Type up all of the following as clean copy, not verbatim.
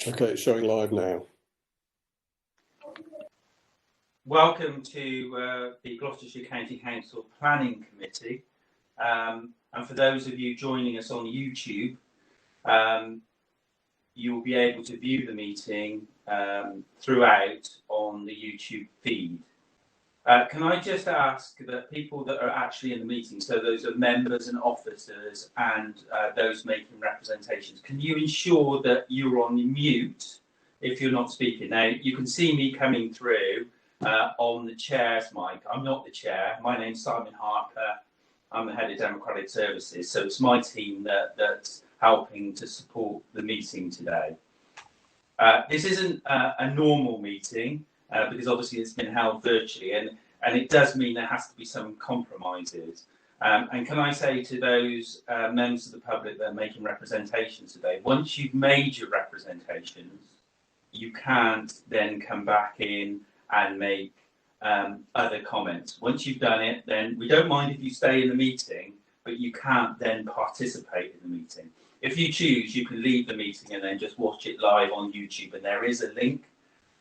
Okay, it's showing live now. Welcome to the Gloucestershire County Council Planning Committee. And for those of you joining us on YouTube, you'll be able to view the meeting throughout on the YouTube feed. Can I just ask that people that are actually in the meeting, so those are members and officers and those making representations, can you ensure that you're on mute if you're not speaking? Now, you can see me coming through on the chair's mic. I'm not the chair. My name's Simon Harper. I'm the head of Democratic Services. So it's my team that's helping to support the meeting today. This isn't a normal meeting because obviously it's been held virtually, and it does mean there has to be some compromises. And can I say to those members of the public that are making representations today, once you've made your representations, you can't then come back in and make other comments. Once you've done it, then we don't mind if you stay in the meeting, but you can't then participate in the meeting. If you choose, you can leave the meeting and then just watch it live on YouTube. And there is a link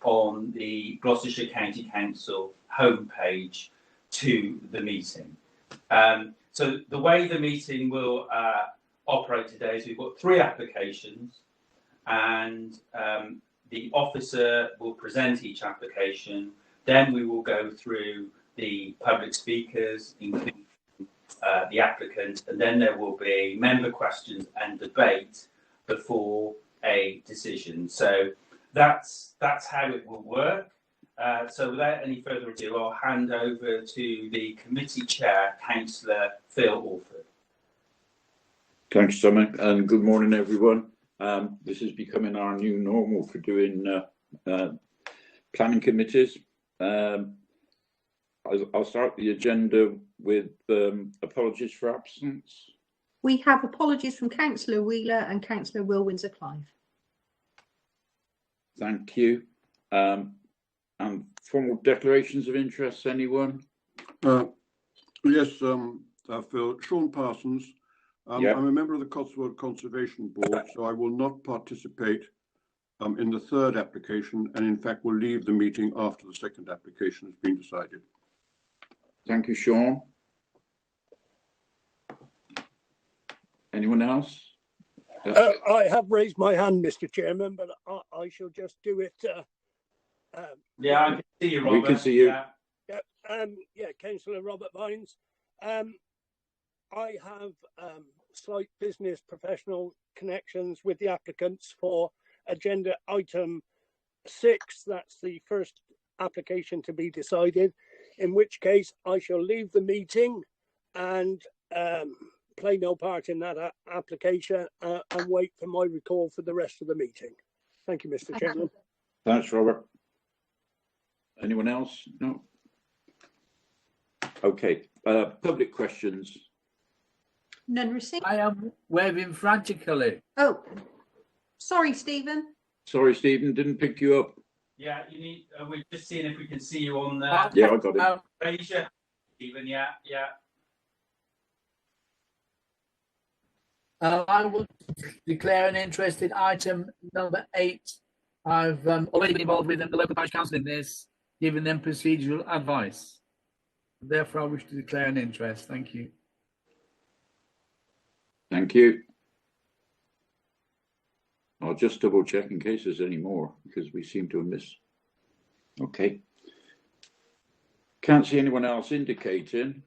on the Gloucestershire County Council homepage to the meeting. So the way the meeting will operate today is we've got 3 applications, and the officer will present each application. Then we will go through the public speakers, including the applicant, and then there will be member questions and debate before a decision. So that's how it will work. So without any further ado, I'll hand over to the committee chair, Councillor Phil Alford. Thanks, Simon, and good morning, everyone. This is becoming our new normal for doing planning committees. I'll start the agenda with apologies for absence. We have apologies from Councillor Wheeler and Councillor Will Windsor-Clive. Thank you. And formal declarations of interest, anyone? Yes, Phil. Sean Parsons. Yep. I'm a member of the Cotswold Conservation Board, so I will not participate in the 3rd application, and in fact will leave the meeting after the 2nd application has been decided. Thank you, Sean. Anyone else? I have raised my hand, Mr. Chairman, but I shall just do it. Yeah, I can see you, Robert. We can see you. Yeah, Councillor Robert Vines. I have slight business professional connections with the applicants for agenda item 6. That's the first application to be decided, in which case I shall leave the meeting and play no part in that application and wait for my recall for the rest of the meeting. Thank you, Mr. Chairman. Thanks, Robert. Anyone else? No? Okay. Public questions. None received. I am waving frantically. Oh, sorry, Stephen. Sorry, Stephen, didn't pick you up. Yeah, you need. We're just seeing if we can see you on Yeah, I got it. Raise your hand, Stephen. Yeah. I will declare an interest in item number 8. I've already been involved with the local parish council in this, giving them procedural advice. Therefore, I wish to declare an interest. Thank you. Thank you. I'll just double check in case there's any more, because we seem to have missed. Okay. Can't see anyone else indicating.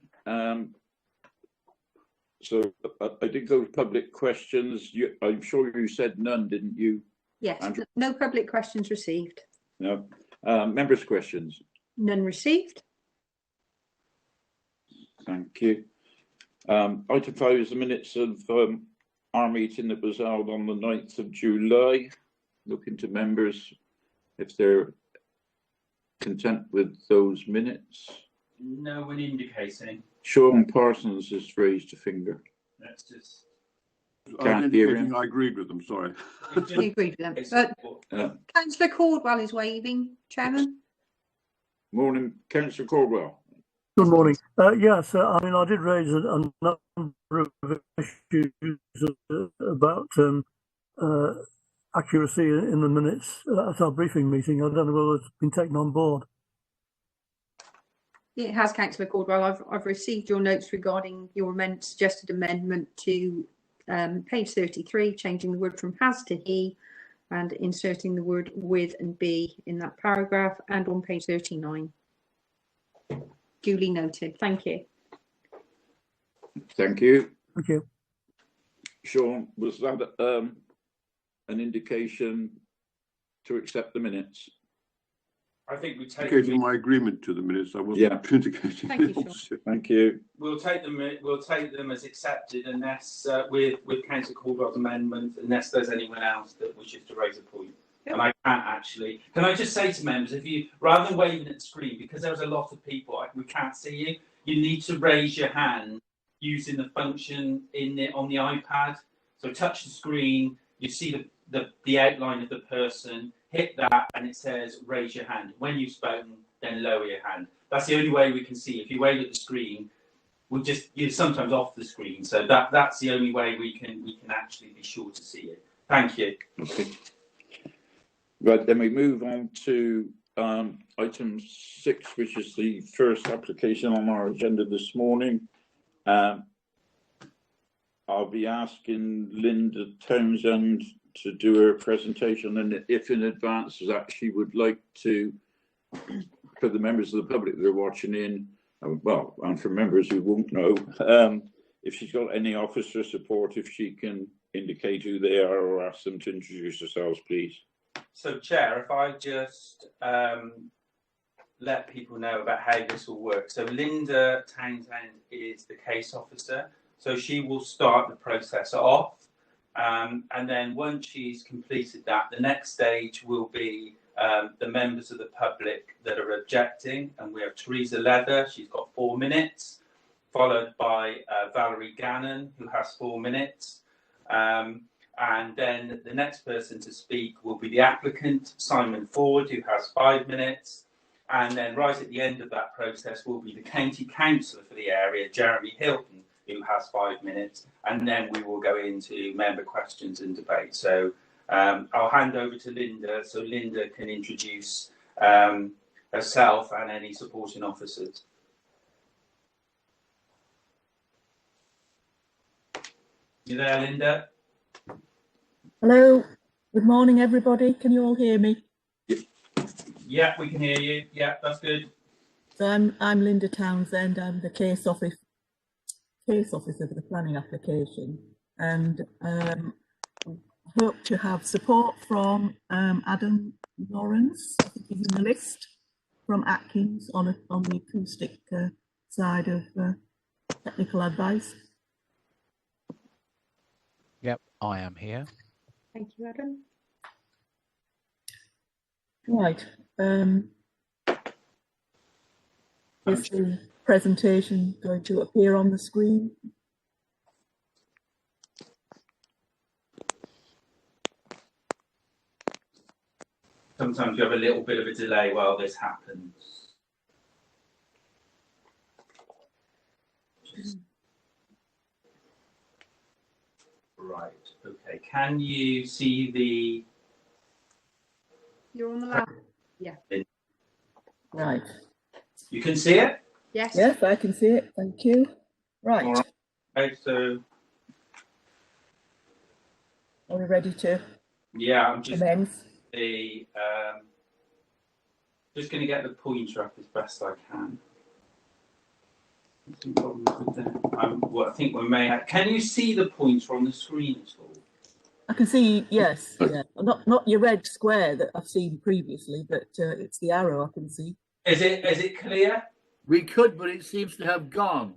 So I did go to public questions. I'm sure you said none, didn't you? Yes, Andrew? no public questions received. No. Members' questions. None received. Thank you. Item 5 is the minutes of our meeting that was held on the 9th of July. Looking to members if they're content with those minutes. No one indicating. Sean Parsons has raised a finger. Let's just. Can't hear him. I agreed with them, sorry. We agreed with them. Councillor Caldwell is waving, Chairman. Morning, Councillor Caldwell. Good morning. Yes, I mean, I did raise a number of issues about accuracy in the minutes at our briefing meeting. I don't know whether it's been taken on board. It has, Councillor Caldwell. I've received your notes regarding your suggested amendment to page 33, changing the word from has to he and inserting the word with and be in that paragraph, and on page 39. Duly noted. Thank you. Thank you. Thank you. Sean, was that an indication to accept the minutes? I think we take. Indicating my agreement to the minutes. I wasn't indicating. Thank you, the Sean. opposite. Thank you. We'll take them as accepted unless with Councillor Caldwell's amendment, unless there's anyone else that wishes to raise a point. Yep. And I can't actually. Can I just say to members, if you rather than waving at the screen, because there's a lot of people, we can't see you. You need to raise your hand using the function on the iPad. So touch the screen. You see the outline of the person. Hit that, and it says raise your hand. When you've spoken, then lower your hand. That's the only way we can see. If you wave at the screen, you're sometimes off the screen. So that's the only way we can actually be sure to see it. Thank you. Okay. Right, then we move on to item 6, which is the first application on our agenda this morning. I'll be asking Linda Townsend to do her presentation, and if in advance that she would like to, for the members of the public that are watching in, well, and for members who won't know, if she's got any officer support, if she can indicate who they are or ask them to introduce themselves, please. So, Chair, if I just let people know about how this will work. So, Linda Townsend is the case officer. So, she will start the process off. And then once she's completed that, the next stage will be the members of the public that are objecting. And we have Teresa Leather, she's got 4 minutes, followed by Valerie Gannon, who has 4 minutes. And then the next person to speak will be the applicant, Simon Ford, who has 5 minutes. And then right at the end of that process will be the county councillor for the area, Jeremy Hilton, who has 5 minutes. And then we will go into member questions and debate. So I'll hand over to Linda so Linda can introduce herself and any supporting officers. You there, Linda? Hello, good morning, everybody. Can you all hear me? Yeah, we can hear you. Yeah, that's good. So I'm Linda Townsend. I'm the case officer for the planning application, and hope to have support from Adam Lawrence. I think he's in the list, from Atkins on the acoustic side of technical advice. Yep, I am here. Thank you, Adam. Right. Is the presentation going to appear on the screen? Sometimes you have a little bit of a delay while this happens. Right, okay. Can you see the... You're on the left. Yeah. Right. You can see it? Yes. Yes, I can see it. Thank you. Right. All right. Okay, so... Are we ready to Yeah, I'm just... commence? Just going to get the pointer up as best I can. Some problems with that. Well, I think we may have... Can you see the pointer on the screen at all? I can see, yes, yeah. Not your red square that I've seen previously, but it's the arrow I can see. Is it clear? We could, but it seems to have gone.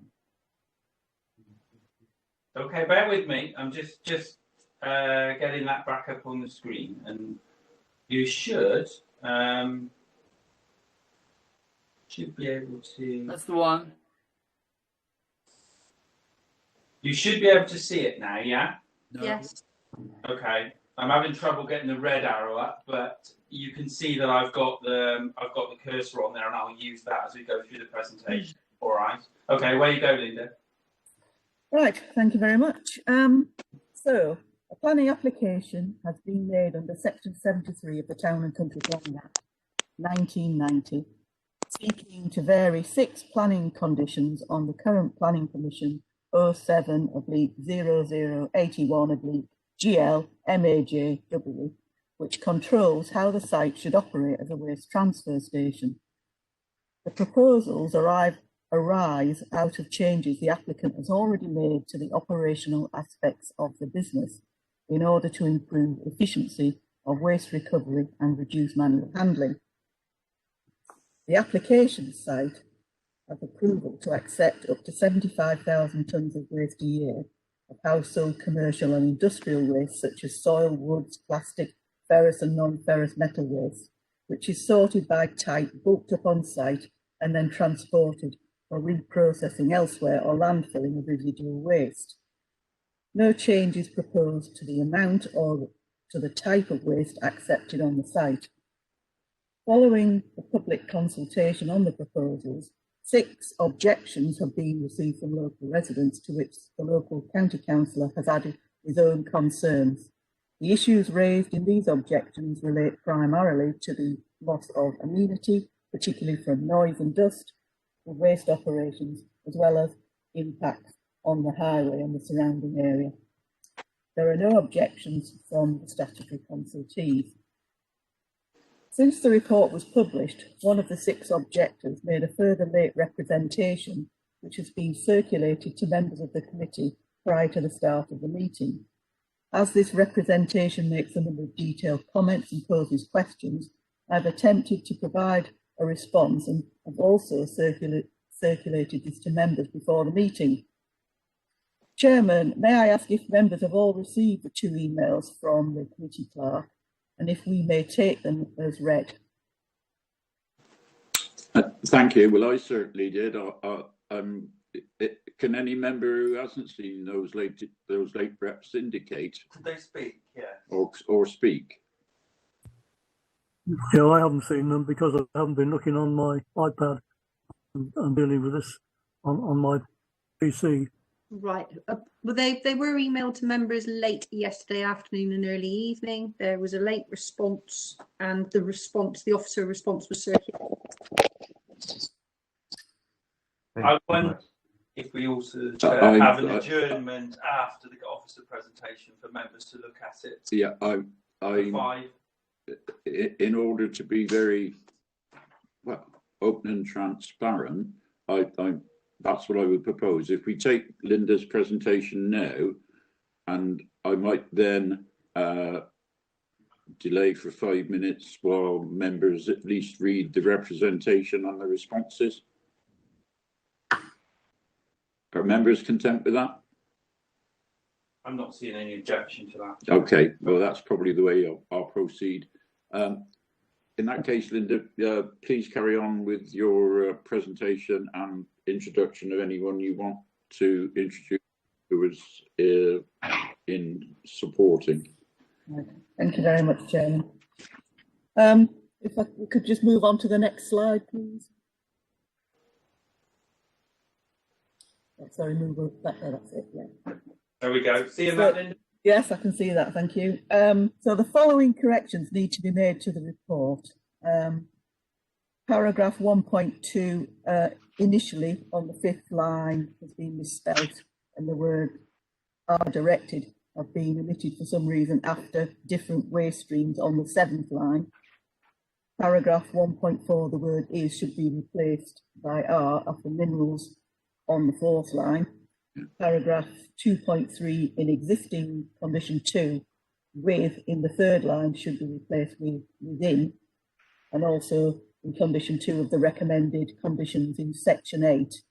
Okay, bear with me. I'm just getting that back up on the screen, and you should be able to. That's the one. You should be able to see it now, yeah? No. Yes. Okay. I'm having trouble getting the red arrow up, but you can see that I've got the cursor on there, and I'll use that as we go through the presentation. All right. Okay, away you go, Linda. Right, thank you very much. So A planning application has been made under Section 73 of the Town and Country Planning Act 1990, seeking to vary 6 planning conditions on the current Planning Permission 07/0081/GL MAJW, which controls how the site should operate as a waste transfer station. The proposals arise out of changes the applicant has already made to the operational aspects of the business in order to improve efficiency of waste recovery and reduce manual handling. The application site has approval to accept up to 75,000 tonnes of waste a year of household, commercial and industrial waste such as soil, woods, plastic, ferrous and non-ferrous metal waste, which is sorted by type, bulked up on site and then transported for reprocessing elsewhere or landfilling of residual waste. No change is proposed to the amount or to the type of waste accepted on the site. Following the public consultation on the proposals, 6 objections have been received from local residents, to which the local county councillor has added his own concerns. The issues raised in these objections relate primarily to the loss of amenity, particularly from noise and dust, for waste operations, as well as impacts on the highway and the surrounding area. There are no objections from the statutory consultees. Since the report was published, one of the 6 objectors made a further late representation, which has been circulated to members of the committee prior to the start of the meeting. As this representation makes a number of detailed comments and poses questions, I've attempted to provide a response and have also circulated this to members before the meeting. Chairman, may I ask if members have all received the 2 emails from the committee clerk, and if we may take them as read? Thank you. Well, I certainly did. Can any member who hasn't seen those late reps indicate? Could they speak? Yeah. Or speak? Yeah, I haven't seen them because I haven't been looking on my iPad. I'm dealing with this on my PC. Right. Well, they were emailed to members late yesterday afternoon and early evening. There was a late response, and the officer response was circulated. I wonder if we also have an adjournment after the officer presentation for members to look at it. Yeah, in order to be very open and transparent, that's what I would propose. If we take Linda's presentation now, and I might then delay for 5 minutes while members at least read the representation and the responses. Are members content with that? I'm not seeing any objection to that. Okay, well, that's probably the way I'll proceed. In that case, Linda, please carry on with your presentation and introduction of anyone you want to introduce who was in supporting. Thank you very much, Chairman. If we could just move on to the next slide, please. Oh, sorry, move up. That's it, yeah. There we go. See you, Madeline. Yes, I can see that, thank you. So the following corrections need to be made to the report. Paragraph 1.2, initially on the 5th line has been misspelt and the word "are directed" have been omitted for some reason after different waste streams on the 7th line. Paragraph 1.4, the word "is" should be replaced by "are" after minerals on the 4th line. Paragraph 2.3 in existing condition 2, "with" in the 3rd line should be replaced with "within," and also in condition 2 of the recommended conditions in section 8.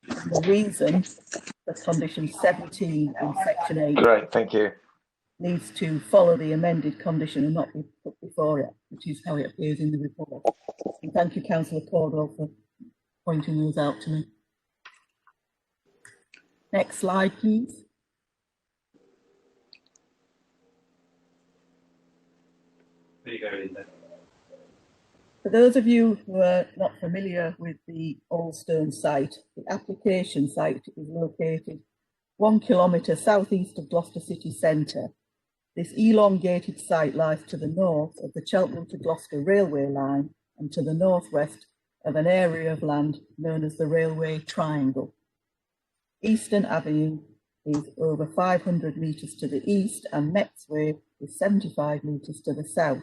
The reason that condition 17 in section 8 Great, thank you. needs to follow the amended condition and not be put before it, which is how it appears in the report. And thank you, Councillor Caldwell, for pointing those out to me. Next slide, please. There you go, Linda. For those of you who are not familiar with the Allstone site, the application site is located 1 kilometre southeast of Gloucester city centre. This elongated site lies to the north of the Cheltenham to Gloucester railway line and to the northwest of an area of land known as the Railway Triangle. Eastern Avenue is over 500 metres to the east and Mexway is 75 metres to the south.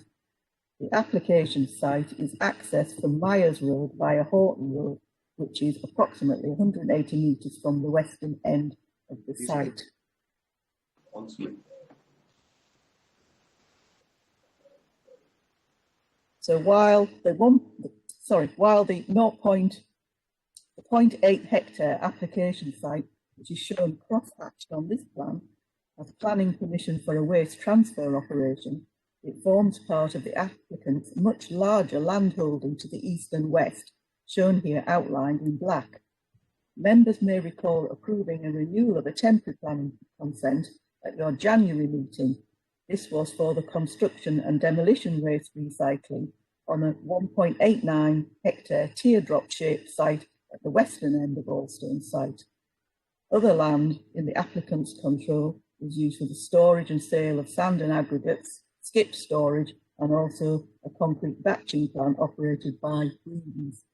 The application site is accessed from Myers Road via Horton Road, which is approximately 180 metres from the western end of the site. On screen. So while the 0.8 hectare application site, which is shown cross-hatched on this plan, has planning permission for a waste transfer operation, it forms part of the applicant's much larger landholding to the east and west, shown here outlined in black. Members may recall approving a renewal of a temporary planning consent at your January meeting. This was for the construction and demolition waste recycling on a 1.89 hectare teardrop-shaped site at the western end of Allstone site. Other land in the applicant's control is used for the storage and sale of sand and aggregates, skip storage, and also a concrete batching plant operated by Breedens.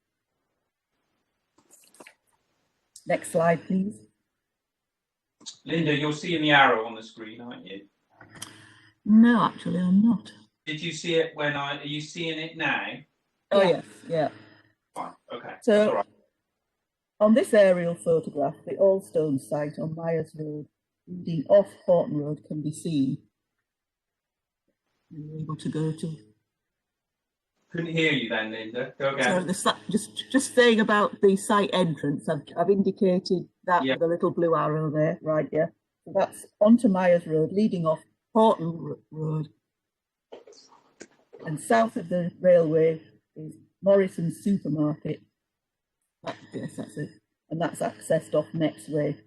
Next slide, please. Linda, you're seeing the arrow on the screen, aren't you? No, actually, I'm not. Did you see it are you seeing it now? Oh, yes, yeah. Fine, okay. So, that's all right. On this aerial photograph, the Allstone site on Myers Road, leading off Horton Road, can be seen. You're able to go to. Couldn't hear you then, Linda. Go again. So just saying about the site entrance, I've indicated that with a little blue arrow there, right? Yeah. So that's onto Myers Road, leading off Horton Road, and south of the railway is Morrison's supermarket. Yes, that's it, and that's accessed off Mexway.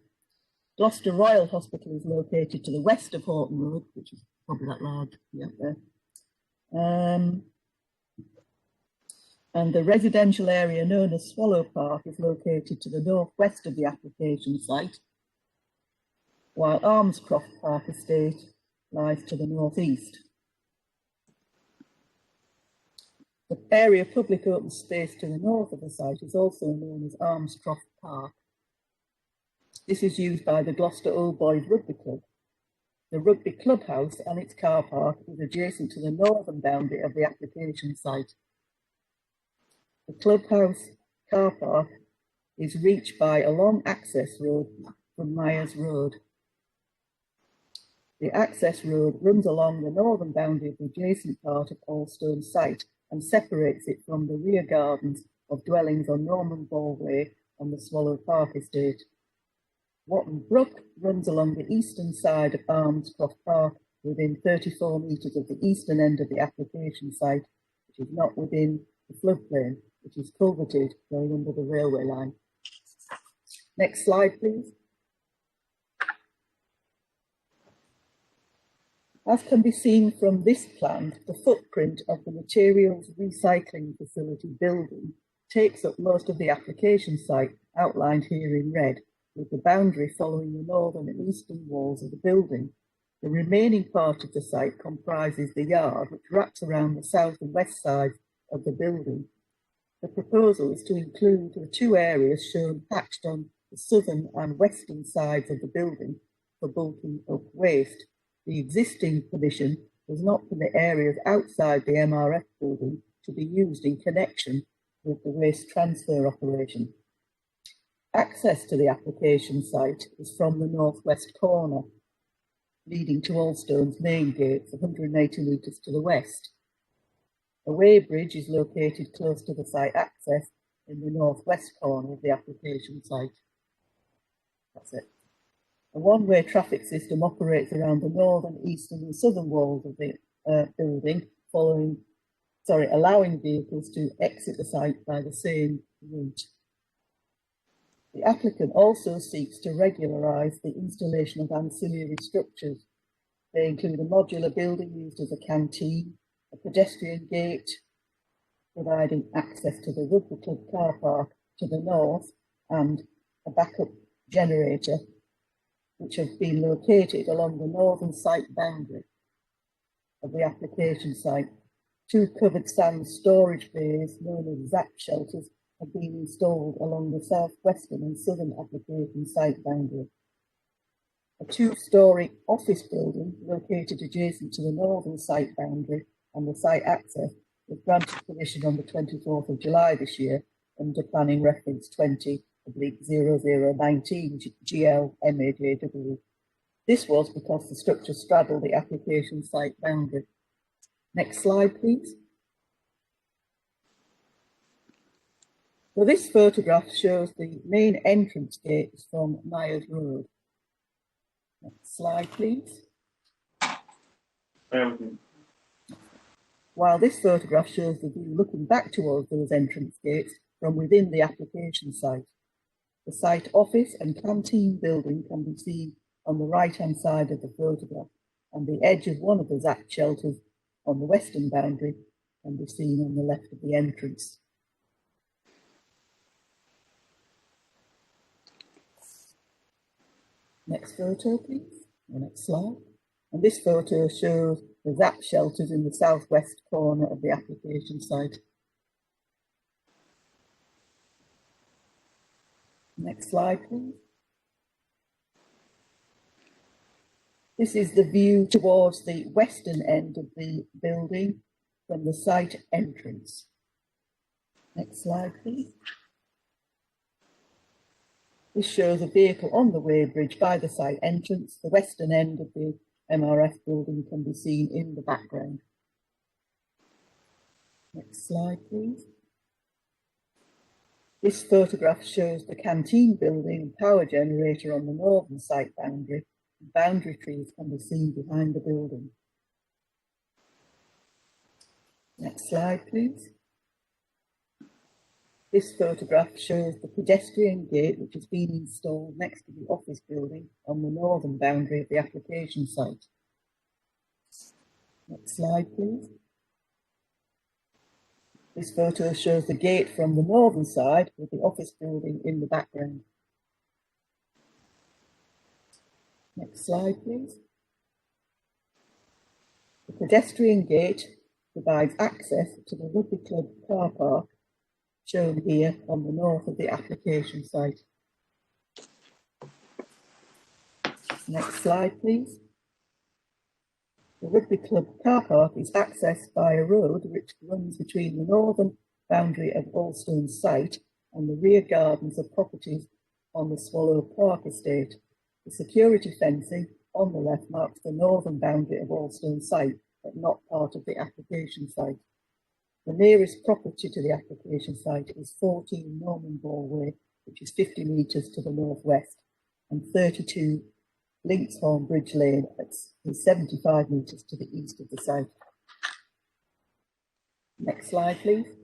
Gloucester Royal Hospital is located to the west of Horton Road, which is probably that large, yeah, there. And the residential area known as Swallow Park is located to the northwest of the application site, while Armscroft Park Estate lies to the northeast. The area of public open space to the north of the site is also known as Armscroft Park. This is used by the Gloucester Old Boys Rugby Club. The rugby clubhouse and its car park is adjacent to the northern boundary of the application site. The clubhouse car park is reached by a long access road from Myers Road. The access road runs along the northern boundary of the adjacent part of Allstone site and separates it from the rear gardens of dwellings on Norman Ball Way on the Swallow Park estate. Watton Brook runs along the eastern side of Armscroft Park within 34 metres of the eastern end of the application site, which is not within the floodplain, which is culverted going under the railway line. Next slide, please. As can be seen from this plan, the footprint of the materials recycling facility building takes up most of the application site outlined here in red, with the boundary following the northern and eastern walls of the building. The remaining part of the site comprises the yard, which wraps around the south and west sides of the building. The proposal is to include the two areas shown hatched on the southern and western sides of the building for bulking up waste. The existing permission does not permit areas outside the MRF building to be used in connection with the waste transfer operation. Access to the application site is from the northwest corner, leading to Allstone's main gates 180 metres to the west. A weighbridge is located close to the site access in the northwest corner of the application site. That's it. A one-way traffic system operates around the northern, eastern and southern walls of the building, allowing vehicles to exit the site by the same route. The applicant also seeks to regularise the installation of ancillary structures. They include a modular building used as a canteen, a pedestrian gate, providing access to the Rugby Club car park to the north, and a backup generator which have been located along the northern site boundary of the application site. 2 covered sand storage bays, known as ZAP shelters, have been installed along the southwestern and southern application site boundary. A 2-storey office building located adjacent to the northern site boundary and the site access was granted permission on the 24th of July this year under planning reference 20/0019 GL MAJW. This was because the structure straddled the application site boundary. Next slide, please. So this photograph shows the main entrance gates from Myers Road. Next slide, please. While this photograph shows the view looking back towards those entrance gates from within the application site. The site office and canteen building can be seen on the right-hand side of the photograph, and the edge of one of the ZAP shelters on the western boundary can be seen on the left of the entrance. Next photo, please. The next slide. And this photo shows the ZAP shelters in the southwest corner of the application site. Next slide, please. This is the view towards the western end of the building from the site entrance. Next slide, please. This shows a vehicle on the weighbridge by the site entrance. The western end of the MRF building can be seen in the background. Next slide, please. This photograph shows the canteen building and power generator on the northern site boundary. Boundary trees can be seen behind the building. Next slide, please. This photograph shows the pedestrian gate which has been installed next to the office building on the northern boundary of the application site. Next slide, please. This photo shows the gate from the northern side with the office building in the background. Next slide, please. The pedestrian gate provides access to the Rugby Club car park, shown here on the north of the application site. Next slide, please. The Rugby Club car park is accessed by a road which runs between the northern boundary of Allstone site and the rear gardens of properties on the Swallow Park estate. The security fencing on the left marks the northern boundary of Allstone site, but not part of the application site. The nearest property to the application site is 14 Norman Ball Way, which is 50 metres to the northwest, and 32 Linksholm Bridge Lane, that's 75 metres to the east of the site. Next slide, please.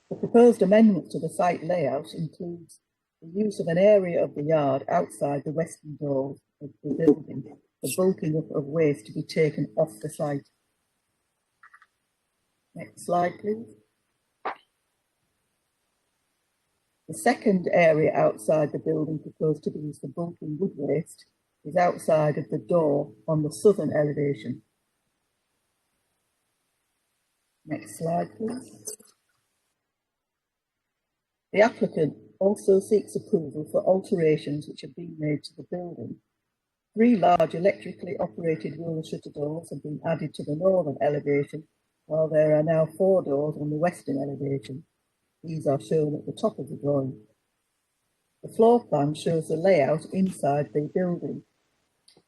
The proposed amendment to the site layout includes the use of an area of the yard outside the western doors of the building, the bulking up of waste to be taken off the site. Next slide, please. The second area outside the building proposed to be used for bulking wood waste is outside of the door on the southern elevation. Next slide, please. The applicant also seeks approval for alterations which have been made to the building. 3 large electrically operated roller shutter doors have been added to the northern elevation, while there are now 4 doors on the western elevation. These are shown at the top of the drawing. The floor plan shows the layout inside the building,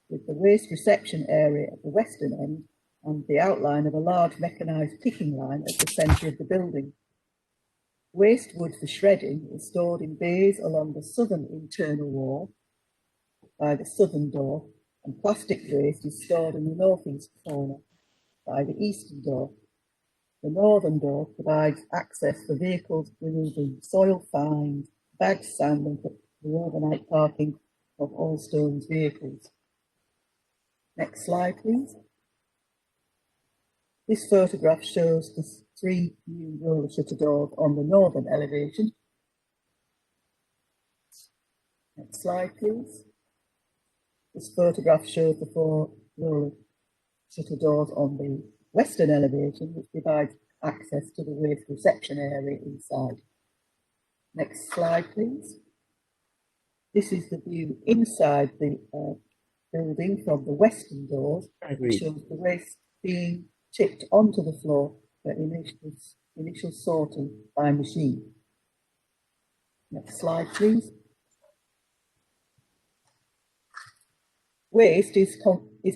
with the waste reception area at the western end and the outline of a large mechanised picking line at the centre of the building. Waste wood for shredding is stored in bays along the southern internal wall by the southern door, and plastic waste is stored in the northeast corner by the eastern door. The northern door provides access for vehicles removing soil fines, bagged sand, and for the overnight parking of Allstone's vehicles. Next slide, please. This photograph shows the 3 new roller shutter doors on the northern elevation. Next slide, please. This photograph shows the 4 roller shutter doors on the western elevation, which provides access to the waste reception area inside. Next slide, please. This is the view inside the building from the western doors, which shows the waste being tipped onto the floor for initial sorting by machine. Next slide, please. Waste is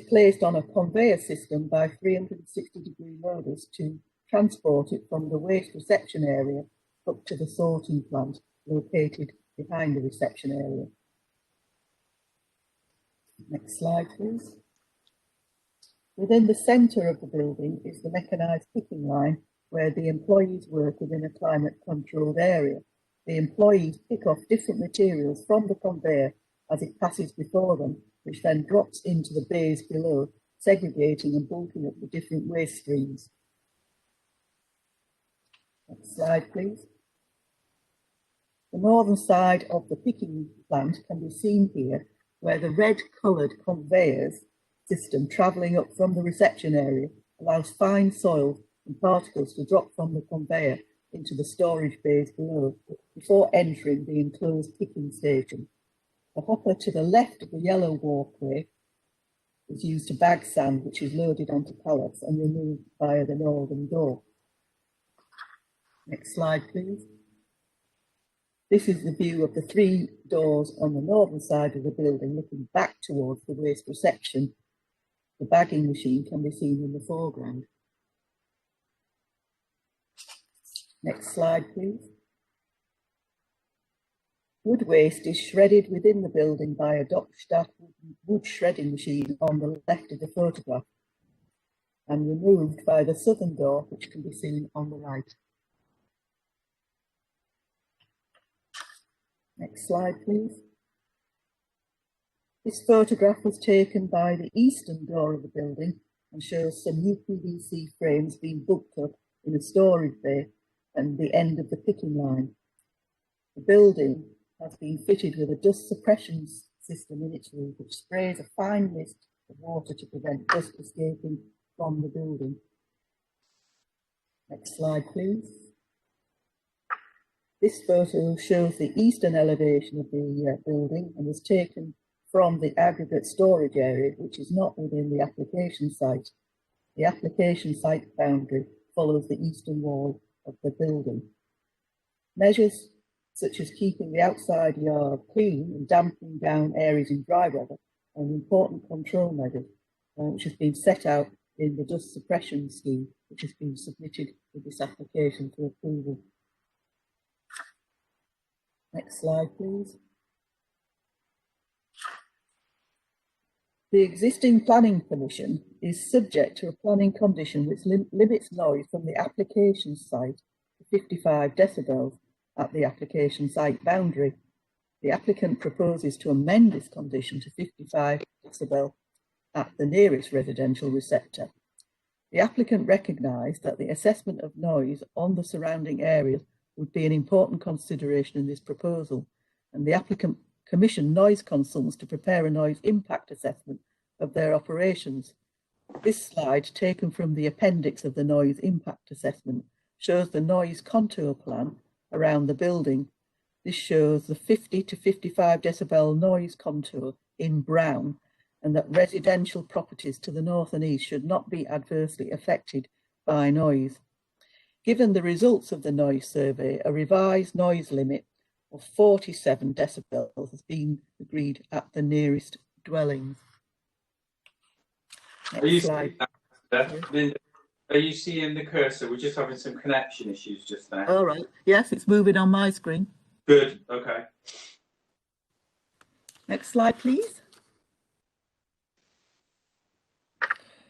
placed on a conveyor system by 360-degree loaders to transport it from the waste reception area up to the sorting plant located behind the reception area. Next slide, please. Within the centre of the building is the mechanised picking line where the employees work within a climate-controlled area. The employees pick off different materials from the conveyor as it passes before them, which then drops into the bays below, segregating and bulking up the different waste streams. Next slide, please. The northern side of the picking plant can be seen here, where the red-coloured conveyors system travelling up from the reception area allows fine soil and particles to drop from the conveyor into the storage bays below before entering the enclosed picking station. The hopper to the left of the yellow walkway is used to bag sand, which is loaded onto pallets and removed via the northern door. Next slide, please. This is the view of the 3 doors on the northern side of the building looking back towards the waste reception. The bagging machine can be seen in the foreground. Next slide, please. Wood waste is shredded within the building by a Dockstadt wood shredding machine on the left of the photograph and removed by the southern door, which can be seen on the right. Next slide, please. This photograph was taken by the eastern door of the building and shows some UPVC frames being booked up in a storage bay and the end of the picking line. The building has been fitted with a dust suppression system in its roof, which sprays a fine mist of water to prevent dust escaping from the building. Next slide, please. This photo shows the eastern elevation of the building and was taken from the aggregate storage area, which is not within the application site. The application site boundary follows the eastern wall of the building. Measures such as keeping the outside yard clean and damping down areas in dry weather are an important control measure, which has been set out in the dust suppression scheme, which has been submitted with this application for approval. Next slide, please. The existing planning permission is subject to a planning condition which limits noise from the application site to 55 decibels at the application site boundary. The applicant proposes to amend this condition to 55 decibel at the nearest residential receptor. The applicant recognised that the assessment of noise on the surrounding areas would be an important consideration in this proposal, and the applicant commissioned noise consultants to prepare a noise impact assessment of their operations. This slide, taken from the appendix of the noise impact assessment, shows the noise contour plan around the building. This shows the 50 to 55 decibel noise contour in brown, and that residential properties to the north and east should not be adversely affected by noise. Given the results of the noise survey, a revised noise limit of 47 decibels has been agreed at the nearest dwellings. Next slide. Linda, are you seeing the cursor? We're just having some connection issues just now. All right. Yes, it's moving on my screen. Good. Okay. Next slide, please.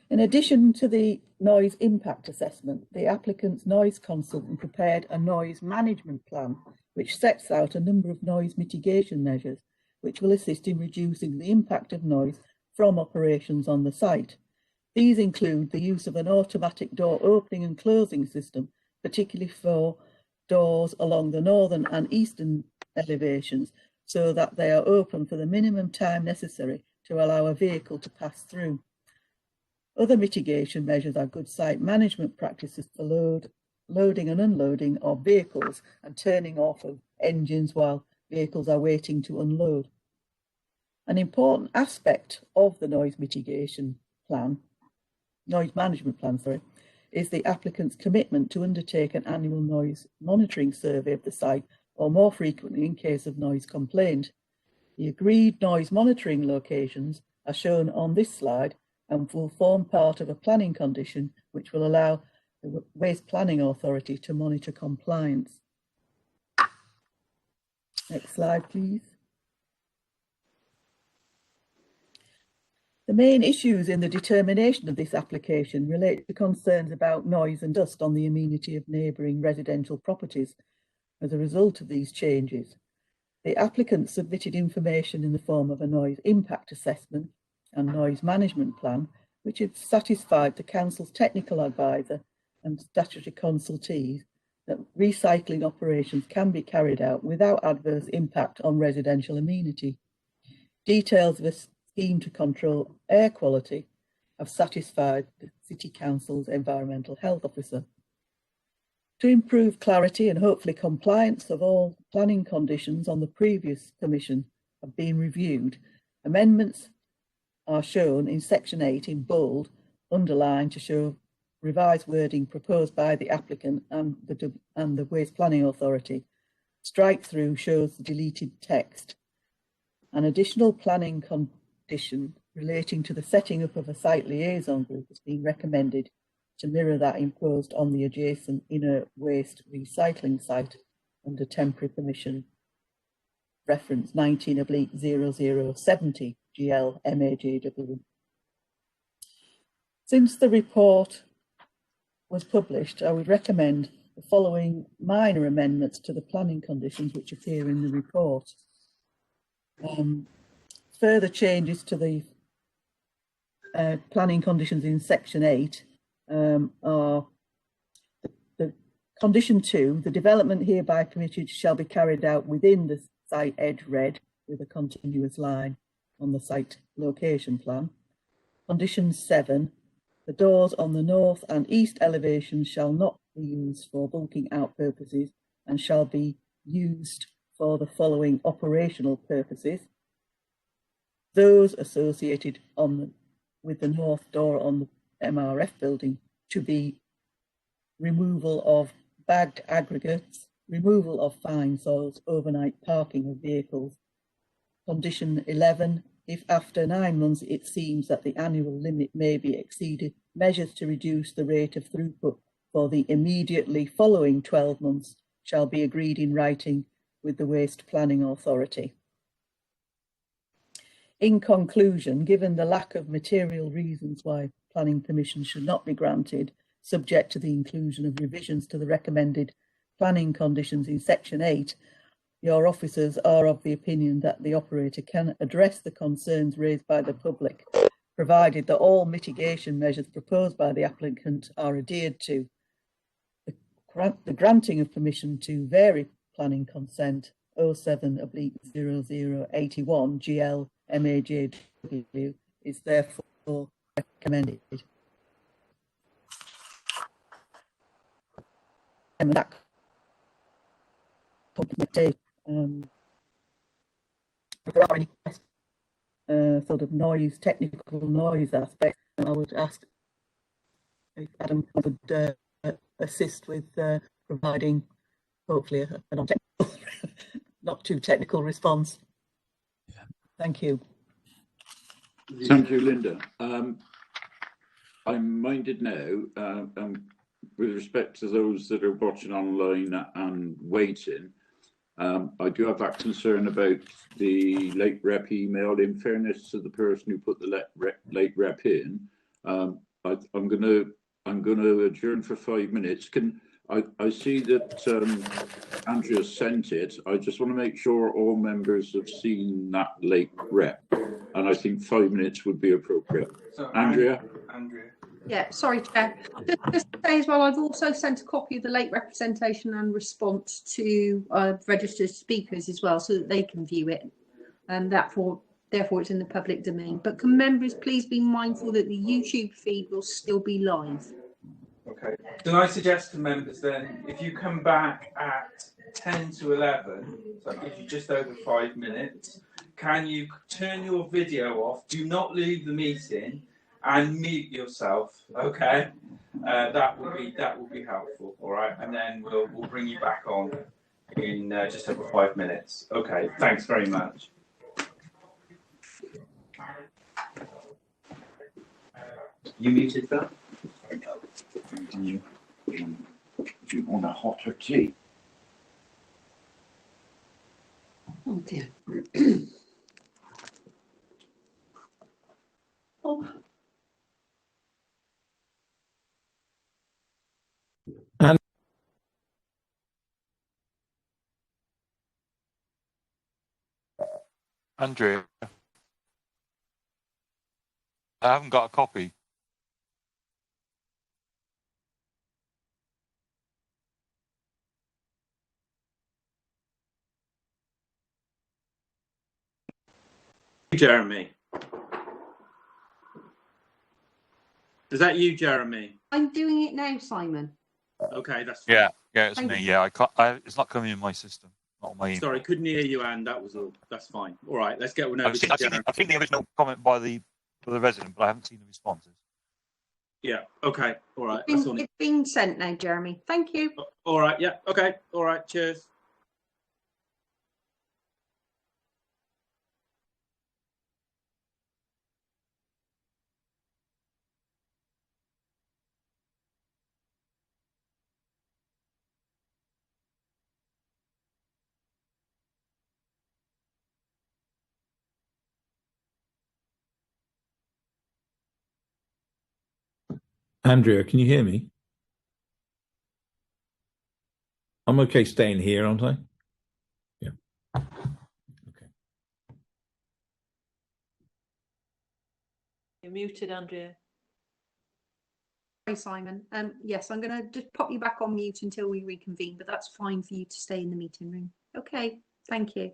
In addition to the noise impact assessment, the applicant's noise consultant prepared a noise management plan, which sets out a number of noise mitigation measures, which will assist in reducing the impact of noise from operations on the site. These include the use of an automatic door opening and closing system, particularly for doors along the northern and eastern elevations, so that they are open for the minimum time necessary to allow a vehicle to pass through. Other mitigation measures are good site management practices for loading and unloading of vehicles and turning off of engines while vehicles are waiting to unload. An important aspect of the noise management plan, is the applicant's commitment to undertake an annual noise monitoring survey of the site, or more frequently in case of noise complaint. The agreed noise monitoring locations are shown on this slide and will form part of a planning condition which will allow the Waste Planning Authority to monitor compliance. Next slide, please. The main issues in the determination of this application relate to concerns about noise and dust on the amenity of neighbouring residential properties as a result of these changes. The applicant submitted information in the form of a noise impact assessment and noise management plan, which had satisfied the council's technical advisor and statutory consultees that recycling operations can be carried out without adverse impact on residential amenity. Details of a scheme to control air quality have satisfied the City Council's Environmental Health Officer. To improve clarity and hopefully compliance of all planning conditions on the previous permission have been reviewed, amendments are shown in section 8 in bold, underlined to show revised wording proposed by the applicant and the Waste Planning Authority. Strike through shows the deleted text. An additional planning condition relating to the setting up of a site liaison group has been recommended to mirror that imposed on the adjacent inner waste recycling site under temporary permission reference 19/0070 GL MAJW. Since the report was published, I would recommend the following minor amendments to the planning conditions which appear in the report. Further changes to the planning conditions in section 8 are the condition 2, the development hereby permitted shall be carried out within the site edge red with a continuous line on the site location plan. Condition 7, the doors on the north and east elevations shall not be used for bulking out purposes and shall be used for the following operational purposes. Those associated with the north door on the MRF building to be removal of bagged aggregates, removal of fine soils, overnight parking of vehicles. Condition 11, if after 9 months it seems that the annual limit may be exceeded, measures to reduce the rate of throughput for the immediately following 12 months shall be agreed in writing with the Waste Planning Authority. In conclusion, given the lack of material reasons why planning permission should not be granted, subject to the inclusion of revisions to the recommended planning conditions in section 8, your officers are of the opinion that the operator can address the concerns raised by the public, provided that all mitigation measures proposed by the applicant are adhered to. The granting of permission to vary planning consent 07/0081 GL MAJW is therefore recommended. And that if there are any sort of technical noise aspects, I would ask if Adam would assist with providing hopefully a non-technical, not too technical response. Yeah. Thank you. Thank you, Linda. I'm minded now, with respect to those that are watching online and waiting, I do have that concern about the late rep email. In fairness to the person who put the late rep in, I'm going to adjourn for 5 minutes. I see that Andrea sent it. I just want to make sure all members have seen that late rep, and I think 5 minutes would be appropriate. So, Andrea? Yeah, sorry, Chair. Just to say as well, I've also sent a copy of the late representation and response to registered speakers as well, so that they can view it, and therefore it's in the public domain. But can members please be mindful that the YouTube feed will still be live? Okay. Can I suggest to members then, if you come back at 10 to 11, so that gives you just over 5 minutes, can you turn your video off? Do not leave the meeting and mute yourself. Okay, that will be helpful. All right, and then we'll bring you back on in just over 5 minutes. Okay, thanks very much. You muted that? Do you want a hotter tea? Oh dear. Oh. Andrew, I haven't got a copy. Jeremy. Is that you, Jeremy? I'm doing it now, Simon. Okay, that's fine. Yeah, it's Thank me. you. Yeah, it's not coming in my system, not on my email. Sorry, couldn't hear you, Anne. That was all. That's fine. All right, let's get one over to Jeremy. I've seen the original comment by the resident, but I haven't seen the responses. Yeah. Okay. All right. That's all. It's been sent now, Jeremy. Thank you. All right. Yeah. Okay. All right. Cheers. Andrea, can you hear me? I'm okay staying here, aren't I? Yeah. Okay. You're muted, Andrea. Sorry, Simon. Yes, I'm going to just pop you back on mute until we reconvene, but that's fine for you to stay in the meeting room. Okay. Thank you.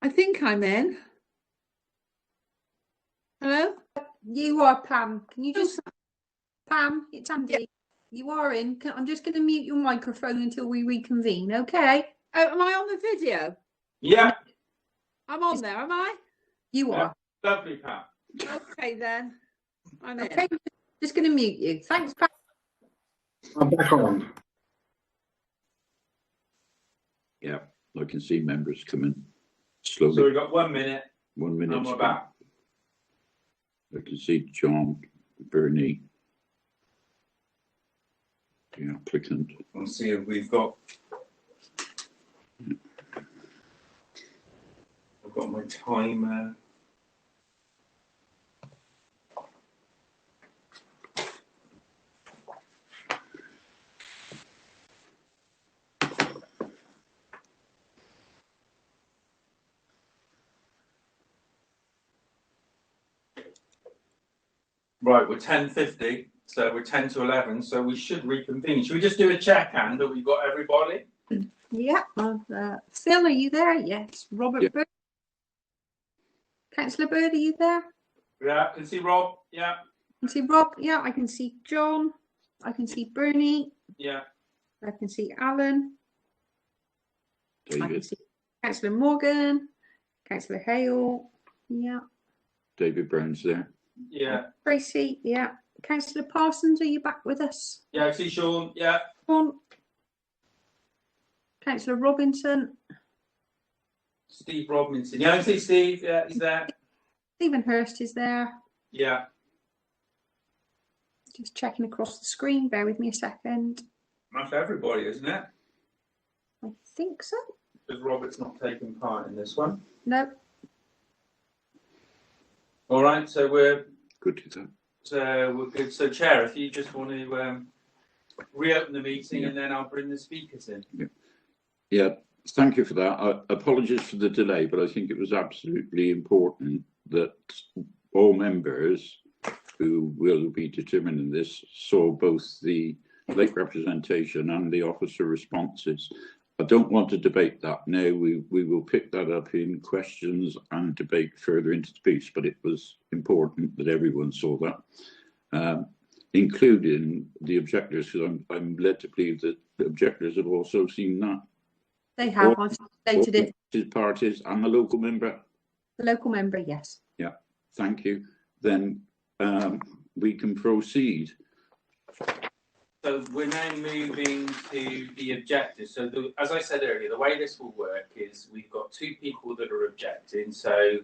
I think I'm in. Hello? You are Pam. Can you just, Pam, it's Andy. You are in. I'm just going to mute your microphone until we reconvene, okay? Oh, am I on the video? Yeah, I'm on there, am I? You are. lovely, Pat. Okay then. I'm in. Okay, just going to mute you. Thanks, Pam. I'm back on. Yeah, I can see members coming slowly. So we've got 1 minute. 1 minute. And we're back. I can see John, Bernie, the applicant. Let's see if we've got. I've got my timer. Right, we're 10:50, so we're 10 to 11, so we should reconvene. Should we just do a check, Anne, that we've got everybody? Yeah. Phil, are you there? Yes. Robert Yeah. Bird. Councillor Bird, are you there? Yeah, can see Rob. Yeah, I can see Rob. Yeah, I can see John. I can see Bernie. yeah. I can see Alan. I can David, see Councillor Morgan. Councillor Hale. Yeah. David Brown's there. Yeah, Tracy. Yeah. Councillor Parsons, are you back with us? yeah, I see Sean. Yeah, Sean. Councillor Robinson. Steve Robinson. Yeah, I see Steve. Yeah, he's there. Stephen Hurst is there. Yeah, Just checking across the screen. Bear with me a second. that's everybody, isn't it? I think so. Because Robert's not taking part in this one. No. All right, so we're Good to that. good. So, Chair, if you just want to reopen the meeting, and then I'll bring the speakers in. Yeah, thank you for that. Apologies for the delay, but I think it was absolutely important that all members who will be determining this saw both the late representation and the officer responses. I don't want to debate that now. We will pick that up in questions and debate further into the piece, but it was important that everyone saw that, including the objectors, because I'm led to believe that the objectors have also seen that. They have. I've stated it. Parties and the local member. The local member, yes. Yeah, thank you. Then we can proceed. So we're now moving to the objectors. So as I said earlier, the way this will work is we've got two people that are objecting. So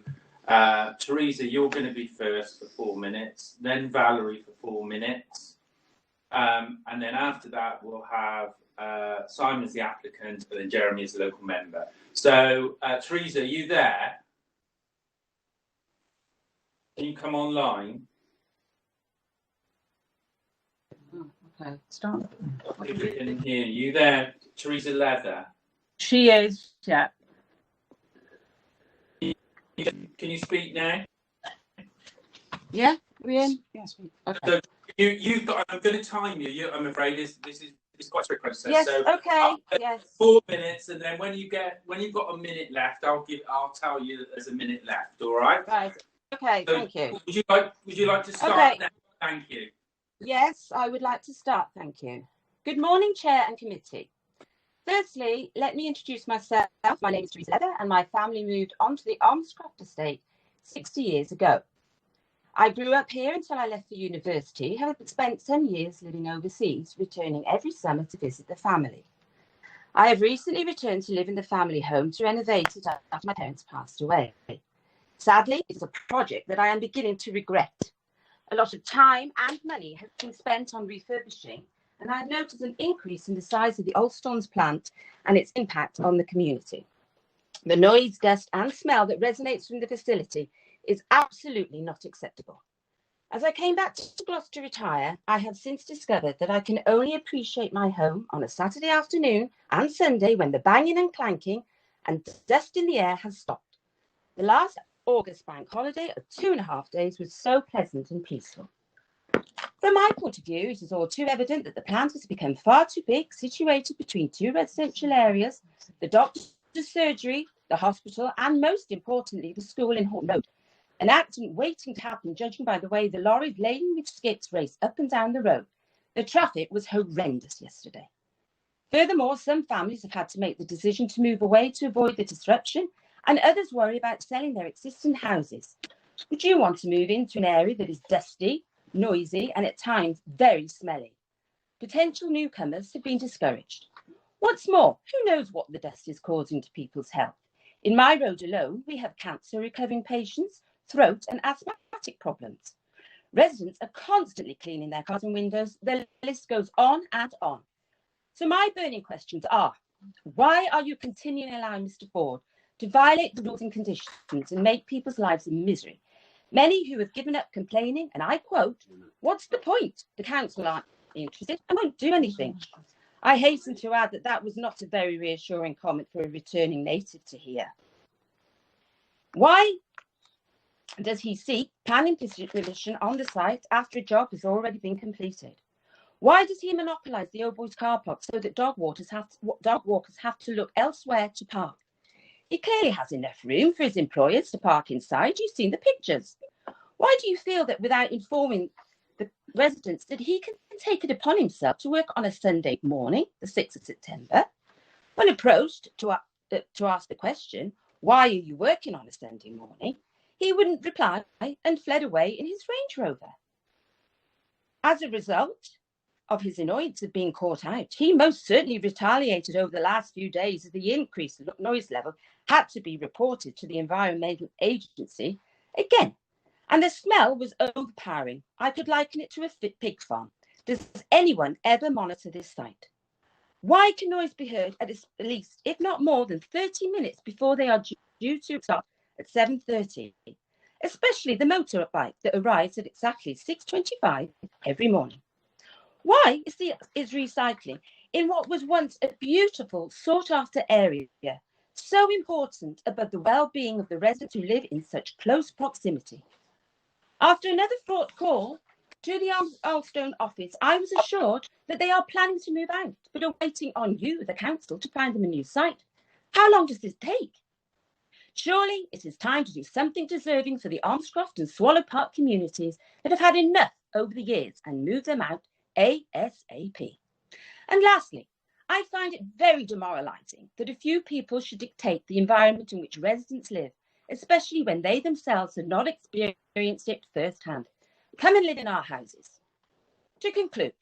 Teresa, you're going to be first for 4 minutes, then Valerie for 4 minutes. And then after that, we'll have Simon as the applicant and then Jeremy as the local member. So Teresa, are you there? Can you come online? Okay, start. If we can hear you there, Teresa Leather. She is, yeah. Can you speak now? Yeah, are we in? Yes, we. Okay. So you've got. I'm going to time you. I'm afraid this is quite a strict process. Yes. So Okay. Yes. 4 minutes, and then when you've got a minute left, I'll tell you that there's a minute left. All right. Right. Okay. So thank you. Would you like to start Okay. now? Thank you. Yes, I would like to start. Thank you. Good morning, Chair and Committee. Firstly, let me introduce myself. My name is Teresa Leather, and my family moved onto the Armscroft estate 60 years ago. I grew up here until I left the university, having spent some years living overseas, returning every summer to visit the family. I have recently returned to live in the family home to renovate it after my parents passed away. Sadly, it's a project that I am beginning to regret. A lot of time and money has been spent on refurbishing, and I have noticed an increase in the size of the Old Stones plant and its impact on the community. The noise, dust and smell that resonates from the facility is absolutely not acceptable. As I came back to Gloucester to retire, I have since discovered that I can only appreciate my home on a Saturday afternoon and Sunday when the banging and clanking and dust in the air has stopped. The last August bank holiday of 2.5 days was so pleasant and peaceful. From my point of view, it is all too evident that the plant has become far too big, situated between two residential areas, the doctor's surgery, the hospital, and most importantly, the school in Horton Road. An accident waiting to happen, judging by the way the lorries laden with skips raced up and down the road. The traffic was horrendous yesterday. Furthermore, some families have had to make the decision to move away to avoid the disruption, and others worry about selling their existing houses. Would you want to move into an area that is dusty, noisy, and at times very smelly? Potential newcomers have been discouraged. What's more, who knows what the dust is causing to people's health? In my road alone, we have cancer recovering patients, throat and asthmatic problems. Residents are constantly cleaning their cars and windows. The list goes on and on. So my burning questions are, why are you continuing allowing Mr. Ford to violate the rules and conditions and make people's lives a misery? Many who have given up complaining, and I quote, "What's the point? The council aren't interested and won't do anything." I hasten to add that that was not a very reassuring comment for a returning native to hear. Why does he seek planning permission on the site after a job has already been completed? Why does he monopolise the Old Boys car park so that dog walkers have to look elsewhere to park? He clearly has enough room for his employers to park inside. You've seen the pictures. Why do you feel that without informing the residents that he can take it upon himself to work on a Sunday morning, the 6th of September? When approached to ask the question, why are you working on a Sunday morning? He wouldn't reply and fled away in his Range Rover. As a result of his annoyance of being caught out, he most certainly retaliated over the last few days as the increase in noise level had to be reported to the Environmental Agency again. And the smell was overpowering. I could liken it to a pig farm. Does anyone ever monitor this site? Why can noise be heard at least, if not more than 30 minutes before they are due to start at 7:30? Especially the motorbike that arrives at exactly 6:25 every morning. Why is recycling in what was once a beautiful, sought-after area so important above the well-being of the residents who live in such close proximity? After another fraught call to the Alstone office, I was assured that they are planning to move out, but are waiting on you, the council, to find them a new site. How long does this take? Surely it is time to do something deserving for the Armscroft and Swallow Park communities that have had enough over the years and move them out ASAP. And lastly, I find it very demoralising that a few people should dictate the environment in which residents live, especially when they themselves have not experienced it firsthand. Come and live in our houses. To conclude,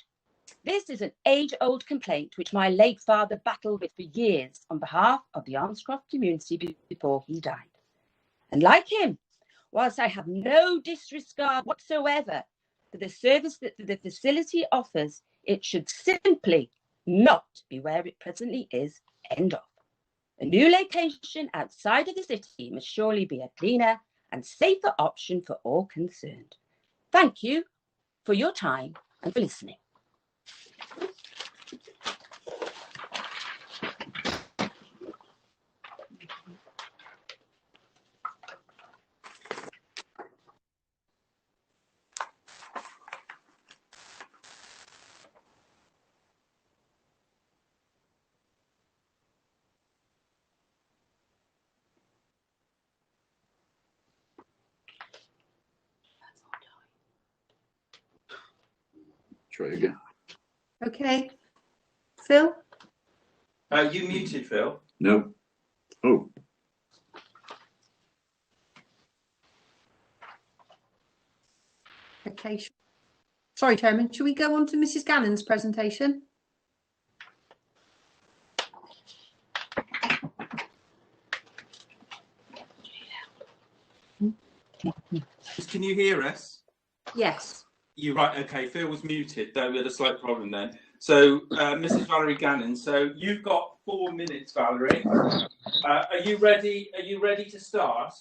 this is an age-old complaint which my late father battled with for years on behalf of the Armscroft community before he died. And like him, whilst I have no disregard whatsoever for the service that the facility offers, it should simply not be where it presently is. End of. A new location outside of the city must surely be a cleaner and safer option for all concerned. Thank you for your time and for listening. Try again. Okay. Phil? You muted, Phil. No. Oh. Okay. Sorry, Chairman. Should we go on to Mrs. Gannon's presentation? Can you hear us? Yes. You're right. Okay, Phil was muted. Though we had a slight problem then. So, Mrs. Valerie Gannon. So you've got 4 minutes, Valerie. Are you ready? Are you ready to start?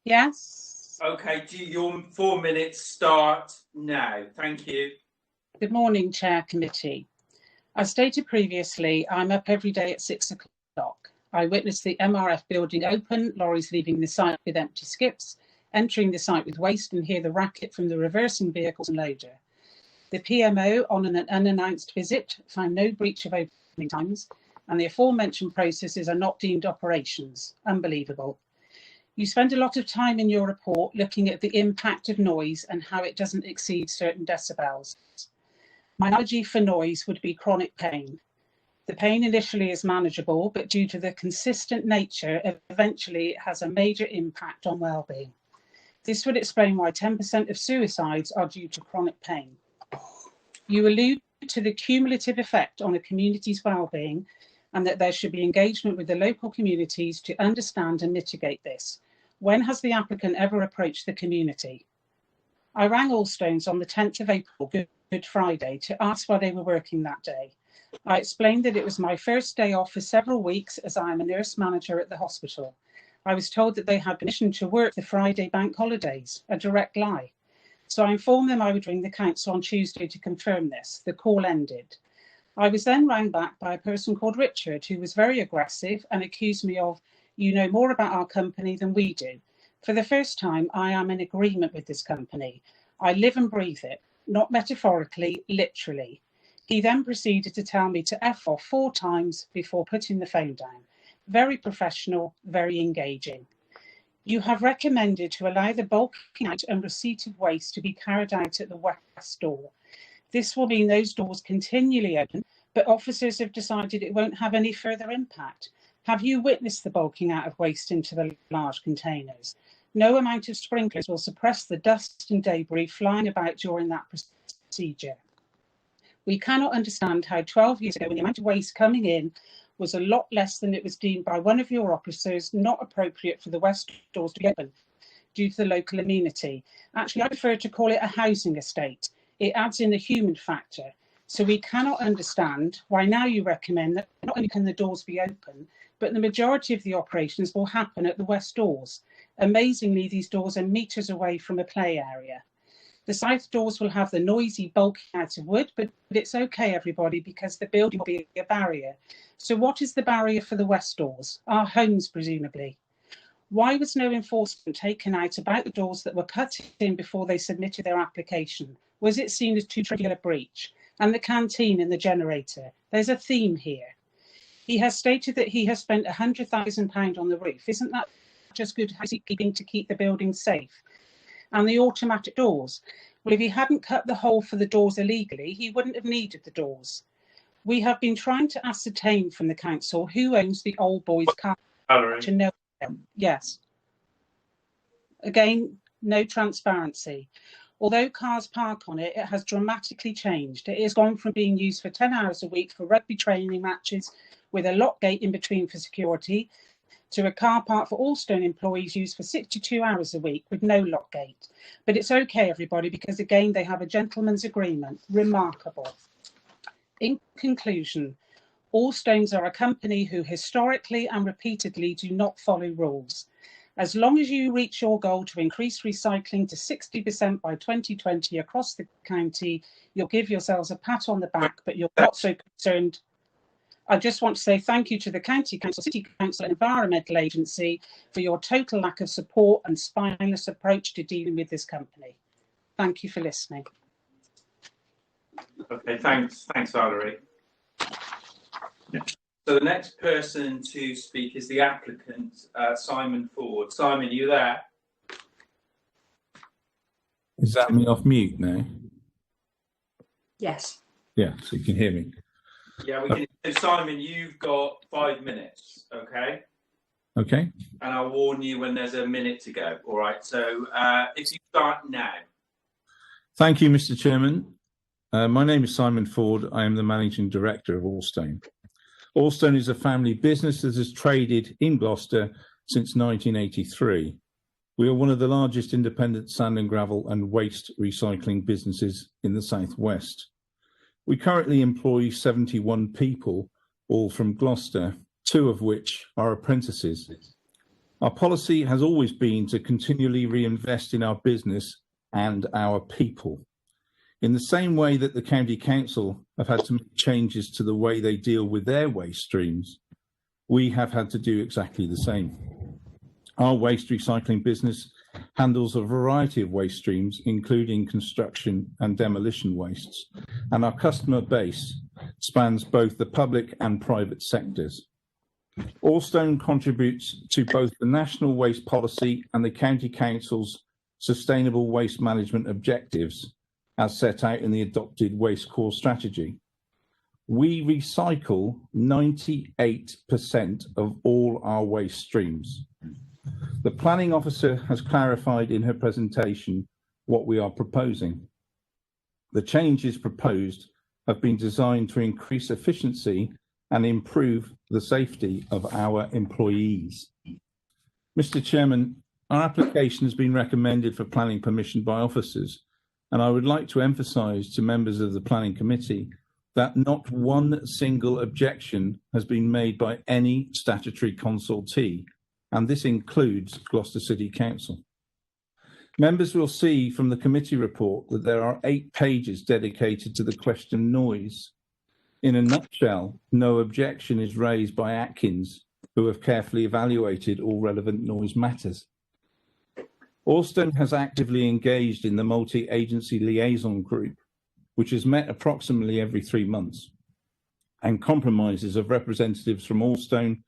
Yes. Okay. Your 4 minutes start now. Thank you. Good morning, Chair Committee. As stated previously, I'm up every day at 6 o'clock. I witness the MRF building open, lorries leaving the site with empty skips, entering the site with waste, and hear the racket from the reversing vehicles and loader. The PMO, on an unannounced visit, found no breach of opening times. and the aforementioned processes are not deemed operations. Unbelievable. You spend a lot of time in your report looking at the impact of noise and how it doesn't exceed certain decibels. My analogy for noise would be chronic pain. The pain initially is manageable, but due to the consistent nature, eventually it has a major impact on well-being. This would explain why 10% of suicides are due to chronic pain. You allude to the cumulative effect on a community's well-being and that there should be engagement with the local communities to understand and mitigate this. When has the applicant ever approached the community? I rang Allstones on the 10th of April, Good Friday, to ask why they were working that day. I explained that it was my first day off for several weeks as I am a nurse manager at the hospital. I was told that they had permission to work the Friday bank holidays, a direct lie. So I informed them I would ring the council on Tuesday to confirm this. The call ended. I was then rang back by a person called Richard, who was very aggressive and accused me of, "You know more about our company than we do." For the first time, I am in agreement with this company. I live and breathe it, not metaphorically, literally. He then proceeded to tell me to F off 4 times before putting the phone down. Very professional, very engaging. You have recommended to allow the bulking out and receipt of waste to be carried out at the west door. This will mean those doors continually open, but officers have decided it won't have any further impact. Have you witnessed the bulking out of waste into the large containers? No amount of sprinklers will suppress the dust and debris flying about during that procedure. We cannot understand how 12 years ago, when the amount of waste coming in was a lot less than it was deemed by one of your officers not appropriate for the west doors to be open due to the local amenity. Actually, I prefer to call it a housing estate. It adds in the human factor. So we cannot understand why now you recommend that not only can the doors be open, but the majority of the operations will happen at the west doors. Amazingly, these doors are metres away from a play area. The south doors will have the noisy bulking out of wood, but it's okay, everybody, because the building will be a barrier. So what is the barrier for the west doors? Our homes, presumably. Why was no enforcement taken out about the doors that were cut in before they submitted their application? Was it seen as too trivial a breach? And the canteen and the generator. There's a theme here. He has stated that he has spent £100,000 on the roof. Isn't that just good housekeeping to keep the building safe? And the automatic doors. Well, if he hadn't cut the hole for the doors illegally, he wouldn't have needed the doors. We have been trying to ascertain from the council who owns the old boys' car to know them. Yes. Again, no transparency. Although cars park on it, it has dramatically changed. It has gone from being used for 10 hours a week for rugby training matches with a lock gate in between for security, to a car park for Allstone employees used for 62 hours a week with no lock gate. But it's okay, everybody, because again, they have a gentleman's agreement. Remarkable. In conclusion, Allstones are a company who historically and repeatedly do not follow rules. As long as you reach your goal to increase recycling to 60% by 2020 across the county, you'll give yourselves a pat on the back, but you're not so concerned. I just want to say thank you to the County Council, City Council and Environmental Agency for your total lack of support and spineless approach to dealing with this company. Thank you for listening. Okay, thanks, Valerie. So the next person to speak is the applicant, Simon Ford. Simon, are you there? Is that me off mute now? Yes. Yeah, so you can hear me. Yeah, we can. So Simon, you've got 5 minutes, okay? Okay. And I'll warn you when there's a minute to go. All right. So if you start now. Thank you, Mr. Chairman. My name is Simon Ford. I am the Managing Director of Allstone. Allstone is a family business that has traded in Gloucester since 1983. We are one of the largest independent sand and gravel and waste recycling businesses in the Southwest. We currently employ 71 people, all from Gloucester, 2 of which are apprentices. Our policy has always been to continually reinvest in our business and our people. In the same way that the County Council have had to make changes to the way they deal with their waste streams, we have had to do exactly the same. Our waste recycling business handles a variety of waste streams, including construction and demolition wastes, and our customer base spans both the public and private sectors. Allstone contributes to both the National Waste Policy and the County Council's Sustainable Waste Management objectives, as set out in the adopted Waste Core Strategy. We recycle 98% of all our waste streams. The planning officer has clarified in her presentation what we are proposing. The changes proposed have been designed to increase efficiency and improve the safety of our employees. Mr. Chairman, our application has been recommended for planning permission by officers, and I would like to emphasise to members of the Planning Committee that not one single objection has been made by any statutory consultee, and this includes Gloucester City Council. Members will see from the committee report that there are 8 pages dedicated to the question noise. In a nutshell, no objection is raised by Atkins, who have carefully evaluated all relevant noise matters. Allstone has actively engaged in the multi-agency liaison group, which has met approximately every 3 months, and compromises of representatives from Allstone,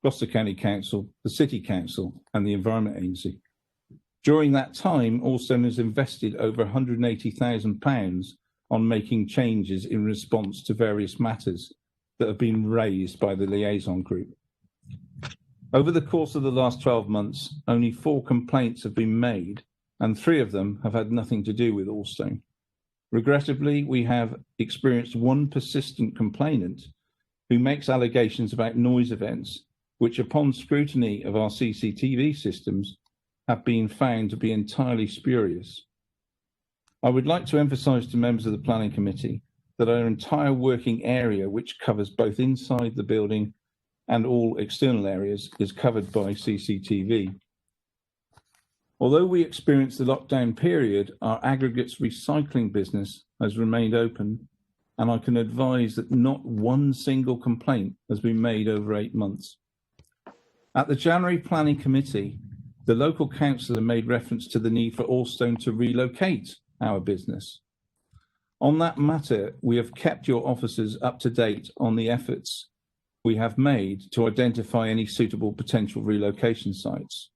Gloucester County Council, the City Council, and the Environment Agency. During that time, Allstone has invested over £180,000 on making changes in response to various matters that have been raised by the liaison group. Over the course of the last 12 months, only 4 complaints have been made, and 3 of them have had nothing to do with Allstone. Regrettably, we have experienced one persistent complainant who makes allegations about noise events, which upon scrutiny of our CCTV systems have been found to be entirely spurious. I would like to emphasise to members of the Planning Committee that our entire working area, which covers both inside the building and all external areas, is covered by CCTV. Although we experienced the lockdown period, our aggregates recycling business has remained open, and I can advise that not one single complaint has been made over 8 months. At the January Planning Committee, the local councillor made reference to the need for Allstone to relocate our business. On that matter, we have kept your officers up to date on the efforts we have made to identify any suitable potential relocation sites.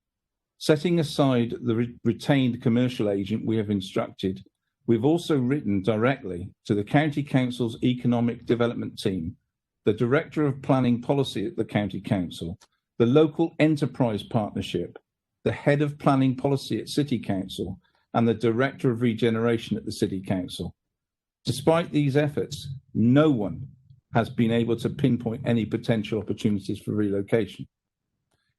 Setting aside the retained commercial agent we have instructed, we've also written directly to the County Council's Economic Development Team, the Director of Planning Policy at the County Council, the Local Enterprise Partnership, the Head of Planning Policy at City Council, and the Director of Regeneration at the City Council. Despite these efforts, no one has been able to pinpoint any potential opportunities for relocation.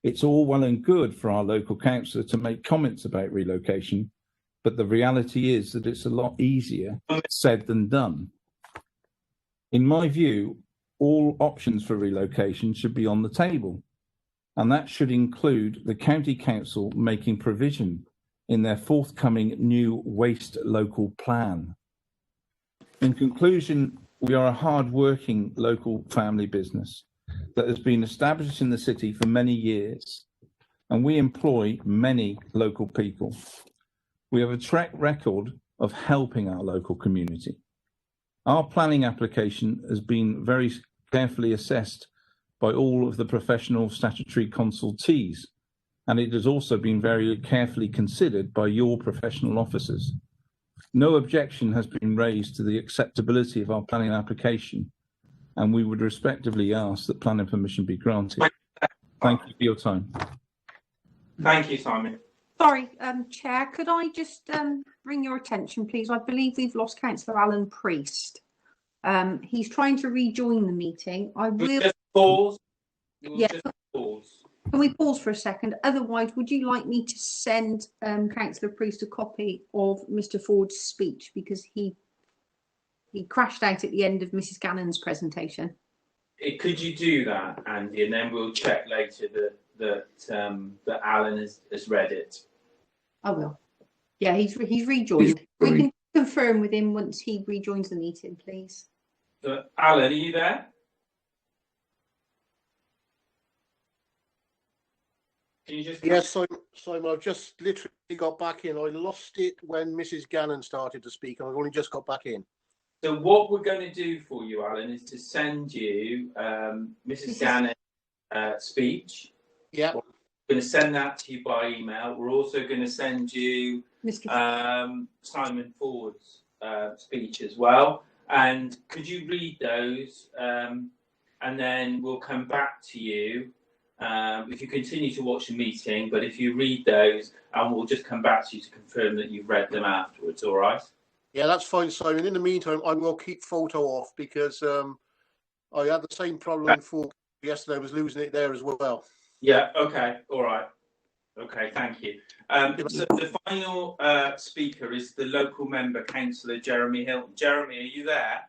It's all well and good for our local councillor to make comments about relocation, but the reality is that it's a lot easier said than done. In my view, all options for relocation should be on the table, and that should include the County Council making provision in their forthcoming new waste local plan. In conclusion, we are a hard-working local family business that has been established in the city for many years, and we employ many local people. We have a track record of helping our local community. Our planning application has been very carefully assessed by all of the professional statutory consultees, and it has also been very carefully considered by your professional officers. No objection has been raised to the acceptability of our planning application, and we would respectively ask that planning permission be granted. Thank you for your time. Thank you, Simon. Sorry, Chair, could I just bring your attention, please? I believe we've lost Councillor Alan Priest. He's trying to rejoin the meeting. I will just pause. Yeah. Just pause. Can we pause for a second? Otherwise, would you like me to send Councillor Priest a copy of Mr. Ford's speech, because he crashed out at the end of Mrs. Gannon's presentation? Could you do that, Andy, and then we'll check later that Alan has read it. I will. Yeah, he's rejoined. We can confirm with him once he rejoins the meeting, please. Alan, are you there? Can you just... Yes, Simon, I've just literally got back in. I lost it when Mrs. Gannon started to speak, and I've only just got back in. So what we're going to do for you, Alan, is to send you Mrs. Gannon's speech. Yeah. We're going to send that to you by email. We're also going to send you Simon Ford's speech as well. And could you read those? And then we'll come back to you. If you continue to watch the meeting, but if you read those, and we'll just come back to you to confirm that you've read them afterwards, all right? Yeah, that's fine, Simon. In the meantime, I will keep photo off because I had the same problem for yesterday. I was losing it there as well. Yeah, okay, all right. Okay, thank you. So the final speaker is the local member, Councillor Jeremy Hilton. Jeremy, are you there?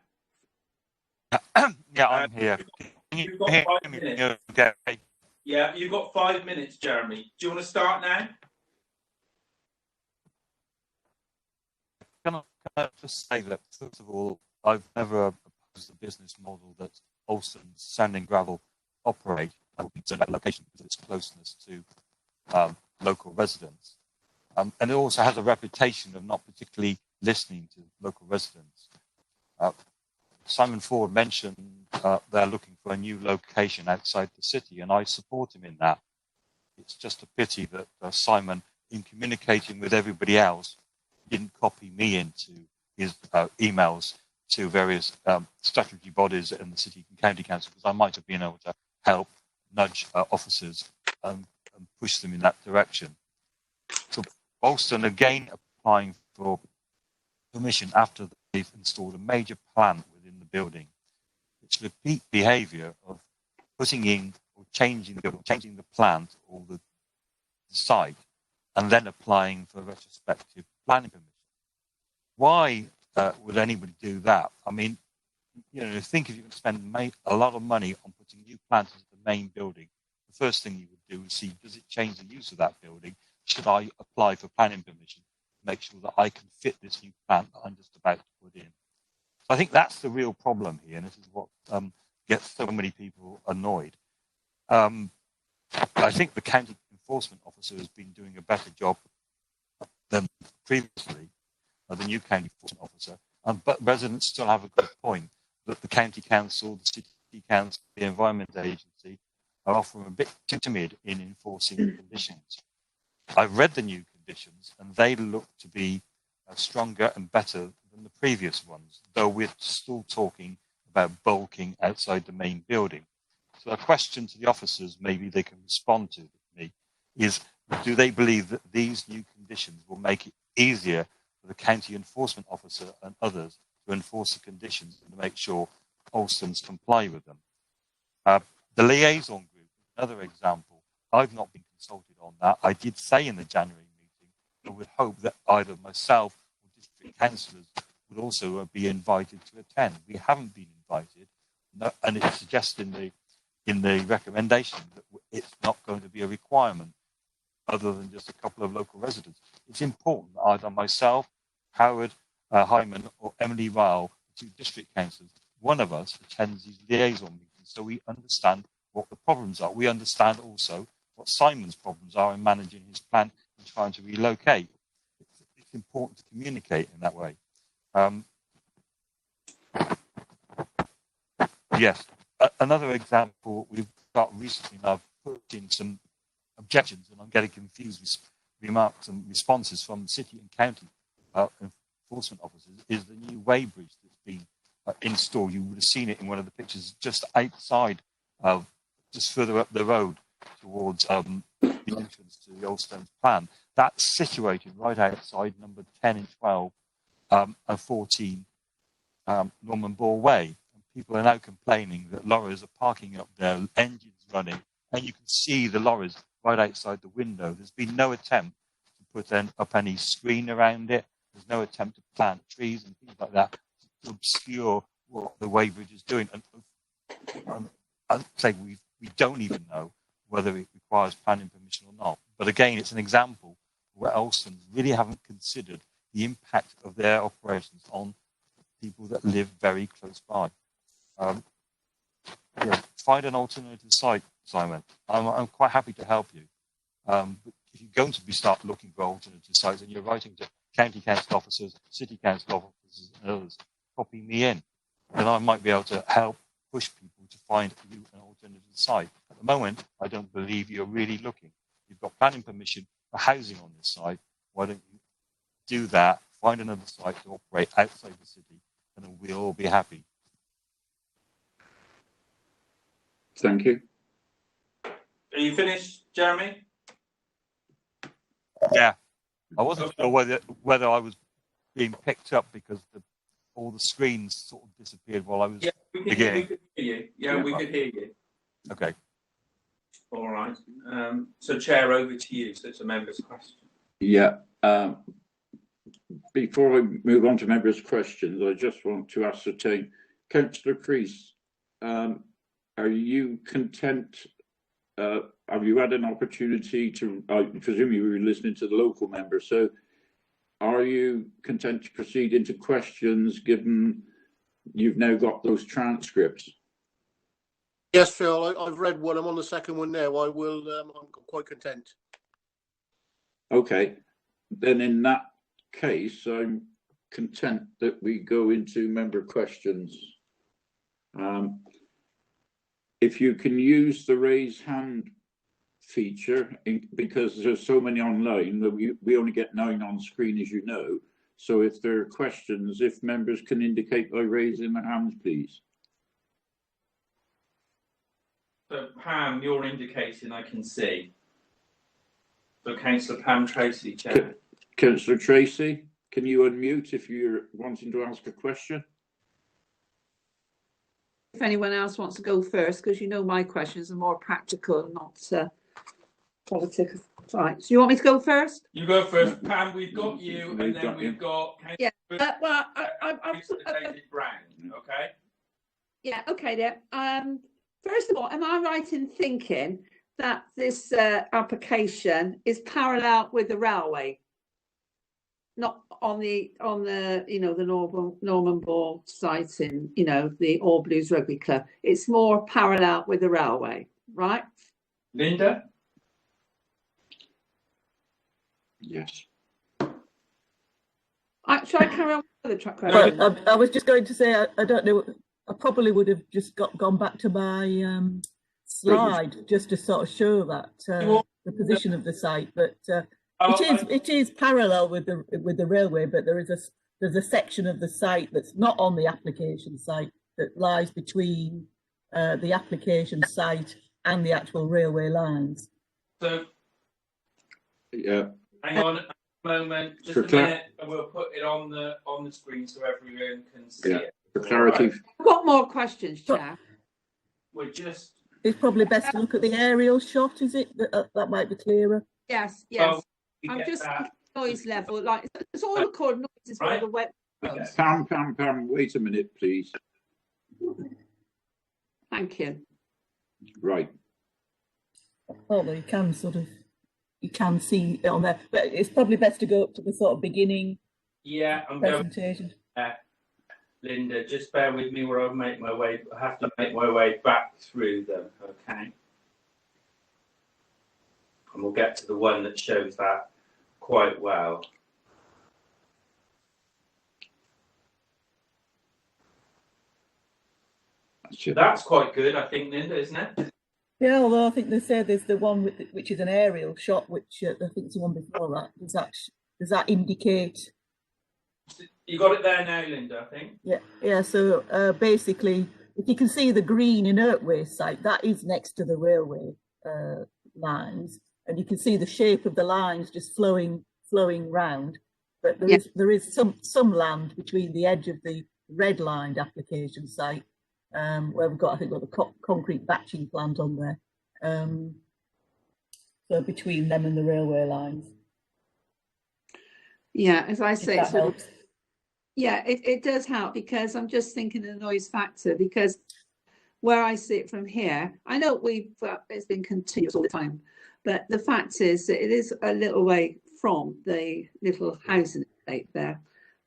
Yeah, I'm here. You've got 5 minutes. Okay. Yeah, you've got 5 minutes, Jeremy. Do you want to start now? Can I just say that, first of all, I've never opposed the business model that Alston Sand and Gravel operate. I would be concerned about location because of its closeness to local residents. And it also has a reputation of not particularly listening to local residents. Simon Ford mentioned they're looking for a new location outside the city, and I support him in that. It's just a pity that Simon, in communicating with everybody else, didn't copy me into his emails to various statutory bodies in the city and county council, because I might have been able to help nudge officers and push them in that direction. So Alston again applying for permission after they've installed a major plant within the building. It's repeat behaviour of putting in or changing the plant or the site and then applying for retrospective planning permission. Why would anybody do that? I mean, you know, think if you can spend a lot of money on putting new plants into the main building, the first thing you would do is see, does it change the use of that building? Should I apply for planning permission to make sure that I can fit this new plant that I'm just about to put in? So I think that's the real problem here, and this is what gets so many people annoyed. I think the county enforcement officer has been doing a better job than previously, the new county enforcement officer, but residents still have a good point that the county council, the city council, the environment agency are often a bit too timid in enforcing the conditions. I've read the new conditions and they look to be stronger and better than the previous ones, though we're still talking about bulking outside the main building. So a question to the officers, maybe they can respond to me, is do they believe that these new conditions will make it easier for the county enforcement officer and others to enforce the conditions and to make sure Alstons comply with them? The liaison group, another example, I've not been consulted on that. I did say in the January meeting, I would hope that either myself or district councillors would also be invited to attend. We haven't been invited, and it suggests in the recommendation that it's not going to be a requirement other than just a couple of local residents. It's important that either myself, Howard Hyman, or Emily Ryle, the two district councillors, one of us attends these liaison meetings so we understand what the problems are. We understand also what Simon's problems are in managing his plant and trying to relocate. It's important to communicate in that way. Yes, another example we've got recently, and I've put in some objections, and I'm getting confused with remarks and responses from city and county enforcement officers, is the new weighbridge that's been installed. You would have seen it in one of the pictures just outside, just further up the road towards the entrance to the Oldstones plan. That's situated right outside number 10 and 12 and 14 Norman Ball Way. And people are now complaining that lorries are parking up there, engines running, and you can see the lorries right outside the window. There's been no attempt to put up any screen around it. There's no attempt to plant trees and things like that to obscure what the weighbridge is doing. And I'd say we don't even know whether it requires planning permission or not. But again, it's an example where Alstons really haven't considered the impact of their operations on people that live very close by. Find an alternative site, Simon. I'm quite happy to help you. But if you're going to start looking for alternative sites and you're writing to county council officers, city council officers and others, copy me in. Then I might be able to help push people to find an alternative site. At the moment, I don't believe you're really looking. You've got planning permission for housing on this site. Why don't you do that, find another site to operate outside the city, and then we'll all be happy. Thank you. Are you finished, Jeremy? Yeah. I wasn't sure whether I was being picked up because all the screens sort of disappeared while I was beginning. We could hear you. Yeah, we could hear you. Okay. All right. So, Chair, over to you. So it's a member's question. Yeah. Before I move on to members' questions, I just want to ascertain, Councillor Crease, are you content? Have you had an opportunity to? I presume you were listening to the local members. So, are you content to proceed into questions, given you've now got those transcripts? Yes, Phil. I've read one. I'm on the second one now. I will. I'm quite content. Okay. Then, in that case, I'm content that we go into member questions. If you can use the raise hand feature, because there's so many online, that we only get 9 on screen, as you know. So if there are questions, if members can indicate by raising their hands, please. So, Pam, you're indicating I can see. So, Councillor Pam Tracy, Chair. Councillor Tracy, can you unmute if you're wanting to ask a question? If anyone else wants to go first, because you know my questions are more practical, not political. Right. So you want me to go first? You go first, Pam. We've got you, and then we've got. Yeah. Well, I'm David Brown. Okay. Yeah. Okay. Then. First of all, am I right in thinking that this application is parallel with the railway? Not on the the Norman Ball site in the All Blues Rugby Club. It's more parallel with the railway, right? Linda? Yes. Should I carry on with the track? Well, I was just going to say, I don't know, I probably would have just gone back to my slide just to sort of show that the position of the site, but it is parallel with the railway, but there's a section of the site that's not on the application site that lies between the application site and the actual railway lines. So, yeah. Hang on a moment, just a minute, and we'll put it on the screen so everyone can see it. For clarity. Right. I've got more questions, Chair. We're just. It's probably best to look at the aerial shot. Is it that might be clearer? Yes. Yes. I'm just noise level, like it's all recorded noises for the web. Okay. Pam, wait a minute, please. Thank you. Right. Although you can see it on there, but it's probably best to go up to the sort of beginning. Yeah, I'm presentation. Going. Linda, just bear with me where I make my way. I have to make my way back through them. Okay. And we'll get to the one that shows that quite well. That's quite good, I think, Linda, isn't it? Yeah, although I think they say there's the one which is an aerial shot, which I think it's the one before that. Does that indicate? You got it there now, Linda, I think. Yeah. So basically, if you can see the green Inertway site, that is next to the railway lines, and you can see the shape of the lines just flowing round. But there is some land between the edge of the red lined application site, where we've got, I think, the concrete batching plant on there. So between them and the railway lines. Yeah, as I say, helps. Yeah, it does help, because I'm just thinking of the noise factor, because where I see it from here, I know it's been continuous all the time, but the fact is that it is a little way from the little housing estate there.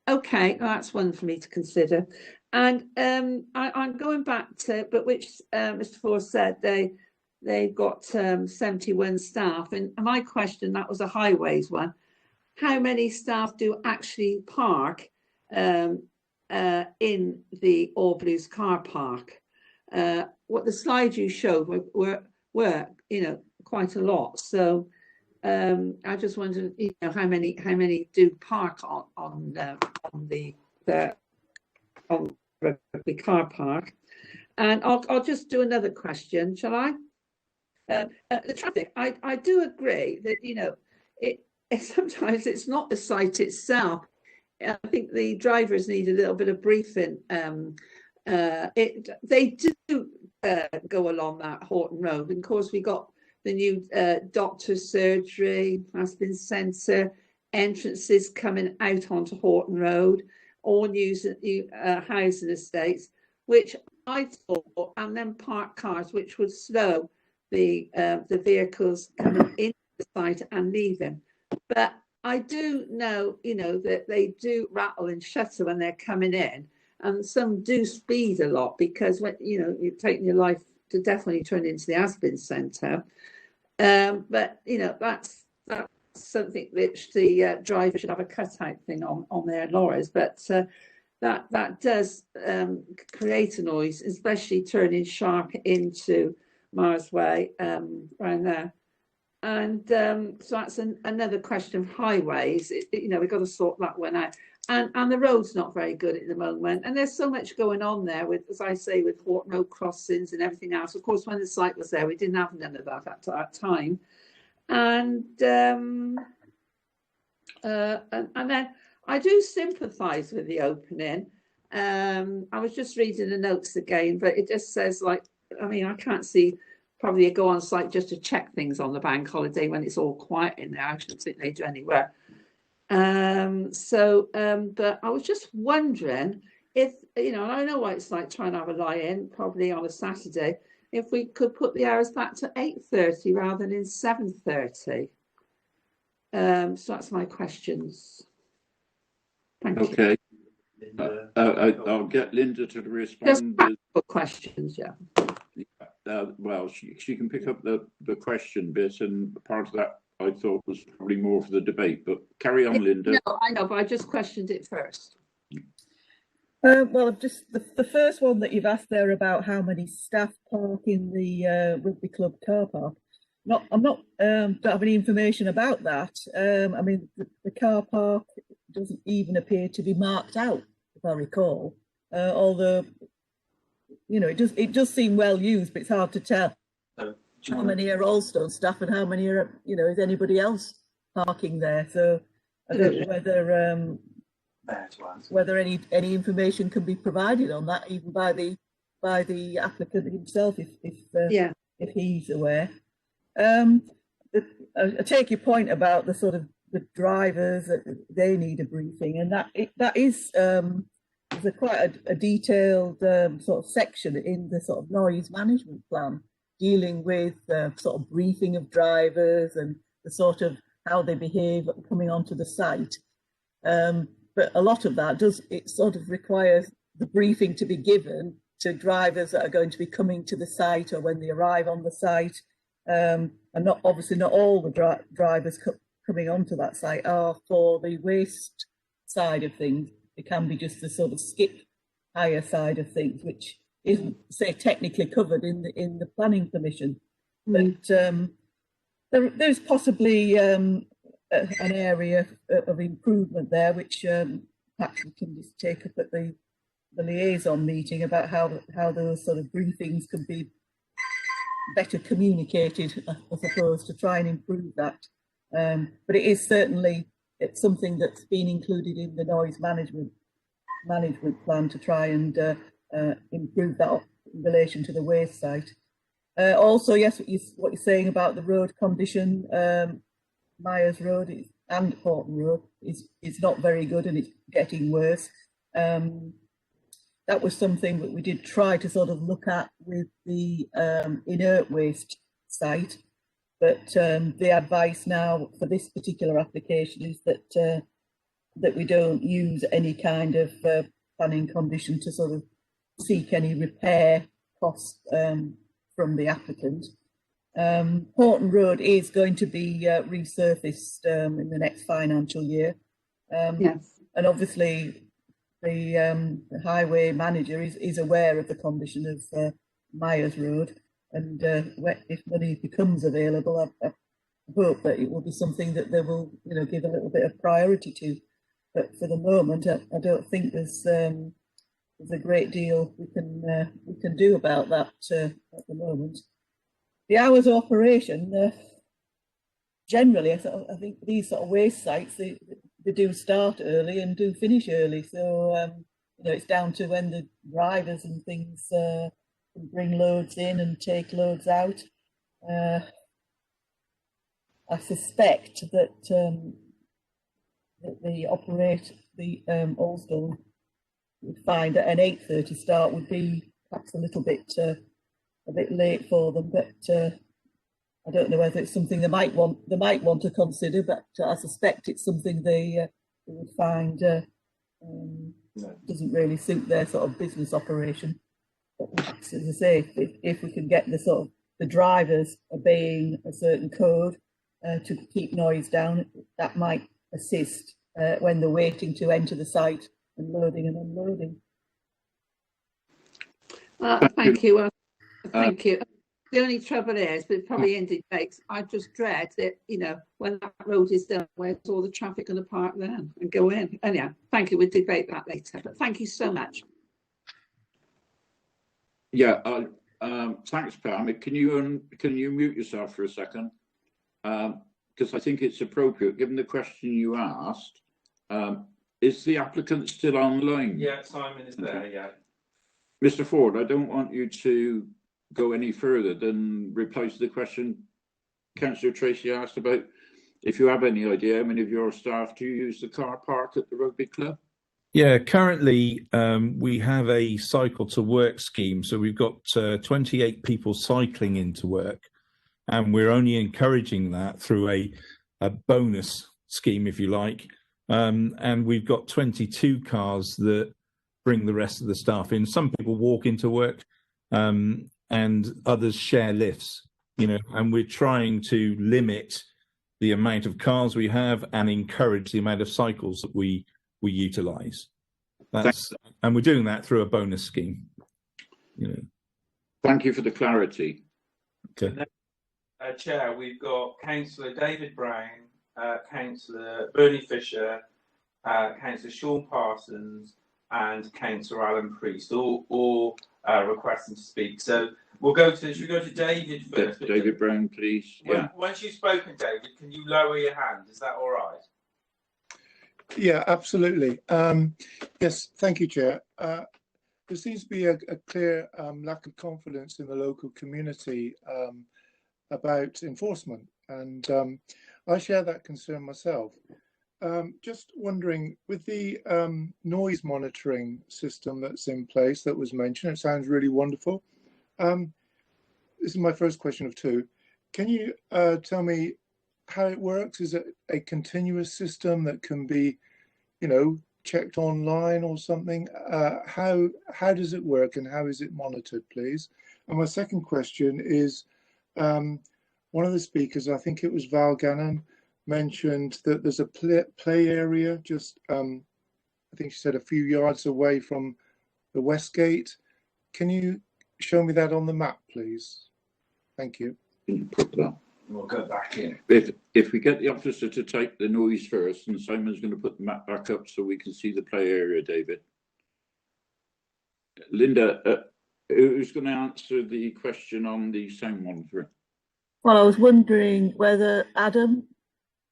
Okay, well, that's one for me to consider. And I'm going back to, but which Mr. Ford said they've got 71 staff, and my question, that was a highways one. How many staff do actually park in the All Blues car park. What the slide you showed were quite a lot. So I just wondered, how many do park on the rugby car park. And I'll just do another question, shall I? The traffic, I do agree that sometimes it's not the site itself. I think the drivers need a little bit of briefing. They do go along that Horton Road. And of course, we got the new doctor's surgery, Aspen Centre, entrances coming out onto Horton Road, all new housing estates, which I thought, and then parked cars, which would slow the vehicles coming into the site and leaving. But I do know, that they do rattle and shudder when they're coming in, and some do speed a lot because when you're taking your life to definitely turn into the Aspen Centre. But that's something which the driver should have a cutout thing on their lorries. But that does create a noise, especially turning sharp into Mars Way around there. And so that's another question of highways. We've got to sort that one out. And the road's not very good at the moment. And there's so much going on there with, as I say, with Horton Road crossings and everything else. Of course, when the site was there, we didn't have none of that at that time. And then I do sympathise with the opening. I was just reading the notes again, but it just says I can't see probably go on site just to check things on the bank holiday when it's all quiet in there. I shouldn't think they do anywhere. But I was just wondering if, and I know what it's like trying to have a lie-in, probably on a Saturday, if we could put the hours back to 8:30 rather than 7:30. So that's my questions. Thank you. Okay. I'll get Linda to respond. Just practical questions, yeah. Well, she can pick up the question bit, and part of that I thought was probably more for the debate, but carry on, Linda. No, I know, but I just questioned it first. Well, just the first one that you've asked there about how many staff park in the rugby club car park. Don't have any information about that. The car park doesn't even appear to be marked out, if I recall. Although, it does seem well used, but it's hard to tell how many are Allstone staff and how many are, is anybody else parking there. So I don't know whether any information can be provided on that, even by the applicant himself, if he's aware. I take your point about the sort of the drivers, that they need a briefing, and that is there's quite a detailed sort of section in the sort of noise management plan dealing with sort of briefing of drivers and the sort of how they behave coming onto the site. But a lot of that it sort of requires the briefing to be given to drivers that are going to be coming to the site or when they arrive on the site. And not all the drivers coming onto that site are for the waste side of things. It can be just the sort of skip hire side of things, which isn't, say, technically covered in the planning permission. But there's possibly an area of improvement there, which perhaps we can just take up at the liaison meeting about how those sort of briefings can be better communicated, I suppose, to try and improve that. But it is certainly something that's been included in the noise management plan to try and improve that in relation to the waste site. Also, yes, what you're saying about the road condition, Myers Road and Horton Road is not very good, and it's getting worse. That was something that we did try to sort of look at with the inert waste site, but the advice now for this particular application is that we don't use any kind of planning condition to sort of seek any repair costs from the applicant. Horton Road is going to be resurfaced in the next financial year. Yes. And obviously the highway manager is aware of the condition of Myers Road, and if money becomes available, I hope that it will be something that they will, give a little bit of priority to. But for the moment, I don't think there's a great deal we can do about that at the moment. The hours of operation, generally, I think these sort of waste sites, they do start early and do finish early. So it's down to when the drivers and things can bring loads in and take loads out. I suspect that the Allstone would find that an 8:30 start would be perhaps a bit late for them, but I don't know whether it's something they might want to consider, but I suspect it's something they would find doesn't really suit their sort of business operation. But as I say, if we can get the drivers obeying a certain code to keep noise down, that might assist when they're waiting to enter the site and loading and unloading. Thank you. Thank you. The only trouble is, but it probably indicates, I just dread that, when that road is done, where's all the traffic going to park then and go in? Anyhow, thank you. We'll debate that later. But thank you so much. Yeah, thanks, Pam. Can you mute yourself for a second? Because I think it's appropriate, given the question you asked. Is the applicant still online? Yeah, Simon is there, yeah. Mr. Ford, I don't want you to go any further than reply to the question Councillor Tracy asked about if you have any idea how many of your staff do use the car park at the rugby club? Yeah, currently we have a cycle to work scheme. So we've got 28 people cycling into work, and we're only encouraging that through a bonus scheme, if you like. And we've got 22 cars that bring the rest of the staff in. Some people walk into work and others share lifts, and we're trying to limit the amount of cars we have and encourage the amount of cycles that we utilise. And we're doing that through a bonus scheme. Thank you for the clarity. Okay. Chair, we've got Councillor David Brown, Councillor Bernie Fisher, Councillor Sean Parsons, and Councillor Alan Priest, all requesting to speak. So should we go to David first? David Brown, please. Once you've spoken, David, can you lower your hand? Is that all right? Yeah, absolutely. Yes, thank you, Chair. There seems to be a clear lack of confidence in the local community about enforcement, and I share that concern myself. Just wondering, with the noise monitoring system that's in place that was mentioned, it sounds really wonderful. This is my first question of two. Can you tell me how it works? Is it a continuous system that can be, checked online or something? How does it work and how is it monitored, please? And my second question is, one of the speakers, I think it was Val Gannon, mentioned that there's a play area just, I think she said a few yards away from the West Gate. Can you show me that on the map, please? Thank you. We'll go back in. If we get the officer to take the noise first, and Simon's going to put the map back up so we can see the play area, David. Linda, who's going to answer the question on the sound monitoring? Well, I was wondering whether Adam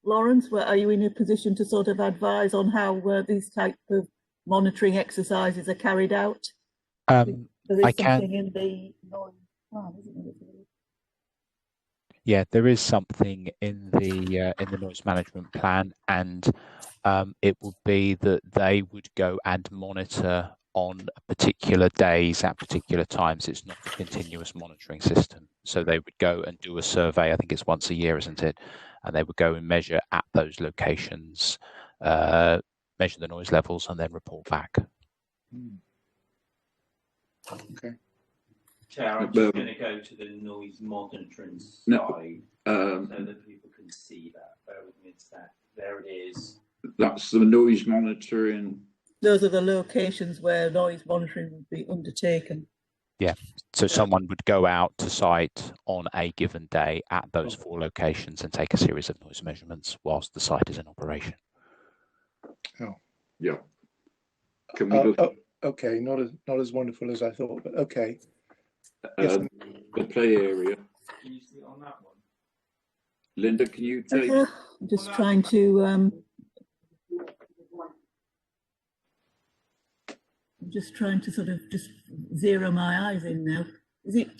Lawrence, are you in a position to sort of advise on how these type of monitoring exercises are carried out? I can. In the noise plan, isn't it? Yeah, there is something in the noise management plan, and it would be that they would go and monitor on particular days at particular times. It's not a continuous monitoring system, so they would go and do a survey. I think it's once a year, isn't it? And they would go and measure at those locations, measure the noise levels, and then report back. Okay. Chair, I'm just going to go to the noise monitoring slide so that people can see that. Bear with me a sec. There it is. That's the noise monitoring. those are the locations where noise monitoring would be undertaken. Yeah, so someone would go out to site on a given day at those 4 locations and take a series of noise measurements whilst the site is in operation. Oh, Yeah. Can we look okay, not as wonderful as I thought, but okay. Yes. the play area? Can you see it on that one? Linda, can you take? I'm just trying to sort of just zero my eyes in now. Is it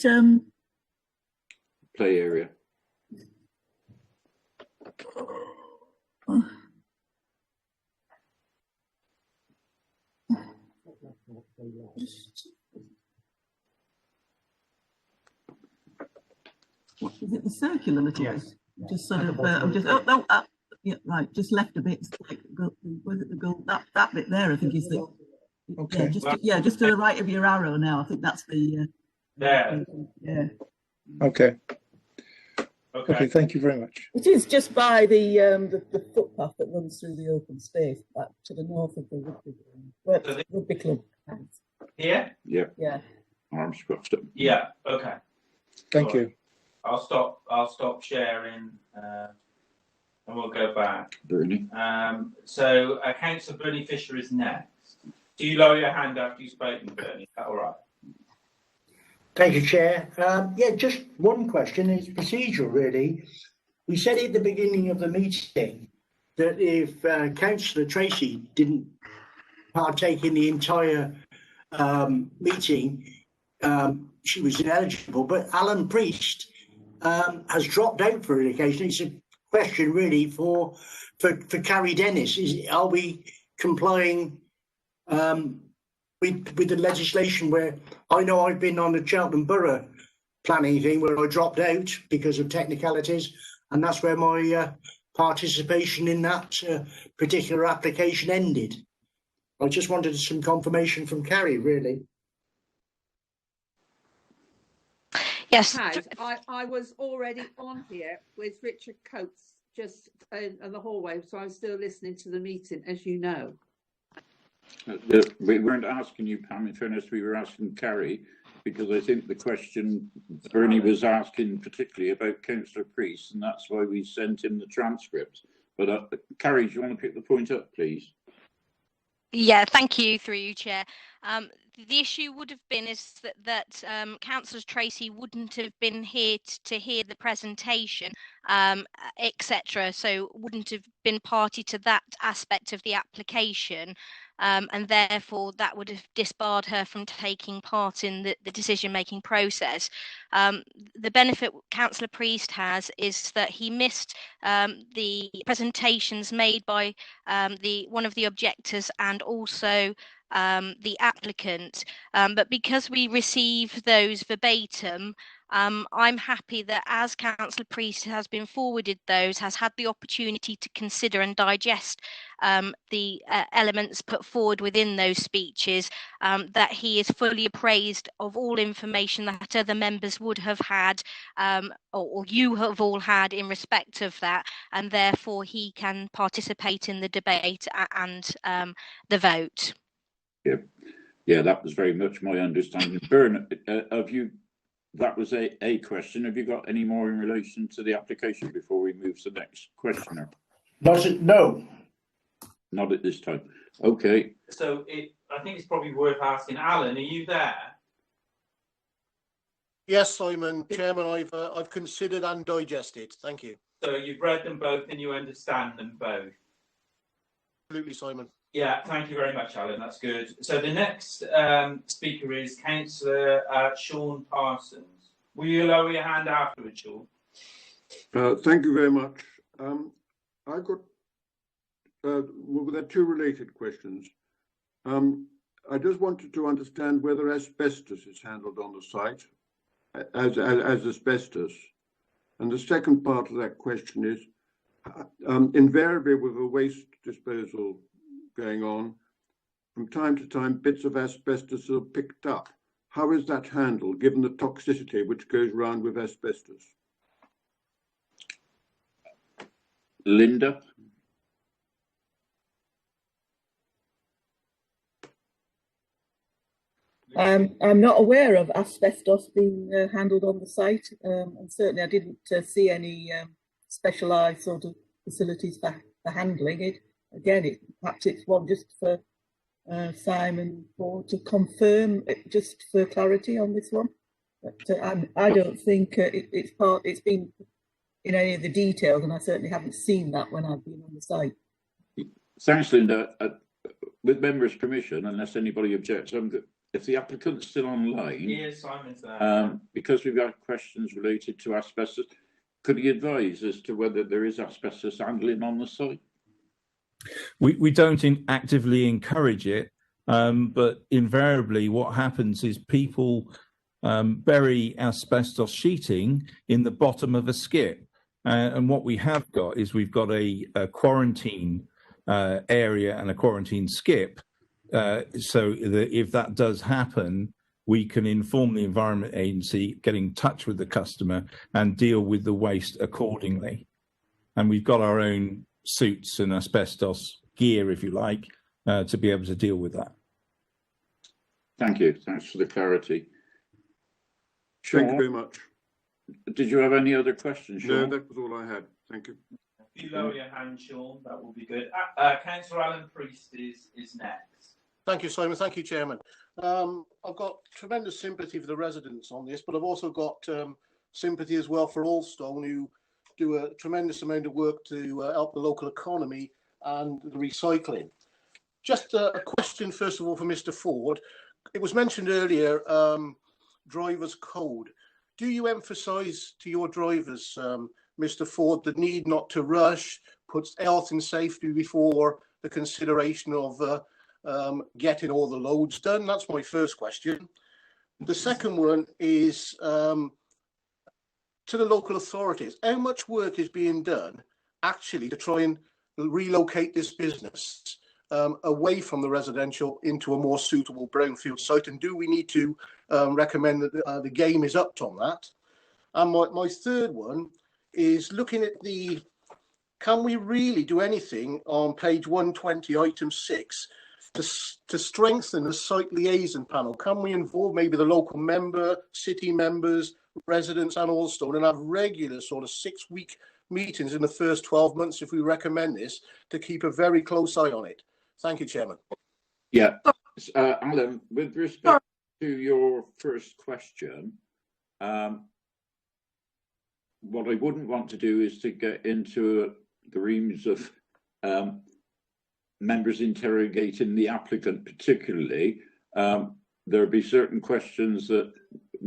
play area? Is it the circular little bit? Just sort of, I'm just, yeah, right, just left a bit. Like, was it the goal? That bit there, I think, is the. Okay. Just to the right of your arrow now. I think that's the. There. Yeah. Okay. Okay. Thank you very much. It is just by the footpath that runs through the open space, back to the north of the rugby club. Here? Yeah. Yeah. Arms crossed. Yeah. Okay. Thank you. I'll stop sharing, and we'll go back. Bernie. So Councillor Bernie Fisher is next. Do you lower your hand after you've spoken, Bernie? Is that all right? Thank you, Chair. Yeah, just one question. It's procedural, really. We said at the beginning of the meeting that if Councillor Tracy didn't partake in the entire meeting, she was ineligible. But Alan Priest has dropped out for an occasion. It's a question really for Carrie Dennis. Are we complying with the legislation where I know I've been on the Cheltenham Borough planning thing where I dropped out because of technicalities, and that's where my participation in that particular application ended. I just wanted some confirmation from Carrie, really. Yes. I was already on here with Richard Coates just in the hallway, so I'm still listening to the meeting, as you know. We weren't asking you, Pam, in fairness, we were asking Carrie, because I think the question Bernie was asking particularly about Councillor Priest, and that's why we sent him the transcript. But Carrie, do you want to pick the point up, please? Yeah, thank you, through you, Chair. The issue would have been is that Councillor Tracy wouldn't have been here to hear the presentation, etc. So wouldn't have been party to that aspect of the application, and therefore that would have disbarred her from taking part in the decision-making process. The benefit Councillor Priest has is that he missed the presentations made by one of the objectors and also the applicant, but because we receive those verbatim, I'm happy that as Councillor Priest has been forwarded those, has had the opportunity to consider and digest the elements put forward within those speeches, that he is fully appraised of all information that other members would have had, or you have all had in respect of that, and therefore he can participate in the debate and the vote. Yeah, that was very much my understanding. Bern, that was a question. Have you got any more in relation to the application before we move to the next questioner? No. Not at this time. Okay. So I think it's probably worth asking Alan, are you there? Yes, Simon, Chairman, I've considered and digested. Thank you. So you've read them both and you understand them both? Absolutely, Simon. Yeah, thank you very much, Alan. That's good. So the next speaker is Councillor Sean Parsons. Will you lower your hand afterwards, Sean? Thank you very much. I've got well, there are two related questions. I just wanted to understand whether asbestos is handled on the site as asbestos. And the second part of that question is, invariably with a waste disposal going on, from time to time bits of asbestos are picked up. How is that handled given the toxicity which goes around with asbestos? Linda? I'm not aware of asbestos being handled on the site, and certainly I didn't see any specialised sort of facilities for handling it. Again, perhaps it's one just for Simon Ford to confirm, just for clarity on this one. But I don't think it's been in any of the details, and I certainly haven't seen that when I've been on the site. Thanks, Linda. With members' permission, unless anybody objects, if the applicant's still online, Yes, Simon's there. Because we've got questions related to asbestos, could he advise as to whether there is asbestos handling on the site? We don't actively encourage it, but invariably what happens is people bury asbestos sheeting in the bottom of a skip. And what we have got is we've got a quarantine area and a quarantine skip, so that if that does happen, we can inform the Environment Agency, get in touch with the customer and deal with the waste accordingly. And we've got our own suits and asbestos gear, if you like, to be able to deal with that. Thank you. Thanks for the clarity. Thank you very much. Did you have any other questions, No, Sean? that was all I had. Thank you. If you lower your hand, Sean, that will be good. Councillor Alan Priest is next. Thank you, Simon. Thank you, Chairman. I've got tremendous sympathy for the residents on this, but I've also got sympathy as well for Allstone, who do a tremendous amount of work to help the local economy and the recycling. Just a question, first of all, for Mr. Ford. It was mentioned earlier, driver's code. Do you emphasise to your drivers, Mr. Ford, the need not to rush, puts health and safety before the consideration of getting all the loads done? That's my first question. The second one is to the local authorities. How much work is being done actually to try and relocate this business away from the residential into a more suitable brownfield site? And do we need to recommend that the game is upped on that? And my third one is looking at can we really do anything on page 120, item 6, to strengthen the site liaison panel? Can we involve maybe the local member, city members, residents and Allstone, and have regular sort of 6-week meetings in the first 12 months if we recommend this, to keep a very close eye on it? Thank you, Chairman. Yeah. Alan, with respect to your first question, what I wouldn't want to do is to get into the reams of members interrogating the applicant particularly. There'll be certain questions that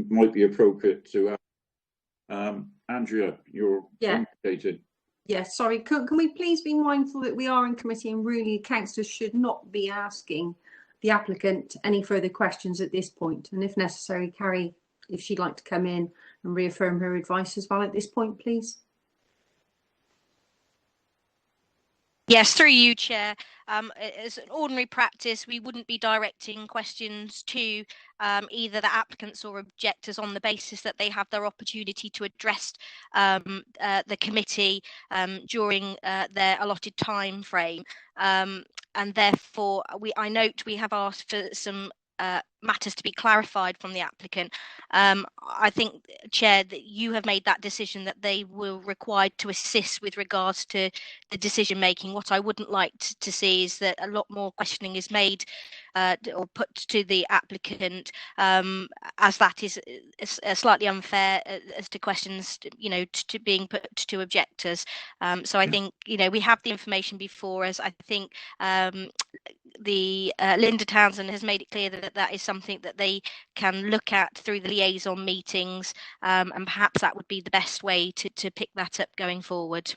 might be appropriate to ask. Andrea, you're indicated. Yes, sorry. Can we please be mindful that we are in committee and really councillors should not be asking the applicant any further questions at this point? And if necessary, Carrie, if she'd like to come in and reaffirm her advice as well at this point, please. Yes, through you, Chair. As an ordinary practice, we wouldn't be directing questions to either the applicants or objectors on the basis that they have their opportunity to address the committee during their allotted time frame. And therefore, I note we have asked for some matters to be clarified from the applicant. I think, Chair, that you have made that decision that they will required to assist with regards to the decision making. What I wouldn't like to see is that a lot more questioning is made or put to the applicant, as that is slightly unfair as to questions, to being put to objectors. So I think, we have the information before us. I think the Linda Townsend has made it clear that is something that they can look at through the liaison meetings, and perhaps that would be the best way to pick that up going forward.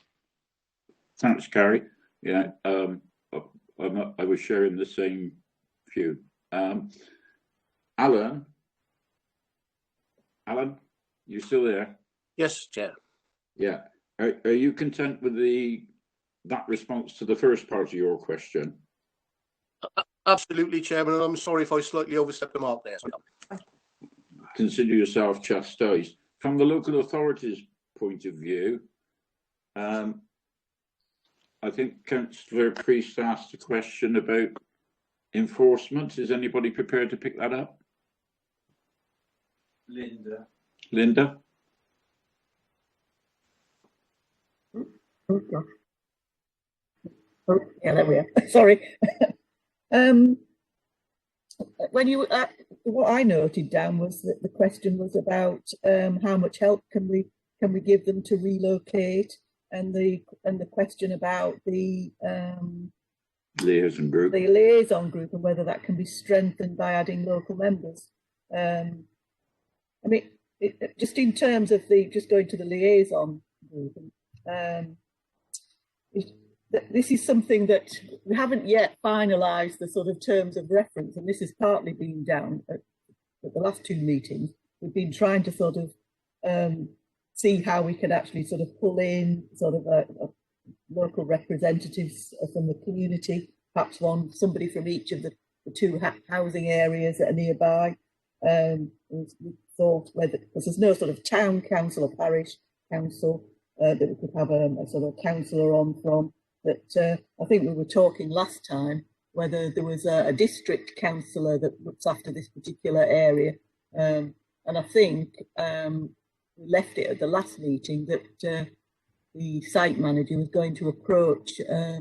Thanks, Carrie. Yeah, I was sharing the same view. Alan, you still there? Yes, Chair. Yeah. Are you content with that response to the first part of your question? Absolutely, Chairman, and I'm sorry if I slightly overstepped the mark there. Consider yourself chastised. From the local authorities' point of view, I think Councillor Priest asked a question about enforcement. Is anybody prepared to pick that up? Linda. Linda? Oh, gosh. Oh, yeah, there we are. Sorry. When you what I noted down was that the question was about how much help can we give them to relocate, and the question about the liaison group. The liaison group, and whether that can be strengthened by adding local members. I mean, just in terms of just going to the liaison group, this is something that we haven't yet finalised the sort of terms of reference, and this has partly been down at the last two meetings. We've been trying to sort of see how we can actually sort of pull in sort of local representatives from the community, perhaps somebody from each of the two housing areas that are nearby. We thought whether, because there's no sort of town council or parish council that we could have a sort of councillor on from. But I think we were talking last time whether there was a district councillor that looks after this particular area. And I think we left it at the last meeting that the site manager was going to approach, I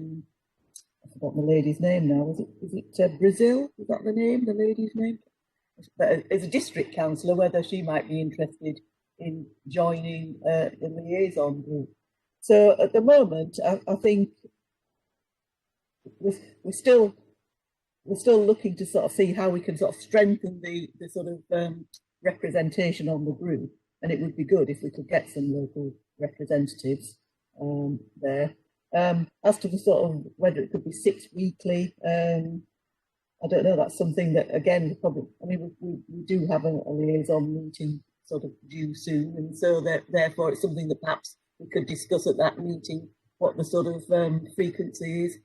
forgot the lady's name now, is it Brazil? Is that the name, the lady's name? But as a district councillor, whether she might be interested in joining the liaison group. So at the moment, I think we're still looking to sort of see how we can sort of strengthen the sort of representation on the group, and it would be good if we could get some local representatives there. As to the sort of whether it could be 6 weekly, I don't know. That's something that again probably. I mean, we do have a liaison meeting sort of due soon, and so therefore it's something that perhaps we could discuss at that meeting what the sort of frequency is.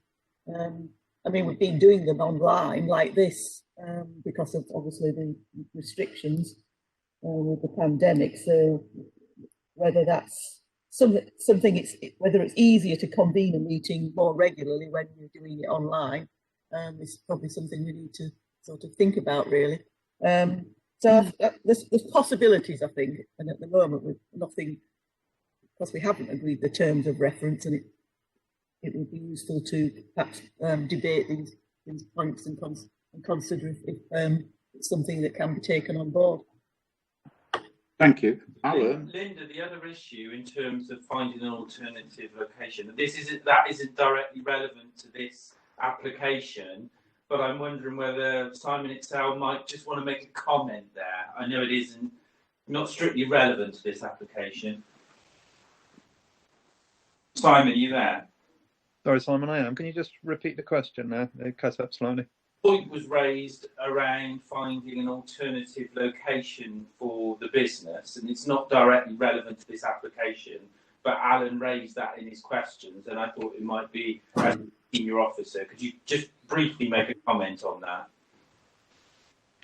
I mean, we've been doing them online like this because of obviously the restrictions with the pandemic. So whether that's something whether it's easier to convene a meeting more regularly when you're doing it online is probably something we need to sort of think about, really. So there's possibilities, I think, and at the moment with nothing, because we haven't agreed the terms of reference, and it would be useful to perhaps debate these points and consider if it's something that can be taken on board. Thank you. Alan? Linda, the other issue in terms of finding an alternative location, that isn't directly relevant to this application, but I'm wondering whether Simon Excel might just want to make a comment there. I know it isn't not strictly relevant to this application. Simon, are you there? Sorry, Simon, I am. Can you just repeat the question there? It cuts up slowly. Point was raised around finding an alternative location for the business, and it's not directly relevant to this application, but Alan raised that in his questions, and I thought it might be as a senior officer. Could you just briefly make a comment on that?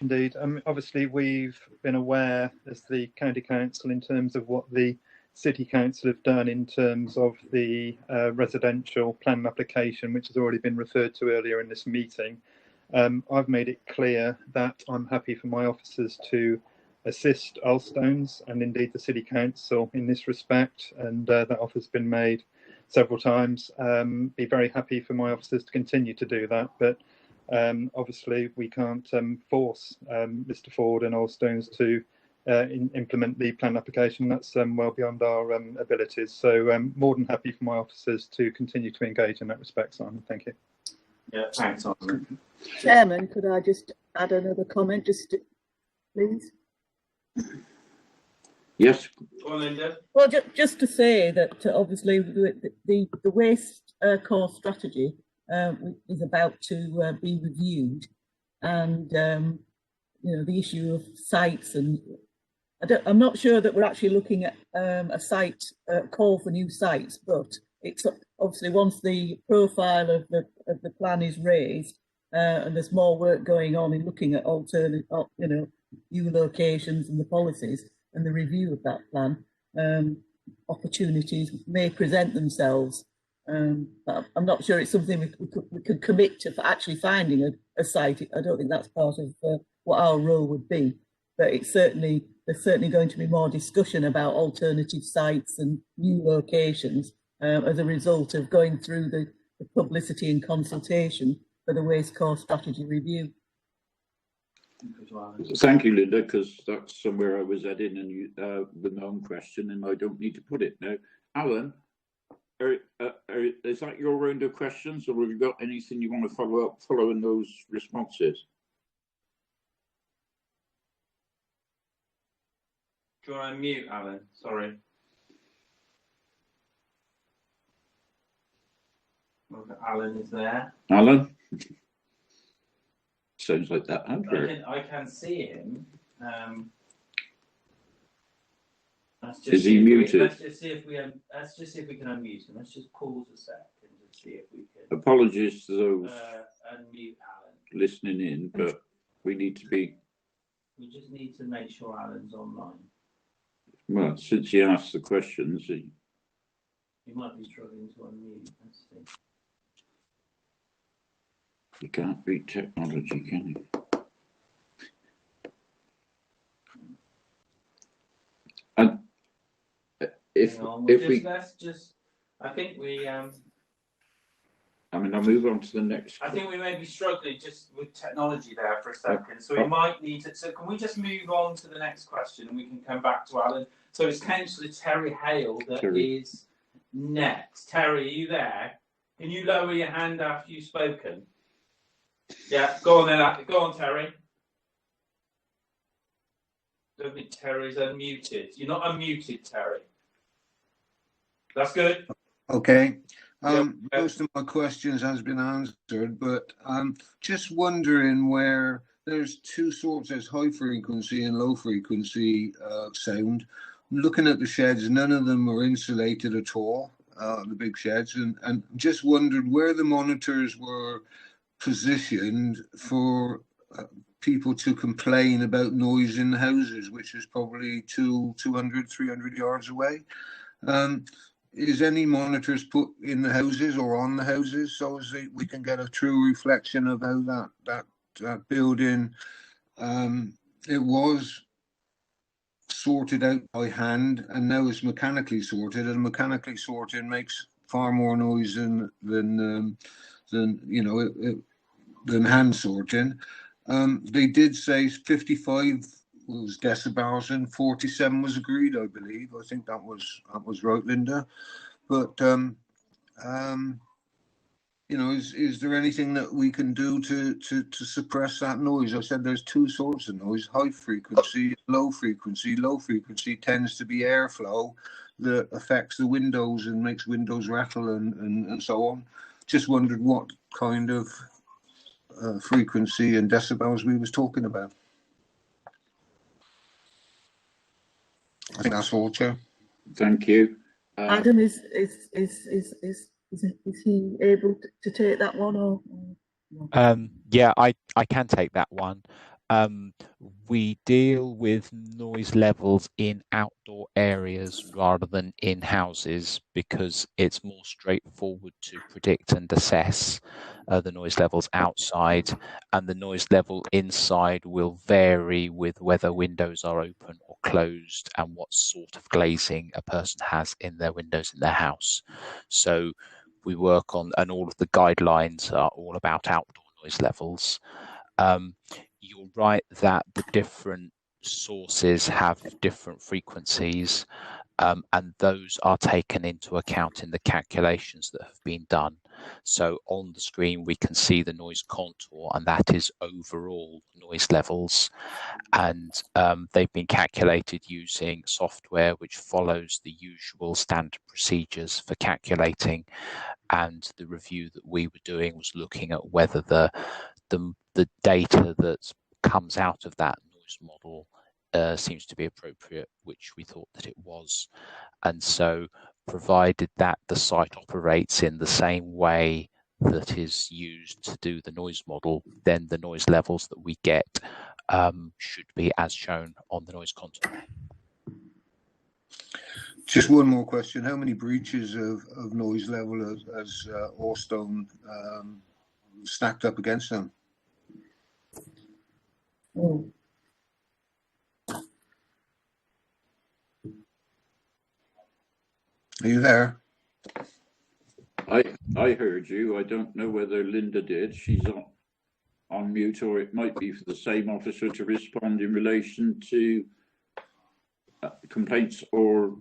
Indeed. Obviously, we've been aware as the County Council in terms of what the City Council have done in terms of the residential plan application, which has already been referred to earlier in this meeting. I've made it clear that I'm happy for my officers to assist Ulstones and indeed the City Council in this respect, and that offer's been made several times. Be very happy for my officers to continue to do that, but obviously we can't force Mr Ford and Ulstones to implement the plan application. That's well beyond our abilities. So more than happy for my officers to continue to engage in that respect, Simon. Thank you. Yeah, thanks, Simon. Chairman, could I just add another comment, please? Yes. Go on, Linda. Well, just to say that obviously the waste core strategy is about to be reviewed, and you know, the issue of sites, and I'm not sure that we're actually looking at a site call for new sites, but it's obviously once the profile of the plan is raised and there's more work going on in looking at alternate, you know, new locations and the policies and the review of that plan, opportunities may present themselves. But I'm not sure it's something we could commit to for actually finding a site. I don't think that's part of what our role would be, but it's certainly there's certainly going to be more discussion about alternative sites and new locations as a result of going through the publicity and consultation for the Waste Core Strategy Review. Thank you, Linda, because that's somewhere I was heading, and you, the known question, and I don't need to put it now. Alan, is that your round of questions, or have you got anything you want to follow up following those responses? Do you want to mute, Alan? Sorry. Alan is there. Alan? Sounds like that advert. I can see him. Is he muted? Let's just see if we can unmute him. Let's just pause a sec and just see if we can. Apologies to those unmute Alan. listening in, but we need to be. We just need to make sure Alan's online. Well, since he asked the questions, He might be struggling to unmute. Let's see. You can't beat technology, can you? And let's just. I think we. I mean, I'll move on to the next. I think we may be struggling just with technology there for a second, so we might need to. So can we just move on to the next question, and we can come back to Alan? So it's Councillor Terry Hale that is next. Terry, are you there? Can you lower your hand after you've spoken? Yeah, go on then. Go on, Terry. I don't think Terry's unmuted. You're not unmuted, Terry. That's good. Okay. Most of my questions has been answered, but I'm just wondering where there's two sorts, there's high frequency and low frequency sound. Looking at the sheds, none of them are insulated at all, the big sheds, and just wondered where the monitors were positioned for people to complain about noise in the houses, which is probably 200, 300 yards away. Is any monitors put in the houses or on the houses so as we can get a true reflection of how that building, it was sorted out by hand and now it's mechanically sorted, and mechanically sorted makes far more noise than you know, than hand sorting. They did say 55 was decibels and 47 was agreed, I believe. I think that was right, Linda. But you know, is there anything that we can do to suppress that noise? I said there's two sorts of noise: high frequency, low frequency. Low frequency tends to be airflow that affects the windows and makes windows rattle and so on. Just wondered what kind of frequency and decibels we was talking about. I think that's all, Chair. Thank you. Adam, is he able to take that one, or? Yeah, I can take that one. We deal with noise levels in outdoor areas rather than in houses because it's more straightforward to predict and assess the noise levels outside, and the noise level inside will vary with whether windows are open or closed and what sort of glazing a person has in their windows in their house. So we work on, and all of the guidelines are all about outdoor noise levels. You're right that the different sources have different frequencies, and those are taken into account in the calculations that have been done. So on the screen we can see the noise contour, and that is overall noise levels, and they've been calculated using software which follows the usual standard procedures for calculating. And the review that we were doing was looking at whether the data that comes out of that noise model seems to be appropriate, which we thought that it was. And so provided that the site operates in the same way that is used to do the noise model, then the noise levels that we get should be as shown on the noise contour. Just one more question. How many breaches of noise level has Allstone stacked up against them? Oh. Are you there? I heard you. I don't know whether Linda did. She's on mute, or it might be for the same officer to respond in relation to complaints or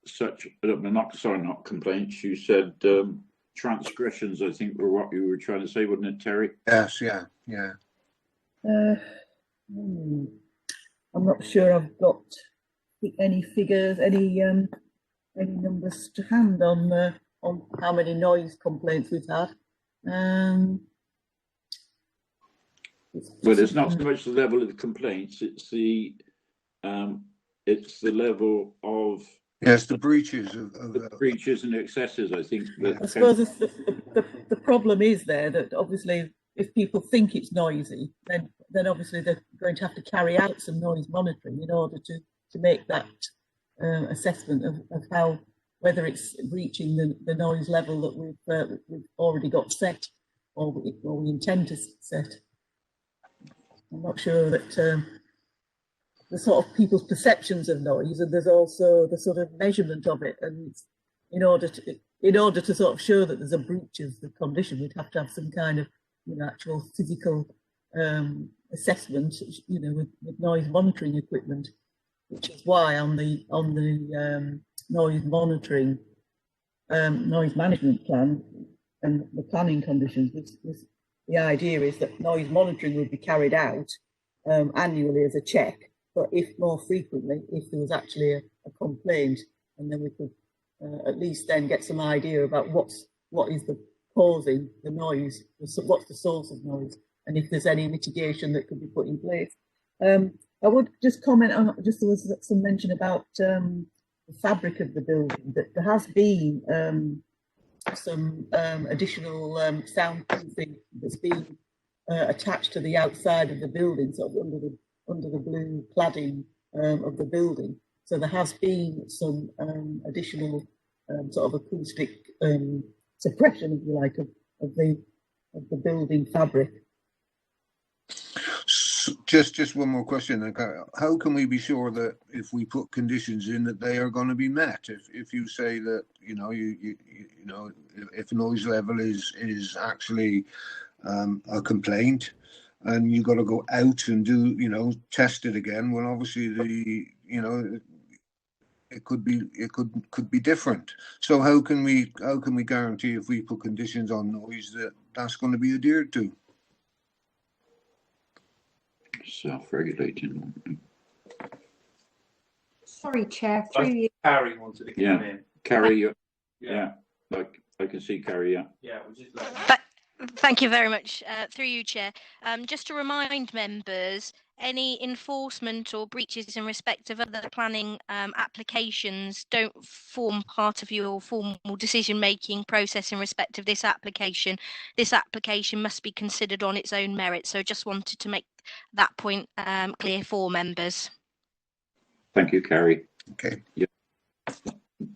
such. Not complaints. You said transgressions, I think, were what you were trying to say, wasn't it, Terry? Yes, yeah. I'm not sure I've got any figures, any numbers to hand on how many noise complaints we've had. Well, it's not so much the level of the complaints; it's the level of the breaches of the breaches and excesses. I think that I suppose the problem is there that obviously if people think it's noisy, then obviously they're going to have to carry out some noise monitoring in order to make that assessment of how, whether it's reaching the noise level that we've already got set or we intend to set. I'm not sure that the sort of people's perceptions of noise, and there's also the sort of measurement of it, and in order to sort of show that there's a breach of the condition, we'd have to have some kind of actual physical assessment, with noise monitoring equipment, which is why on the noise monitoring noise management plan and the planning conditions, the idea is that noise monitoring would be carried out annually as a check, but if more frequently, if there was actually a complaint, and then we could at least then get some idea about what is the causing the noise, what's the source of noise, and if there's any mitigation that could be put in place. I would just comment on, there was some mention about the fabric of the building, that there has been some additional soundproofing that's been attached to the outside of the building, sort of under the blue cladding of the building. So there has been some additional sort of acoustic suppression, if you like, of the building fabric. Just one more question. How can we be sure that if we put conditions in that they are going to be met? If you say that if noise level is actually a complaint, and you got to go out and do test it again, well, obviously it could be different. So how can we guarantee if we put conditions on noise that that's going to be adhered to? Self-regulating. Sorry, Chair, through you. Carrie wanted to come in. Carrie, yeah, like I can see Carrie, yeah. Yeah, we'll just let Thank you very much. Through you, Chair. Just to remind members, any enforcement or breaches in respect of other planning applications don't form part of your formal decision-making process in respect of this application. This application must be considered on its own merit. So just wanted to make that point clear for members. Thank you, Carrie. Okay. Yeah.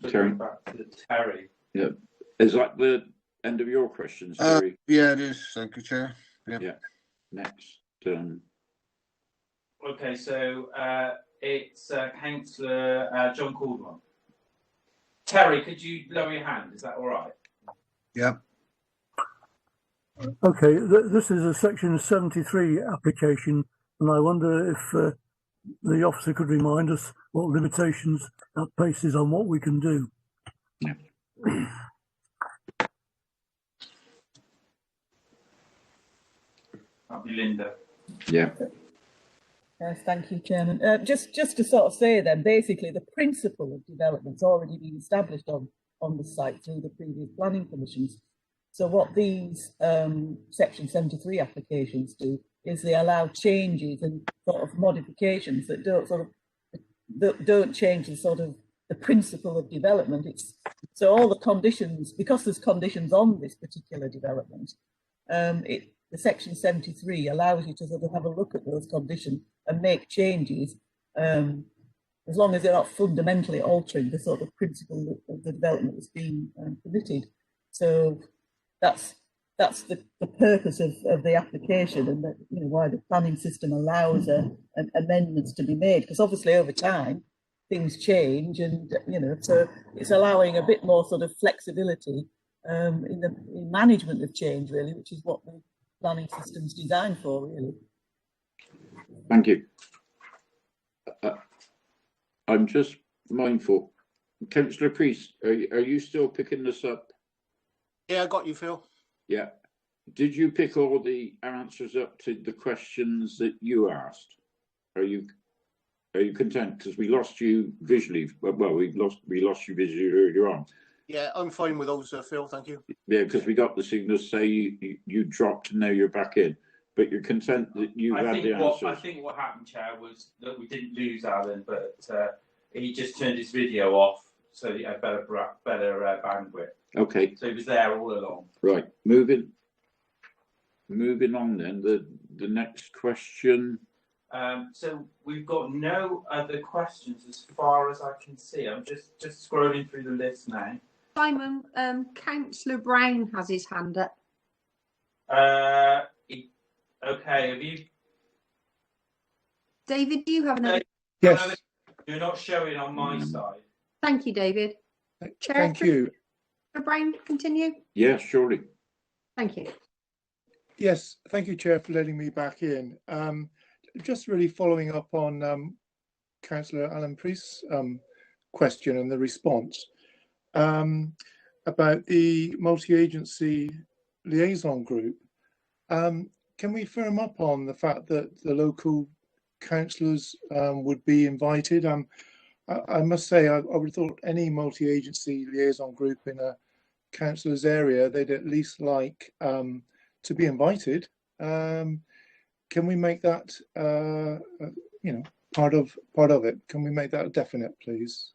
Terry. Back to Terry. Yeah. Is that the end of your questions, Terry? Yeah, it is. Thank you, Chair. Yeah. Next. Okay, so it's Councillor John Caldwell. Terry, could you lower your hand? Is that all right? Yeah. Okay, this is a Section 73 application, and I wonder if the officer could remind us what limitations that places on what we can do. Yeah. That'll be Linda. Yeah. Yes, thank you, Chairman. Just to sort of say then, basically the principle of development's already been established on the site through the previous planning commissions. So what these Section 73 applications do is they allow changes and sort of modifications that don't change the sort of the principle of development. So all the conditions, because there's conditions on this particular development, the Section 73 allows you to sort of have a look at those conditions and make changes, as long as they're not fundamentally altering the sort of principle of the development that's being permitted. So that's the purpose of the application, and that, why the planning system allows amendments to be made, because obviously over time things change, and so it's allowing a bit more sort of flexibility in management of change, really, which is what the planning system's designed for, really. Thank you. I'm just mindful. Councillor Priest, are you still picking this up? Yeah, I got you, Phil. Yeah. Did you pick all the answers up to the questions that you asked? Are you content? Because we lost you visually. Well, we lost you visually earlier on. Yeah, I'm fine with those, Phil. Thank you. Yeah, because we got the signal say you dropped and now you're back in. But you're content that you had the answers. I think what happened, Chair, was that we didn't lose Alan, but he just turned his video off so he had better bandwidth. Okay. So he was there all along. Right. Moving on then. The next question. So we've got no other questions as far as I can see. I'm just scrolling through the list now. Simon, Councillor Brown has his hand up. Okay, have you? David, do you have another? Yes. You're not showing on my side. Thank you, David. Chair, Thank you. Councillor Brown, continue. Yes, surely. Thank you. Yes, thank you, Chair, for letting me back in. Just really following up on Councillor Alan Priest's question and the response about the multi-agency liaison group. Can we firm up on the fact that the local councillors would be invited? I must say, I would have thought any multi-agency liaison group in a councillor's area, they'd at least like to be invited. Can we make that, part of it? Can we make that definite, please?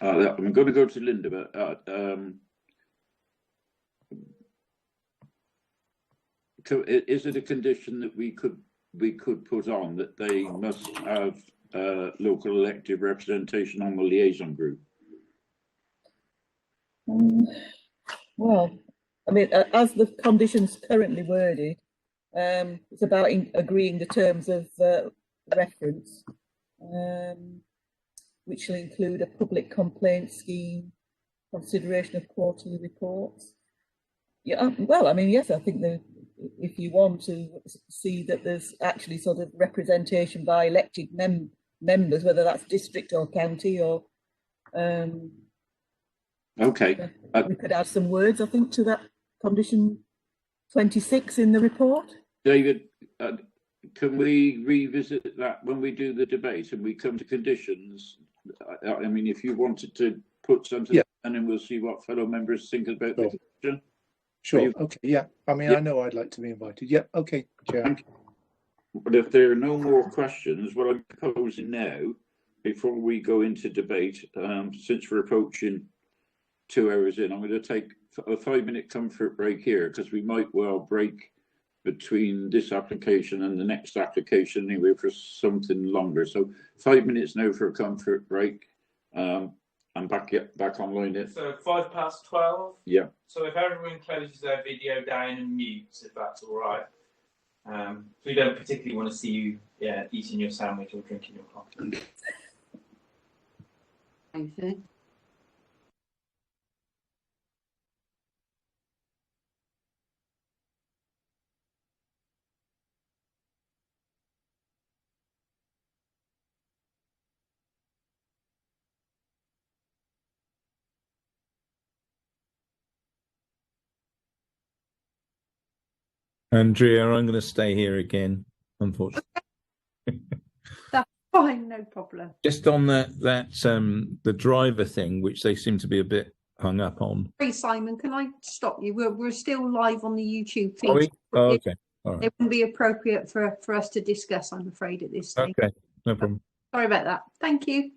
I'm going to go to Linda, but so is it a condition that we could put on that they must have local elected representation on the liaison group? Well, I mean, as the conditions currently worded, it's about agreeing the terms of reference, which will include a public complaint scheme, consideration of quarterly reports. Yeah, well, I mean, yes, I think if you want to see that there's actually sort of representation by elected members, whether that's district or county or okay, we could add some words, I think, to that condition 26 in the report. David, can we revisit that when we do the debate and we come to conditions? I mean, if you wanted to put something, yeah, and then we'll see what fellow members think about the condition. Sure. Okay. Yeah. I mean, yeah. I know I'd like to be invited. Yeah. Okay, Chair. But if there are no more questions, what I'm proposing now, before we go into debate, since we're approaching 2 hours in, I'm going to take a 5-minute comfort break here because we might well break between this application and the next application anyway for something longer. So 5 minutes now for a comfort break. I'm back online. So 12:05. Yeah. So if everyone closes their video down and mutes, if that's all right. We don't particularly want to see you, eating your sandwich or drinking your coffee. Thank you. Andrea, I'm going to stay here again, unfortunately. That's fine, no problem. Just on the driver thing, which they seem to be a bit hung up on. Hey, Simon, can I stop you? We're still live on the YouTube feed. Are we? Oh, okay. All right. It wouldn't be appropriate for us to discuss, I'm afraid, at this stage. Okay, no problem. Sorry about that. Thank you.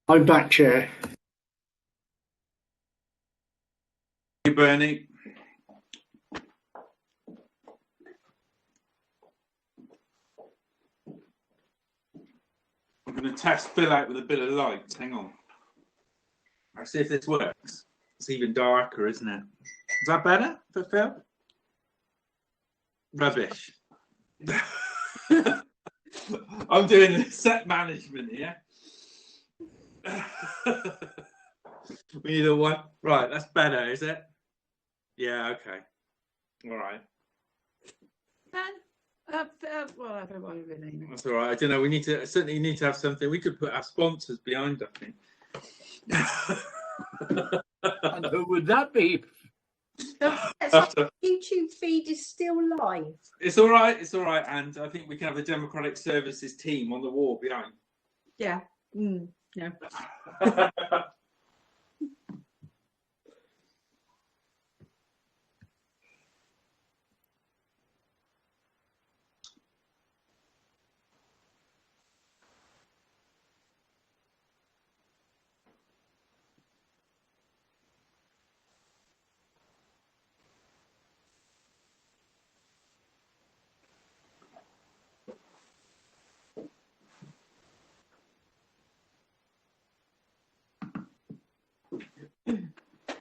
I'm back, Chair. Thank you, Bernie. I'm going to test Phil out with a bit of light. Hang on. Let's see if this works. It's even darker, isn't it? Is that better for Phil? Rubbish. I'm doing set management here. We need a one. Right, that's better, is it? Yeah, okay. All right. Well, I don't want to rename it. That's all right. I don't know. We certainly need to have something. We could put our sponsors behind, I think. And who would that be? YouTube feed is still live. It's all right. It's all right. And I think we can have the Democratic Services team on the wall behind. Yeah. Yeah.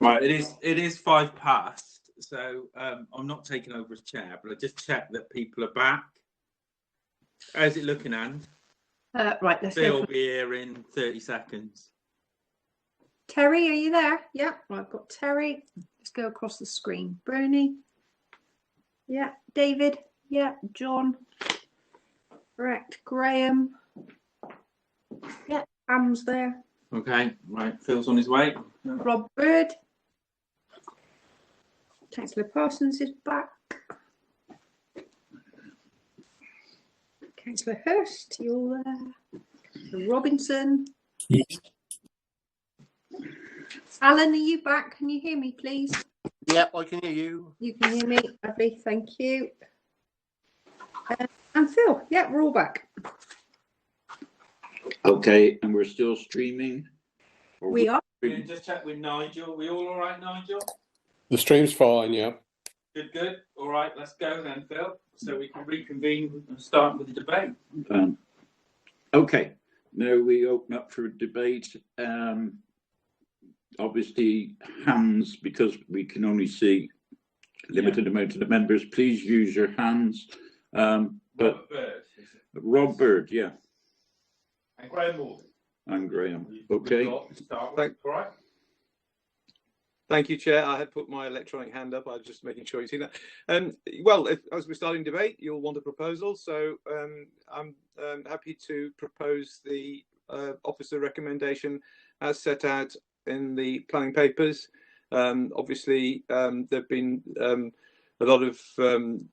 Right, it is 5 past, so I'm not taking over as chair, but I just checked that people are back. How's it looking, Anne? Right, let's Phil go. will be here in 30 seconds. Terry, are you there? Yeah, well, I've got Terry. Let's go across the screen. Bernie. Yeah, David. Yeah, John. Correct. Graham. Yeah, Ham's there. Okay, right, Phil's on his way. Rob Bird. Councillor Parsons is back. Councillor Hurst, you're there. Councillor Robinson. Yes. Alan, are you back? Can you hear me, please? Yep, I can hear you. You can hear me. Lovely, thank you. And Phil, yeah, we're all back. Okay, and we're still streaming? We are. Just check with Nigel. We all right, Nigel? The stream's fine, yeah. Good, good. All right, let's go then, Phil, so we can reconvene and start with the debate. Okay, now we open up for debate. Obviously, hands, because we can only see a limited amount of the members. Please use your hands. But Rob Bird, yeah. And Graham Morgan. And Graham. Okay. Thank you, Chair. I had put my electronic hand up. I was just making sure you see that. Well, as we're starting debate, you'll want a proposal. So I'm happy to propose the officer recommendation as set out in the planning papers. Obviously, there have been a lot of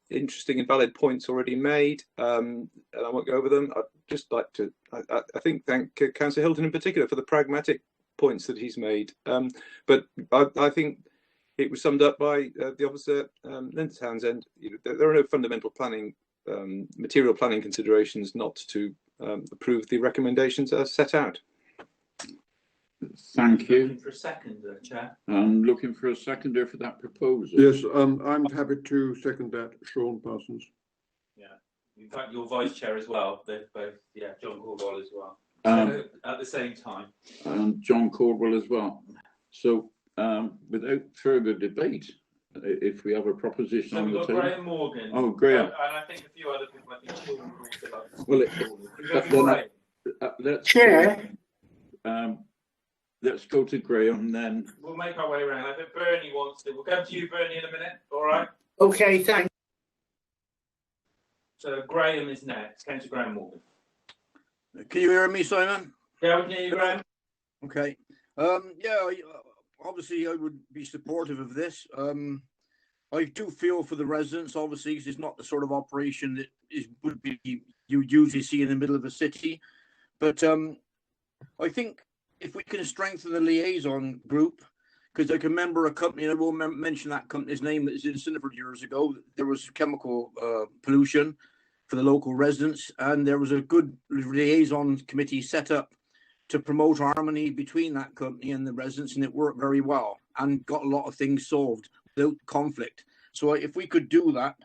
interesting and valid points already made, and I won't go over them. I'd just like to, I think, thank Councillor Hilton in particular for the pragmatic points that he's made. But I think it was summed up by the officer, Linda Townsend. There are no fundamental planning, material planning considerations not to approve the recommendations as set out. Thank you. Looking for a seconder, Chair. I'm looking for a seconder for that proposal. Yes, I'm happy to second that, Sean Parsons. Yeah. In fact, your vice chair as well. They're both, yeah, John Caldwell as well. At the same time. And John Caldwell as well. So without further debate, if we have a proposition So on we've the got table. Graham Morgan. Oh, Graham. And I think a few other people. I think Sean also like. Well, let's Chair. Let's go to Graham then. We'll make our way around. I think Bernie wants to. We'll come to you, Bernie, in a minute. All right. Okay, thanks. So Graham is next. Councillor Graham Morgan. Can you hear me, Simon? Yeah, I can hear you, Graham. Okay. Obviously, I would be supportive of this. I do feel for the residents, obviously, because it's not the sort of operation that would be you usually see in the middle of a city. But I think if we can strengthen the liaison group, because I can remember a company, and I won't mention that company's name, that was in Cinniford years ago. There was chemical pollution for the local residents, and there was a good liaison committee set up to promote harmony between that company and the residents, and it worked very well and got a lot of things solved without conflict. So if we could do that,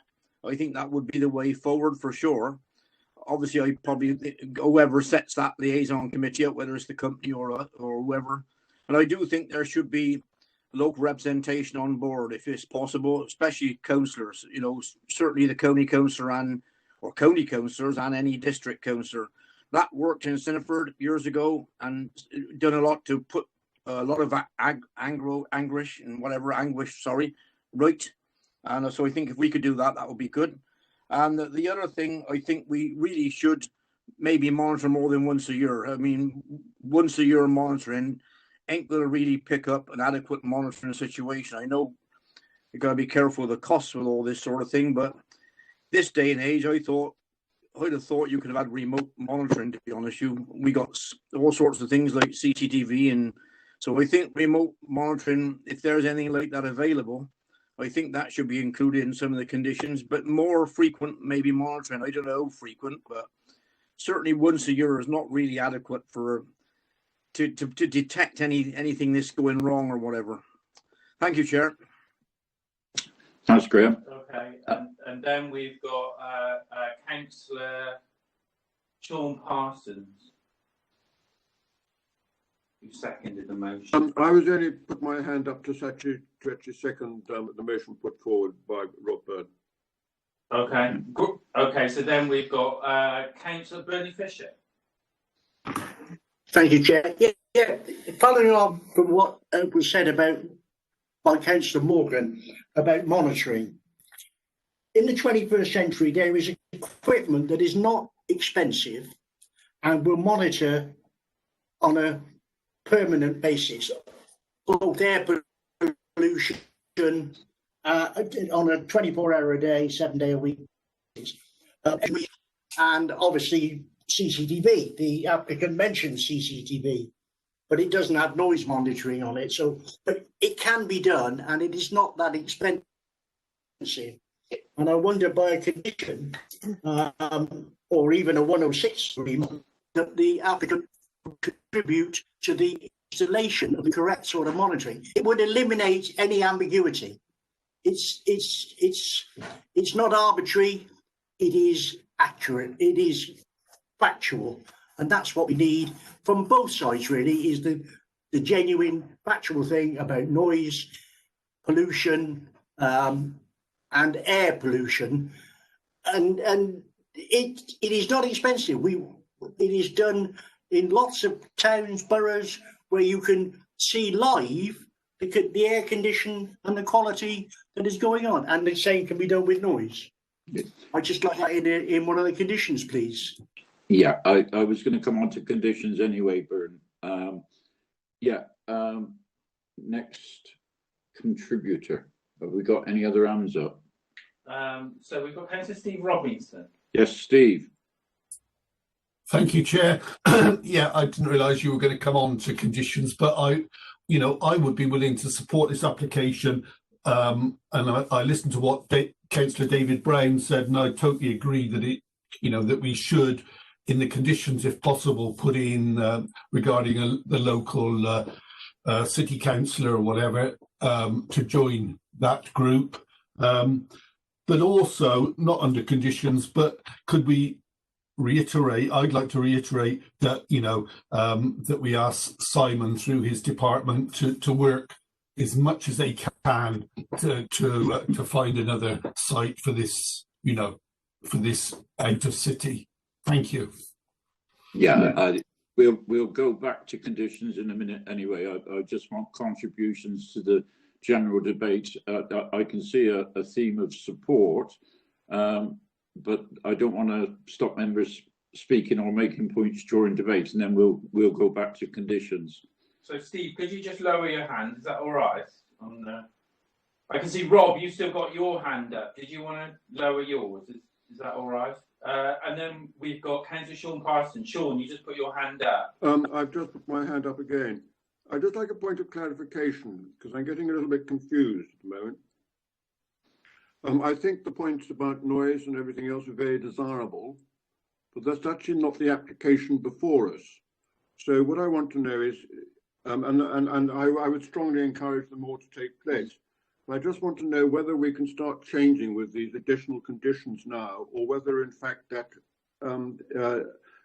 I think that would be the way forward for sure. Obviously, I probably, whoever sets that liaison committee up, whether it's the company or whoever, and I do think there should be local representation on board if it's possible, especially councillors. You know, certainly the county councillor or county councillors and any district councillor. That worked in Sinniford years ago and done a lot to put a lot of anguish, right. And so I think if we could do that, that would be good. And the other thing, I think we really should maybe monitor more than once a year. I mean, once a year monitoring ain't going to really pick up an adequate monitoring situation. I know you got to be careful of the costs with all this sort of thing, but this day and age, I'd have thought you could have had remote monitoring, to be honest. We got all sorts of things like CCTV, and so I think remote monitoring, if there's anything like that available, I think that should be included in some of the conditions, but more frequent maybe monitoring. I don't know how frequent, but certainly once a year is not really adequate to detect anything that's going wrong or whatever. Thank you, Chair. Thanks, Graham. Okay, and then we've got Councillor Sean Parsons, who seconded the motion. I was only put my hand up to actually second the motion put forward by Rob Bird. Okay, good. Okay, so then we've got Councillor Bernie Fisher. Thank you, Chair. Yeah. Following on from what was said by Councillor Morgan about monitoring. In the 21st century, there is equipment that is not expensive and will monitor on a permanent basis, both air pollution on a 24-hour a day, 7-day a week, and obviously CCTV. The applicant mentioned CCTV, but it doesn't have noise monitoring on it. So, but it can be done, and it is not that expensive. And I wonder, by a condition, or even a 106 agreement, that the applicant contribute to the installation of the correct sort of monitoring. It would eliminate any ambiguity. It's not arbitrary. It is accurate. It is factual, and that's what we need from both sides. Really, is the genuine factual thing about noise, pollution, and air pollution, and it is not expensive. It is done in lots of towns, boroughs, where you can see live the air condition and the quality that is going on, and the same can be done with noise. I just like that in one of the conditions, please. Yeah, I was going to come on to conditions anyway, Bern. Next contributor. Have we got any other hands up? So we've got Councillor Steve Robinson. Yes, Steve. Thank you, Chair. Yeah, I didn't realise you were going to come on to conditions, but I would be willing to support this application. And I listened to what Councillor David Brown said, and I totally agree that that we should, in the conditions, if possible, put in regarding the local city councillor or whatever to join that group. But also, not under conditions, but could we reiterate, I'd like to reiterate that, that we ask Simon through his department to work as much as they can to find another site for this, for this out of city. Thank you. Yeah, we'll go back to conditions in a minute anyway. I just want contributions to the general debate. I can see a theme of support, but I don't want to stop members speaking or making points during debate, and then we'll go back to conditions. So, Steve, could you just lower your hand? Is that all right? I can see Rob. You still got your hand up. Did you want to lower yours? Is that all right? And then we've got Councillor Sean Parsons. Sean, you just put your hand up. I've just put my hand up again. I'd just like a point of clarification, because I'm getting a little bit confused at the moment. I think the points about noise and everything else are very desirable, but that's actually not the application before us. So what I want to know is, and I would strongly encourage them all to take place. But I just want to know whether we can start changing with these additional conditions now, or whether in fact that, I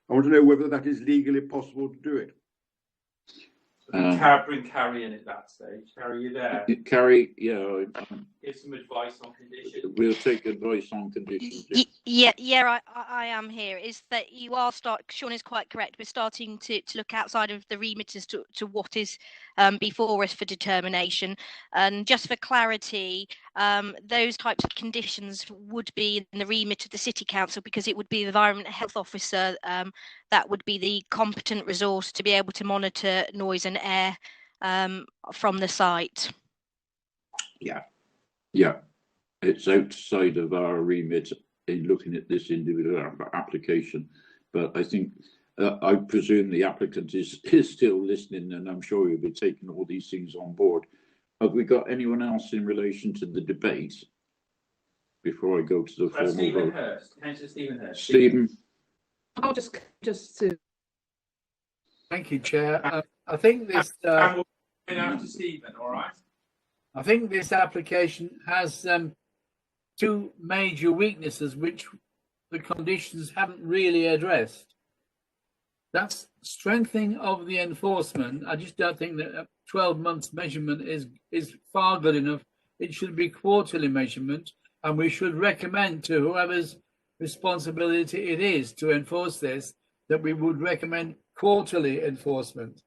want to know whether that is legally possible to do it. Bring Carrie in at that stage. Carrie, you there? Carrie, yeah. Give some advice on conditions. We'll take advice on conditions. I am here. Is that you are Sean is quite correct. We're starting to look outside of the remit as to what is before us for determination. And just for clarity, those types of conditions would be in the remit of the City Council, because it would be the Environment Health Officer that would be the competent resource to be able to monitor noise and air from the site. Yeah, it's outside of our remit in looking at this individual application, but I think I presume the applicant is still listening, and I'm sure he'll be taking all these things on board. Have we got anyone else in relation to the debate before I go to the formal Stephen vote? Hurst. Councillor Stephen Hurst. Stephen. I'll just to. Thank you, Chair. I think this. After Stephen, all right. I think this application has two major weaknesses which the conditions haven't really addressed. That's strengthening of the enforcement. I just don't think that a 12 months measurement is far good enough. It should be quarterly measurement, and we should recommend to whoever's responsibility it is to enforce this that we would recommend quarterly enforcement.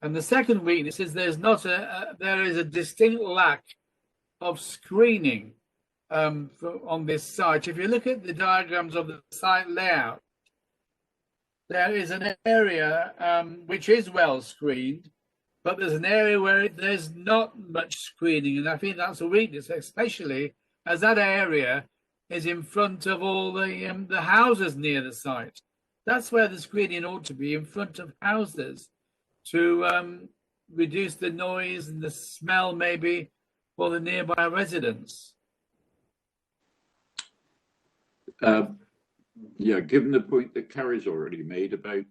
And the second weakness is there is a distinct lack of screening on this site. If you look at the diagrams of the site layout, there is an area which is well screened, but there's an area where there's not much screening, and I think that's a weakness, especially as that area is in front of all the houses near the site. That's where the screening ought to be, in front of houses, to reduce the noise and the smell maybe for the nearby residents. Yeah, given the point that Carrie's already made about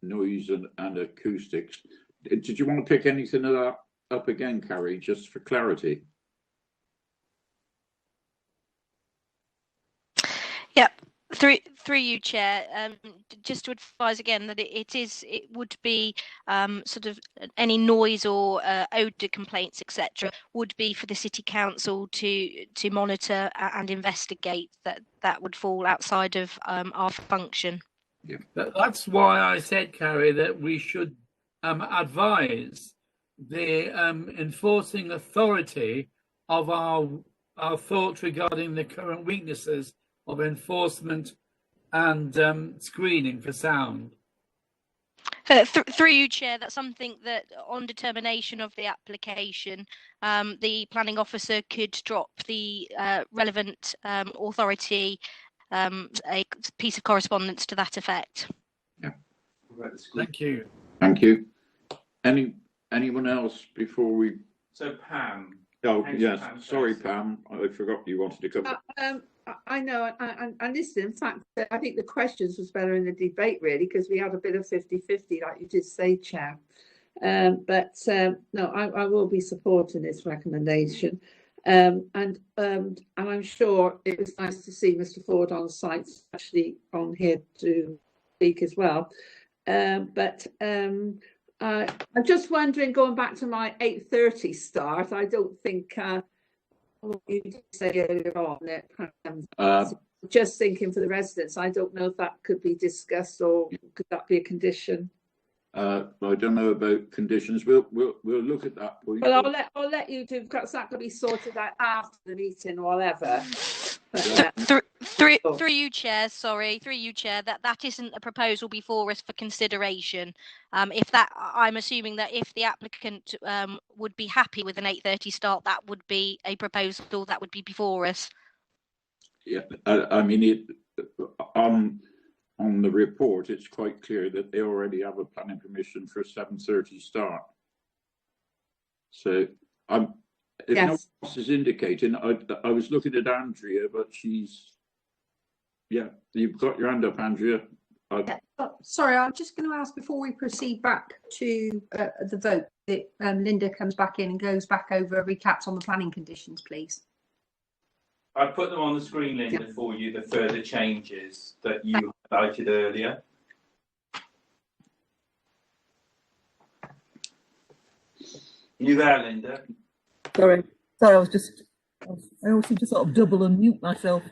noise and acoustics, did you want to pick anything of that up again, Carrie, just for clarity? Yep. Through you, Chair, just to advise again that it would be sort of any noise or odour complaints, etc., would be for the City Council to monitor and investigate. That would fall outside of our function. Yeah. That's why I said, Carrie, that we should advise the enforcing authority of our thoughts regarding the current weaknesses of enforcement and screening for sound. Through you, Chair, that's something that on determination of the application, the planning officer could drop the relevant authority a piece of correspondence to that effect. Yeah. Thank you. Thank you. Anyone else before we... So Pam. Oh, yes. Sorry, Pam. I forgot you wanted to come. I know, and listen, in fact, I think the questions was better in the debate, really, because we had a bit of 50-50, like you did say, Chair. But no, I will be supporting this recommendation. And I'm sure it was nice to see Mr. Ford on site, actually on here to speak as well. But I'm just wondering, going back to my 8:30 start, I don't think... you did say earlier on that just thinking for the residents, I don't know if that could be discussed, or could that be a condition? I don't know about conditions. We'll look at that point. Well, I'll let you do, because that could be sorted out after the meeting or whatever. Through you, Chair. Sorry, through you, Chair. That isn't a proposal before us for consideration. I'm assuming that if the applicant would be happy with an 8:30 start, that would be a proposal that would be before us. Yeah, I mean, on the report, it's quite clear that they already have a planning permission for a 7:30 start. So if no one else is indicating, I was looking at Andrea, but she's, yeah, you've got your hand up, Andrea. Sorry, I'm just going to ask before we proceed back to the vote that Linda comes back in and goes back over recaps on the planning conditions, please. I put them on the screen, Linda, for you, the further changes that you highlighted earlier. You there, Linda? Sorry, I was just, I always seem to sort of double and mute myself.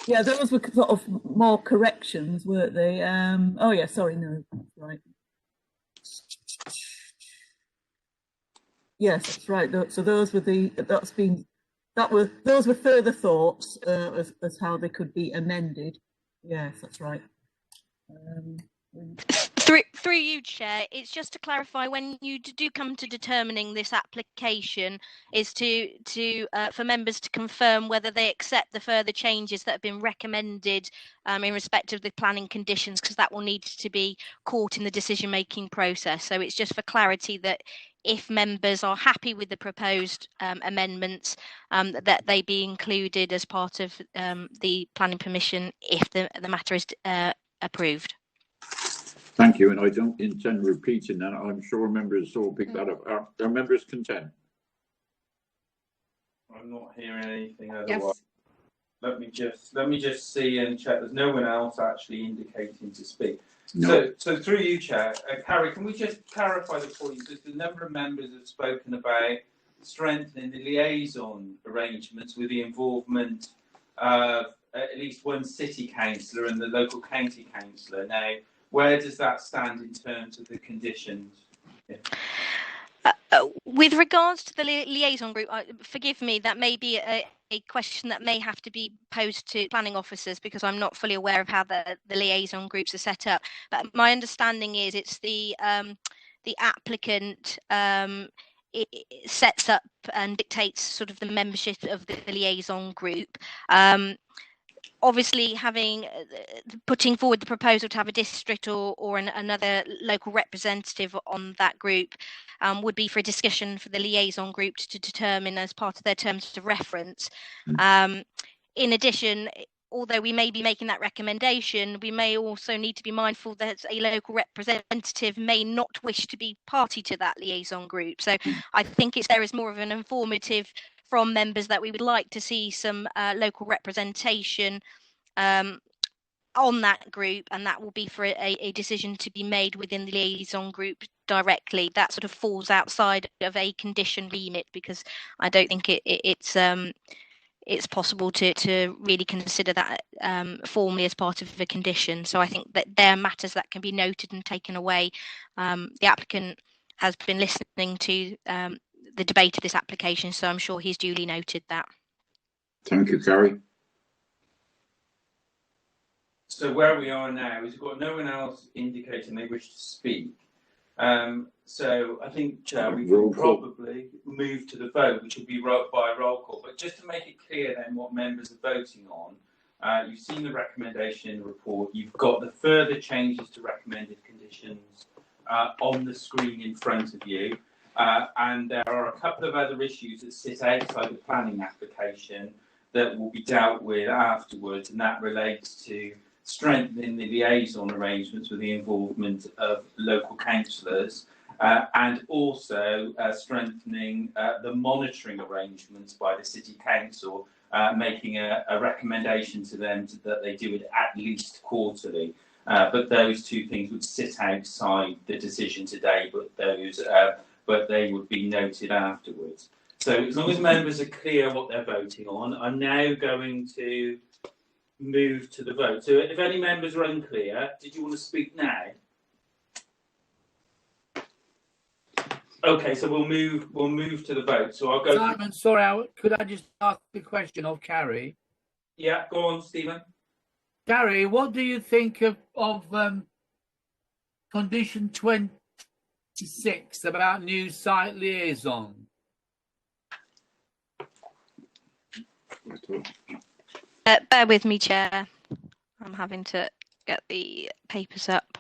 Yeah, those were sort of more corrections, weren't they? Oh yeah, sorry, no, that's right. Yes, that's right. So those were those were further thoughts as how they could be amended. Yes, that's right. Through you, Chair, it's just to clarify, when you do come to determining this application, is for members to confirm whether they accept the further changes that have been recommended in respect of the planning conditions, because that will need to be caught in the decision-making process. So it's just for clarity that if members are happy with the proposed amendments, that they be included as part of the planning permission if the matter is approved. Thank you, and I don't intend repeating that. I'm sure members will pick that up. Are members content? I'm not hearing anything otherwise. Yes. Let me just see and check. There's no one else actually indicating to speak. No. So through you, Chair, Carrie, can we just clarify the point? Because the number of members have spoken about strengthening the liaison arrangements with the involvement of at least one city councillor and the local county councillor. Now, where does that stand in terms of the conditions? Yeah. With regards to the liaison group, forgive me, that may be a question that may have to be posed to planning officers, because I'm not fully aware of how the liaison groups are set up. But my understanding is it's the applicant it sets up and dictates sort of the membership of the liaison group. Obviously, putting forward the proposal to have a district or another local representative on that group would be for a discussion for the liaison group to determine as part of their terms of reference. In addition, although we may be making that recommendation, we may also need to be mindful that a local representative may not wish to be party to that liaison group. So I think there is more of an informative from members that we would like to see some local representation on that group, and that will be for a decision to be made within the liaison group directly. That sort of falls outside of a condition remit, because I don't think it's possible to really consider that formally as part of a condition. So I think that there are matters that can be noted and taken away. The applicant has been listening to the debate of this application, so I'm sure he's duly noted that. Thank you, Carrie. So where we are now is we've got no one else indicating they wish to speak. So I think we can probably move to the vote, which will be by roll call. But just to make it clear then what members are voting on, you've seen the recommendation report. You've got the further changes to recommended conditions on the screen in front of you. And there are a couple of other issues that sit outside the planning application that will be dealt with afterwards, and that relates to strengthening the liaison arrangements with the involvement of local councillors, and also strengthening the monitoring arrangements by the City Council, making a recommendation to them that they do it at least quarterly. But those two things would sit outside the decision today, but they would be noted afterwards. So as long as members are clear what they're voting on, I'm now going to move to the vote. So if any members are unclear, did you want to speak now? Okay, so we'll move to the vote. So I'll go. Simon, sorry, could I just ask the question of Carrie? Yeah, go on, Stephen. Carrie, what do you think of condition 26 about new site liaison? Bear with me, Chair. I'm having to get the papers up.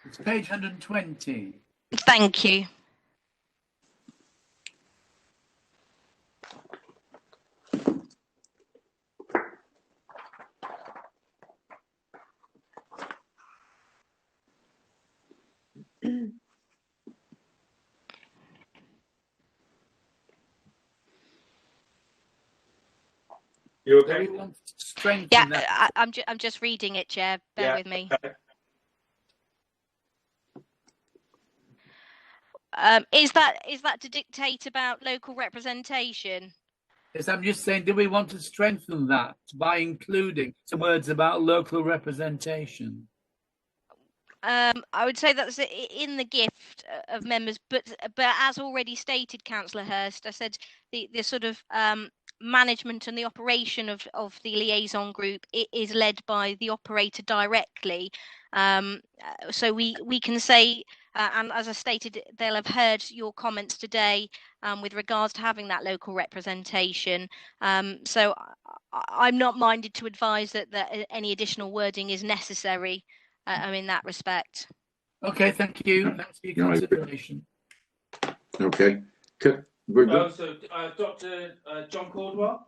It's page 120. Thank you. You okay? Yeah, I'm just reading it, Chair. Bear with me. Okay. Is that to dictate about local representation? Yes, I'm just saying, do we want to strengthen that by including some words about local representation? I would say that's in the gift of members, but as already stated, Councillor Hurst, I said the sort of management and the operation of the liaison group is led by the operator directly. So we can say, and as I stated, they'll have heard your comments today with regards to having that local representation. So I'm not minded to advise that any additional wording is necessary in that respect. Okay, thank you. Thanks for your consideration. Okay. So, Dr. John Caldwell,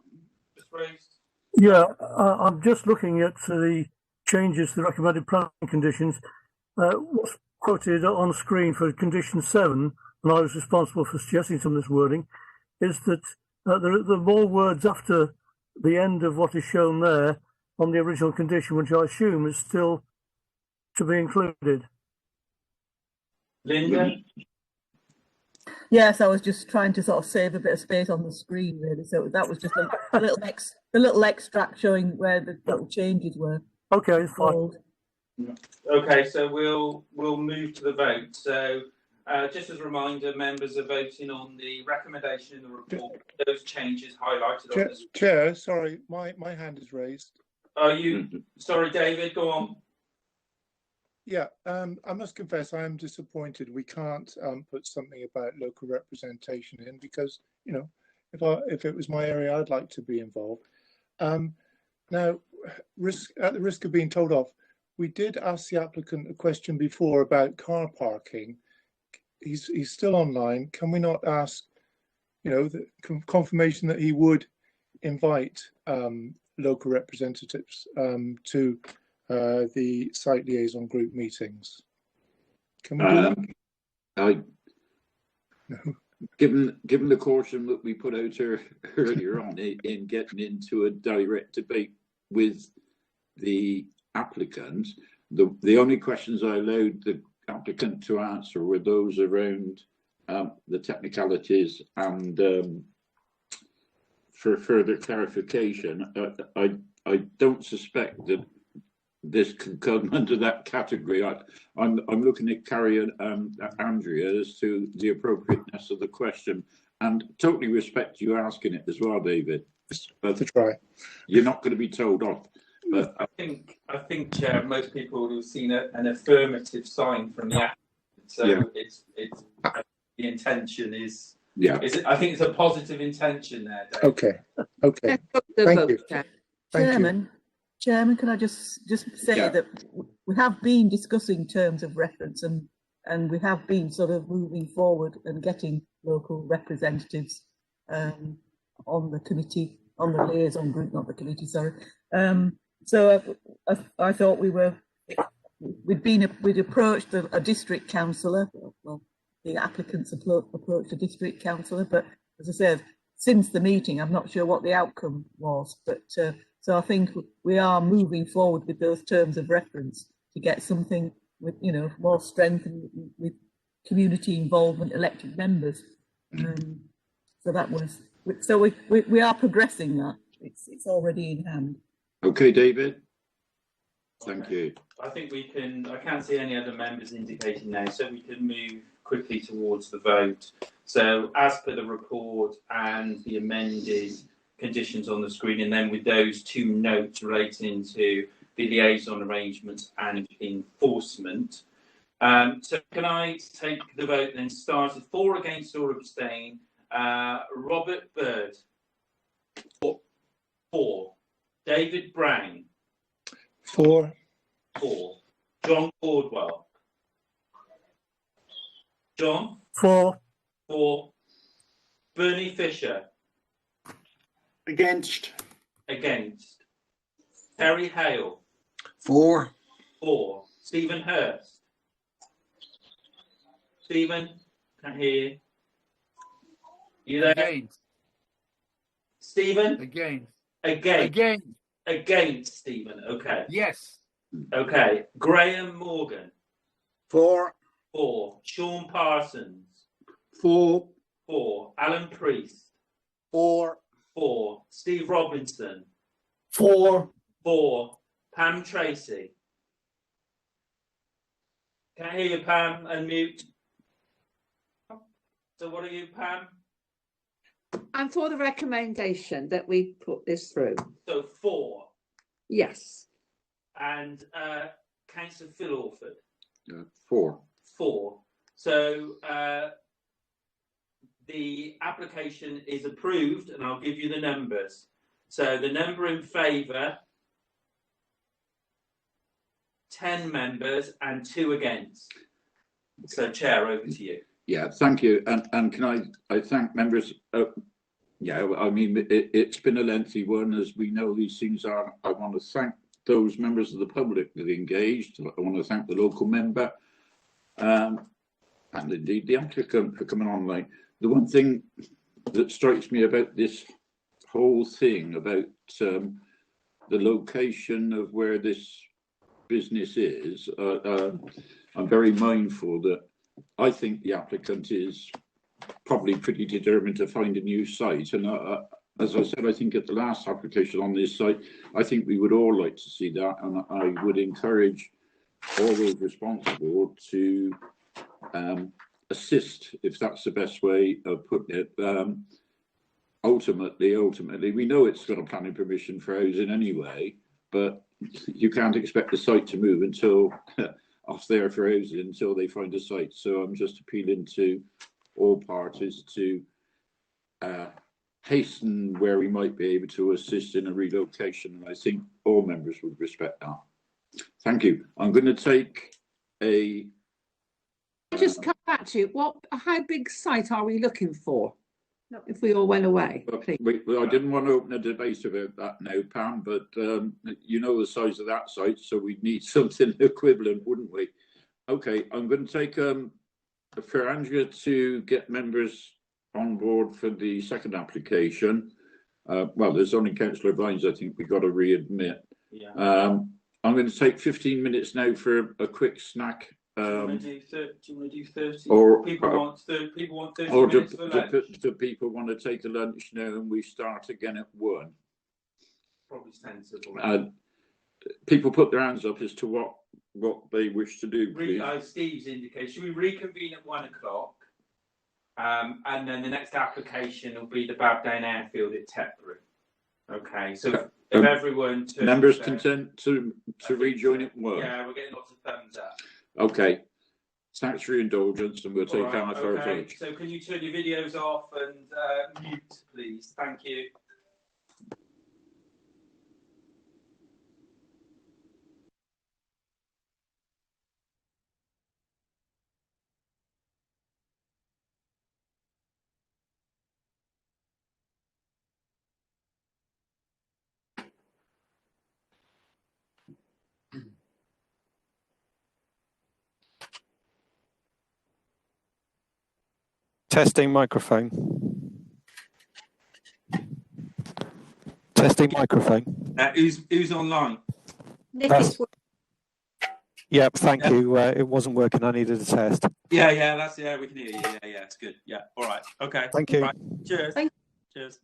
just raised. Yeah, I'm just looking at the changes to the recommended planning conditions. What's quoted on screen for condition 7, and I was responsible for suggesting some of this wording, is that there are more words after the end of what is shown there on the original condition, which I assume is still to be included. Linda? Yes, I was just trying to sort of save a bit of space on the screen, really. So that was just a little extract showing where the little changes were. Okay, it's fine. Okay, so we'll move to the vote. So just as a reminder, members are voting on the recommendation in the report. Those changes highlighted on the screen. Chair, sorry, my hand is raised. Are you sorry, David? Go on. Yeah, I must confess I am disappointed we can't put something about local representation in, because, you know, if it was my area, I'd like to be involved. Now, at the risk of being told off, we did ask the applicant a question before about car parking. He's still online. Can we not ask, you know, the confirmation that he would invite local representatives to the site liaison group meetings? Can we do that? Given the caution that we put out earlier on in getting into a direct debate with the applicant, the only questions I allowed the applicant to answer were those around the technicalities and for further clarification. I don't suspect that this can come under that category. I'm looking at Carrie and Andrea as to the appropriateness of the question, and totally respect you asking it as well, David. But to try, you're not going to be told off. But I think, Chair, most people have seen an affirmative sign from the applicant, so yeah. it's the intention is. Yeah. I think it's a positive intention there, David. Okay. Thank you. Chairman, can I just say that we have been discussing terms of reference and we have been sort of moving forward and getting local representatives on the committee, on the liaison group, not the committee, sorry. So I thought we'd approached a district councillor. Well, the applicants approached a district councillor, but as I said, since the meeting, I'm not sure what the outcome was, but so I think we are moving forward with those terms of reference to get something with, you know, more strength and with community involvement, elected members. So that was, so we are progressing that. It's already in hand. Okay, David. Thank you. I think I can't see any other members indicating now, so we can move quickly towards the vote. So as per the report and the amended conditions on the screen, and then with those two notes relating to the liaison arrangements and enforcement. So can I take the vote then? Started for, against or abstain. Robert Bird. 4. David Brown. 4. John Caldwell. John. 4. Bernie Fisher. Against. Terry Hale. 4. Stephen Hurst. Stephen, can't hear you. You there? Against. Stephen? Against. Against, Stephen. Okay. Yes. Okay. Graham Morgan. For. Sean Parsons. For. Alan Priest. For. Steve Robinson. For. Pam Tracy. Can't hear you, Pam. Unmute. So what are you, Pam? I'm for the recommendation that we put this through. So 4. Yes. And Councillor Phil Orford. 4. 4. So the application is approved, and I'll give you the numbers. So the number in favour, 10 members and 2 against. So, Chair, over to you. Yeah, thank you. And can I thank members? Yeah, I mean, it's been a lengthy one, as we know these things are. I want to thank those members of the public that engaged. I want to thank the local member and indeed the applicant for coming online. The one thing that strikes me about this whole thing about the location of where this business is, I'm very mindful that I think the applicant is probably pretty determined to find a new site. And as I said, I think at the last application on this site, I think we would all like to see that. And I would encourage all those responsible to assist, if that's the best way of putting it. Ultimately, we know it's got a planning permission for housing anyway, but you can't expect the site to move until off there for housing until they find a site. So I'm just appealing to all parties to hasten where we might be able to assist in a relocation. And I think all members would respect that. Thank you. I'm going to take a... Just come back to you. How big site are we looking for? If we all went away, please. Well, I didn't want to open a debate about that now, Pam, but you know the size of that site, so we'd need something equivalent, wouldn't we? Okay, I'm going to take for Andrea to get members on board for the second application. Well, there's only Councillor Vines, I think we've got to readmit. Yeah. I'm going to take 15 minutes now for a quick snack. Do you want to do 30? Or people want 30 or minutes for lunch? do people want to take a lunch now and we start again at 1? Probably sensible. People put their hands up as to what they wish to do, please. Steve's indicated. Should we reconvene at 1 o'clock? And then the next application will be the Babdown Airfield at Tetbury. Okay, so if everyone... Members content to rejoin at 1? Yeah, we're getting lots of thumbs up. Okay, thanks for your indulgence, and we'll take our Okay, so can you turn your videos off and mute, please? Thank you. Testing microphone. Testing microphone. Who's online? Yep, thank you. It wasn't working. I needed a test. Yeah, we can hear you. Yeah, it's good. Yeah, all right. Okay. Thank you. Right. Cheers. Cheers.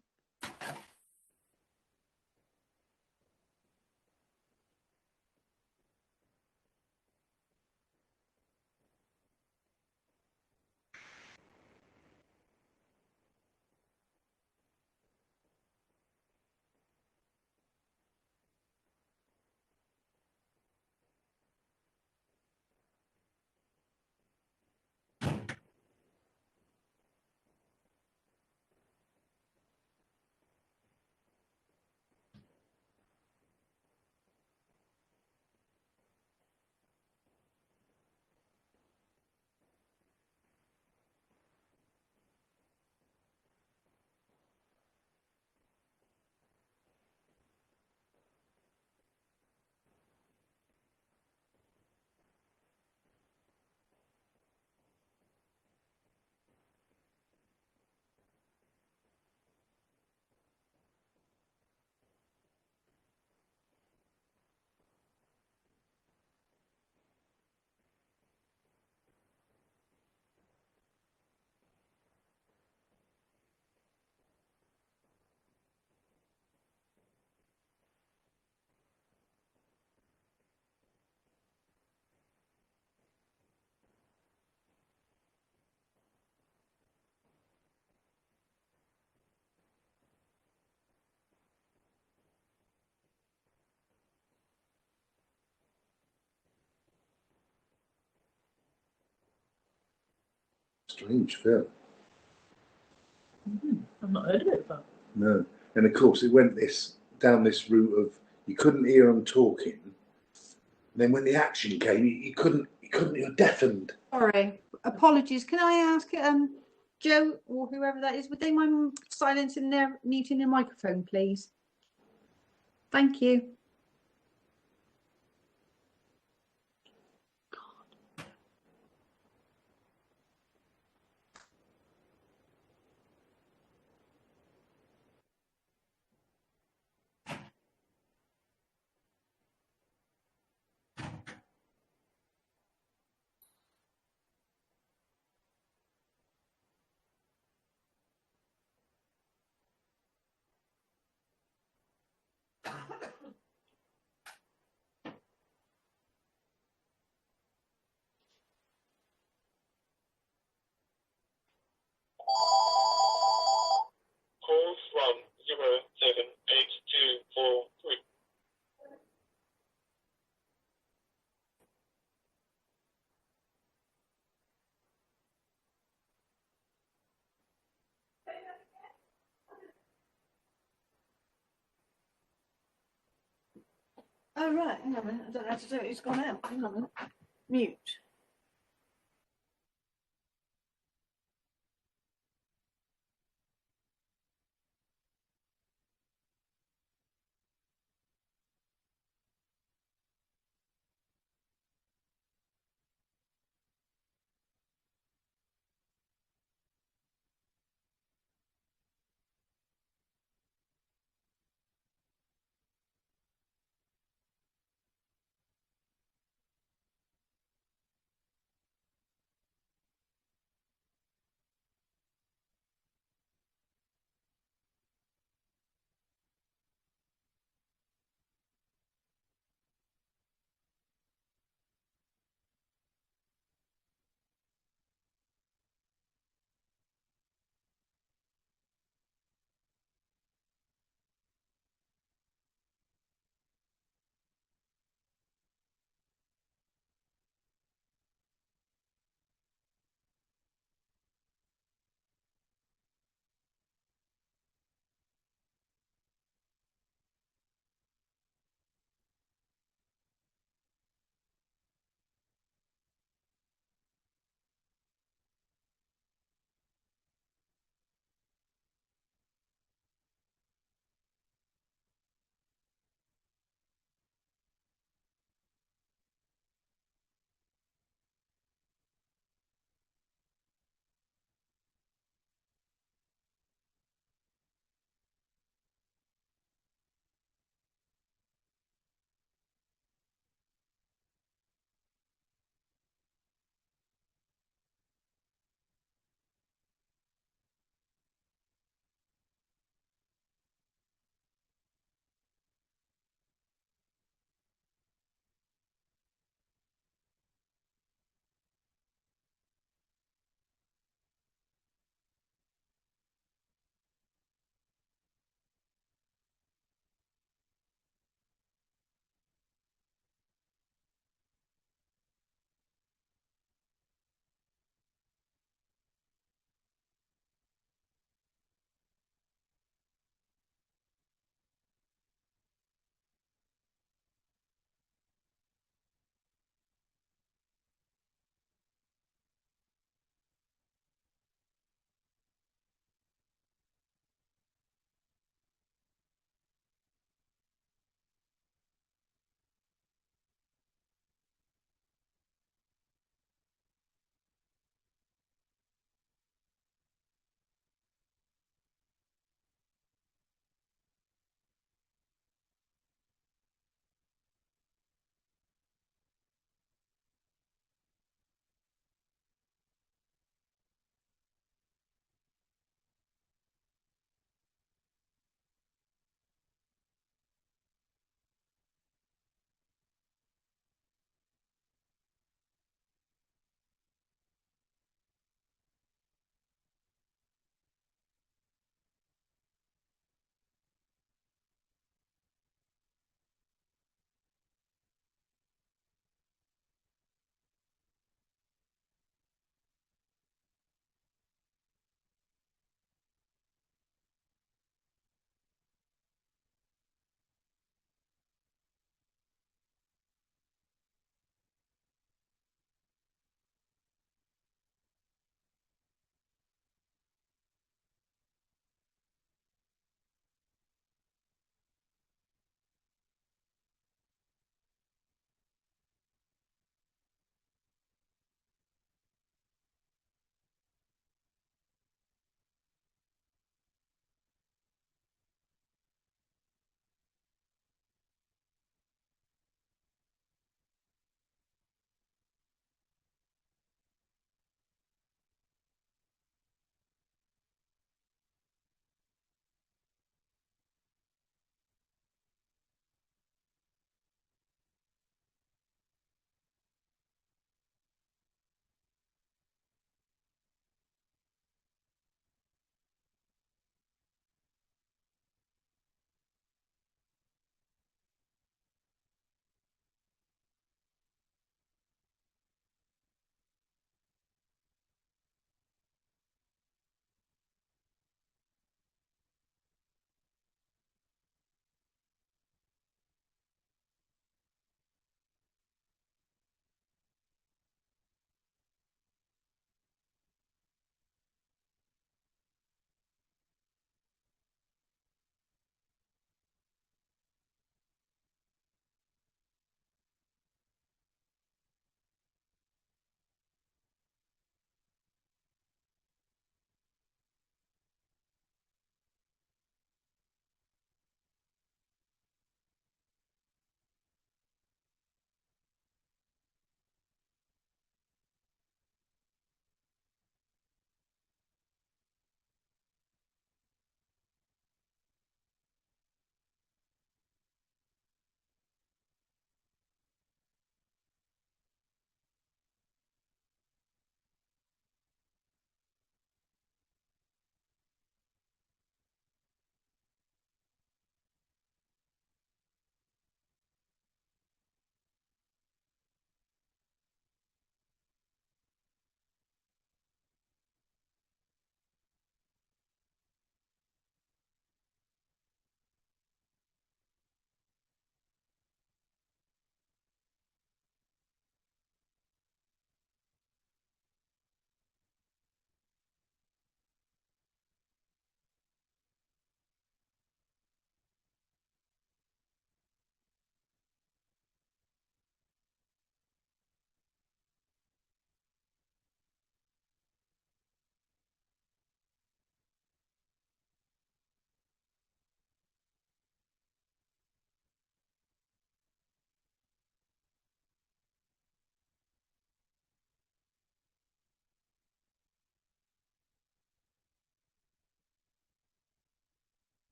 Strange film. I've not heard of it, but No. And of course, it went down this route of you couldn't hear them talking. Then when the action came, you couldn't. You're deafened. Sorry, apologies. Can I ask Joe or whoever that is, would they mind muting their microphone, please? Thank you. Call from 07823. Oh, right. Hang on a minute. I don't know how to do it. It's gone out. Hang on a minute. Mute.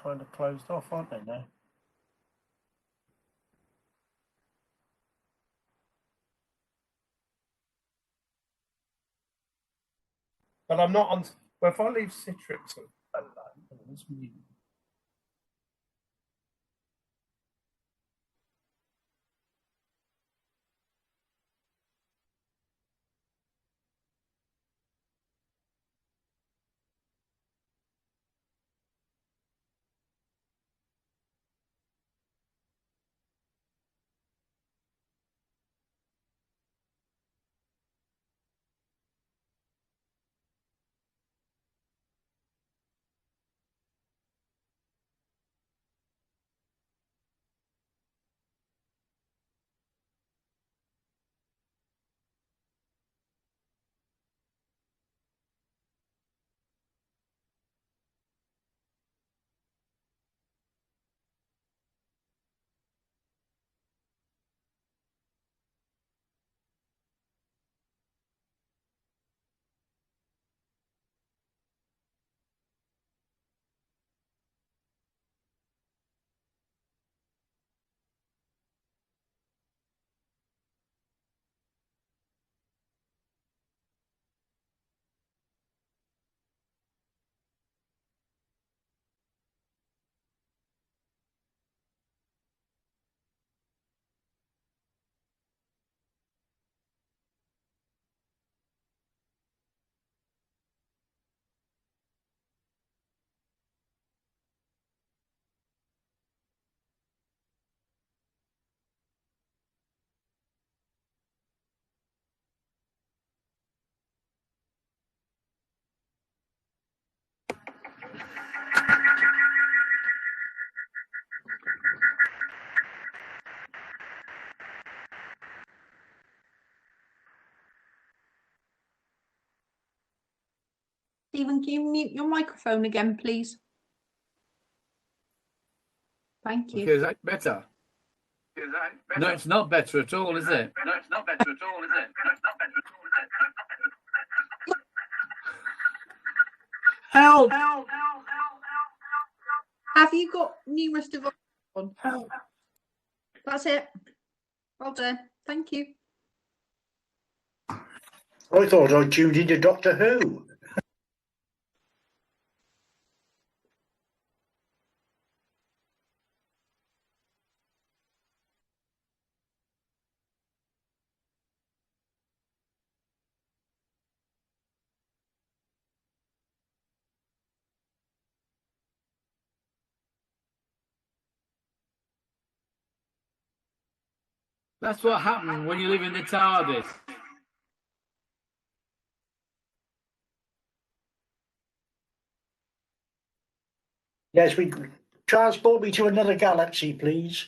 kind of closed off, aren't they now? But I'm not on. Well, if I leave Citrix alone, Stephen, can you mute your microphone again, please? Thank you. Okay, is that better? No, it's not better at all, is it? No, it's not better at all, is it? No, it's not better at all, is it? Help! Have you got numerous devices on? That's it. Well done. Thank you. I thought I tuned into Doctor Who. That's what happens when you live in the TARDIS. Yes, we transport me to another galaxy, please.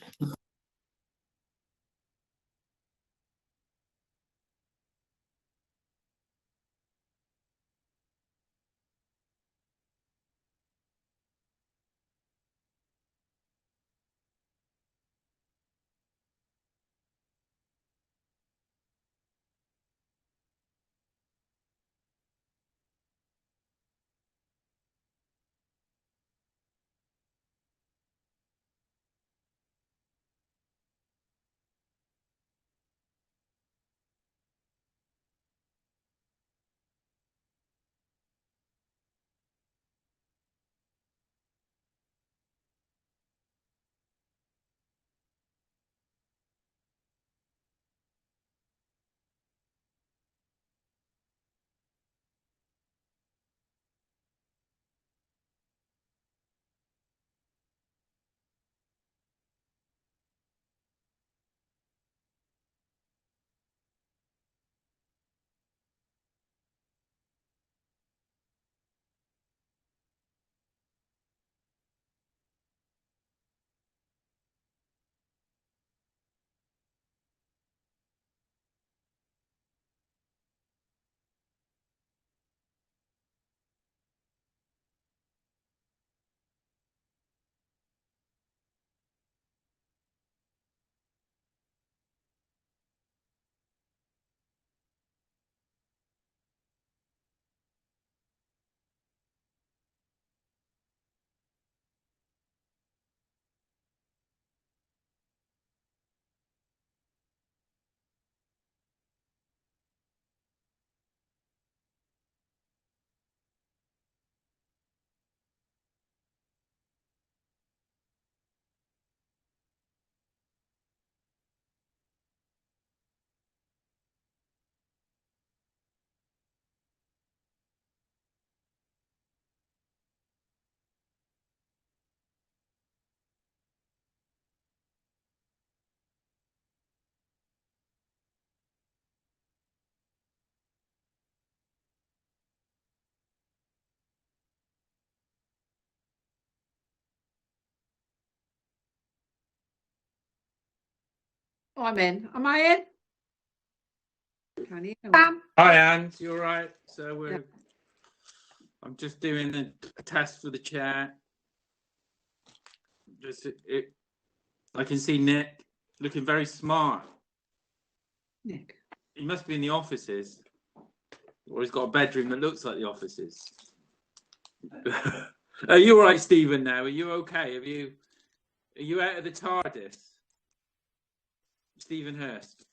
I'm in. Am I in? Can you? Hi, Anne. You all right? So I'm just doing a test for the chair. I can see Nick looking very smart. Nick. He must be in the offices, or he's got a bedroom that looks like the offices. Are you all right, Stephen? Now, are you okay? Are you out of the TARDIS, Stephen Hurst?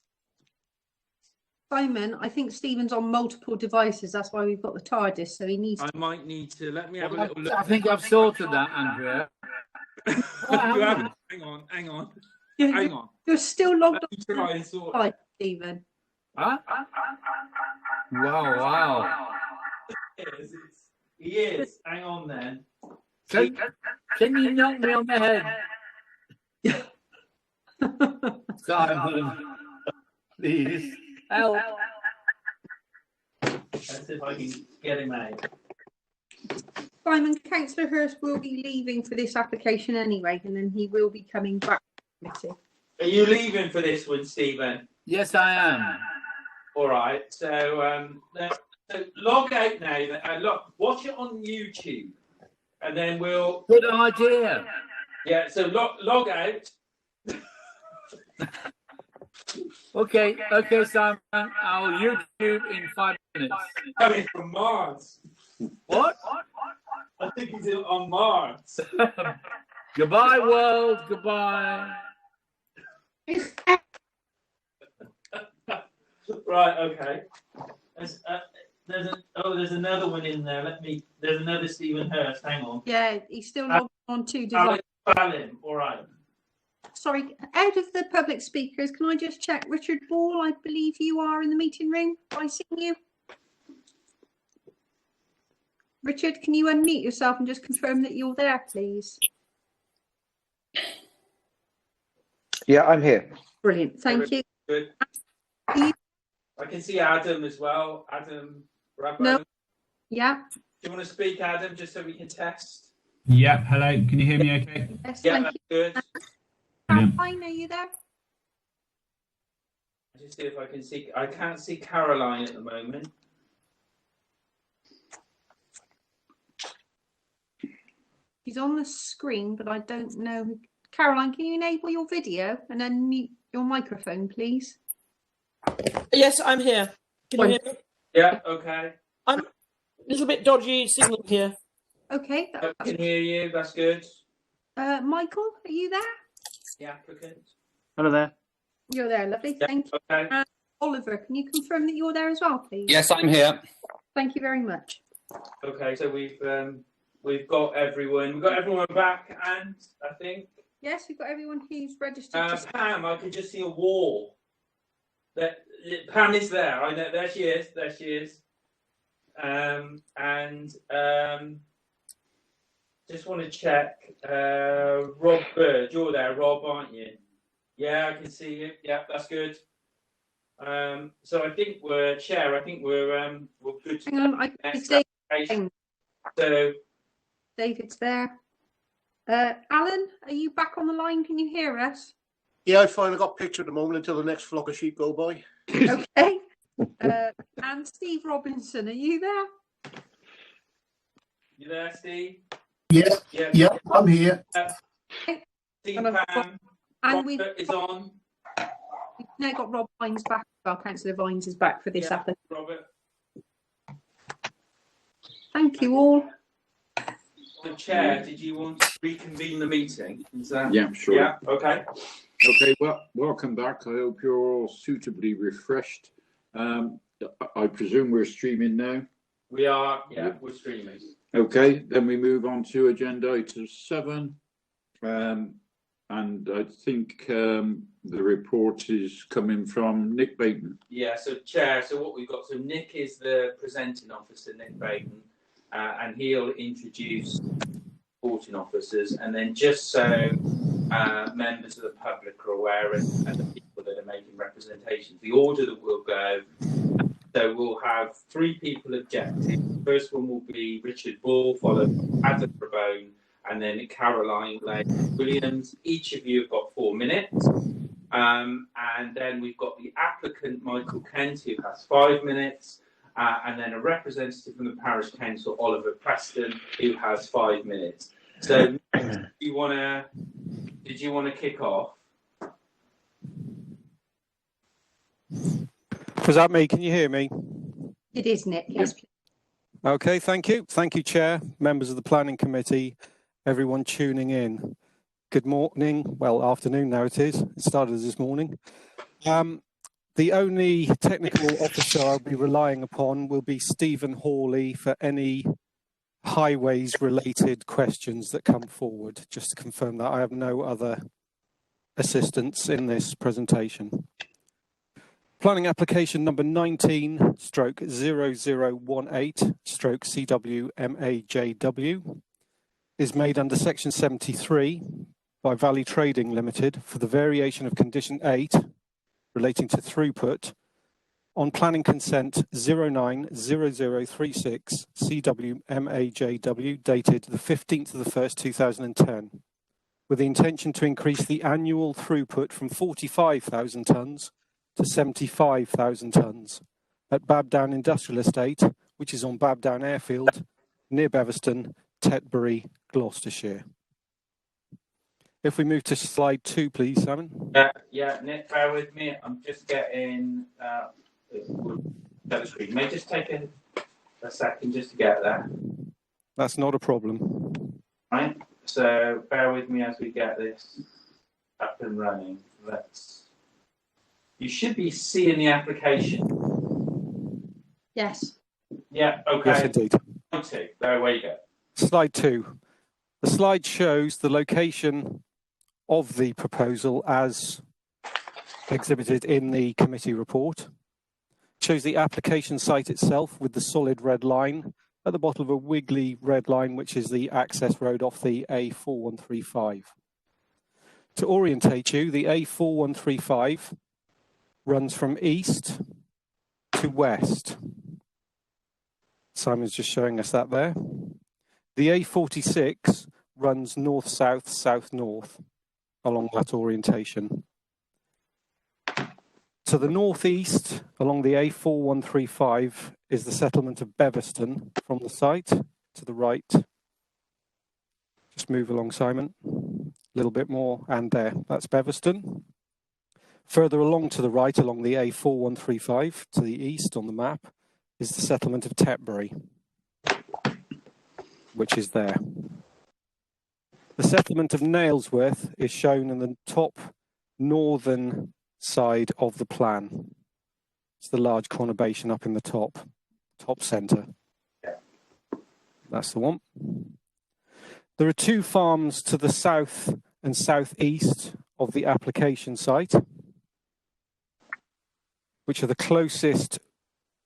Simon, I think Stephen's on multiple devices. That's why we've got the TARDIS. So he needs. I might need to let me have a little look. I think I've sorted that, Andrea. Hang on. Hang on. You're still logged on. Try and sort. Hi, Stephen. Huh? Wow. He is. Hang on then. Can you knock me on the head? Simon, please help. Let's see if I can get him out. Simon, Councillor Hurst will be leaving for this application anyway, and then he will be coming back to the committee. Are you leaving for this one, Stephen? Yes, I am. All right. So, so log out now. Watch it on YouTube, and then we'll. Good idea. Yeah. So log out. Okay, Simon. I'll YouTube in 5 minutes. Coming from Mars. What? I think he's on Mars. Goodbye, world. Goodbye. Right. Okay. There's another one in there. There's another Stephen Hurst. Hang on. Yeah, he's still logged on 2 devices. Alan. All right. Sorry, out of the public speakers, can I just check? Richard Ball, I believe you are in the meeting room. Have I seen you? Richard, can you unmute yourself and just confirm that you're there, please? Yeah, I'm here. Brilliant, thank you. Good. I can see Adam as well. Adam Rabbo. No. Yeah. Do you want to speak, Adam, just so we can test? Yeah, hello. Can you hear me okay? Yes, Yeah, thank that's you. good. Caroline, are you there? Just see if I can see. I can't see Caroline at the moment. She's on the screen, but I don't know. Caroline, can you enable your video and then mute your microphone, please? Yes, I'm here. Can you hear me? Yeah, okay. I'm a little bit dodgy signal here. Okay. I can hear you. That's good. Michael, are you there? The applicant. Hello there. You're there, lovely. Yeah, Thank you. okay. Oliver, can you confirm that you're there as well, please? Yes, I'm here. Thank you very much. Okay, so we've got everyone. We've got everyone back, and I think. Yes, we've got everyone who's registered. Pam, I can just see a wall. Pam is there. I know. There she is. There she is. Just want to check. Rob Bird, you're there, Rob, aren't you? Yeah, I can see you. Yeah, that's good. So I think we're chair. I think we're good to Hang on, David. So David's there. Alan, are you back on the line? Can you hear us? Yeah, I'm fine. I got a picture at the moment until the next flock of sheep go by. Okay. And Steve Robinson, are you there? you there, Steve? Yeah, I'm here. Steve, Pam. And we've is on. We've now got Rob Vines back. Well, Councillor Vines is back for this application. Robert. Thank you all. The chair, did you want to reconvene the meeting? Is that... Yeah, sure. Yeah, okay. Okay, well, welcome back. I hope you're all suitably refreshed. I presume we're streaming now. We are, yeah, we're streaming. Okay, then we move on to agenda item 7. And I think the report is coming from Nick Baton. Yeah, so Chair, so what we've got, so Nick is the presenting officer, Nick Baton, and he'll introduce reporting officers, and then just so members of the public are aware and the people that are making representations, the order that we'll go, so we'll have 3 people objecting. The first one will be Richard Ball, followed by Adam Rabone, and then Caroline Williams. Each of you have got 4 minutes. And then we've got the applicant, Michael Kent, who has 5 minutes, and then a representative from the Parish Council, Oliver Preston, who has 5 minutes. So, did you want to kick off? Was that me? Can you hear me? It is, Nick. Yes. Okay, thank you. Thank you, Chair, members of the Planning Committee, everyone tuning in. Good morning. Well, afternoon now it is. It started this morning. The only technical officer I'll be relying upon will be Stephen Hawley for any highways related questions that come forward. Just to confirm that I have no other assistance in this presentation. Planning application number 19/0018/CWMAJW is made under section 73 by Valley Trading Limited for the variation of condition 8 relating to throughput on planning consent 090036 CWMAJW dated the 15th of the 1st 2010 with the intention to increase the annual throughput from 45,000 tonnes to 75,000 tonnes at Babdown Industrial Estate, which is on Babdown Airfield near Beverston, Tetbury, Gloucestershire. If we move to slide 2, please, Simon. Yeah, Nick, bear with me. I'm just getting the screen. May just take a second just to get there. That's not a problem. Right. So bear with me as we get this up and running. You should be seeing the application. Yes. Yeah. Okay. Yes, indeed. There we go. Slide 2. The slide shows the location of the proposal as exhibited in the committee report. It shows the application site itself with the solid red line at the bottom of a wiggly red line, which is the access road off the A4135. To orientate you, the A4135 runs from east to west. Simon's just showing us that there. The A46 runs north-south, south-north along that orientation. To the northeast, along the A4135, is the settlement of Beverston from the site. To the right, just move along, Simon, a little bit more, and there, that's Beverston. Further along to the right, along the A4135, to the east on the map, is the settlement of Tetbury, which is there. The settlement of Nailsworth is shown in the top northern side of the plan. It's the large conurbation up in the top centre. That's the one. There are 2 farms to the south and southeast of the application site, which are the closest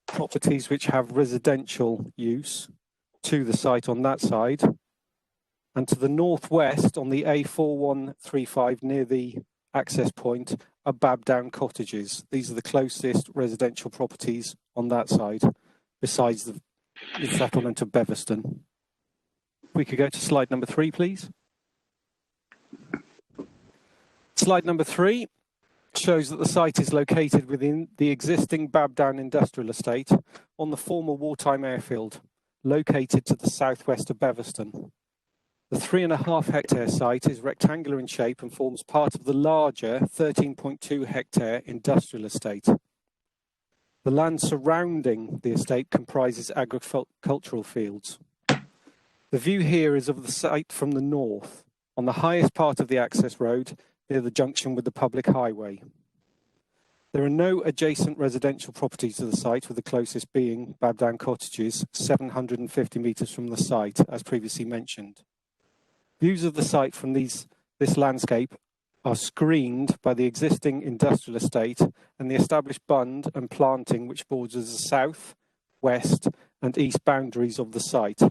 properties which have residential use to the site on that side. And to the northwest on the A4135 near the access point are Babdown cottages. These are the closest residential properties on that side, besides the settlement of Beverston. We could go to slide number 3, please. Slide number 3 shows that the site is located within the existing Babdown Industrial Estate on the former wartime airfield, located to the southwest of Beverston. The 3.5 hectare site is rectangular in shape and forms part of the larger 13.2 hectare industrial estate. The land surrounding the estate comprises agricultural fields. The view here is of the site from the north, on the highest part of the access road near the junction with the public highway. There are no adjacent residential properties to the site, with the closest being Babdown Cottages, 750 metres from the site, as previously mentioned. Views of the site from this landscape are screened by the existing industrial estate and the established bund and planting which borders the south, west and east boundaries of the site.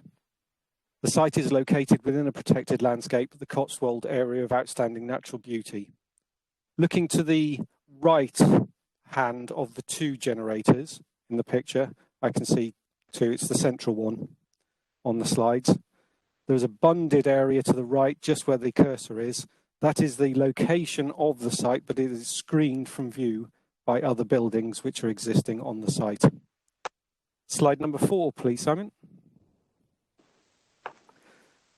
The site is located within a protected landscape, the Cotswold area of outstanding natural beauty. Looking to the right hand of the 2 generators in the picture, I can see 2, it's the central one on the slides. There's a bunded area to the right, just where the cursor is. That is the location of the site, but it is screened from view by other buildings which are existing on the site. Slide number 4, please, Simon.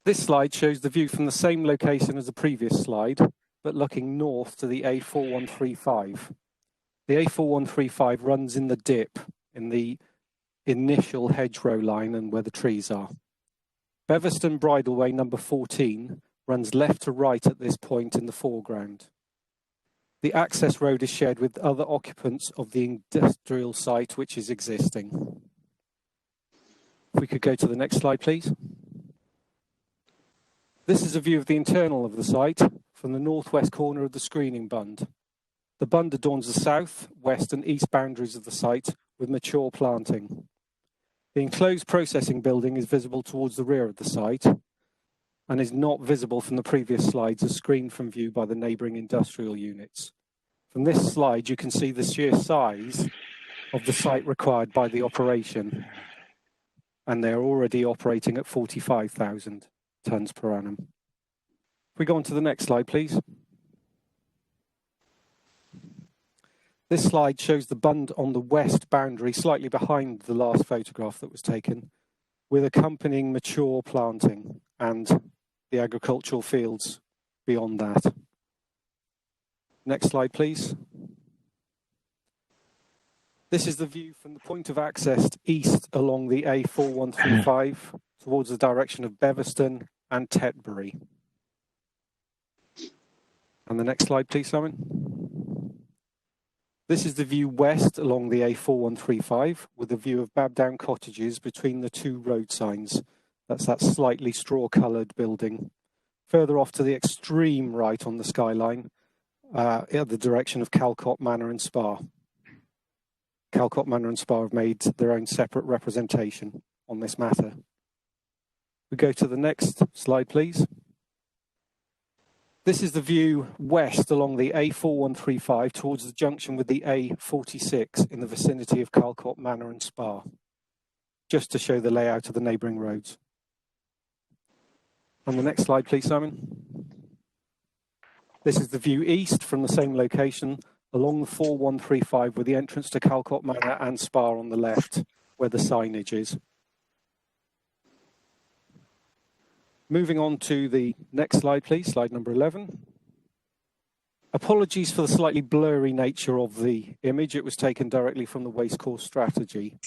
This slide shows the view from the same location as the previous slide, but looking north to the A4135. The A4135 runs in the dip in the initial hedgerow line and where the trees are. Beverston Bridleway number 14 runs left to right at this point in the foreground. The access road is shared with other occupants of the industrial site which is existing. If we could go to the next slide, please. This is a view of the internal of the site from the northwest corner of the screening bund. The bund adorns the south, west and east boundaries of the site with mature planting. The enclosed processing building is visible towards the rear of the site and is not visible from the previous slides as screened from view by the neighbouring industrial units. From this slide, you can see the sheer size of the site required by the operation, and they're already operating at 45,000 tonnes per annum. If we go on to the next slide, please. This slide shows the bund on the west boundary, slightly behind the last photograph that was taken, with accompanying mature planting and the agricultural fields beyond that. Next slide, please. This is the view from the point of access east along the A4135 towards the direction of Beverston and Tetbury. And the next slide, please, Simon. This is the view west along the A4135 with a view of Babdown cottages between the two road signs. That's that slightly straw-coloured building. Further off to the extreme right on the skyline, in the direction of Calcott Manor and Spa. Calcott Manor and Spa have made their own separate representation on this matter. We go to the next slide, please. This is the view west along the A4135 towards the junction with the A46 in the vicinity of Calcott Manor and Spa, just to show the layout of the neighbouring roads. On the next slide, please, Simon. This is the view east from the same location along the 4135 with the entrance to Calcott Manor and Spa on the left, where the signage is. Moving on to the next slide, please, slide number 11. Apologies for the slightly blurry nature of the image. It was taken directly from the waste course strategy.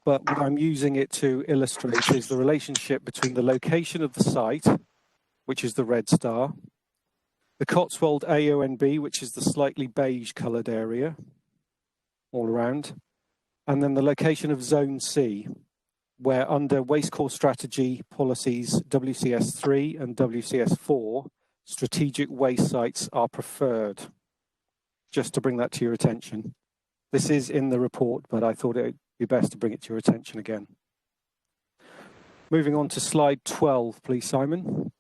But what I'm using it to illustrate is the relationship between the location of the site, which is the red star, the Cotswold AONB, which is the slightly beige coloured area all around, and then the location of Zone C, where under waste course strategy policies WCS3 and WCS4, strategic waste sites are preferred. Just to bring that to your attention. This is in the report, but I thought it would be best to bring it to your attention again. Moving on to slide 12, please, Simon.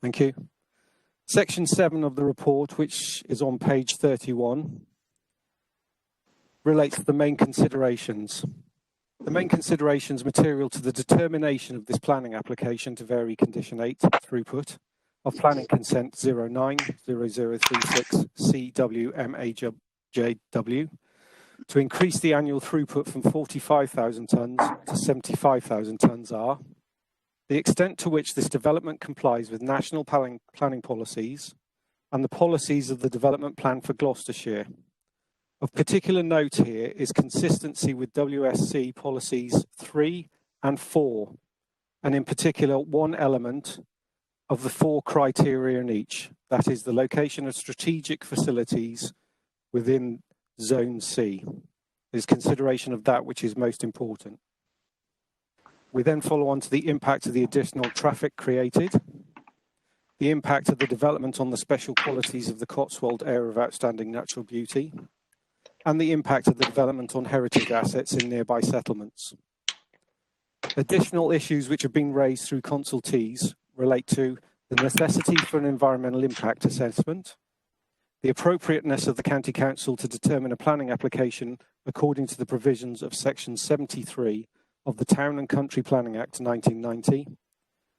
Thank you. Section 7 of the report, which is on page 31, relates to the main considerations. The main considerations material to the determination of this planning application to vary condition 8 throughput of planning consent 090036 CWMAJW to increase the annual throughput from 45,000 tonnes to 75,000 tonnes are the extent to which this development complies with national planning policies and the policies of the development plan for Gloucestershire. Of particular note here is consistency with WSC policies 3 and 4, and in particular one element of the 4 criteria in each, that is the location of strategic facilities within Zone C. There's consideration of that which is most important. We then follow on to the impact of the additional traffic created, the impact of the development on the special qualities of the Cotswold area of outstanding natural beauty, and the impact of the development on heritage assets in nearby settlements. Additional issues which have been raised through consultees relate to the necessity for an environmental impact assessment, the appropriateness of the County Council to determine a planning application according to the provisions of Section 73 of the Town and Country Planning Act 1990,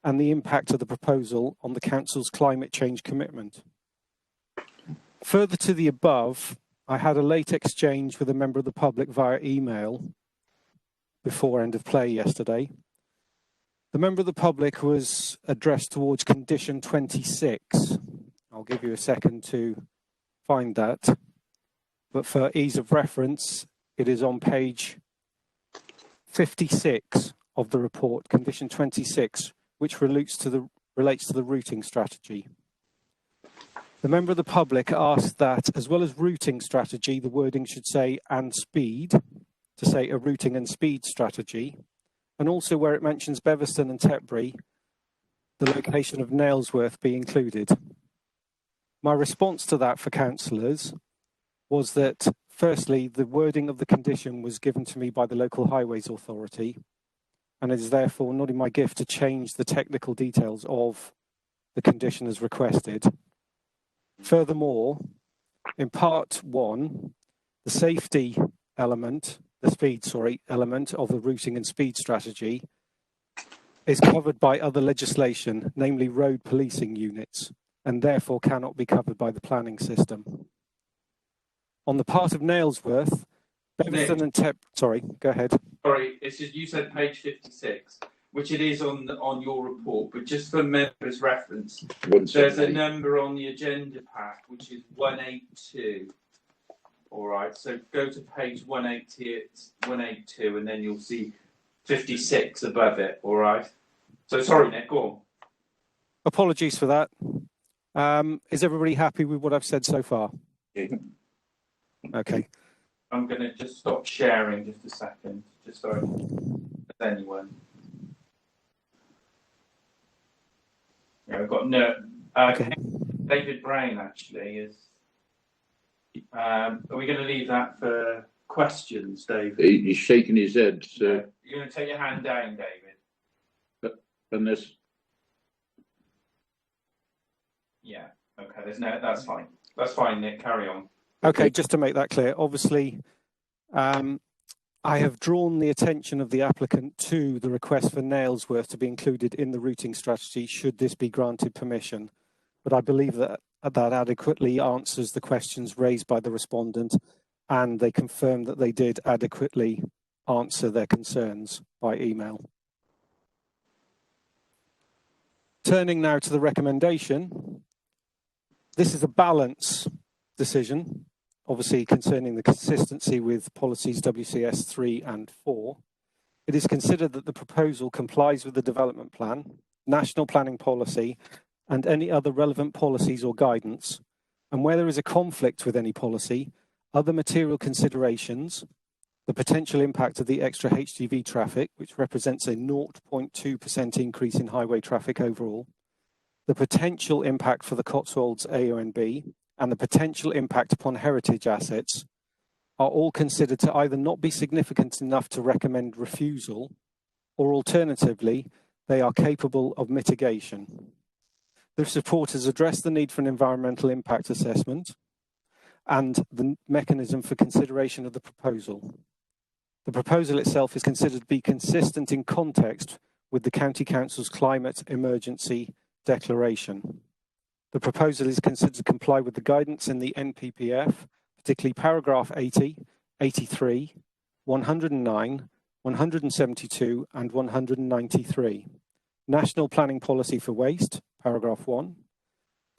and the impact of the proposal on the Council's climate change commitment. Further to the above, I had a late exchange with a member of the public via email before end of play yesterday. The member of the public was addressed towards condition 26. I'll give you a second to find that. But for ease of reference, it is on page 56 of the report, condition 26, which relates to the routing strategy. The member of the public asked that, as well as routing strategy, the wording should say and speed, to say a routing and speed strategy, and also where it mentions Beverston and Tetbury, the location of Nailsworth be included. My response to that for councillors was that, firstly, the wording of the condition was given to me by the local highways authority, and it is therefore not in my gift to change the technical details of the condition as requested. Furthermore, in part 1, the safety element, element of the routing and speed strategy is covered by other legislation, namely road policing units, and therefore cannot be covered by the planning system. On the part of Nailsworth, Beverston and sorry, go ahead. Sorry, it's just you said page 56, which it is on your report, but just for members' reference, there's a number on the agenda pack which is 182. All right, so go to page 182, and then you'll see 56 above it. All right. So sorry, Nick, go on. Apologies for that. Is everybody happy with what I've said so far? Yeah. Okay. I'm going to just stop sharing just a second, just so I can anyone. Yeah, we've got okay. David Brown actually is. Are we going to leave that for questions, David? He's shaking his head. So. You're going to take your hand down, David. Unless. Yeah. Okay. That's fine. That's fine, Nick. Carry on. Okay, just to make that clear, obviously, I have drawn the attention of the applicant to the request for Nailsworth to be included in the routing strategy, should this be granted permission. But I believe that adequately answers the questions raised by the respondent, and they confirm that they did adequately answer their concerns by email. Turning now to the recommendation, this is a balance decision, obviously concerning the consistency with policies WCS 3 and 4. It is considered that the proposal complies with the development plan, national planning policy, and any other relevant policies or guidance, and where there is a conflict with any policy, other material considerations, the potential impact of the extra HGV traffic, which represents a 0.2% increase in highway traffic overall, the potential impact for the Cotswolds AONB, and the potential impact upon heritage assets are all considered to either not be significant enough to recommend refusal, or alternatively, they are capable of mitigation. The supporters address the need for an environmental impact assessment and the mechanism for consideration of the proposal. The proposal itself is considered to be consistent in context with the County Council's climate emergency declaration. The proposal is considered to comply with the guidance in the NPPF, particularly paragraph 80, 83, 109, 172 and 193. National Planning Policy for Waste, paragraph 1.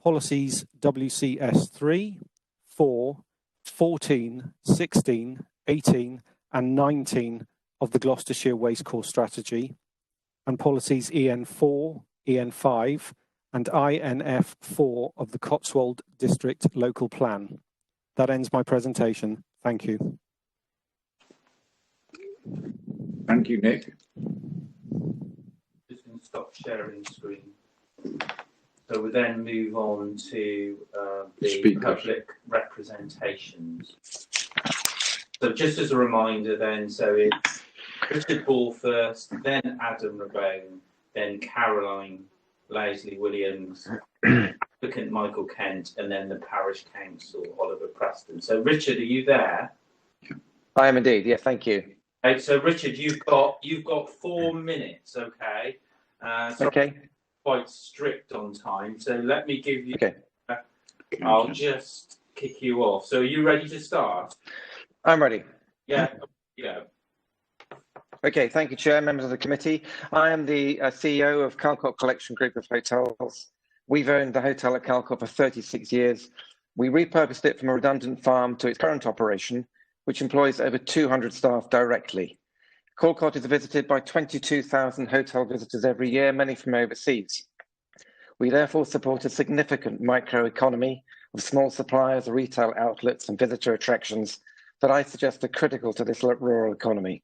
Policies WCS 3, 4, 14, 16, 18 and 19 of the Gloucestershire Waste Course Strategy, and policies EN4, EN5 and INF4 of the Cotswold District Local Plan. That ends my presentation. Thank you. Thank you, Nick. Just going to stop sharing screen. So we then move on to the Speakers. Public representations. So just as a reminder then, so it's Richard Ball first, then Adam Rabone, then Caroline Lousley-Williams, applicant Michael Kent, and then the Parish Council, Oliver Preston. So Richard, are you there? I am indeed. Yeah, thank you. So Richard, you've got 4 minutes. Okay. Okay. quite strict on time, so let me give you. Okay. I'll just kick you off. So, are you ready to start? I'm ready. Yeah. Yeah. Okay, thank you, Chair, members of the committee. I am the CEO of Calcot Collection Group of Hotels. We've owned the hotel at Calcot for 36 years. We repurposed it from a redundant farm to its current operation, which employs over 200 staff directly. Calcot is visited by 22,000 hotel visitors every year, many from overseas. We therefore support a significant microeconomy of small suppliers, retail outlets, and visitor attractions that I suggest are critical to this rural economy.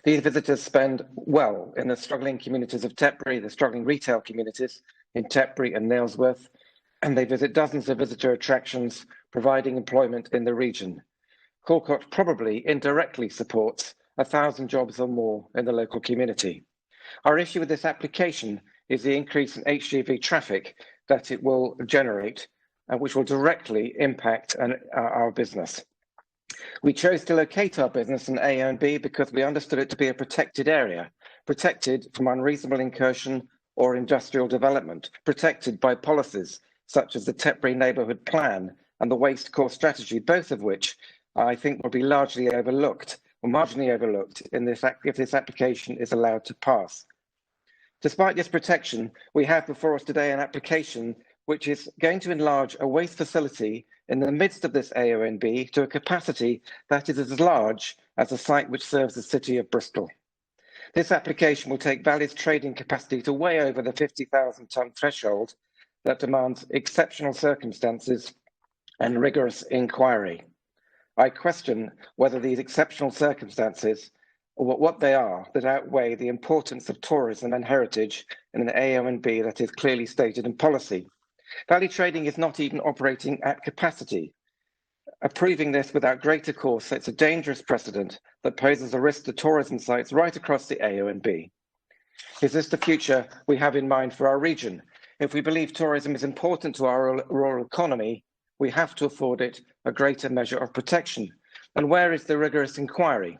These visitors spend well in the struggling communities of Tetbury, the struggling retail communities in Tetbury and Nailsworth, and they visit dozens of visitor attractions, providing employment in the region. Calcot probably indirectly supports 1,000 jobs or more in the local community. Our issue with this application is the increase in HGV traffic that it will generate, which will directly impact our business. We chose to locate our business in A&B because we understood it to be a protected area, protected from unreasonable incursion or industrial development, protected by policies such as the Tetbury Neighbourhood Plan and the Waste Core Strategy, both of which I think will be largely overlooked or marginally overlooked in this if this application is allowed to pass. Despite this protection, we have before us today an application which is going to enlarge a waste facility in the midst of this AONB to a capacity that is as large as the site which serves the city of Bristol. This application will take Valley's trading capacity to way over the 50,000 tonne threshold that demands exceptional circumstances and rigorous inquiry. I question whether these exceptional circumstances, or what they are, that outweigh the importance of tourism and heritage in an AONB that is clearly stated in policy. Valley Trading is not even operating at capacity. Approving this without greater course sets a dangerous precedent that poses a risk to tourism sites right across the AONB. Is this the future we have in mind for our region? If we believe tourism is important to our rural economy, we have to afford it a greater measure of protection. And where is the rigorous inquiry?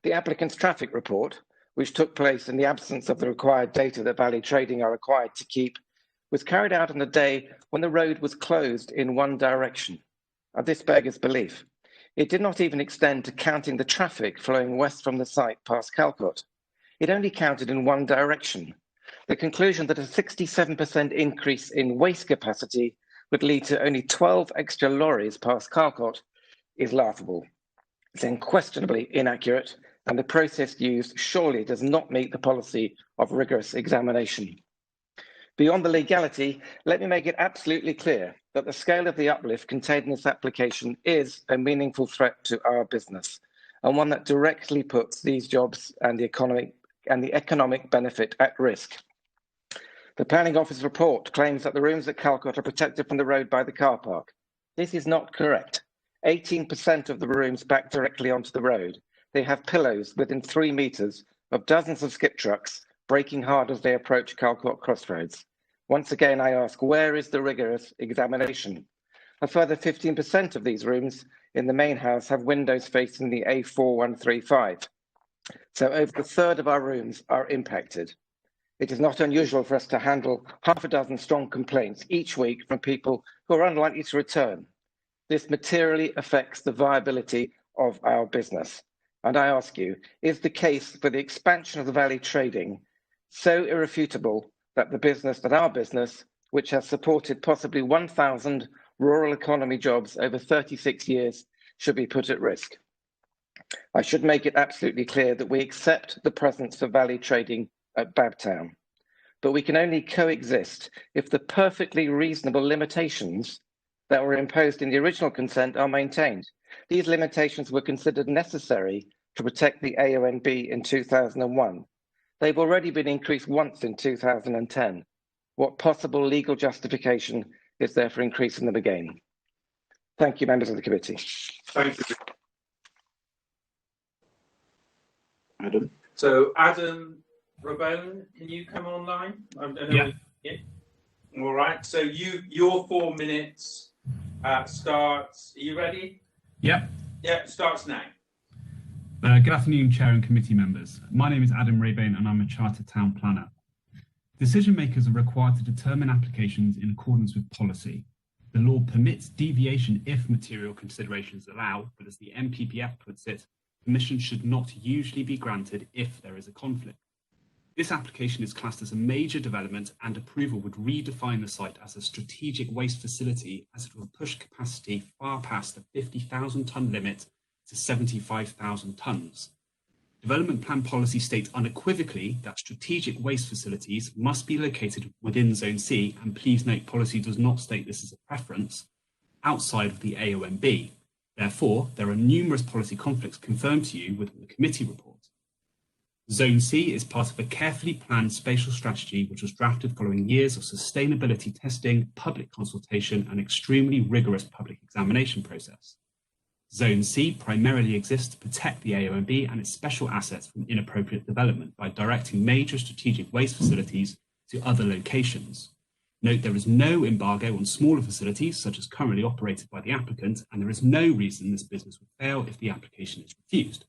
The applicant's traffic report, which took place in the absence of the required data that Valley Trading are required to keep, was carried out on the day when the road was closed in one direction. This beggars belief. It did not even extend to counting the traffic flowing west from the site past Calcot. It only counted in one direction. The conclusion that a 67% increase in waste capacity would lead to only 12 extra lorries past Calcot is laughable. It's unquestionably inaccurate, and the process used surely does not meet the policy of rigorous examination. Beyond the legality, let me make it absolutely clear that the scale of the uplift contained in this application is a meaningful threat to our business, and one that directly puts these jobs and the economic benefit at risk. The Planning Office report claims that the rooms at Calcot are protected from the road by the car park. This is not correct. 18% of the rooms back directly onto the road. They have pillows within 3 meters of dozens of skip trucks braking hard as they approach Calcot Crossroads. Once again, I ask, where is the rigorous examination? A further 15% of these rooms in the main house have windows facing the A4135. So over a third of our rooms are impacted. It is not unusual for us to handle half a dozen strong complaints each week from people who are unlikely to return. This materially affects the viability of our business. And I ask you, is the case for the expansion of the Valley Trading so irrefutable that our business, which has supported possibly 1,000 rural economy jobs over 36 years, should be put at risk? I should make it absolutely clear that we accept the presence of Valley Trading at Babtown, but we can only coexist if the perfectly reasonable limitations that were imposed in the original consent are maintained. These limitations were considered necessary to protect the AONB in 2001. They've already been increased once in 2010. What possible legal justification is there for increasing them again? Thank you, members of the committee. Thank you. Adam. So, Adam Rabone, can you come online? Yeah. All right. So your 4 minutes starts. Are you ready? Yep. Yeah, starts now. Good afternoon, Chair and committee members. My name is Adam Rabone and I'm a Chartered Town Planner. Decision makers are required to determine applications in accordance with policy. The law permits deviation if material considerations allow, but as the MPPF puts it, permission should not usually be granted if there is a conflict. This application is classed as a major development, and approval would redefine the site as a strategic waste facility, as it will push capacity far past the 50,000 tonne limit to 75,000 tonnes. Development plan policy states unequivocally that strategic waste facilities must be located within Zone C, and please note policy does not state this as a preference, outside of the AONB. Therefore, there are numerous policy conflicts confirmed to you within the committee report. Zone C is part of a carefully planned spatial strategy which was drafted following years of sustainability testing, public consultation, and extremely rigorous public examination process. Zone C primarily exists to protect the AONB and its special assets from inappropriate development by directing major strategic waste facilities to other locations. Note there is no embargo on smaller facilities such as currently operated by the applicant, and there is no reason this business would fail if the application is refused.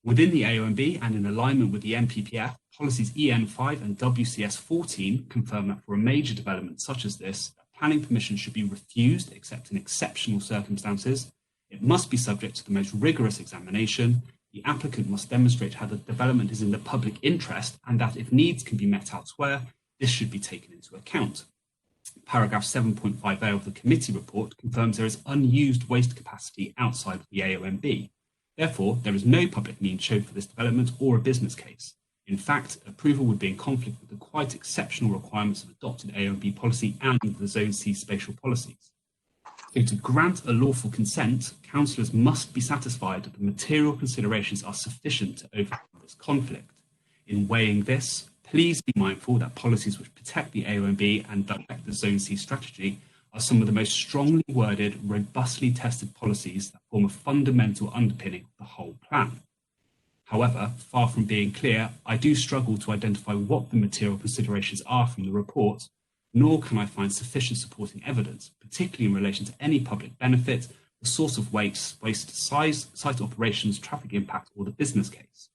Within the AONB and in alignment with the MPPF, policies EN5 and WCS 14 confirm that for a major development such as this, planning permission should be refused except in exceptional circumstances. It must be subject to the most rigorous examination. The applicant must demonstrate how the development is in the public interest, and that if needs can be met elsewhere, this should be taken into account. Paragraph 7.50 of the committee report confirms there is unused waste capacity outside of the AONB. Therefore, there is no public need shown for this development or a business case. In fact, approval would be in conflict with the quite exceptional requirements of adopted AONB policy and the Zone C spatial policies. So to grant a lawful consent, councillors must be satisfied that the material considerations are sufficient to overcome this conflict. In weighing this, please be mindful that policies which protect the AONB and direct the Zone C strategy are some of the most strongly worded, robustly tested policies that form a fundamental underpinning of the whole plan. However, far from being clear, I do struggle to identify what the material considerations are from the report, nor can I find sufficient supporting evidence, particularly in relation to any public benefit, the source of waste size, site operations, traffic impact, or the business case.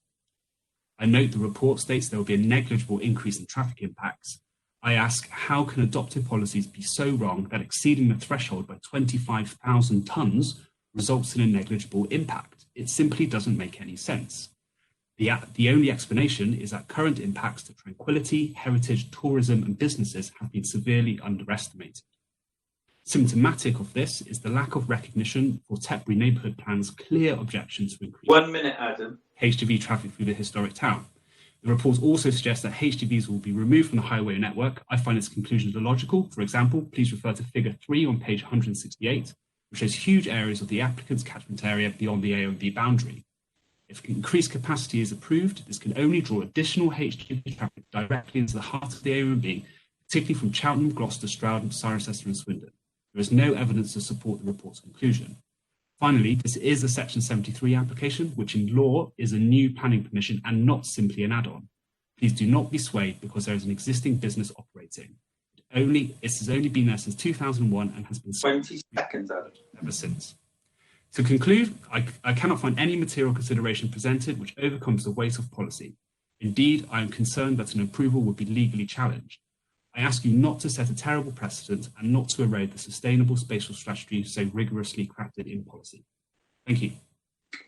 I note the report states there will be a negligible increase in traffic impacts. I ask, how can adopted policies be so wrong that exceeding the threshold by 25,000 tonnes results in a negligible impact? It simply doesn't make any sense. The only explanation is that current impacts to tranquility, heritage, tourism and businesses have been severely underestimated. Symptomatic of this is the lack of recognition for Tetbury Neighbourhood Plan's clear objections to increase 1 minute, Adam. HGV traffic through the historic town. The report also suggests that HGVs will be removed from the highway network. I find its conclusions illogical. For example, please refer to figure 3 on page 168, which shows huge areas of the applicant's catchment area beyond the AONB boundary. If increased capacity is approved, this can only draw additional HGV traffic directly into the heart of the AONB, particularly from Cheltenham, Gloucester, Stroud, Cirencester and Swindon. There is no evidence to support the report's conclusion. Finally, this is a Section 73 application, which in law is a new planning permission and not simply an add-on. Please do not be swayed because there is an existing business operating. It has only been there since 2001 and has been 20 seconds, Adam. Ever since. To conclude, I cannot find any material consideration presented which overcomes the weight of policy. Indeed, I am concerned that an approval would be legally challenged. I ask you not to set a terrible precedent and not to erode the sustainable spatial strategy so rigorously crafted in policy. Thank you.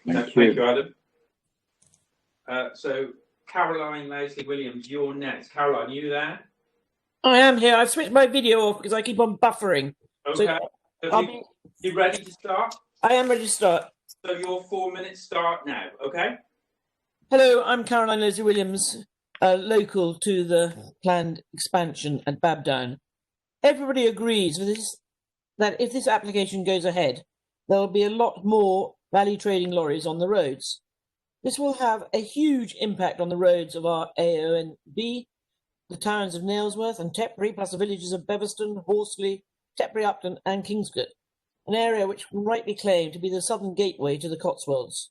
Thank you, Adam. So, Caroline Leslie Williams, you're next. Caroline, are you there? I am here. I've switched my video off because I keep on buffering. Okay. So you ready to start? I am ready to start. So your 4 minutes start now, okay? Hello, I'm Caroline Leslie Williams, local to the planned expansion at Babdown. Everybody agrees with this, that if this application goes ahead, there will be a lot more value trading lorries on the roads. This will have a huge impact on the roads of our AONB, the towns of Nailsworth and Tetbury, plus the villages of Beverston, Horsley, Tetbury Upton and Kingscote, an area which can rightly claim to be the southern gateway to the Cotswolds.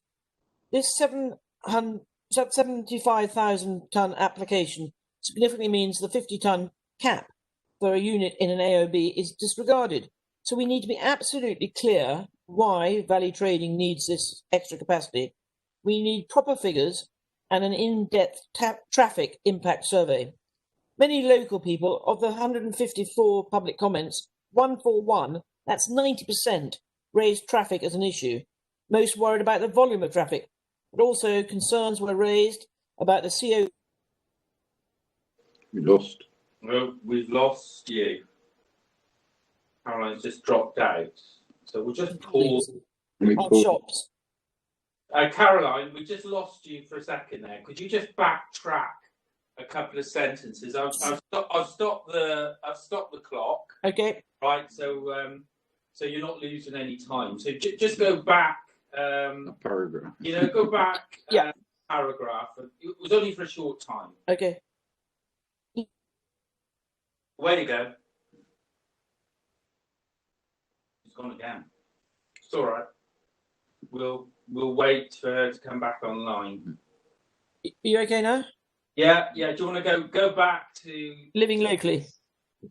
This 75,000 tonne application significantly means the 50-tonne cap for a unit in an AOB is disregarded. So we need to be absolutely clear why value trading needs this extra capacity. We need proper figures and an in-depth traffic impact survey. Many local people, of the 154 public comments, 141, that's 90%, raised traffic as an issue. Most worried about the volume of traffic, but also concerns were raised about the CO. We lost. Well, we've lost you. Caroline's just dropped out. So we'll just pause. Shops. Caroline, we just lost you for a second there. Could you just backtrack a couple of sentences? I've stopped the clock. Okay. Right. So so you're not losing any time. So just go back. Paragraph. Go back. Yeah. Paragraph. It was only for a short time. Okay. Away you go. It's gone again. It's all right. We'll wait for her to come back online. Are you okay now? Yeah. Do you want to go back to living locally?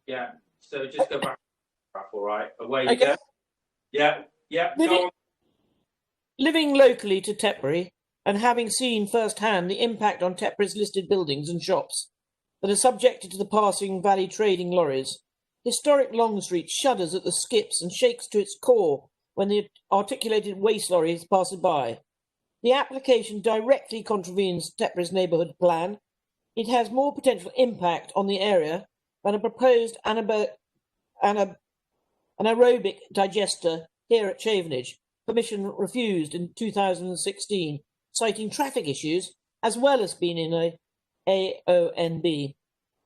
Yeah. So just go back. All right. Away you go. Yeah. Living locally to Tetbury and having seen firsthand the impact on Tetbury's listed buildings and shops that are subjected to the passing valley trading lorries, historic Long Street shudders at the skips and shakes to its core when the articulated waste lorries pass by. The application directly contravenes Tetbury's neighbourhood plan. It has more potential impact on the area than a proposed anaerobic digester here at Chavenage. Permission refused in 2016, citing traffic issues as well as being in a AONB.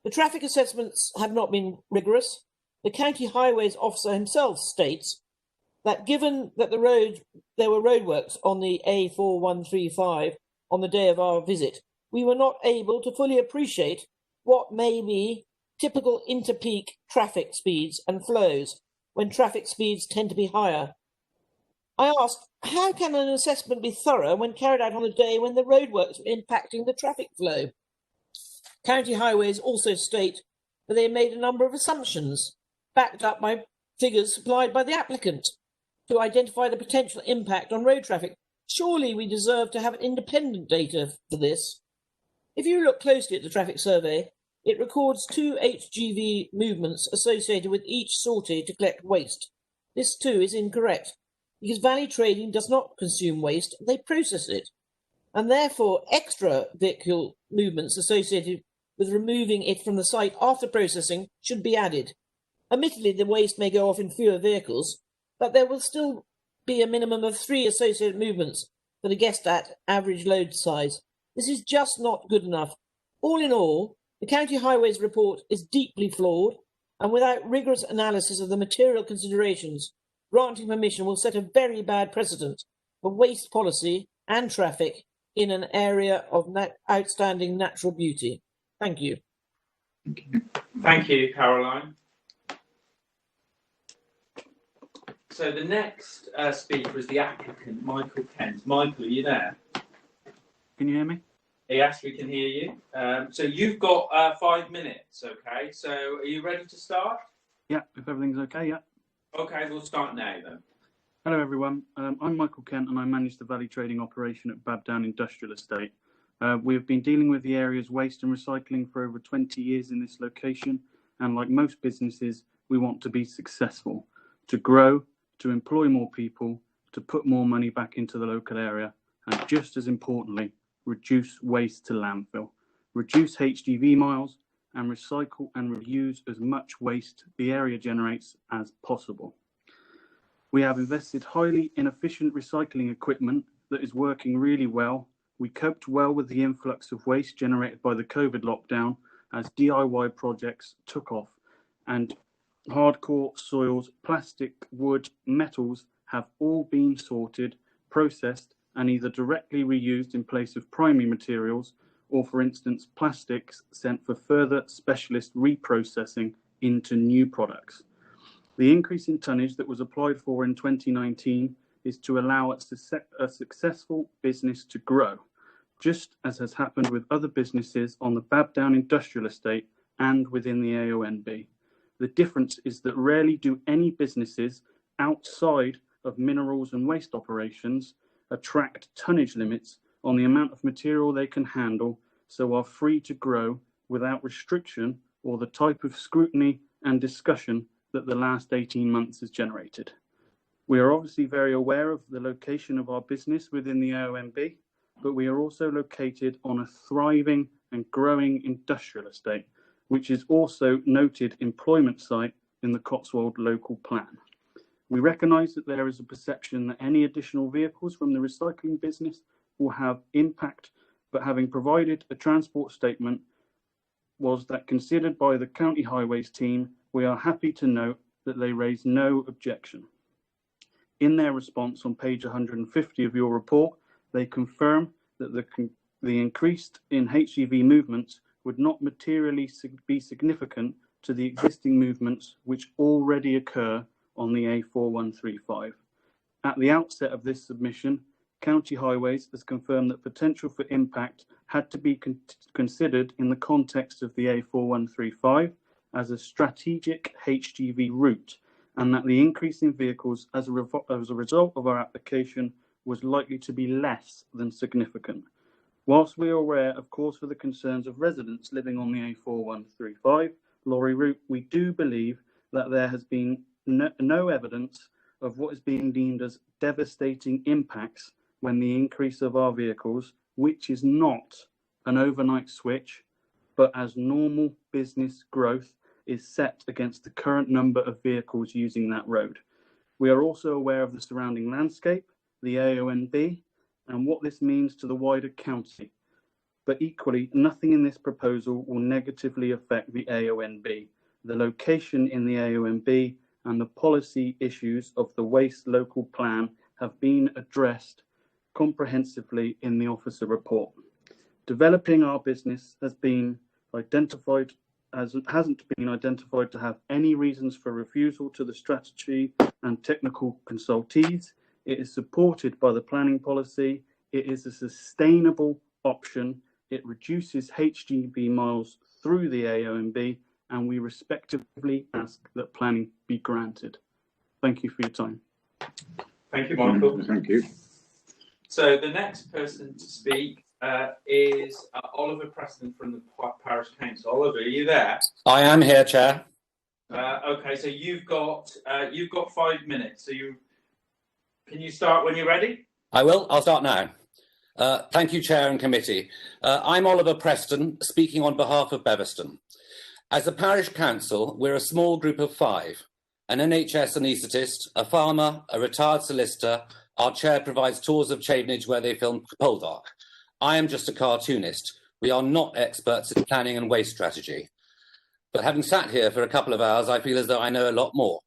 The traffic assessments have not been rigorous. The County Highways Officer himself states that given that there were roadworks on the A4135 on the day of our visit, we were not able to fully appreciate what may be typical interpeak traffic speeds and flows when traffic speeds tend to be higher. I asked, how can an assessment be thorough when carried out on a day when the roadworks were impacting the traffic flow? County Highways also state that they made a number of assumptions, backed up by figures supplied by the applicant, to identify the potential impact on road traffic. Surely we deserve to have independent data for this. If you look closely at the traffic survey, it records 2 HGV movements associated with each sortie to collect waste. This too is incorrect, because Valley Trading does not consume waste, they process it. And therefore extra vehicle movements associated with removing it from the site after processing should be added. Admittedly, the waste may go off in fewer vehicles, but there will still be a minimum of 3 associated movements for the guessed at average load size. This is just not good enough. All in all, the County Highways report is deeply flawed, and without rigorous analysis of the material considerations, granting permission will set a very bad precedent for waste policy and traffic in an area of outstanding natural beauty. Thank you. Thank you, Caroline. So the next speaker is the applicant, Michael Kent. Michael, are you there? Can you hear me? Yes, we can hear you. So you've got 5 minutes, okay? So are you ready to start? Yeah, if everything's okay, yeah. Okay, we'll start now then. Hello everyone, I'm Michael Kent and I manage the Valley Trading operation at Babdown Industrial Estate. We have been dealing with the area's waste and recycling for over 20 years in this location, and like most businesses, we want to be successful, to grow, to employ more people, to put more money back into the local area, and just as importantly, reduce waste to landfill, reduce HGV miles, and recycle and reuse as much waste the area generates as possible. We have invested highly in efficient recycling equipment that is working really well. We coped well with the influx of waste generated by the COVID lockdown as DIY projects took off, and hardcore soils, plastic, wood, metals have all been sorted, processed, and either directly reused in place of primary materials, or for instance, plastics sent for further specialist reprocessing into new products. The increase in tonnage that was applied for in 2019 is to allow a successful business to grow, just as has happened with other businesses on the Babdown Industrial Estate and within the AONB. The difference is that rarely do any businesses outside of minerals and waste operations attract tonnage limits on the amount of material they can handle, so are free to grow without restriction or the type of scrutiny and discussion that the last 18 months has generated. We are obviously very aware of the location of our business within the AONB, but we are also located on a thriving and growing industrial estate, which is also noted employment site in the Cotswold local plan. We recognise that there is a perception that any additional vehicles from the recycling business will have impact, but having provided a transport statement was that considered by the County Highways team, we are happy to note that they raised no objection. In their response on page 150 of your report, they confirm that the increase in HGV movements would not materially be significant to the existing movements which already occur on the A4135. At the outset of this submission, County Highways has confirmed that potential for impact had to be considered in the context of the A4135 as a strategic HGV route, and that the increase in vehicles as a result of our application was likely to be less than significant. Whilst we are aware, of course, for the concerns of residents living on the A4135 lorry route, we do believe that there has been no evidence of what is being deemed as devastating impacts when the increase of our vehicles, which is not an overnight switch, but as normal business growth, is set against the current number of vehicles using that road. We are also aware of the surrounding landscape, the AONB, and what this means to the wider county. But equally, nothing in this proposal will negatively affect the AONB, the location in the AONB, and the policy issues of the waste local plan have been addressed comprehensively in the officer report. Developing our business hasn't been identified to have any reasons for refusal to the strategy and technical consultees. It is supported by the planning policy. It is a sustainable option. It reduces HGV miles through the AONB, and we respectively ask that planning be granted. Thank you for your time. Thank you, Michael. Thank you. So the next person to speak is Oliver Preston from the Parish Council. Oliver, are you there? I am here, Chair. Okay, so you've got 5 minutes. So can you start when you're ready? I will. I'll start now. Thank you, Chair and Committee. I'm Oliver Preston, speaking on behalf of Beverston. As a parish council, we're a small group of 5, an NHS anaesthetist, a farmer, a retired solicitor. Our chair provides tours of Chavenage where they film Poldark. I am just a cartoonist. We are not experts in planning and waste strategy. But having sat here for a couple of hours, I feel as though I know a lot more.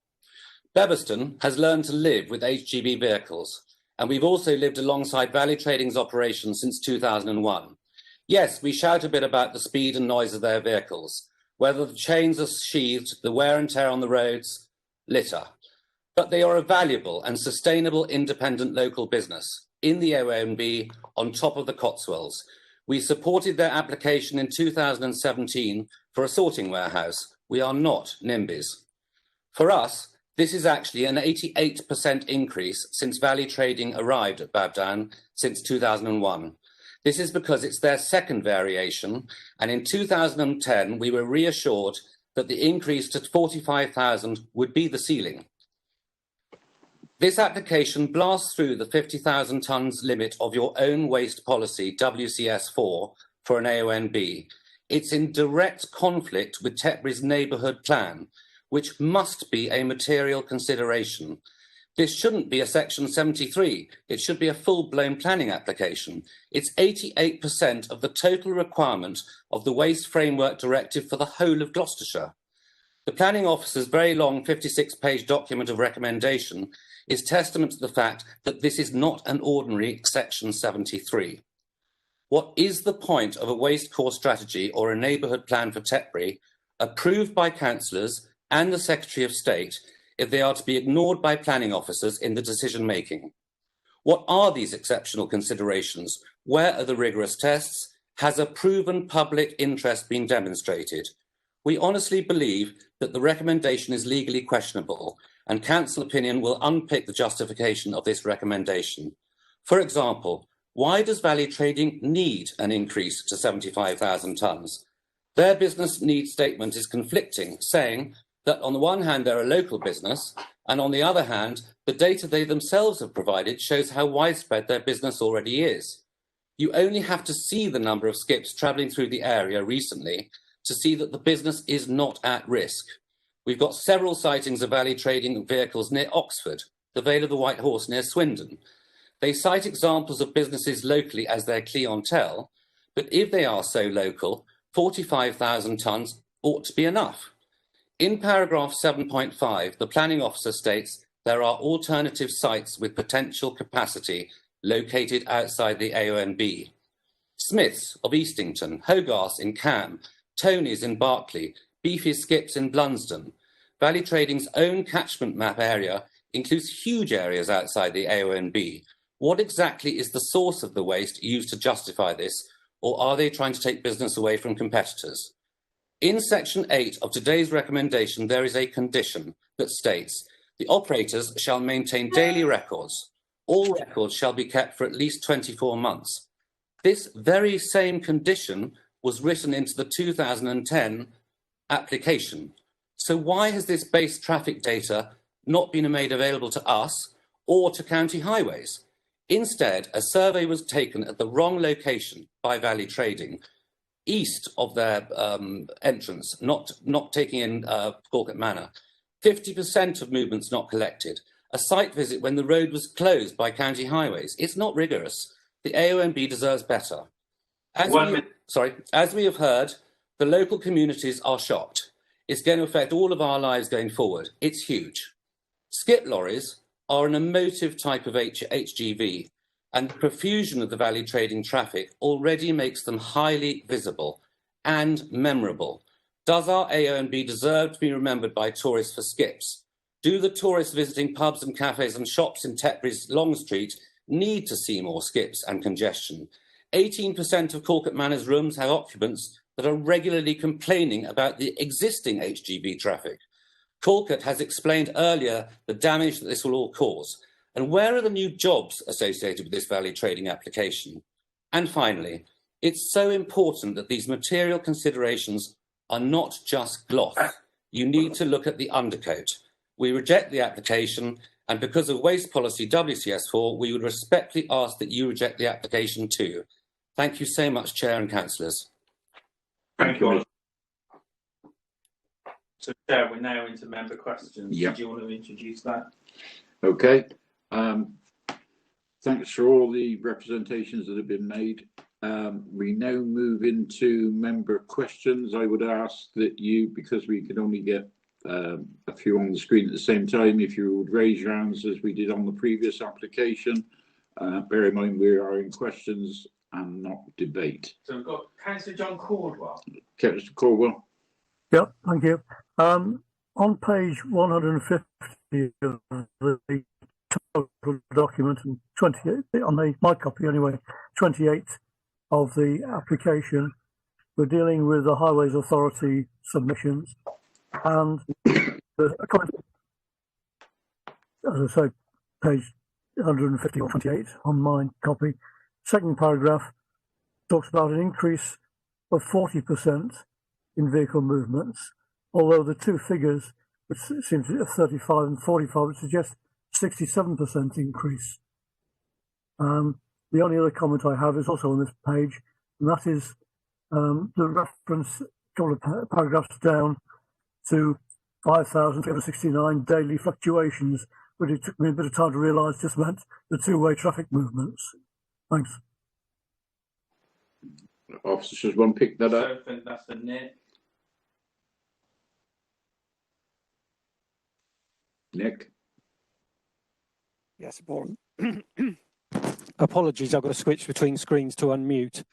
Beverston has learned to live with HGV vehicles, and we've also lived alongside Valley Trading's operations since 2001. Yes, we shout a bit about the speed and noise of their vehicles, whether the chains are sheathed, the wear and tear on the roads, litter. But they are a valuable and sustainable independent local business in the OMB on top of the Cotswolds. We supported their application in 2017 for a sorting warehouse. We are not NIMBYs. For us, this is actually an 88% increase since Valley Trading arrived at Babdown since 2001. This is because it's their second variation, and in 2010 we were reassured that the increase to 45,000 would be the ceiling. This application blasts through the 50,000 tonnes limit of your own waste policy, WCS4, for an AONB. It's in direct conflict with Tetbury's neighbourhood plan, which must be a material consideration. This shouldn't be a Section 73. It should be a full-blown planning application. It's 88% of the total requirement of the Waste Framework Directive for the whole of Gloucestershire. The planning officer's very long 56-page document of recommendation is testament to the fact that this is not an ordinary Section 73. What is the point of a waste core strategy or a neighbourhood plan for Tetbury, approved by councillors and the Secretary of State, if they are to be ignored by planning officers in the decision-making? What are these exceptional considerations? Where are the rigorous tests? Has a proven public interest been demonstrated? We honestly believe that the recommendation is legally questionable, and council opinion will unpick the justification of this recommendation. For example, why does Valley Trading need an increase to 75,000 tonnes? Their business needs statement is conflicting, saying that on the one hand, they're a local business, and on the other hand, the data they themselves have provided shows how widespread their business already is. You only have to see the number of skips travelling through the area recently to see that the business is not at risk. We've got several sightings of valley trading vehicles near Oxford, the Vale of the White Horse near Swindon. They cite examples of businesses locally as their clientele, but if they are so local, 45,000 tonnes ought to be enough. In paragraph 7.5, the planning officer states there are alternative sites with potential capacity located outside the AONB. Smith's of Eastington, Hogarth's in Cam, Tony's in Berkeley, Beefy's Skips in Blunsdon. Valley Trading's own catchment map area includes huge areas outside the AONB. What exactly is the source of the waste used to justify this, or are they trying to take business away from competitors? In section 8 of today's recommendation, there is a condition that states the operators shall maintain daily records. All records shall be kept for at least 24 months. This very same condition was written into the 2010 application. So why has this base traffic data not been made available to us or to county highways? Instead, a survey was taken at the wrong location by Valley Trading, east of their entrance, not taking in Calcott Manor. 50% of movements not collected. A site visit when the road was closed by county highways. It's not rigorous. The AONB deserves better. As we have heard, the local communities are shocked. It's going to affect all of our lives going forward. It's huge. Skip lorries are an emotive type of HGV, and the profusion of the Valley Trading traffic already makes them highly visible and memorable. Does our AONB deserve to be remembered by tourists for skips? Do the tourists visiting pubs and cafes and shops in Tetbury's Long Street need to see more skips and congestion? 18% of Calcott Manor's rooms have occupants that are regularly complaining about the existing HGV traffic. Calcott has explained earlier the damage that this will all cause. And where are the new jobs associated with this Valley Trading application? And finally, it's so important that these material considerations are not just gloss. You need to look at the undercoat. We reject the application, and because of Waste Policy WCS4, we would respectfully ask that you reject the application too. Thank you so much, Chair and Councillors. Thank you. So, Chair, we're now into member questions. Yep. Do you want to introduce that? Okay. Thanks for all the representations that have been made. We now move into member questions. I would ask that you, because we can only get a few on the screen at the same time, if you would raise your hands as we did on the previous application. Bear in mind we are in questions and not debate. So we've got Councillor John Caldwell. Okay, Mr. Caldwell. Yep, thank you. On page 150 of the total document, and 28 on my copy anyway, 28 of the application, we're dealing with the Highways Authority submissions, and there's a comment, as I say, page 150 or 28 on my copy. Second paragraph talks about an increase of 40% in vehicle movements, although the two figures, which seem to be 35 and 45, would suggest 67% increase. The only other comment I have is also on this page, and that is the reference, a couple of paragraphs down, to 5,369 daily fluctuations, but it took me a bit of time to realise this meant the two-way traffic movements. Thanks. Officer, should one pick that up? So I think that's for Nick. Nick? Yes, Warren. Apologies, I've got to switch between screens to unmute.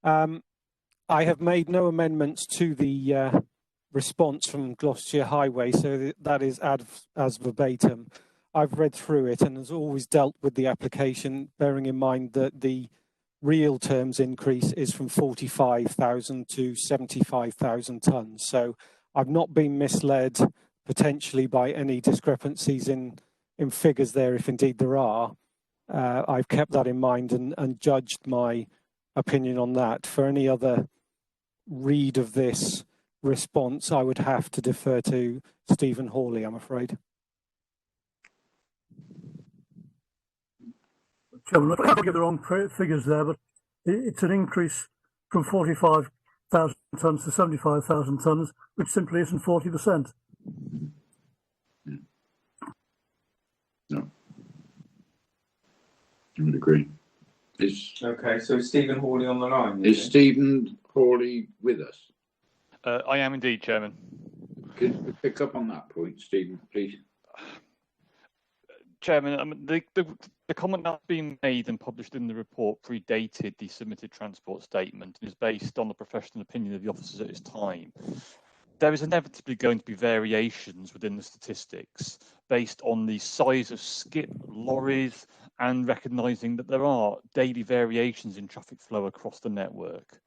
I have made no amendments to the response from Gloucestershire Highway, so that is as verbatim. I've read through it and has always dealt with the application, bearing in mind that the real terms increase is from 45,000 to 75,000 tonnes. So I've not been misled potentially by any discrepancies in figures there, if indeed there are. I've kept that in mind and judged my opinion on that. For any other read of this response, I would have to defer to Stephen Hawley, I'm afraid. Chairman, I can't get the wrong figures there, but it's an increase from 45,000 tonnes to 75,000 tonnes, which simply isn't 40%. No. I would agree. Okay, so Stephen Hawley on the line. Is Stephen Hawley with us? I am indeed, Chairman. Could you pick up on that point, Stephen, please? Chairman, the comment that's been made and published in the report predated the submitted transport statement and is based on the professional opinion of the officers at its time. There is inevitably going to be variations within the statistics based on the size of skip lorries and recognising that there are daily variations in traffic flow across the network.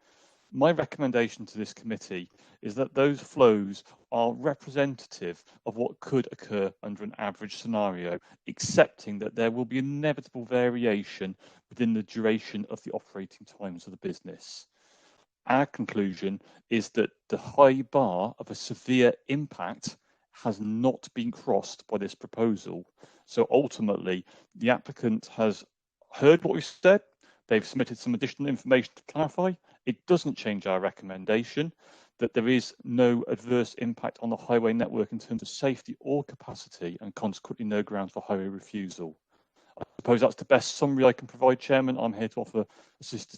My recommendation to this committee is that those flows are representative of what could occur under an average scenario, accepting that there will be inevitable variation within the duration of the operating times of the business. Our conclusion is that the high bar of a severe impact has not been crossed by this proposal. So ultimately, the applicant has heard what we said. They've submitted some additional information to clarify. It doesn't change our recommendation that there is no adverse impact on the highway network in terms of safety or capacity, and consequently no grounds for highway refusal. I suppose that's the best summary I can provide, Chairman. I'm here to offer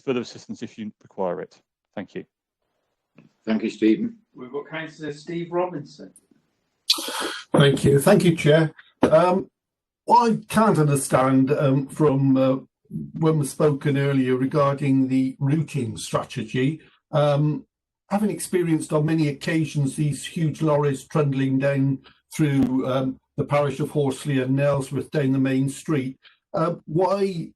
further assistance if you require it. Thank you. Thank you, Stephen. We've got Councillor Steve Robinson. Thank you, Chair. What I can't understand from when was spoken earlier regarding the routing strategy, having experienced on many occasions these huge lorries trundling down through the parish of Horsley and Nailsworth down the main street, why,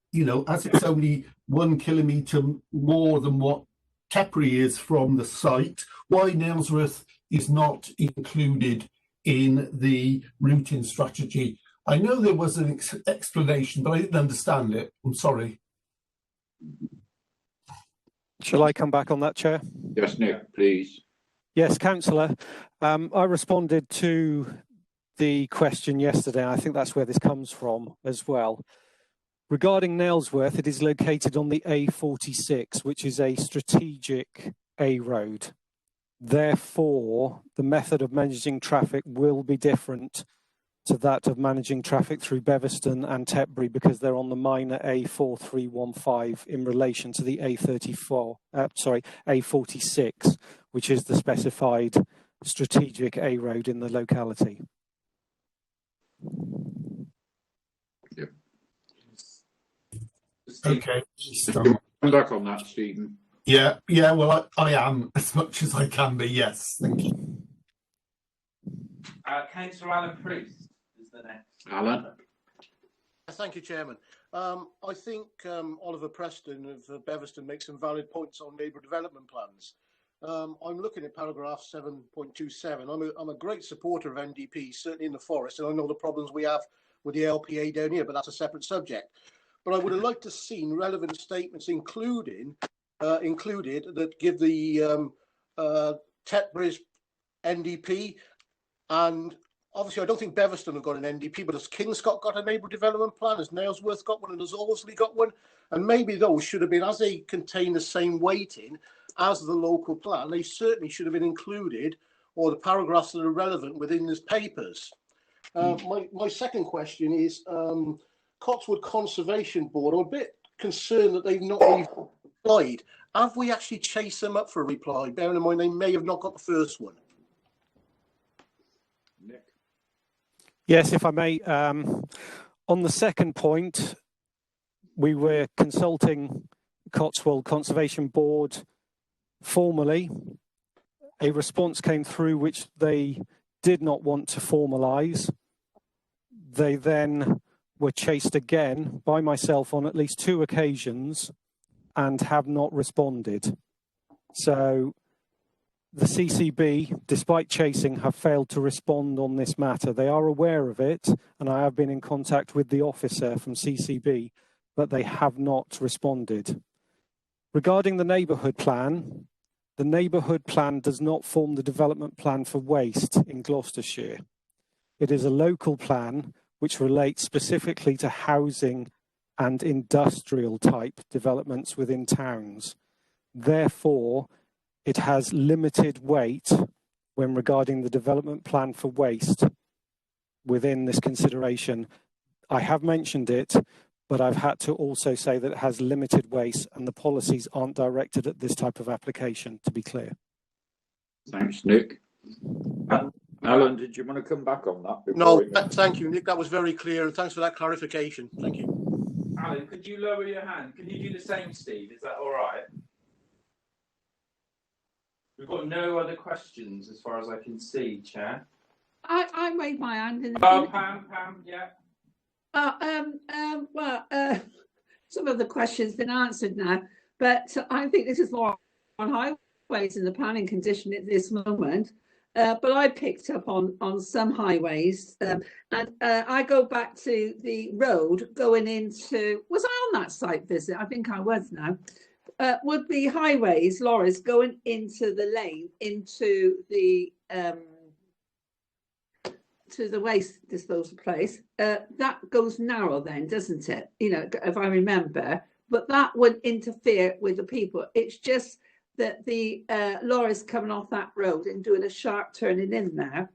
as it's only 1 kilometre more than what Teprey is from the site, why Nailsworth is not included in the routing strategy? I know there was an explanation, but I didn't understand it. I'm sorry. Shall I come back on that, Chair? Yes, Nick, please. Yes, Councillor. I responded to the question yesterday. I think that's where this comes from as well. Regarding Nailsworth, it is located on the A46, which is a strategic A road. Therefore, the method of managing traffic will be different to that of managing traffic through Beverston and Tetbury, because they're on the minor A4315 in relation to the A46, which is the specified strategic A road in the locality. Yep. Okay. Come back on that, Stephen. Yeah, well, I am as much as I can be, yes. Thank you. Councillor Alan Priest is the next. Alan. Thank you, Chairman. I think Oliver Preston of Beverston makes some valid points on neighbour development plans. I'm looking at paragraph 7.27. I'm a great supporter of NDP, certainly in the forest, and I know the problems we have with the LPA down here, but that's a separate subject. But I would have liked to have seen relevant statements included that give the Tetbury's NDP, and obviously I don't think Beverston have got an NDP, but has Kingscott got a neighbour development plan? Has Nailsworth got one? And has Horsley got one? And maybe those should have been, as they contain the same weighting as the local plan, they certainly should have been included, or the paragraphs that are relevant within these papers. My second question is Cotswold Conservation Board. I'm a bit concerned that they've not replied. Have we actually chased them up for a reply? Bearing in mind they may have not got the first one. Nick. Yes, if I may. On the second point, we were consulting Cotswold Conservation Board formally. A response came through which they did not want to formalise. They then were chased again by myself on at least 2 occasions and have not responded. So the CCB, despite chasing, have failed to respond on this matter. They are aware of it, and I have been in contact with the officer from CCB, but they have not responded. Regarding the neighbourhood plan, the neighbourhood plan does not form the development plan for waste in Gloucestershire. It is a local plan which relates specifically to housing and industrial type developments within towns. Therefore, it has limited weight when regarding the development plan for waste within this consideration. I have mentioned it, but I've had to also say that it has limited weight and the policies aren't directed at this type of application, to be clear. Thanks, Nick. Alan, did you want to come back on that? No, thank you, Nick. That was very clear, and thanks for that clarification. Thank you. Alan, could you lower your hand? Can you do the same, Steve? Is that all right? We've got no other questions as far as I can see, Chair. I waved my hand in the Pam, yeah. Some of the questions been answered now, but I think this is more on highways in the planning condition at this moment. But I picked up on some highways, and I go back to the road going into. Was I on that site visit? I think I was now. Would be highways, lorries going into the lane, into the to the waste disposal place. That goes narrow then, doesn't it? You know, if I remember. But that would interfere with the people. It's just that the lorries coming off that road and doing a sharp turning in there.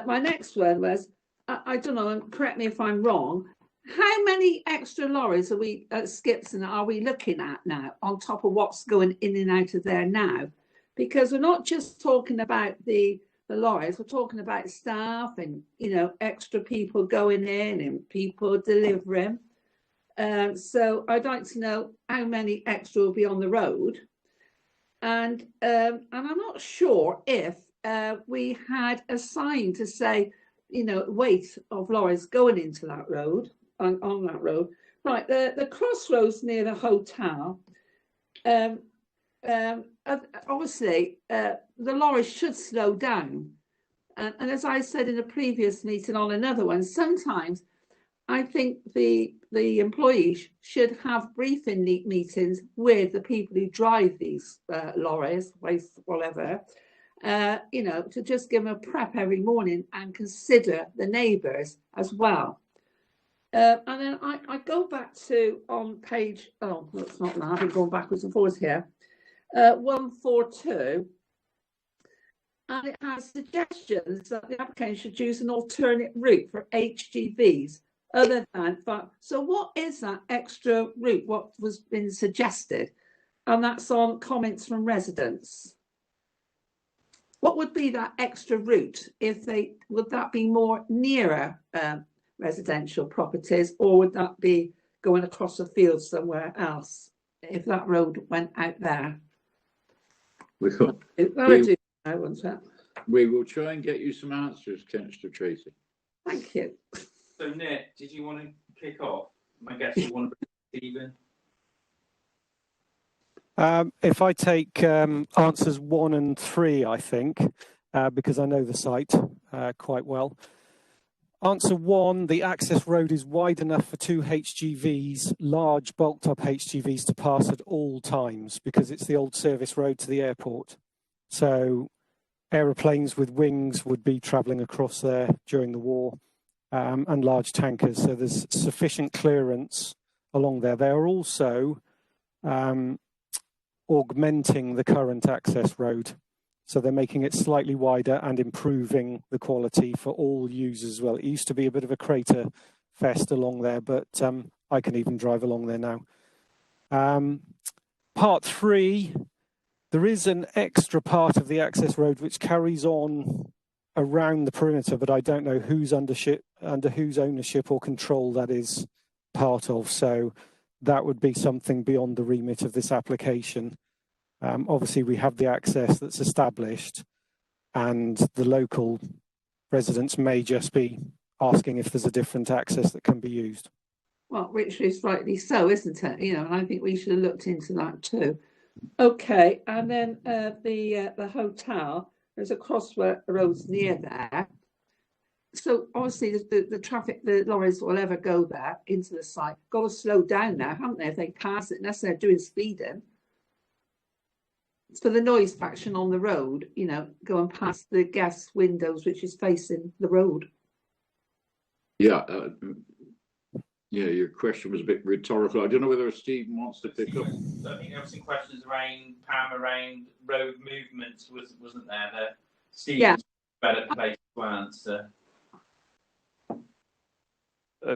My next one was, I don't know, and correct me if I'm wrong, how many extra lorries are we at Skipson are we looking at now on top of what's going in and out of there now? Because we're not just talking about the lorries, we're talking about staff and, you know, extra people going in and people delivering. So I'd like to know how many extra will be on the road. And I'm not sure if we had a sign to say, you know, weight of lorries going into that road, on that road. Right, the crossroads near the hotel, obviously, the lorries should slow down. And as I said in a previous meeting on another one, sometimes I think the employees should have briefing meetings with the people who drive these lorries, waste, whatever, you know, to just give them a prep every morning and consider the neighbours as well. And then I go back to on page, oh, no, it's not that, I've been going backwards and forwards here, 142. And it has suggestions that the applicant should use an alternate route for HGVs other than, so what is that extra route, what was been suggested? And that's on comments from residents. What would be that extra route if would that be more nearer residential properties, or would that be going across a field somewhere else if that road went out there? We will try and get you some answers, Councillor Tracy. Thank you. So Nick, did you want to kick off? I guess you want to bring Stephen. If I take answers 1 and 3, I think, because I know the site quite well. Answer 1, the access road is wide enough for 2 HGVs, large bulked up HGVs, to pass at all times because it's the old service road to the airport. So aeroplanes with wings would be travelling across there during the war, and large tankers. So there's sufficient clearance along there. They are also augmenting the current access road. So they're making it slightly wider and improving the quality for all users as well. It used to be a bit of a crater fest along there, but I can even drive along there now. Part 3, there is an extra part of the access road which carries on around the perimeter, but I don't know who's under whose ownership or control that is part of. So that would be something beyond the remit of this application. Obviously, we have the access that's established, and the local residents may just be asking if there's a different access that can be used. Well, which is rightly so, isn't it? You know, and I think we should have looked into that too. Okay, and then the hotel, there's a crossroads near there. So obviously the traffic, the lorries will ever go there into the site. Got to slow down now, haven't they? If they pass it, unless they're doing speeding. It's for the noise faction on the road, you know, going past the gas windows, which is facing the road. Yeah, yeah, your question was a bit rhetorical. I don't know whether Stephen wants to pick up. I think there were some questions around Pam around road movements, wasn't there? That Stephen's better place to answer.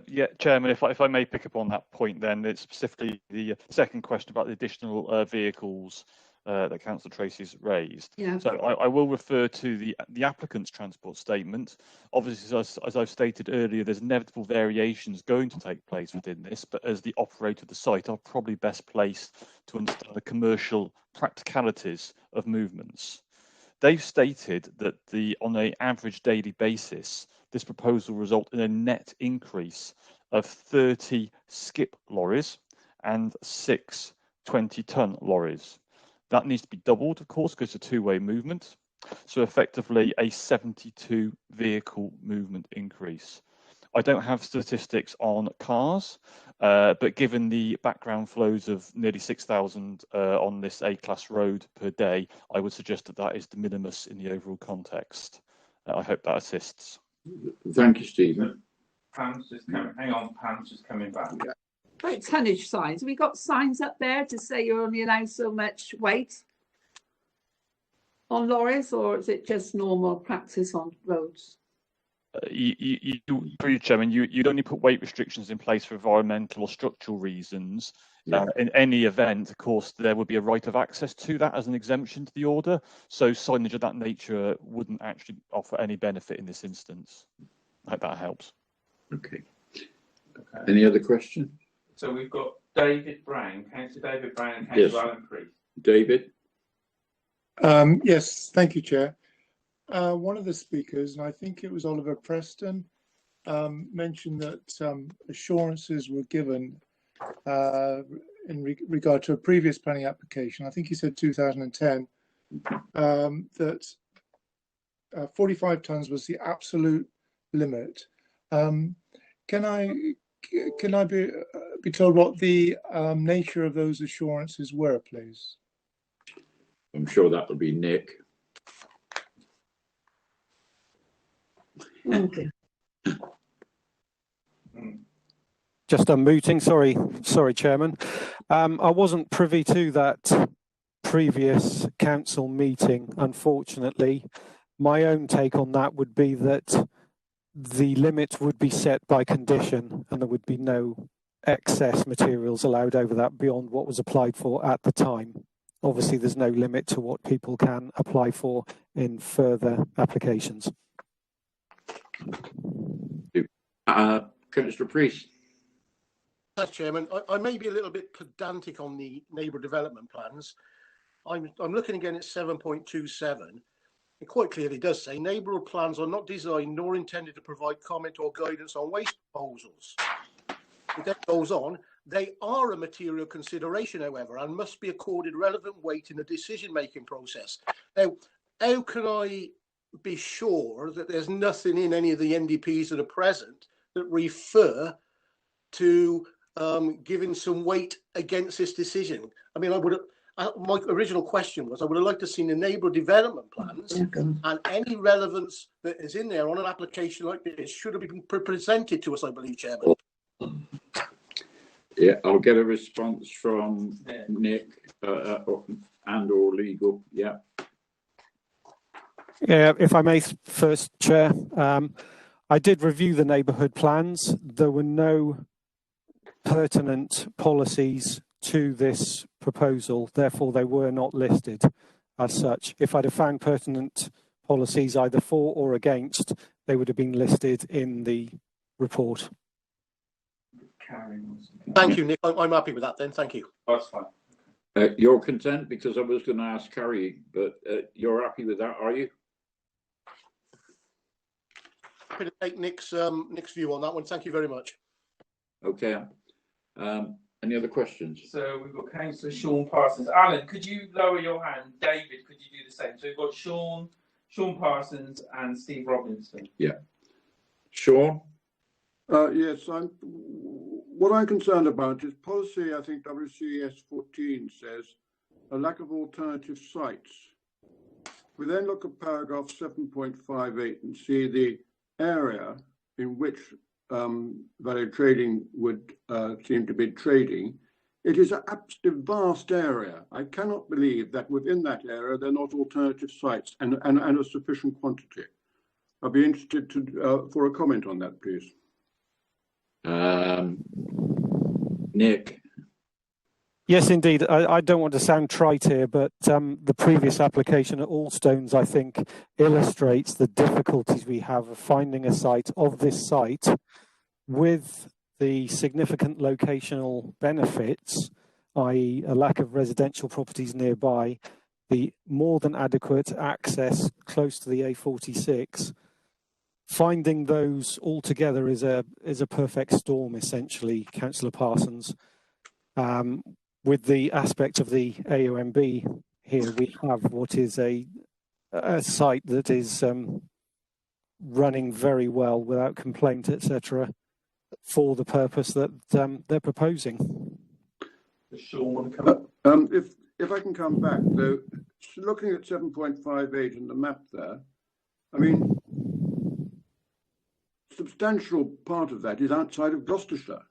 Yeah, Chairman, if I may pick up on that point, then it's specifically the second question about the additional vehicles that Councillor Tracy's raised. Yeah. So I will refer to the applicant's transport statement. Obviously, as I've stated earlier, there's inevitable variations going to take place within this, but as the operator of the site, are probably best placed to understand the commercial practicalities of movements. They've stated that on an average daily basis, this proposal will result in a net increase of 30 skip lorries and 6 20-ton lorries. That needs to be doubled, of course, because it's a two-way movement. So effectively a 72 vehicle movement increase. I don't have statistics on cars, but given the background flows of nearly 6,000 on this A-class road per day, I would suggest that that is de minimis in the overall context. I hope that assists. Thank you, Stephen. Pam's just coming. Hang on, Pam's just coming back. Right, tonnage signs. Have we got signs up there to say you're only allowed so much weight on lorries, or is it just normal practice on roads? Through you, Chairman, you'd only put weight restrictions in place for environmental or structural reasons. Yeah. In any event, of course, there would be a right of access to that as an exemption to the order. So signage of that nature wouldn't actually offer any benefit in this instance. I hope that helps. Okay. Any other question? So we've got David Brown, Councillor David Brown and Councillor Yes. Alan Priest. David? Yes, thank you, Chair. One of the speakers, and I think it was Oliver Preston, mentioned that assurances were given in regard to a previous planning application. I think he said 2010, that 45 tonnes was the absolute limit. Can I be told what the nature of those assurances were, please? I'm sure that would be Nick. Okay. Just unmuting. Sorry, Chairman. I wasn't privy to that previous council meeting, unfortunately. My own take on that would be that the limit would be set by condition and there would be no excess materials allowed over that beyond what was applied for at the time. Obviously, there's no limit to what people can apply for in further applications. Councillor Priest. Thanks, Chairman. I may be a little bit pedantic on the neighbourhood development plans. I'm looking again at 7.27. It quite clearly does say neighbourhood plans are not designed nor intended to provide comment or guidance on waste proposals. It then goes on, they are a material consideration, however, and must be accorded relevant weight in the decision-making process. Now, how can I be sure that there's nothing in any of the NDPs that are present that refer to giving some weight against this decision? I mean, my original question was I would have liked to see the neighbourhood development plans, and any relevance that is in there on an application like this should have been presented to us, I believe, Chairman. Yeah, I'll get a response from Nick and or legal. Yeah. Yeah, if I may first, Chair. I did review the neighbourhood plans. There were no pertinent policies to this proposal, therefore they were not listed as such. If I'd have found pertinent policies either for or against, they would have been listed in the report. Thank you, Nick. I'm happy with that then. Thank you. That's fine. You're content, because I was going to ask Carrie, but you're happy with that, are you? Happy to take Nick's view on that one. Thank you very much. Okay. Any other questions? So we've got Councillor Sean Parsons. Alan, could you lower your hand? David, could you do the same? So we've got Sean Parsons and Steve Robinson. Yeah. Sean? Yes, what I'm concerned about is policy, I think WCS 14 says a lack of alternative sites. We then look at paragraph 7.58 and see the area in which Valley Trading would seem to be trading. It is an absolutely vast area. I cannot believe that within that area there are not alternative sites and a sufficient quantity. I'd be interested for a comment on that, please. Nick. Yes, indeed. I don't want to sound trite here, but the previous application at Allstones, I think, illustrates the difficulties we have of finding a site of this site with the significant locational benefits, i.e. a lack of residential properties nearby, the more than adequate access close to the A46. Finding those all together is a perfect storm, essentially, Councillor Parsons. With the aspect of the AONB here, we have what is a site that is running very well without complaint, etc., for the purpose that they're proposing. If I can come back, though, looking at 7.58 in the map there, I mean, substantial part of that is outside of Gloucestershire.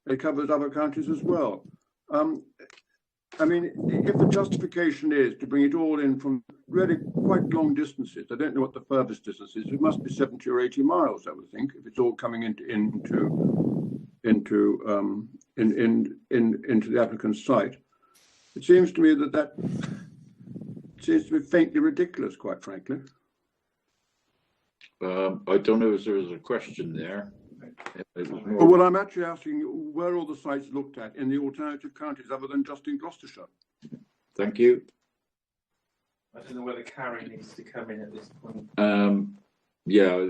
It covers other counties as well. I mean, if the justification is to bring it all in from really quite long distances, I don't know what the furthest distance is. It must be 70 or 80 miles, I would think, if it's all coming into the applicant's site. It seems to me that seems to be faintly ridiculous, quite frankly. I don't know if there was a question there. Well, what I'm actually asking, were all the sites looked at in the alternative counties other than just in Gloucestershire? Thank you. I don't know whether Carrie needs to come in at this point. Yeah,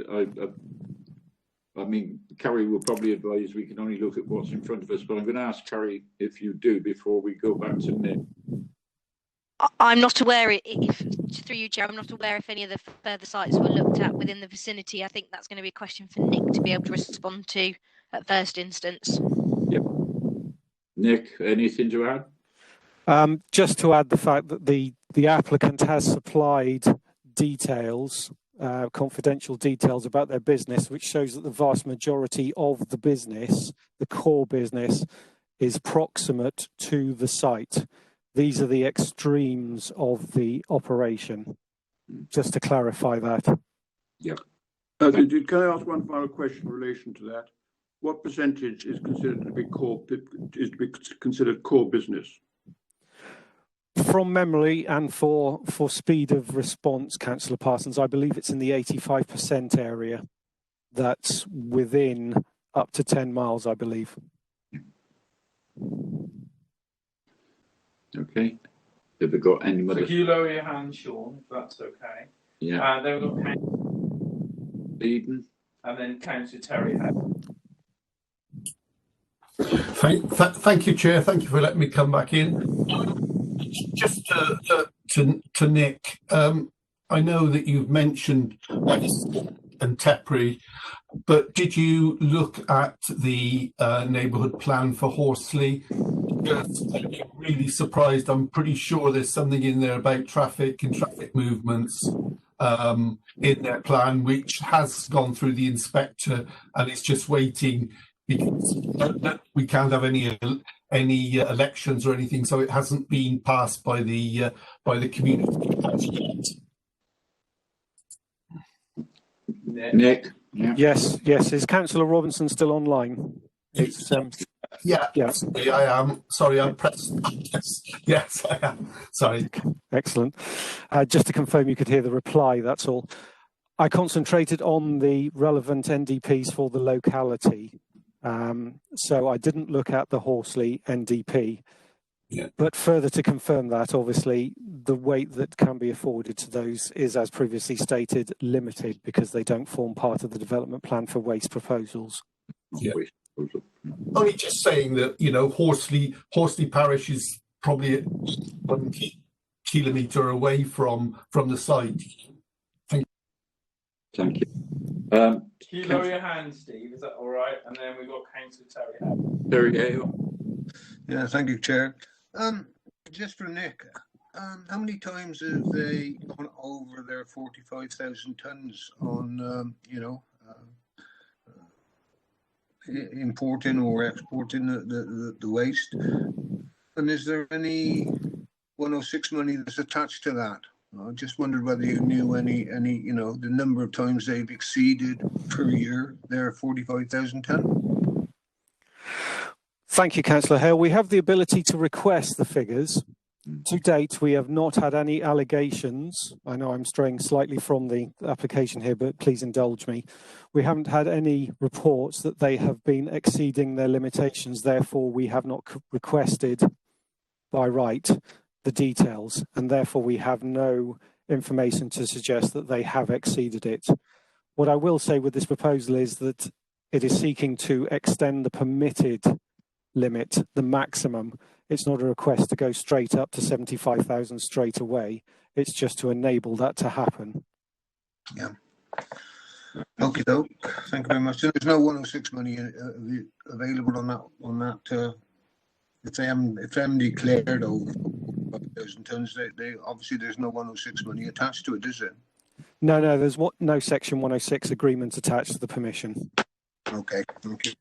I mean, Carrie will probably advise we can only look at what's in front of us, but I'm going to ask Carrie if you do before we go back to Nick. I'm not aware, if through you, Chair, I'm not aware if any of the further sites were looked at within the vicinity. I think that's going to be a question for Nick to be able to respond to at first instance. Yep. Nick, anything to add? Just to add the fact that the applicant has supplied details, confidential details about their business, which shows that the vast majority of the business, the core business, is proximate to the site. These are the extremes of the operation, just to clarify that. Yep. Can I ask one final question in relation to that? What percentage is considered to be considered core business? From memory and for speed of response, Councillor Parsons, I believe it's in the 85% area. That's within up to 10 miles, I believe. Okay. Have we got any other? So can you lower your hand, Sean, if that's okay? Yeah. Then we've got Councillor Eden. And then Councillor Terry. Thank you, Chair. Thank you for letting me come back in. Just to Nick, I know that you've mentioned and Tetbury, but did you look at the neighbourhood plan for Horsley? I'm really surprised. I'm pretty sure there's something in there about traffic and traffic movements in their plan, which has gone through the inspector and it's just waiting because we can't have any elections or anything, so it hasn't been passed by the community as yet. Nick. Yeah. Yes. Is Councillor Robinson still online? It's Yeah, I am. Sorry, I'm pressed. Yes, I am. Sorry. Excellent. Just to confirm you could hear the reply, that's all. I concentrated on the relevant NDPs for the locality. So I didn't look at the Horsley NDP. Yeah. But further to confirm that, obviously, the weight that can be afforded to those is, as previously stated, limited because they don't form part of the development plan for waste proposals. Yeah. Only just saying that, you know, Horsley Parish is probably 1 kilometre away from the site. Thank you. Can you lower your hand, Steve? Is that all right? And then we've got Councillor Terry. Terry Hale. Yeah, thank you, Chair. Just for Nick, how many times have they gone over their 45,000 tons on, importing or exporting the waste? And is there any 106 money that's attached to that? I just wondered whether you knew any, the number of times they've exceeded per year their 45,000 ton. Thank you, Councillor Hale. We have the ability to request the figures. To date, we have not had any allegations. I know I'm straying slightly from the application here, but please indulge me. We haven't had any reports that they have been exceeding their limitations. Therefore, we have not requested by right the details, and therefore we have no information to suggest that they have exceeded it. What I will say with this proposal is that it is seeking to extend the permitted limit, the maximum. It's not a request to go straight up to 75,000 straight away. It's just to enable that to happen. Yeah. Okay, though. Thank you very much. So there's no 106 money available on that. If they haven't declared over 5,000 tons, they obviously there's no 106 money attached to it, is there? No, there's no Section 106 agreement attached to the permission. Okay, thank you.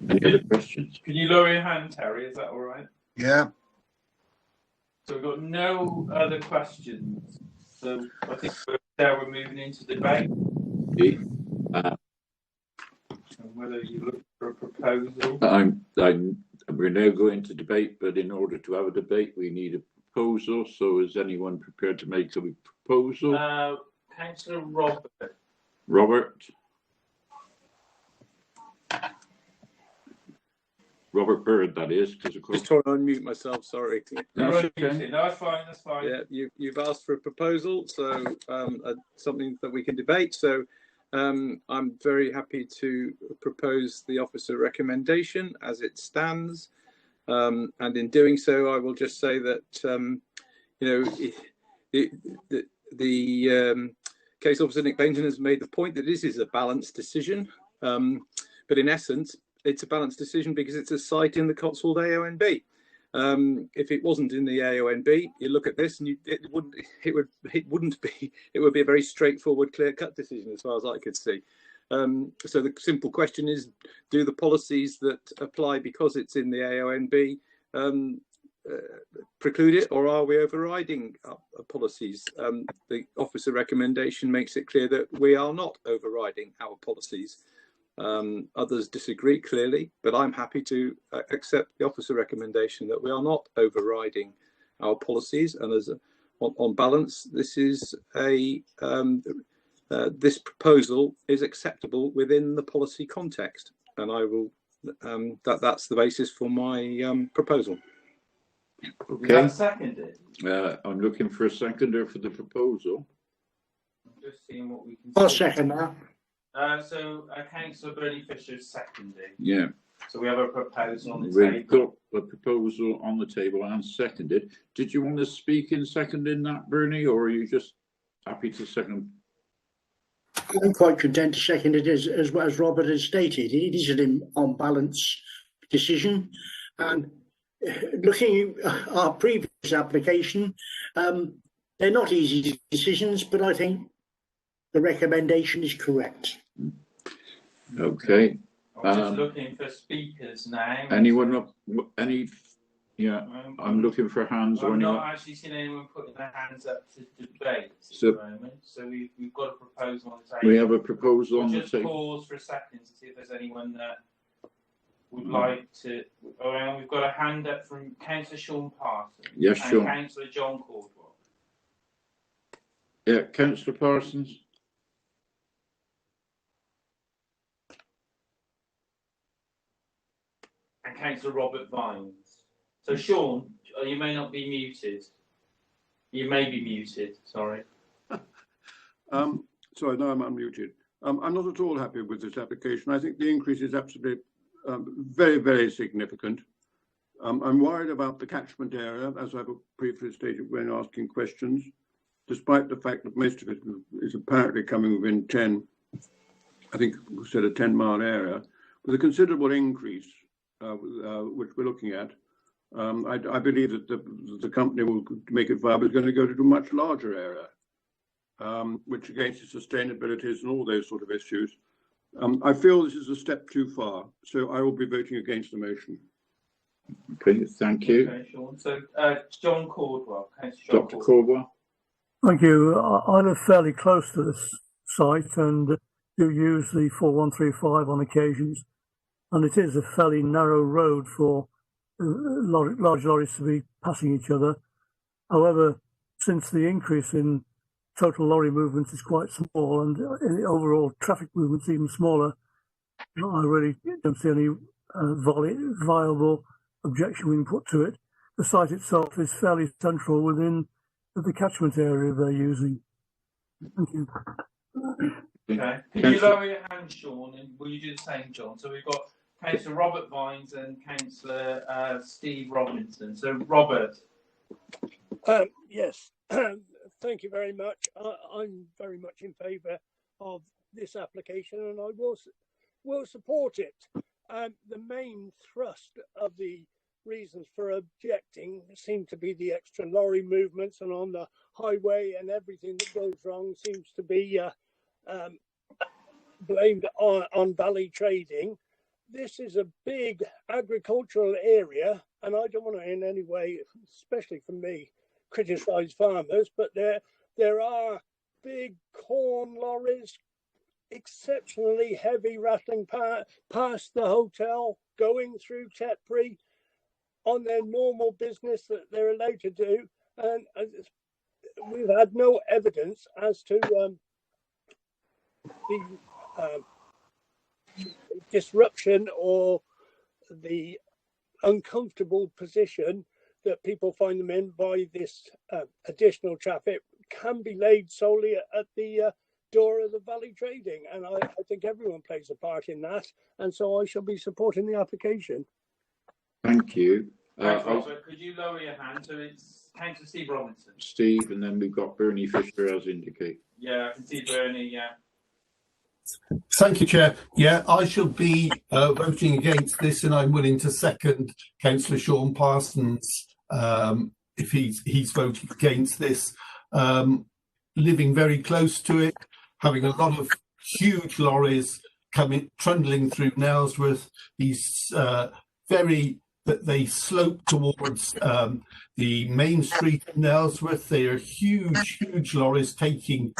Any other questions? Can you lower your hand, Terry? Is that all right? Yeah. So we've got no other questions. So I think we're moving into debate. And whether you look for a proposal. We're now going to debate, but in order to have a debate, we need a proposal. So is anyone prepared to make a proposal? Councillor Robert. Robert Bird, that is. Just trying to unmute myself, sorry. No, that's fine, that's fine. Yeah, you've asked for a proposal, so something that we can debate. So I'm very happy to propose the officer recommendation as it stands. And in doing so, I will just say that, the case officer Nick Bainton has made the point that this is a balanced decision. But in essence, it's a balanced decision because it's a site in the Cotswold AONB. If it wasn't in the AONB, you look at this and it would be a very straightforward, clear-cut decision as far as I could see. So the simple question is, do the policies that apply because it's in the AONB preclude it, or are we overriding policies? The officer recommendation makes it clear that we are not overriding our policies. Others disagree clearly, but I'm happy to accept the officer recommendation that we are not overriding our policies. And on balance, this is this proposal is acceptable within the policy context, and I will. That's the basis for my proposal. Okay. Seconded. I'm looking for a seconder for the proposal. I'm just seeing what we can. I'll second that. So Councillor Bernie Fisher seconded. Yeah. So we have a proposal on the We've table. got a proposal on the table and seconded. Did you want to speak in seconding that, Bernie, or are you just happy to second? I'm quite content to second it as Robert has stated. It is an on balance decision. And looking at our previous application, they're not easy decisions, but I think the recommendation is correct. Okay. I'm just looking for speakers now. Anyone? Yeah, I'm looking for hands. I've not actually seen anyone putting their hands up to debate at the moment. So we've got a proposal on the table. We have a proposal on the Just table. pause for a second to see if there's anyone that would like to. Oh, we've got a hand up from Councillor Sean Parsons. Yes, and Sean. Councillor John Caldwell. Yeah, Councillor Parsons. And Councillor Robert Vines. So Sean, you may not be muted. You may be muted, sorry. Sorry, no, I'm unmuted. I'm not at all happy with this application. I think the increase is absolutely very, very significant. I'm worried about the catchment area, as I've briefly stated when asking questions, despite the fact that most of it is apparently coming within 10, I think we said a 10-mile area, with a considerable increase, which we're looking at. I believe that the company will make it viable is going to go to a much larger area, which against its sustainability and all those sort of issues. I feel this is a step too far, so I will be voting against the motion. Okay, thank you. Okay, Sean. So, John Caldwell. Dr. Caldwell. Thank you. I live fairly close to this site and do use the 4135 on occasions, and it is a fairly narrow road for large lorries to be passing each other. However, since the increase in total lorry movements is quite small and the overall traffic movements even smaller, I really don't see any viable objection we can put to it. The site itself is fairly central within the catchment area they're using. Thank you. Okay. Can you lower your hand, Sean, and will you do the same, John? So we've got Councillor Robert Vines and Councillor Steve Robinson. So, Robert. Yes, thank you very much. I'm very much in favour of this application, and I will support it. The main thrust of the reasons for objecting seem to be the extra lorry movements, and on the highway and everything that goes wrong seems to be blamed on Valley Trading. This is a big agricultural area, and I don't want to in any way, especially from me, criticise farmers, but there are big corn lorries, exceptionally heavy, rattling past the hotel, going through Tetbury on their normal business that they're allowed to do, and we've had no evidence as to the disruption or the uncomfortable position that people find them in by this additional traffic can be laid solely at the door of the Valley Trading, and I think everyone plays a part in that, and so I shall be supporting the application. Thank you. Thanks, Robert. Could you lower your hand? So it's Councillor Steve Robinson. Steve, and then we've got Bernie Fisher as indicated. Yeah, I can see Bernie, yeah. Thank you, Chair. Yeah, I shall be voting against this, and I'm willing to second Councillor Sean Parsons if he's voting against this. Living very close to it, having a lot of huge lorries trundling through Nailsworth, these they slope towards the main street of Nailsworth. They are huge lorries taking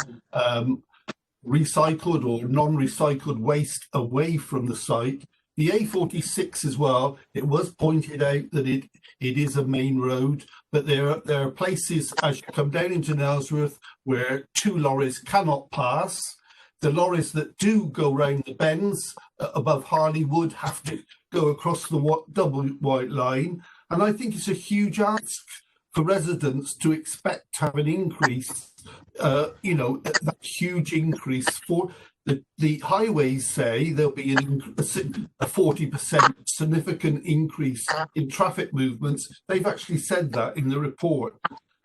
recycled or non-recycled waste away from the site. The A46 as well, it was pointed out that it is a main road, but there are places as you come down into Nailsworth where two lorries cannot pass. The lorries that do go round the bends above Harleywood have to go across the double white line. And I think it's a huge ask for residents to expect to have an increase, that huge increase. For the highways say there'll be a 40% significant increase in traffic movements. They've actually said that in the report.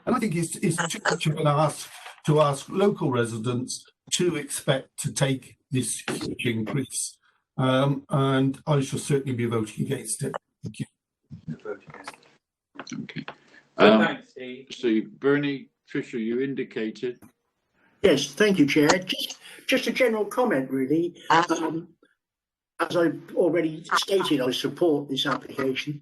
And I think it's too much of an ask to ask local residents to expect to take this huge increase. And I shall certainly be voting against it. Thank you. Okay. Thanks, Steve. So, Bernie Fisher, you indicated. Yes, thank you, Chair. Just a general comment, really. As I've already stated, I support this application.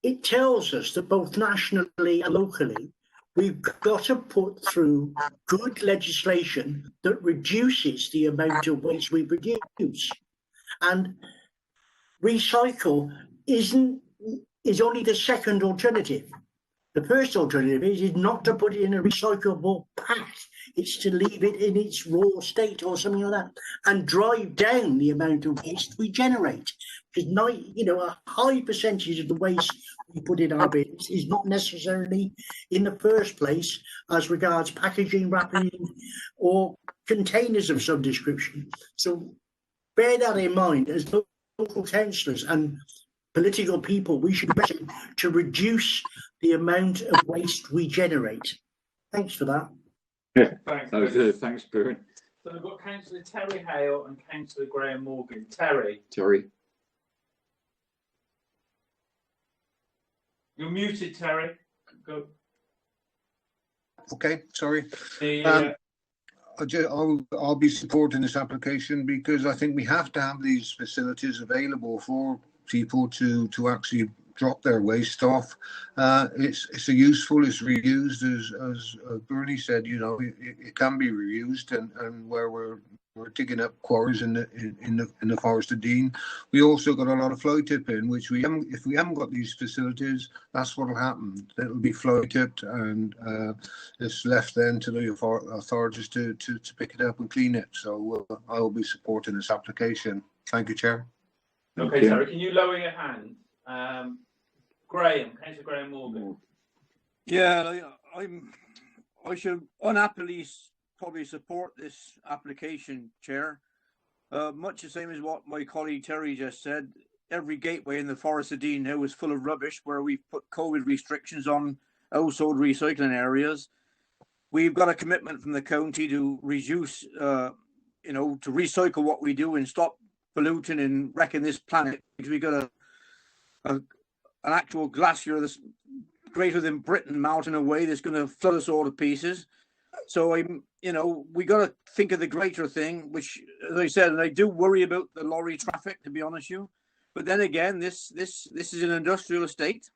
It tells us that both nationally and locally, we've got to put through good legislation that reduces the amount of waste we produce. And recycle is only the second alternative. The first alternative is not to put it in a recyclable pack. It's to leave it in its raw state or something like that and drive down the amount of waste we generate. Because a high percentage of the waste we put in our bins is not necessarily in the first place as regards packaging, wrapping, or containers of some description. So bear that in mind as local councillors and political people. We should be better to reduce the amount of waste we generate. Thanks for that. Yeah, thanks, thanks, Bern. So we've got Councillor Terry Hale and Councillor Graham Morgan. Terry. You're muted, Terry. Go. Okay, sorry. The, I'll be supporting this application because I think we have to have these facilities available for people to actually drop their waste off. It's a useful, it's reused, as Bernie said. You know, it can be reused, and where we're digging up quarries in the Forest of Dean, we also got a lot of fly tipping, which if we haven't got these facilities, that's what'll happen. It'll be fly tipped, and it's left then to the authorities to pick it up and clean it. So I will be supporting this application. Thank you, Chair. Okay, Terry, can you lower your hand? Graham, Councillor Graham Morgan. Yeah, I should unhappily probably support this application, Chair. Much the same as what my colleague Terry just said. Every gateway in the Forest of Dean now is full of rubbish, where we've put COVID restrictions on household recycling areas. We've got a commitment from the county to reduce, to recycle what we do and stop polluting and wrecking this planet, because we've got an actual glacier that's greater than Britain melting away that's going to flood us all to pieces. So we got to think of the greater thing, which, as I said, and I do worry about the lorry traffic, to be honest with you. But then again, this is an industrial estate.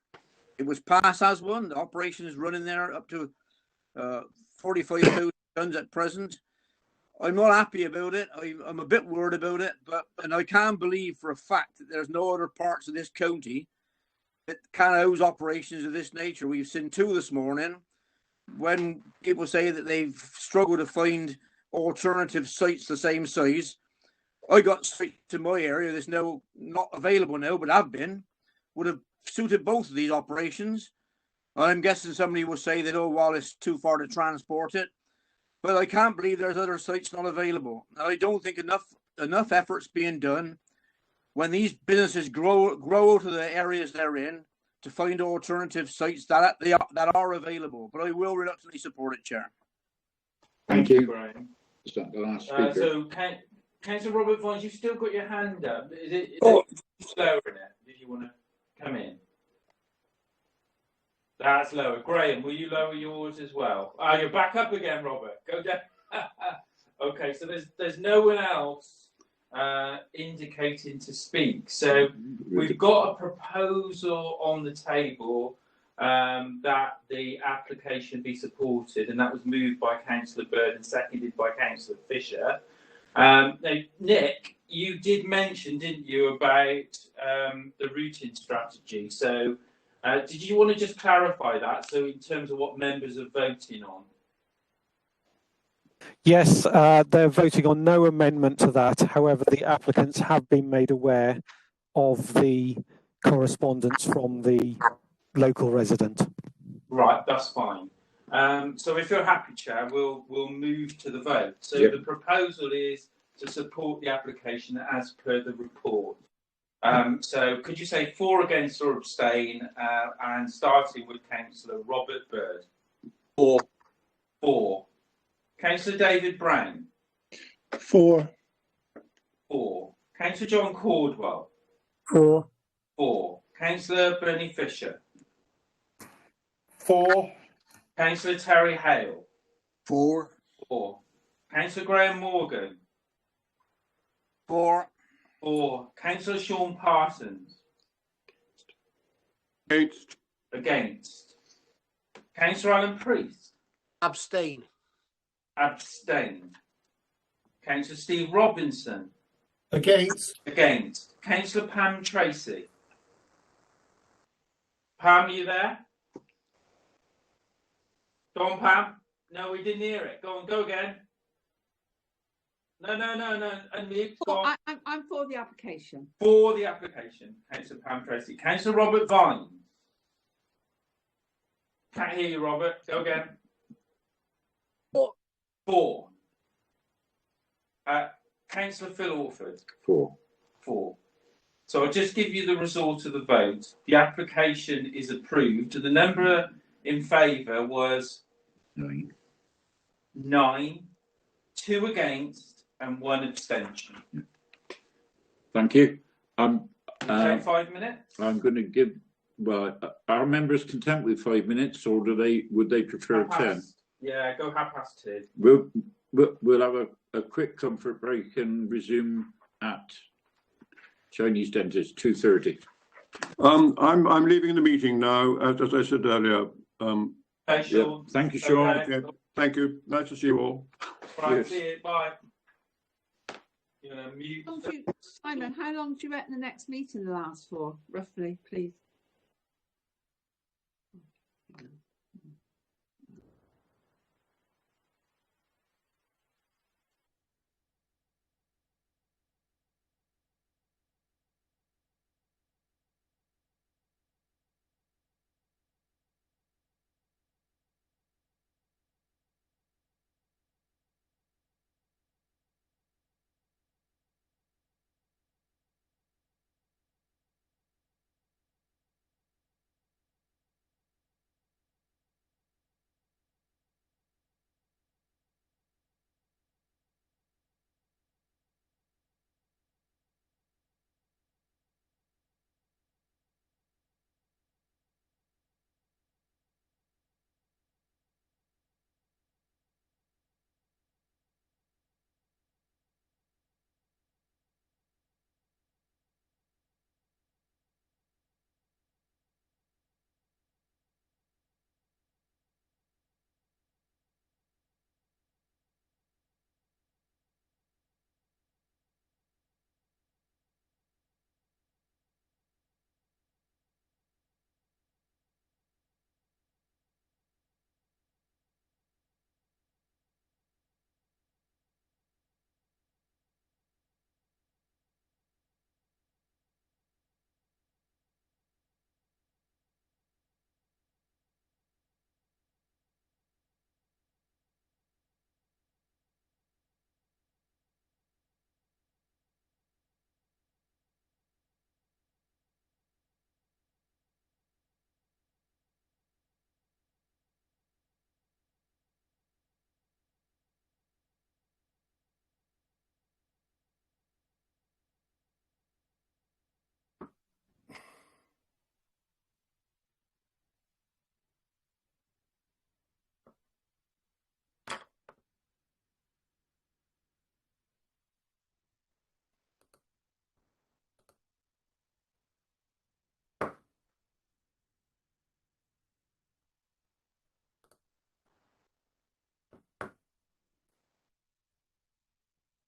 It was passed as one. The operation is running there up to 45,000 tons at present. I'm not happy about it. I'm a bit worried about it, and I can't believe for a fact that there's no other parts of this county that can house operations of this nature. We've seen two this morning. When people say that they've struggled to find alternative sites the same size, I got straight to my area that's now not available now, but have been, would have suited both of these operations. I'm guessing somebody will say that, oh, well, it's too far to transport it. But I can't believe there's other sites not available. And I don't think enough effort's being done when these businesses grow to the areas they're in to find alternative sites that are available. But I will reluctantly support it, Chair. Thank you. Brian. Is that the last speaker? So, Councillor Robert Vines, you've still got your hand up. Is it slower in it? Did you want to come in? That's lower. Graham, will you lower yours as well? You're back up again, Robert. Go down. Okay, so there's no one else indicating to speak. So we've got a proposal on the table that the application be supported, and that was moved by Councillor Bird and seconded by Councillor Fisher. Now, Nick, you did mention, didn't you, about the routing strategy? So did you want to just clarify that? So in terms of what members are voting on? Yes, they're voting on no amendment to that. However, the applicants have been made aware of the correspondence from the local resident. Right, that's fine. So if you're happy, Chair, we'll move to the vote. So Yep. The proposal is to support the application as per the report. So could you say for, against, or abstain? And starting with Councillor Robert Bird. For. Councillor David Brown. For. Councillor John Caldwell. For. Councillor Bernie Fisher. For. Councillor Terry Hale. For. Councillor Graham Morgan. For. Councillor Sean Parsons. Against. Councillor Alan Priest. Abstain. Councillor Steve Robinson. Against. Councillor Pam Tracy. Pam, are you there? Go on, Pam. No, we didn't hear it. Go on, go again. No. Unmute. Go on. I'm for the application. For the application, Councillor Pam Tracy. Councillor Robert Vines. Can't hear you, Robert. Go again. For. Councillor Phil Orford. For. So I'll just give you the result of the vote. The application is approved. The number in favour was 9, 2 against, and 1 abstention. Thank you. Take 5 minutes. I'm going to give Well, are members content with 5 minutes, or would they prefer 10? Yeah, go 2:30. We'll have a quick comfort break and resume at Chinese Dentist 2:30. I'm leaving the meeting now, as I said earlier. Thanks, Sean. Thank you, Sean. Okay. Thank you. Nice to see you all. Right, Yes. see you. Bye. You're gonna mute. Simon, how long do you reckon the next meeting will last for, roughly, please?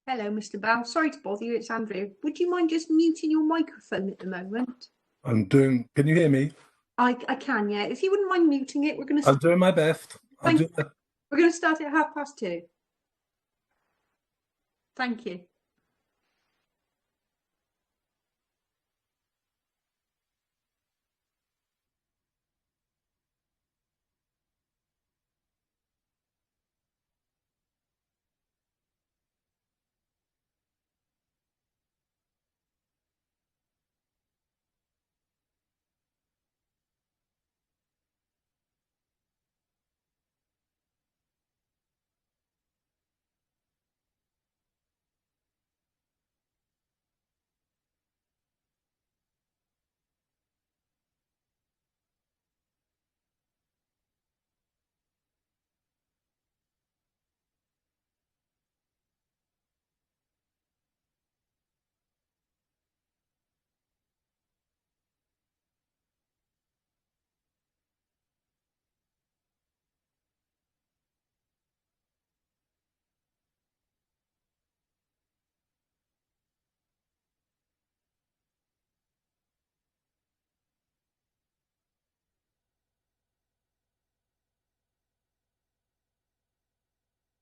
Hello, Mr. Bell. Sorry to bother you. It's Andrew. Would you mind just muting your microphone at the moment? I'm doing. Can you hear me? I can, yeah. If you wouldn't mind muting it, we're going to. I'm doing my best. We're going to start at 2:30. Thank you.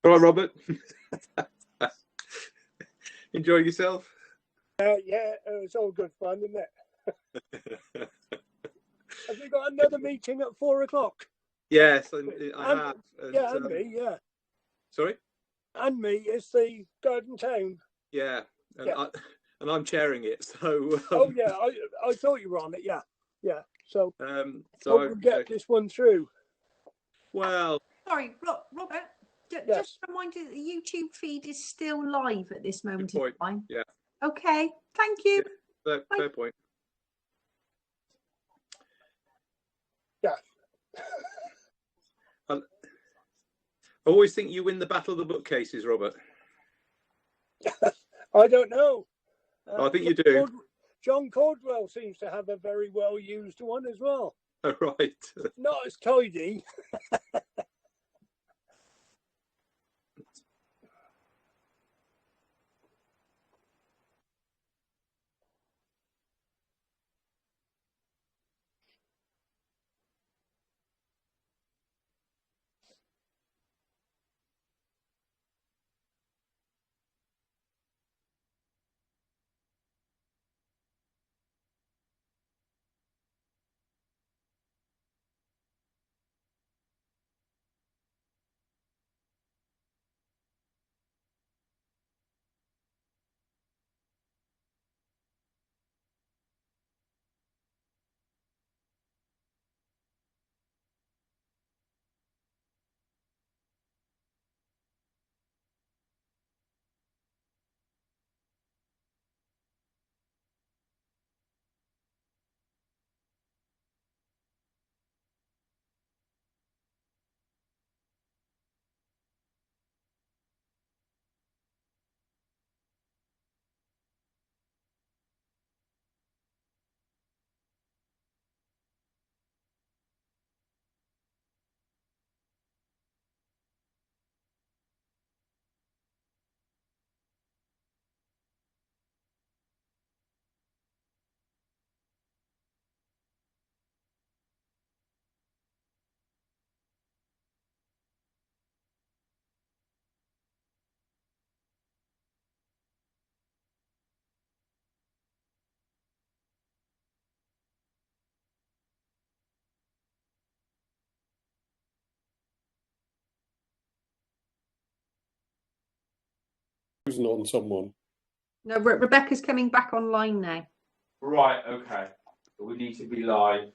All right, Robert. Enjoy yourself. Yeah, it's all good fun, isn't it? Have we got another meeting at 4 o'clock? Yes, I have. Yeah, and me, yeah. Sorry? And me, it's the Garden Town. Yeah, and, Yeah. I'm chairing it, so... Oh, yeah, I thought you were on it, yeah. Yeah, so, so hope we'll get this one through. Well... Sorry, Robert, just a reminder that the YouTube feed is still live at this moment in time. Yeah. Okay, thank you. Fair point. Yeah. I always think you win the battle of the bookcases, Robert. I don't know. I think you do. John Caldwell seems to have a very well used one as well. Oh, right. Not as tidy. On someone. No, Rebecca's coming back online now. Right, okay. We need to be live.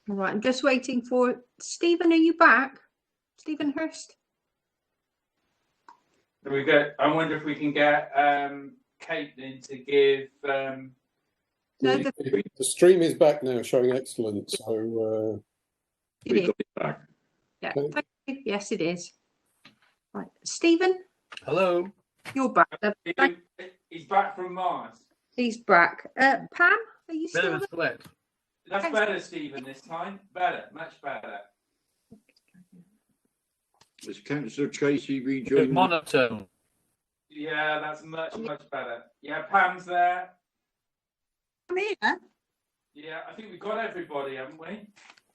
All right, I'm just waiting for Stephen. Are you back? Stephen Hurst? There we go. I wonder if we can get Caitlin to give. No, the stream is back now, showing excellent. So It is. got it back. Yeah, thank you. Yes, it is. Right, Stephen, Hello. you're back. He's back from Mars. He's back. Pam, are you Bit still of a there? split. That's Thanks. better, Stephen, this time. Better, much better. Is Councillor Tracy Bit rejoining? monotone. Yeah, that's much better. Yeah, Pam's there. I'm here. Yeah, I think we've got everybody, haven't we?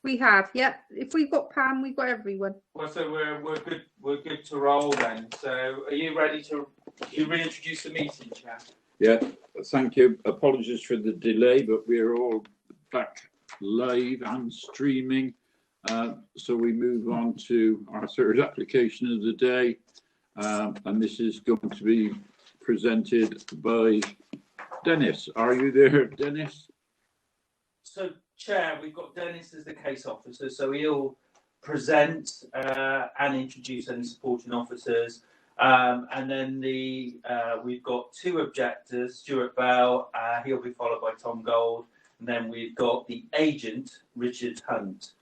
We have, yeah. If we've got Pam, we've got everyone. Well, so we're good. We're good to roll then. So, are you ready to reintroduce the meeting, Chair? Yeah, thank you. Apologies for the delay, but we're all back live and streaming. So we move on to our third application of the day. And this is going to be presented by Dennis. Are you there, Dennis? So, Chair, we've got Dennis as the case officer, so he'll present and introduce any supporting officers. And then we've got two objectors, Stuart Bell, he'll be followed by Tom Gold, and then we've got the agent, Richard Hunt.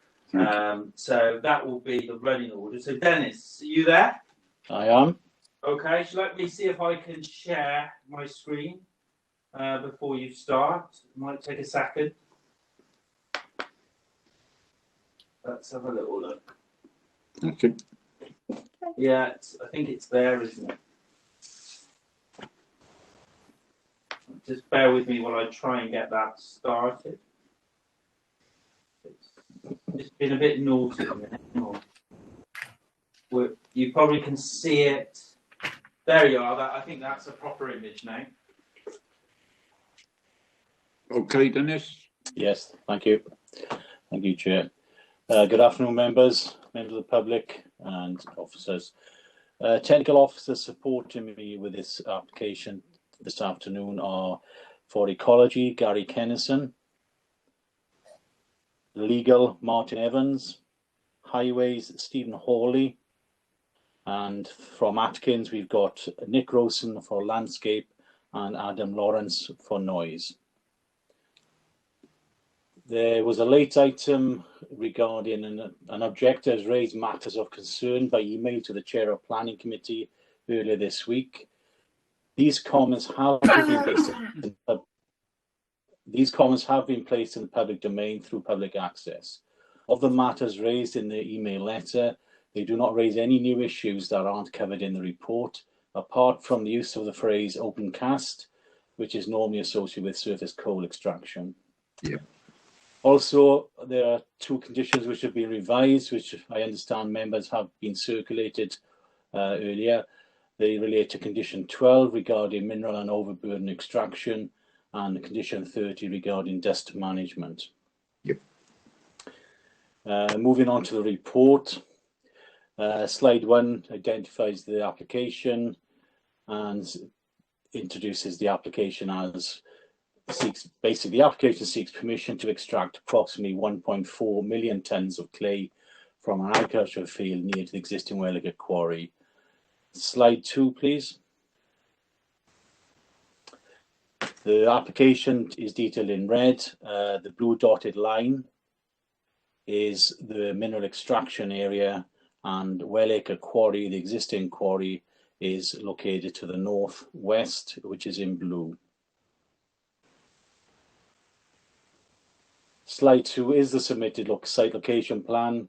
So that will be the running order. So Dennis, are you there? I am. Okay, so let me see if I can share my screen before you start. It might take a second. Let's have a little look. Okay. Yeah, I think it's there, isn't it? Just bear with me while I try and get that started. It's been a bit naughty. You probably can see it. There you are. I think that's a proper image now. Okay, Dennis. Yes, thank you. Thank you, Chair. Good afternoon, members of the public and officers. Technical officers supporting me with this application this afternoon are for Ecology, Gary Kennison, Legal, Martin Evans, Highways, Stephen Hawley, and from Atkins we've got Nick Rosen for Landscape and Adam Lawrence for Noise. There was a late item regarding an objector has raised matters of concern by email to the Chair of Planning Committee earlier this week. These comments have been placed in the public domain through public access. Of the matters raised in the email letter, they do not raise any new issues that aren't covered in the report, apart from the use of the phrase open cast, which is normally associated with surface coal extraction. Yeah. Also, there are two conditions which have been revised, which I understand members have been circulated earlier. They relate to condition 12 regarding mineral and overburden extraction and condition 30 regarding dust management. Yep. Moving on to the report. Slide 1 identifies the application and introduces the application as the application seeks permission to extract approximately 1.4 million tonnes of clay from an agricultural field near to the existing Welliger quarry. Slide 2, please. The application is detailed in red. The blue dotted line is the mineral extraction area, and Wellacre quarry, the existing quarry, is located to the northwest, which is in blue. Slide 2 is the submitted site location plan.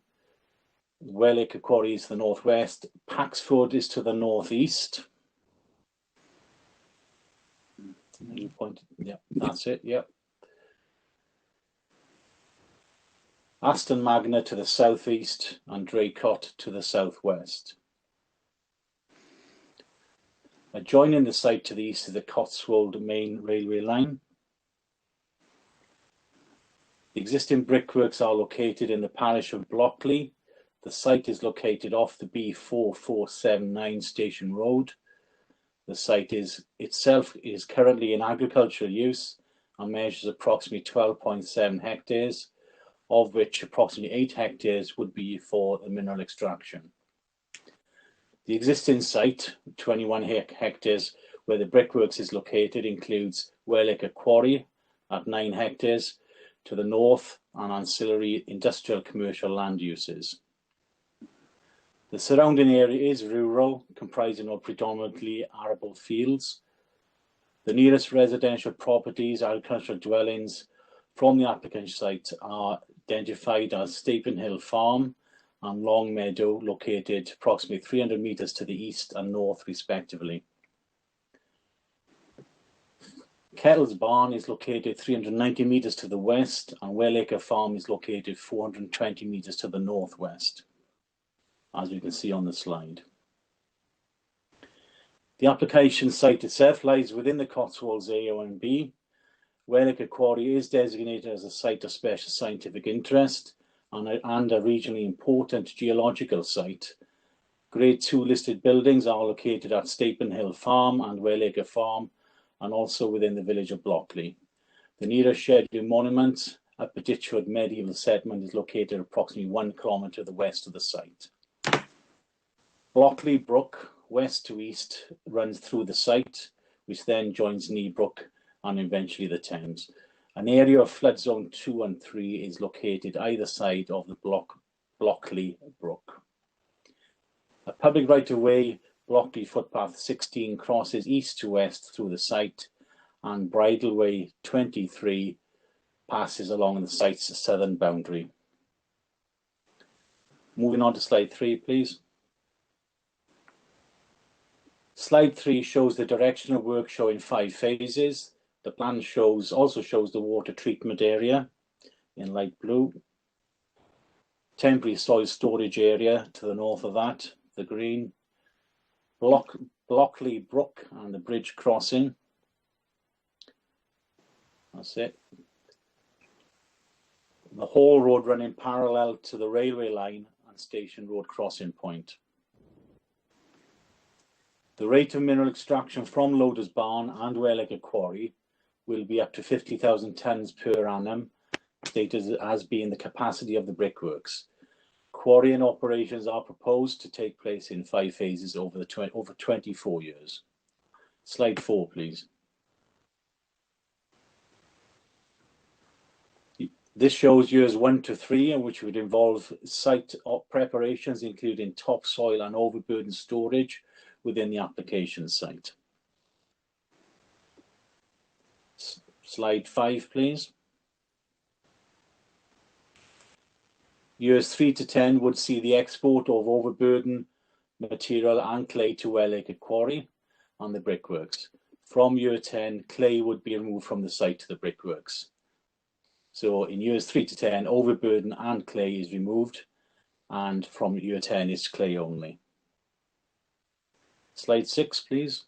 Wellacre quarry is to the northwest. Paxford is to the northeast. You pointed, yeah, that's it, yeah. Aston Magna to the southeast and Draycott to the southwest. Adjoining the site to the east is the Cotswold main railway line. The existing brickworks are located in the parish of Blockley. The site is located off the B4479 Station Road. The site itself is currently in agricultural use and measures approximately 12.7 hectares, of which approximately 8 hectares would be for the mineral extraction. The existing site, 21 hectares, where the brickworks is located, includes Wellacre Quarry at 9 hectares to the north and ancillary industrial commercial land uses. The surrounding area is rural, comprising of predominantly arable fields. The nearest residential properties, agricultural dwellings from the applicant site are identified as Stapin Hill Farm and Long Meadow, located approximately 300 metres to the east and north respectively. Kettle's Barn is located 390 metres to the west, and Wellacre Farm is located 420 metres to the northwest, as you can see on the slide. The application site itself lies within the Cotswolds AONB. Wellacre Quarry is designated as a site of special scientific interest and a regionally important geological site. Grade 2 listed buildings are located at Stapin Hill Farm and Wellacre Farm, and also within the village of Blockley. The nearest scheduled monument at Petitchwood Medieval Settlement is located approximately 1 kilometre to the west of the site. Blockley Brook, west to east, runs through the site, which then joins Kneebrook and eventually the Thames. An area of flood zone 2 and 3 is located either side of the Blockley Brook. A public right-of-way, Blockley Footpath 16, crosses east to west through the site, and Bridleway 23 passes along the site's southern boundary. Moving on to slide 3, please. Slide 3 shows the direction of work showing 5 phases. The plan also shows the water treatment area in light blue. Temporary soil storage area to the north of that, the green. Blockley Brook and the bridge crossing. That's it. The Hall Road running parallel to the railway line and Station Road crossing point. The rate of mineral extraction from Loaders Barn and Wellacre Quarry will be up to 50,000 tonnes per annum, stated as being the capacity of the brickworks. Quarrying operations are proposed to take place in 5 phases over 24 years. Slide 4, please. This shows years 1 to 3, which would involve site preparations, including topsoil and overburden storage within the application site. Slide 5, please. Years 3 to 10 would see the export of overburden material and clay to Wellacre Quarry and the brickworks. From year 10, clay would be removed from the site to the brickworks. So in years 3 to 10, overburden and clay is removed, and from year 10 it's clay only. Slide 6, please.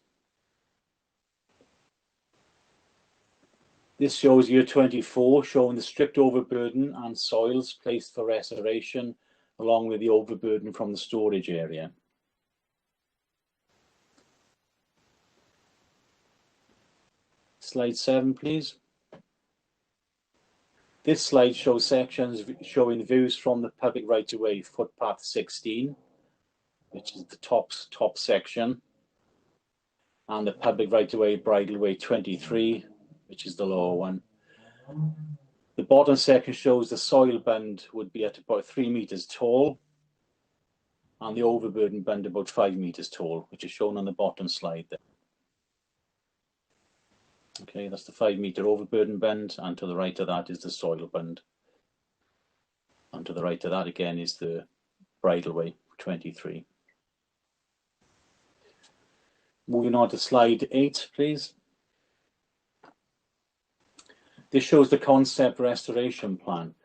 This shows year 24, showing the stripped overburden and soils placed for restoration, along with the overburden from the storage area. Slide 7, please. This slide shows sections showing views from the public right-of-way footpath 16, which is the top section, and the public right-of-way bridleway 23, which is the lower one. The bottom section shows the soil bund would be at about 3 meters tall, and the overburden bund about 5 meters tall, which is shown on the bottom slide there. Okay, that's the 5 meter overburden bund, and to the right of that is the soil bund. And to the right of that again is the bridleway 23. Moving on to slide 8, please. This shows the concept restoration plan.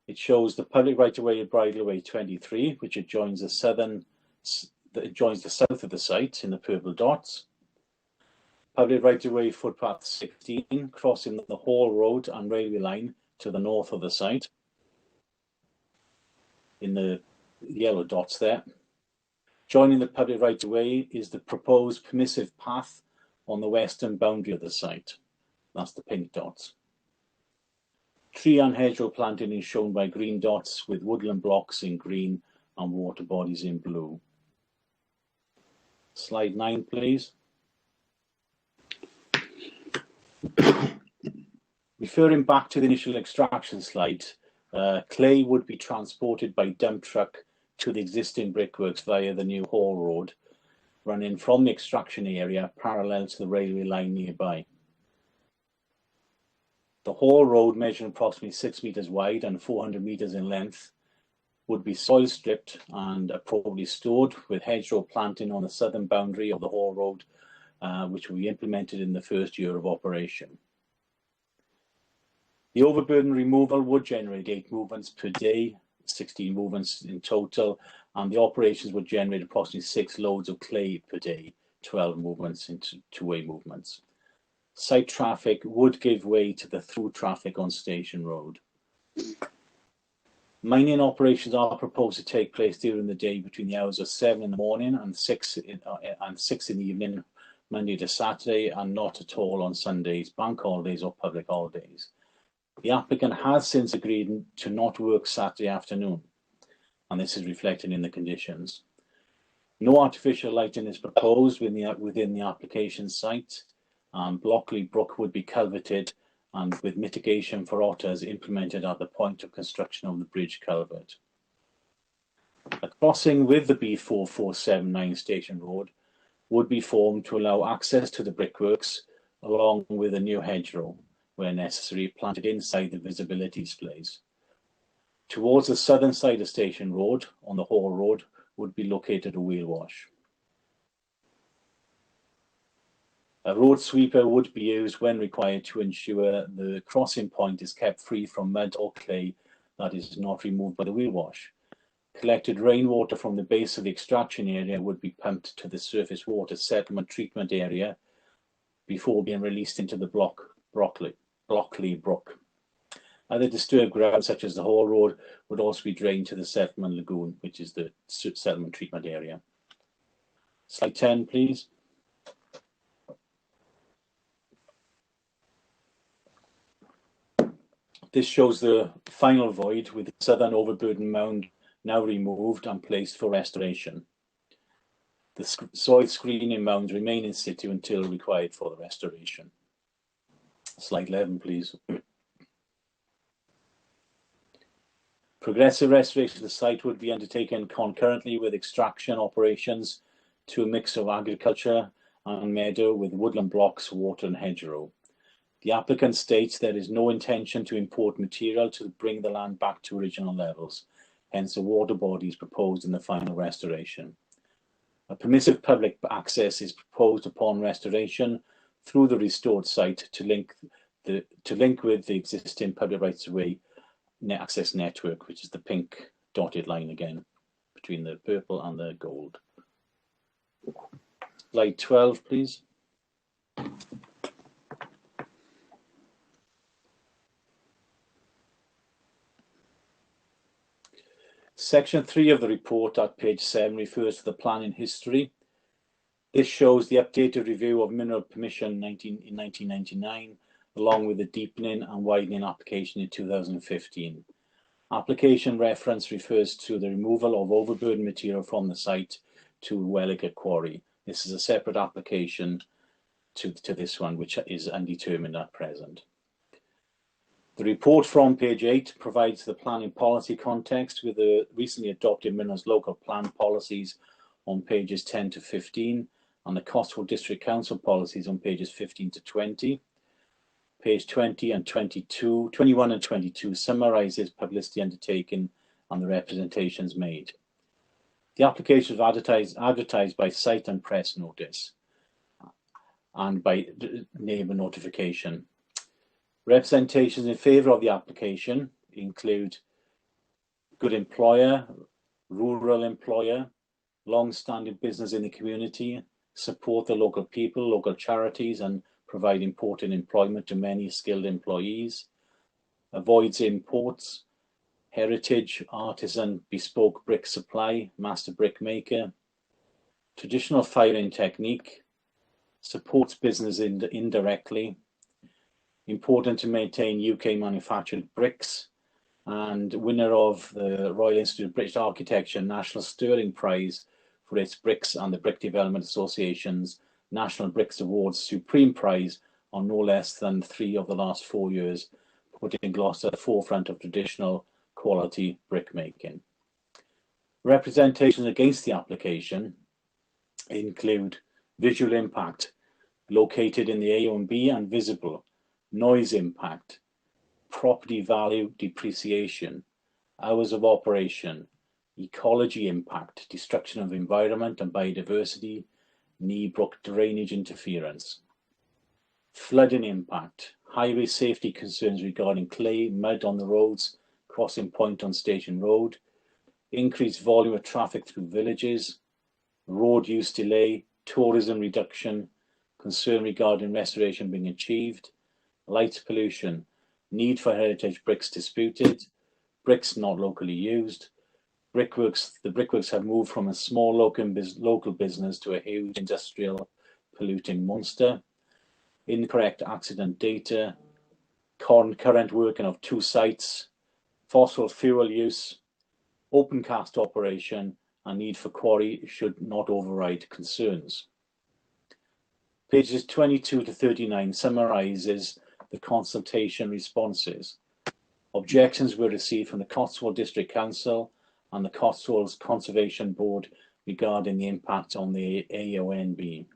It shows the public right-of-way at bridleway 23, which adjoins the south of the site in the purple dots. Public right-of-way footpath 16, crossing the Hall Road and railway line to the north of the site, in the yellow dots there. Joining the public right-of-way is the proposed permissive path on the western boundary of the site. That's the pink dots. Tree and hedgerow planting is shown by green dots, with woodland blocks in green and water bodies in blue. Slide 9, please. Referring back to the initial extraction slide, clay would be transported by dump truck to the existing brickworks via the new Hall Road, running from the extraction area parallel to the railway line nearby. The Hall Road, measuring approximately 6 meters wide and 400 meters in length, would be soil stripped and appropriately stored, with hedgerow planting on the southern boundary of the Hall Road, which will be implemented in the first year of operation. The overburden removal would generate 8 movements per day, 16 movements in total, and the operations would generate approximately 6 loads of clay per day, 12 movements into two-way movements. Site traffic would give way to the through traffic on Station Road. Mining operations are proposed to take place during the day between the hours of 7 in the morning and 6 in the evening, Monday to Saturday, and not at all on Sundays, bank holidays or public holidays. The applicant has since agreed to not work Saturday afternoon, and this is reflected in the conditions. No artificial lighting is proposed within the application site. Blockley Brook would be culverted, and with mitigation for otters implemented at the point of construction of the bridge culvert. A crossing with the B4479 Station Road would be formed to allow access to the brickworks, along with a new hedgerow, where necessary, planted inside the visibility displays. Towards the southern side of Station Road, on the Hall Road, would be located a wheel wash. A road sweeper would be used when required to ensure the crossing point is kept free from mud or clay that is not removed by the wheel wash. Collected rainwater from the base of the extraction area would be pumped to the surface water settlement treatment area before being released into the Blockley Brook. Other disturbed ground, such as the Hall Road, would also be drained to the settlement lagoon, which is the settlement treatment area. Slide 10, please. This shows the final void, with the southern overburden mound now removed and placed for restoration. The soil screening mounds remain in situ until required for the restoration. Slide 11, please. Progressive restoration of the site would be undertaken concurrently with extraction operations to a mix of agriculture and meadow with woodland blocks, water and hedgerow. The applicant states there is no intention to import material to bring the land back to original levels, hence the water body is proposed in the final restoration. A permissive public access is proposed upon restoration through the restored site to link with the existing public rights of way access network, which is the pink dotted line again between the purple and the gold. Slide 12, please. Section 3 of the report at page 7 refers to the planning history. This shows the updated review of mineral permission in 1999, along with the deepening and widening application in 2015. Application reference refers to the removal of overburden material from the site to Welliger Quarry. This is a separate application to this one, which is undetermined at present. The report from page 8 provides the planning policy context with the recently adopted Minerals Local Plan policies on pages 10 to 15 and the Cotswold District Council policies on pages 15 to 20. Page 20 and 22, 21 and 22 summarises publicity undertaken and the representations made. The application was advertised by site and press notice and by neighbour notification. Representations in favour of the application include good employer, rural employer, long-standing business in the community, support the local people, local charities and provide important employment to many skilled employees, avoids imports, heritage, artisan, bespoke brick supply, master brick maker, traditional firing technique, supports business indirectly, important to maintain UK manufactured bricks, and winner of the Royal Institute of British Architecture National Sterling Prize for its bricks and the Brick Development Association's National Bricks Awards Supreme Prize on no less than 3 of the last 4 years, putting Gloucester at the forefront of traditional quality brick making. Representations against the application include visual impact, located in the AONB and visible, noise impact, property value depreciation, hours of operation, ecology impact, destruction of environment and biodiversity, Knee Brook drainage interference, flooding impact, highway safety concerns regarding clay, mud on the roads, crossing point on Station Road, increased volume of traffic through villages, road use delay, tourism reduction, concern regarding restoration being achieved, light pollution, need for heritage bricks disputed, bricks not locally used, the brickworks have moved from a small local business to a huge industrial polluting monster, incorrect accident data, concurrent working of 2 sites, fossil fuel use, open cast operation, and need for quarry should not override concerns. Pages 22 to 39 summarises the consultation responses. Objections were received from the Cotswold District Council and the Cotswolds Conservation Board regarding the impact on the AONB.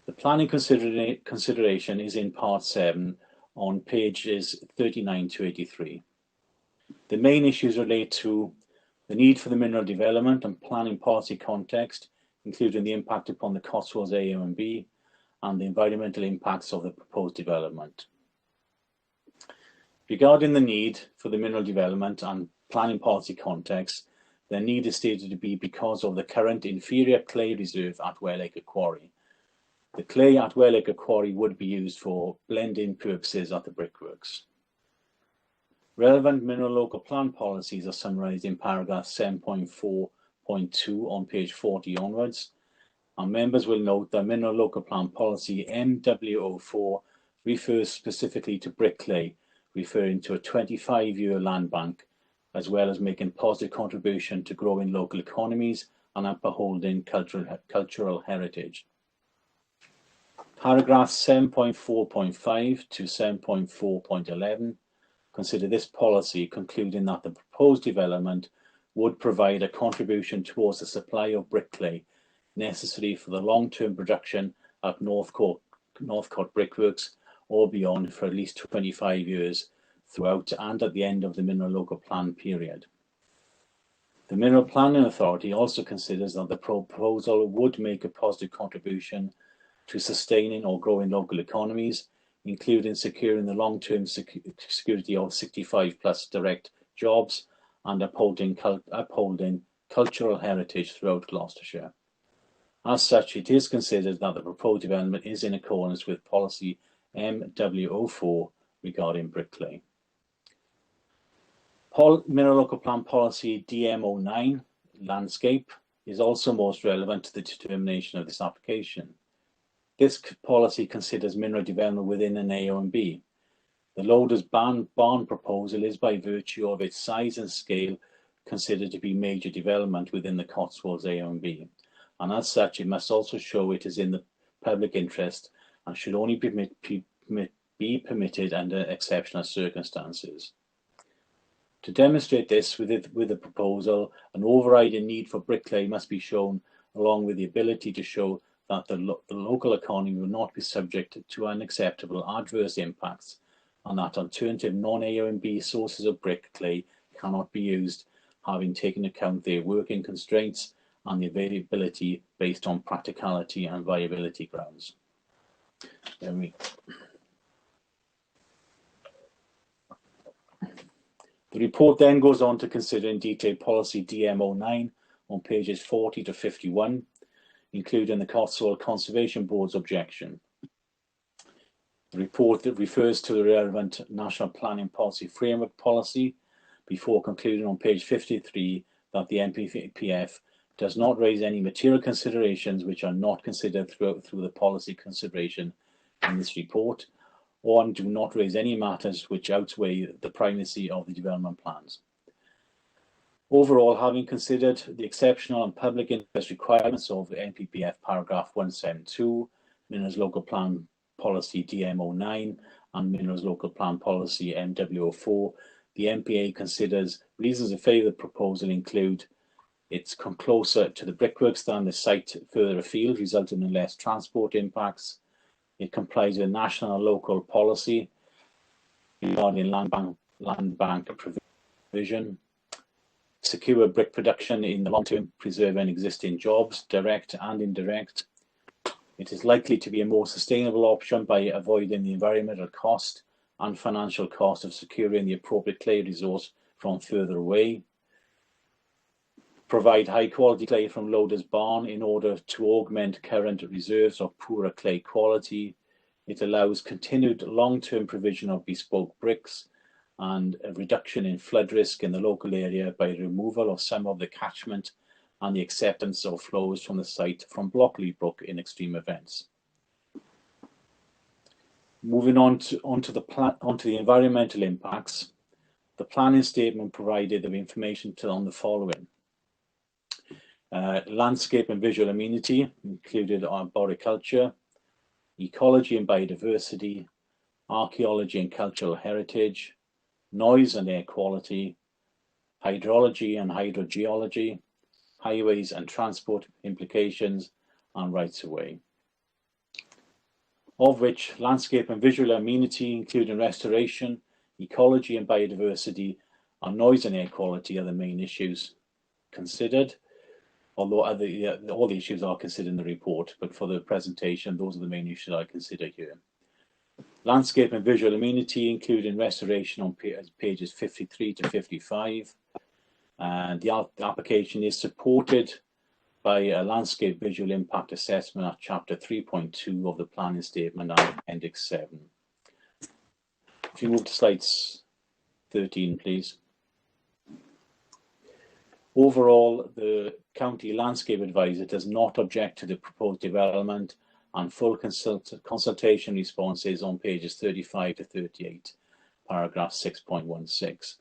The planning consideration is in part 7 on pages 39 to 83. The main issues relate to the need for the mineral development and planning policy context, including the impact upon the Cotswolds AONB and the environmental impacts of the proposed development. Regarding the need for the mineral development and planning policy context, the need is stated to be because of the current inferior clay reserve at Welliger Quarry. The clay at Welliger Quarry would be used for blend-in purposes at the brickworks. Relevant mineral local plan policies are summarised in paragraph 7.4.2 on page 40 onwards, and members will note that mineral local plan policy MW04 refers specifically to brick clay, referring to a 25-year land bank, as well as making positive contribution to growing local economies and upholding cultural heritage. Paragraphs 7.4.5 to 7.4.11 consider this policy, concluding that the proposed development would provide a contribution towards the supply of brick clay necessary for the long-term production at Northcote Brickworks or beyond for at least 25 years throughout and at the end of the Mineral Local Plan period. The Mineral Planning Authority also considers that the proposal would make a positive contribution to sustaining or growing local economies, including securing the long-term security of 65+ direct jobs and upholding cultural heritage throughout Gloucestershire. As such, it is considered that the proposed development is in accordance with policy MW04 regarding brick clay. Mineral Local Plan Policy DM09, landscape, is also most relevant to the determination of this application. This policy considers mineral development within an AONB. The Loaders Barn proposal is, by virtue of its size and scale, considered to be major development within the Cotswolds AONB, and as such it must also show it is in the public interest and should only be permitted under exceptional circumstances. To demonstrate this with the proposal, an overriding need for brick clay must be shown, along with the ability to show that the local economy will not be subject to unacceptable adverse impacts, and that alternative non-AONB sources of brick clay cannot be used, having taken account their working constraints and the availability based on practicality and viability grounds. The report then goes on to consider in detail policy DM09 on pages 40 to 51, including the Cotswold Conservation Board's objection. The report that refers to the relevant National Planning Policy Framework policy before concluding on page 53 that the NPPF does not raise any material considerations which are not considered through the policy consideration in this report, or do not raise any matters which outweigh the primacy of the development plans. Overall, having considered the exceptional and public interest requirements of NPPF paragraph 172, Minerals Local Plan Policy DM09 and Minerals Local Plan Policy MW04, the MPA considers reasons in favour of the proposal include it's come closer to the brickworks than the site further afield, resulting in less transport impacts. It complies with national and local policy regarding land bank provision, secure brick production in the long term, preserving existing jobs, direct and indirect. It is likely to be a more sustainable option by avoiding the environmental cost and financial cost of securing the appropriate clay resource from further away. Provide high quality clay from Loaders Barn in order to augment current reserves of poorer clay quality. It allows continued long-term provision of bespoke bricks and a reduction in flood risk in the local area by removal of some of the catchment and the acceptance of flows from the site from Blockley Brook in extreme events. Moving on to the environmental impacts, the planning statement provided the information on the following. Landscape and visual amenity included arboriculture, ecology and biodiversity, archaeology and cultural heritage, noise and air quality, hydrology and hydrogeology, highways and transport implications, and rights of way. Of which landscape and visual amenity, including restoration, ecology and biodiversity, and noise and air quality are the main issues considered. Although all the issues are considered in the report, but for the presentation, those are the main issues I consider here. Landscape and visual amenity, including restoration on pages 53 to 55. And the application is supported by a landscape visual impact assessment at chapter 3.2 of the planning statement and appendix 7. If you move to slides 13, please. Overall, the County Landscape Advisor does not object to the proposed development, and full consultation responses on pages 35 to 38, paragraph 6.16.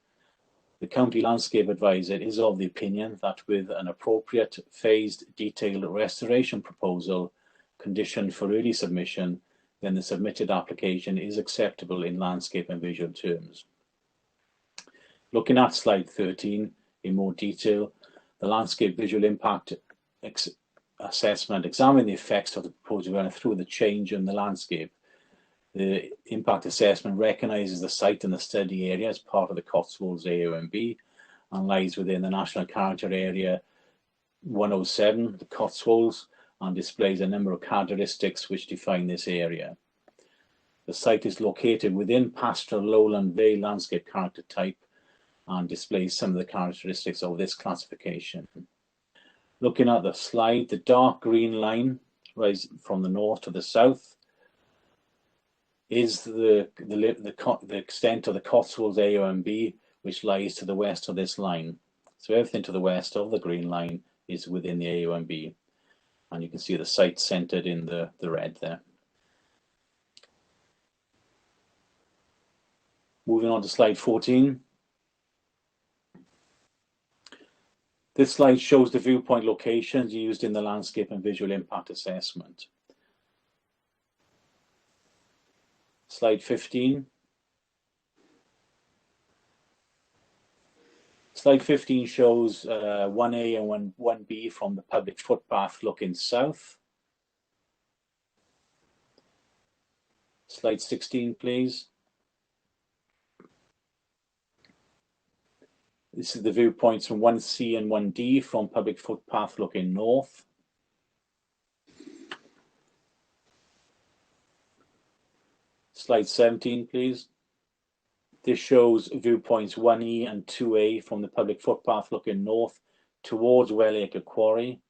The County Landscape Advisor is of the opinion that with an appropriate phased detailed restoration proposal conditioned for early submission, then the submitted application is acceptable in landscape and visual terms. Looking at slide 13 in more detail, the landscape visual impact assessment examining the effects of the proposed development through the change in the landscape. The impact assessment recognises the site in the study area as part of the Cotswolds AONB and lies within the National Character Area 107, the Cotswolds, and displays a number of characteristics which define this area. The site is located within pastoral lowland vale landscape character type and displays some of the characteristics of this classification. Looking at the slide, the dark green line runs from the north to the south is the extent of the Cotswolds AONB, which lies to the west of this line. So everything to the west of the green line is within the AONB. And you can see the site centered in the red there. Moving on to slide 14. This slide shows the viewpoint locations used in the landscape and visual impact assessment. Slide 15. Slide 15 shows 1A and 1B from the public footpath looking south. Slide 16, please. This is the viewpoints from 1C and 1D from public footpath looking north. Slide 17, please. This shows viewpoints 1E and 2A from the public footpath looking north towards Wellacre Quarry.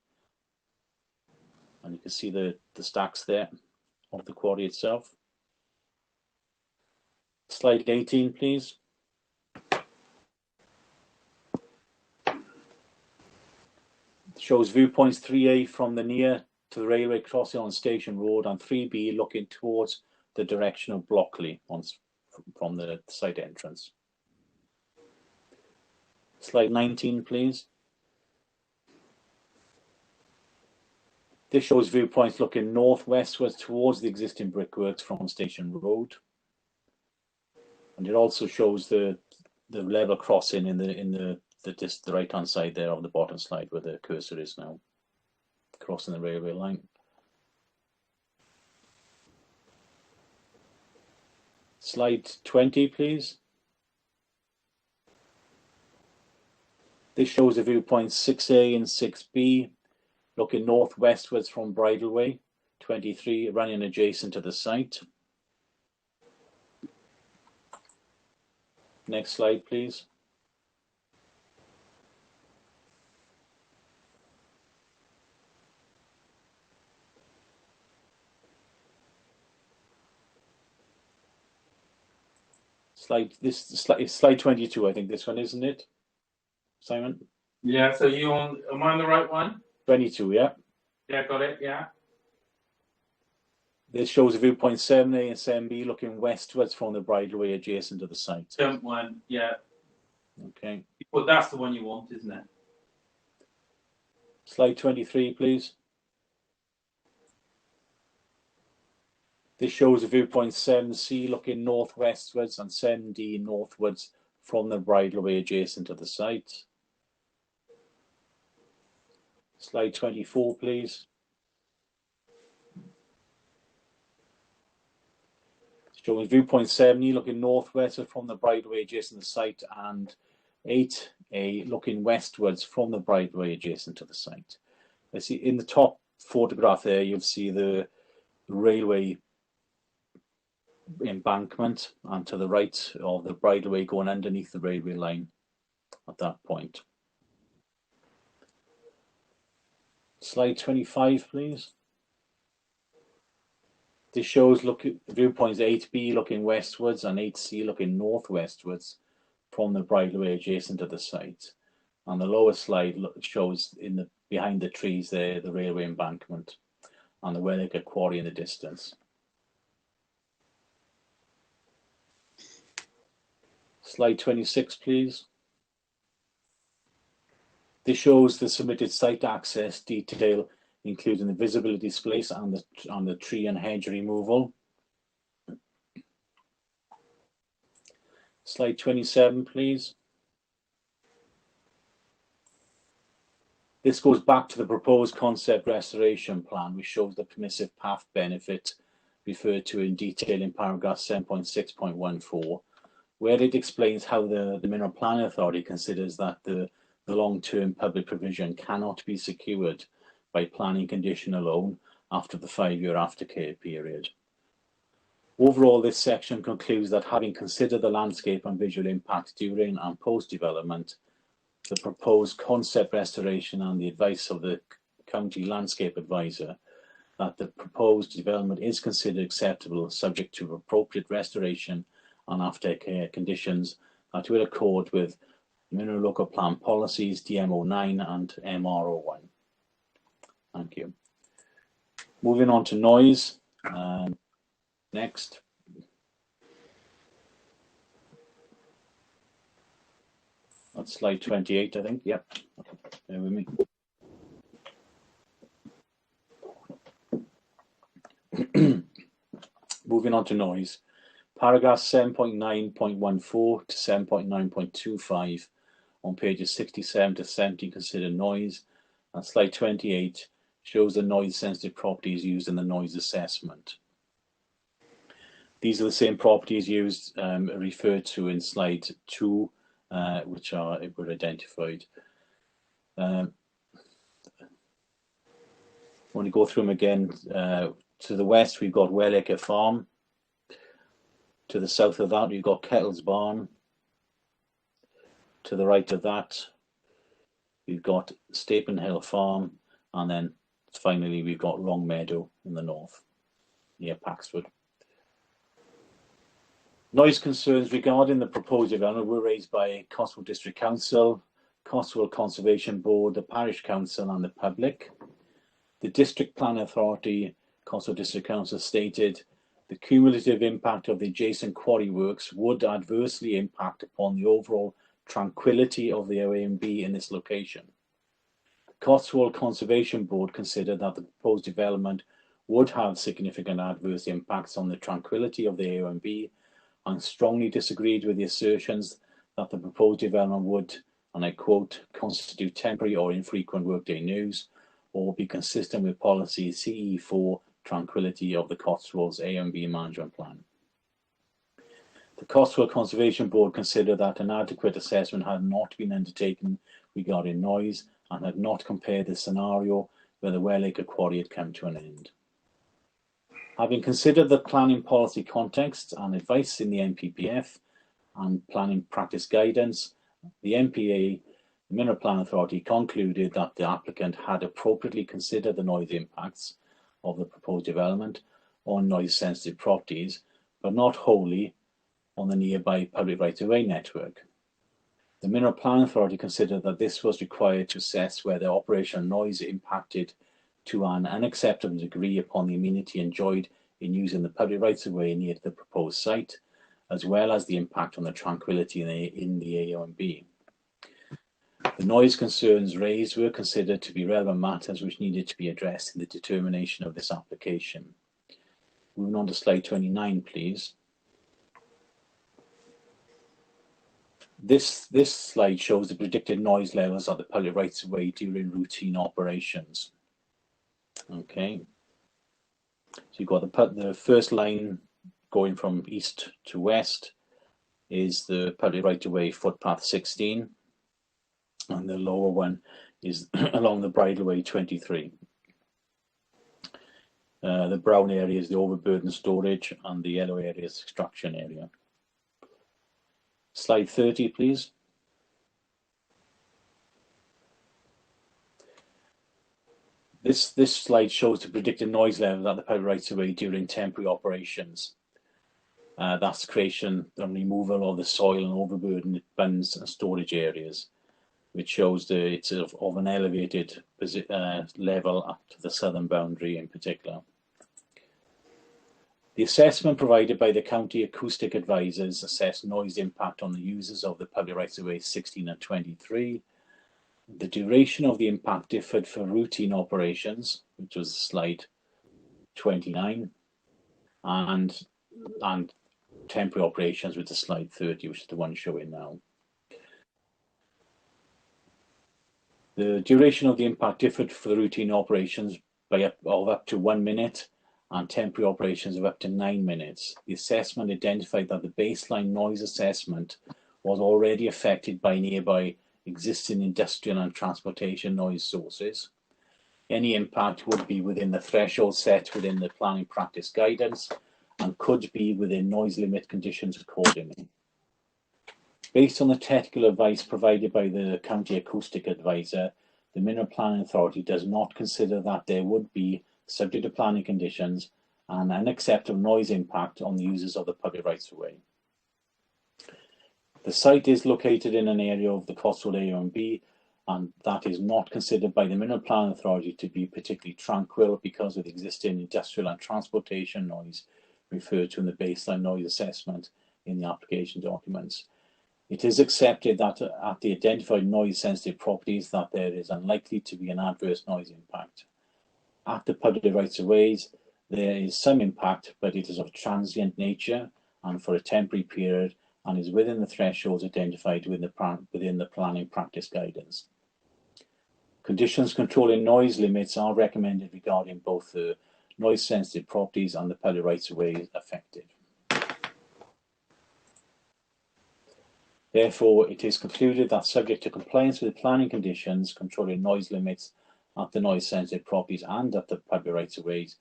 And you can see the stacks there of the quarry itself. Slide 18, please. Shows viewpoints 3A from the near to the railway crossing on Station Road and 3B looking towards the direction of Blockley from the site entrance. Slide 19, please. This shows viewpoints looking northwestwards towards the existing brickworks from Station Road. And it also shows the level crossing in the right hand side there of the bottom slide where the cursor is now, crossing the railway line. Slide 20, please. This shows the viewpoints 6A and 6B looking northwestwards from Bridleway, 23 running adjacent to the site. Next slide, please. Slide 22, I think this one, isn't it, Simon? Yeah, so am I on the right one? 22, yeah. Yeah, got it, yeah. This shows a viewpoint 7A and 7B looking westwards from the bridleway adjacent to the site. Don't one, yeah. Okay. Well, that's the one you want, isn't it? Slide 23, please. This shows a viewpoint 7C looking northwestwards and 7D northwards from the bridleway adjacent to the site. Slide 24, please. Showing viewpoint 7E looking northwestward from the bridleway adjacent to the site and 8A looking westwards from the bridleway adjacent to the site. Let's see, in the top photograph there, you'll see the railway embankment, and to the right of the bridleway going underneath the railway line at that point. Slide 25, please. This shows viewpoints 8B looking westwards and 8C looking northwestwards from the bridleway adjacent to the site. And the lower slide shows behind the trees there the railway embankment and the Wellacre Quarry in the distance. Slide 26, please. This shows the submitted site access detail, including the visibility displays and the tree and hedge removal. Slide 27, please. This goes back to the proposed concept restoration plan, which shows the permissive path benefit referred to in detail in paragraph 7.6.14, where it explains how the Mineral Planning Authority considers that the long-term public provision cannot be secured by planning condition alone after the 5-year aftercare period. Overall, this section concludes that having considered the landscape and visual impact during and post-development, the proposed concept restoration and the advice of the County Landscape Advisor, that the proposed development is considered acceptable subject to appropriate restoration and aftercare conditions that will accord with Mineral Local Plan policies DMO9 and MRO1. Thank you. Moving on to noise. Next. That's slide 28, I think. Yep. Bear with me. Moving on to noise. Paragraph 7.9.14 to 7.9.25 on pages 67 to 70 consider noise, and slide 28 shows the noise sensitive properties used in the noise assessment. These are the same properties used, referred to in slide 2, which were identified. I want to go through them again. To the west, we've got Wellacre Farm. To the south of that, we've got Kettles Barn. To the right of that, we've got Stapon Hill Farm. And then finally, we've got Long Meadow in the north, near Paxford. Noise concerns regarding the proposed development were raised by Cotswold District Council, Cotswold Conservation Board, the Parish Council and the public. The District Planning Authority, Cotswold District Council stated the cumulative impact of the adjacent quarry works would adversely impact upon the overall tranquility of the OAMB in this location. The Cotswold Conservation Board considered that the proposed development would have significant adverse impacts on the tranquility of the OAMB and strongly disagreed with the assertions that the proposed development would, and I quote, constitute temporary or infrequent workday news or be consistent with policy CE4 tranquility of the Cotswolds AMB management plan. The Cotswold Conservation Board considered that an adequate assessment had not been undertaken regarding noise and had not compared the scenario where the Wellacre quarry had come to an end. Having considered the planning policy context and advice in the NPPF and planning practice guidance, the MPA, the Mineral Planning Authority, concluded that the applicant had appropriately considered the noise impacts of the proposed development on noise-sensitive properties, but not wholly on the nearby public right-of-way network. The Mineral Planning Authority considered that this was required to assess whether operational noise impacted to an unacceptable degree upon the amenity enjoyed in using the public rights-of-way near to the proposed site, as well as the impact on the tranquility in the AONB. The noise concerns raised were considered to be relevant matters which needed to be addressed in the determination of this application. Moving on to slide 29, please. This slide shows the predicted noise levels of the public rights-of-way during routine operations. Okay, so you've got the first line going from east to west is the public right-of-way footpath 16, and the lower one is along the bridleway 23. The brown area is the overburden storage, and the yellow area is extraction area. Slide 30, please. This slide shows the predicted noise level at the public rights-of-way during temporary operations. That's the creation and removal of the soil and overburden bins and storage areas, which shows that it's of an elevated level up to the southern boundary in particular. The assessment provided by the county acoustic advisors assessed noise impact on the users of the public rights-of-way 16 and 23. The duration of the impact differed for routine operations, which was slide 29, and temporary operations, which is slide 30, which is the one showing now. The duration of the impact differed for the routine operations of up to 1 minute and temporary operations of up to 9 minutes. The assessment identified that the baseline noise assessment was already affected by nearby existing industrial and transportation noise sources. Any impact would be within the threshold set within the planning practice guidance and could be within noise limit conditions accordingly. Based on the technical advice provided by the County Acoustic Advisor, the Mineral Planning Authority does not consider that there would be, subject to planning conditions, an unacceptable noise impact on the users of the public rights of way. The site is located in an area of the Cotswold AONB, and that is not considered by the Mineral Planning Authority to be particularly tranquil because of the existing industrial and transportation noise referred to in the baseline noise assessment in the application documents. It is accepted that at the identified noise sensitive properties that there is unlikely to be an adverse noise impact. At the public rights of ways, there is some impact, but it is of transient nature and for a temporary period and is within the thresholds identified within the planning practice guidance. Conditions controlling noise limits are recommended regarding both the noise sensitive properties and the public rights of ways affected. Therefore, it is concluded that subject to compliance with the planning conditions controlling noise limits at the noise sensitive properties and at the public rights of ways,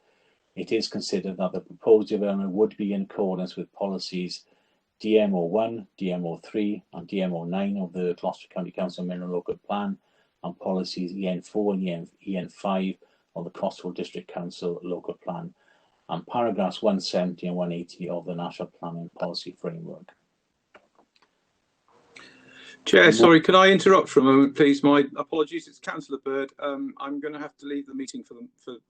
it is considered that the proposed development would be in accordance with policies DMO1, DMO3 and DMO9 of the Gloucester County Council Mineral Local Plan and policies EN4 and EN5 of the Cotswold District Council Local Plan and paragraphs 170 and 180 of the National Planning Policy Framework. Chair, sorry, can I interrupt for a moment, please? My apologies, it's Councillor Bird. I'm going to have to leave the meeting for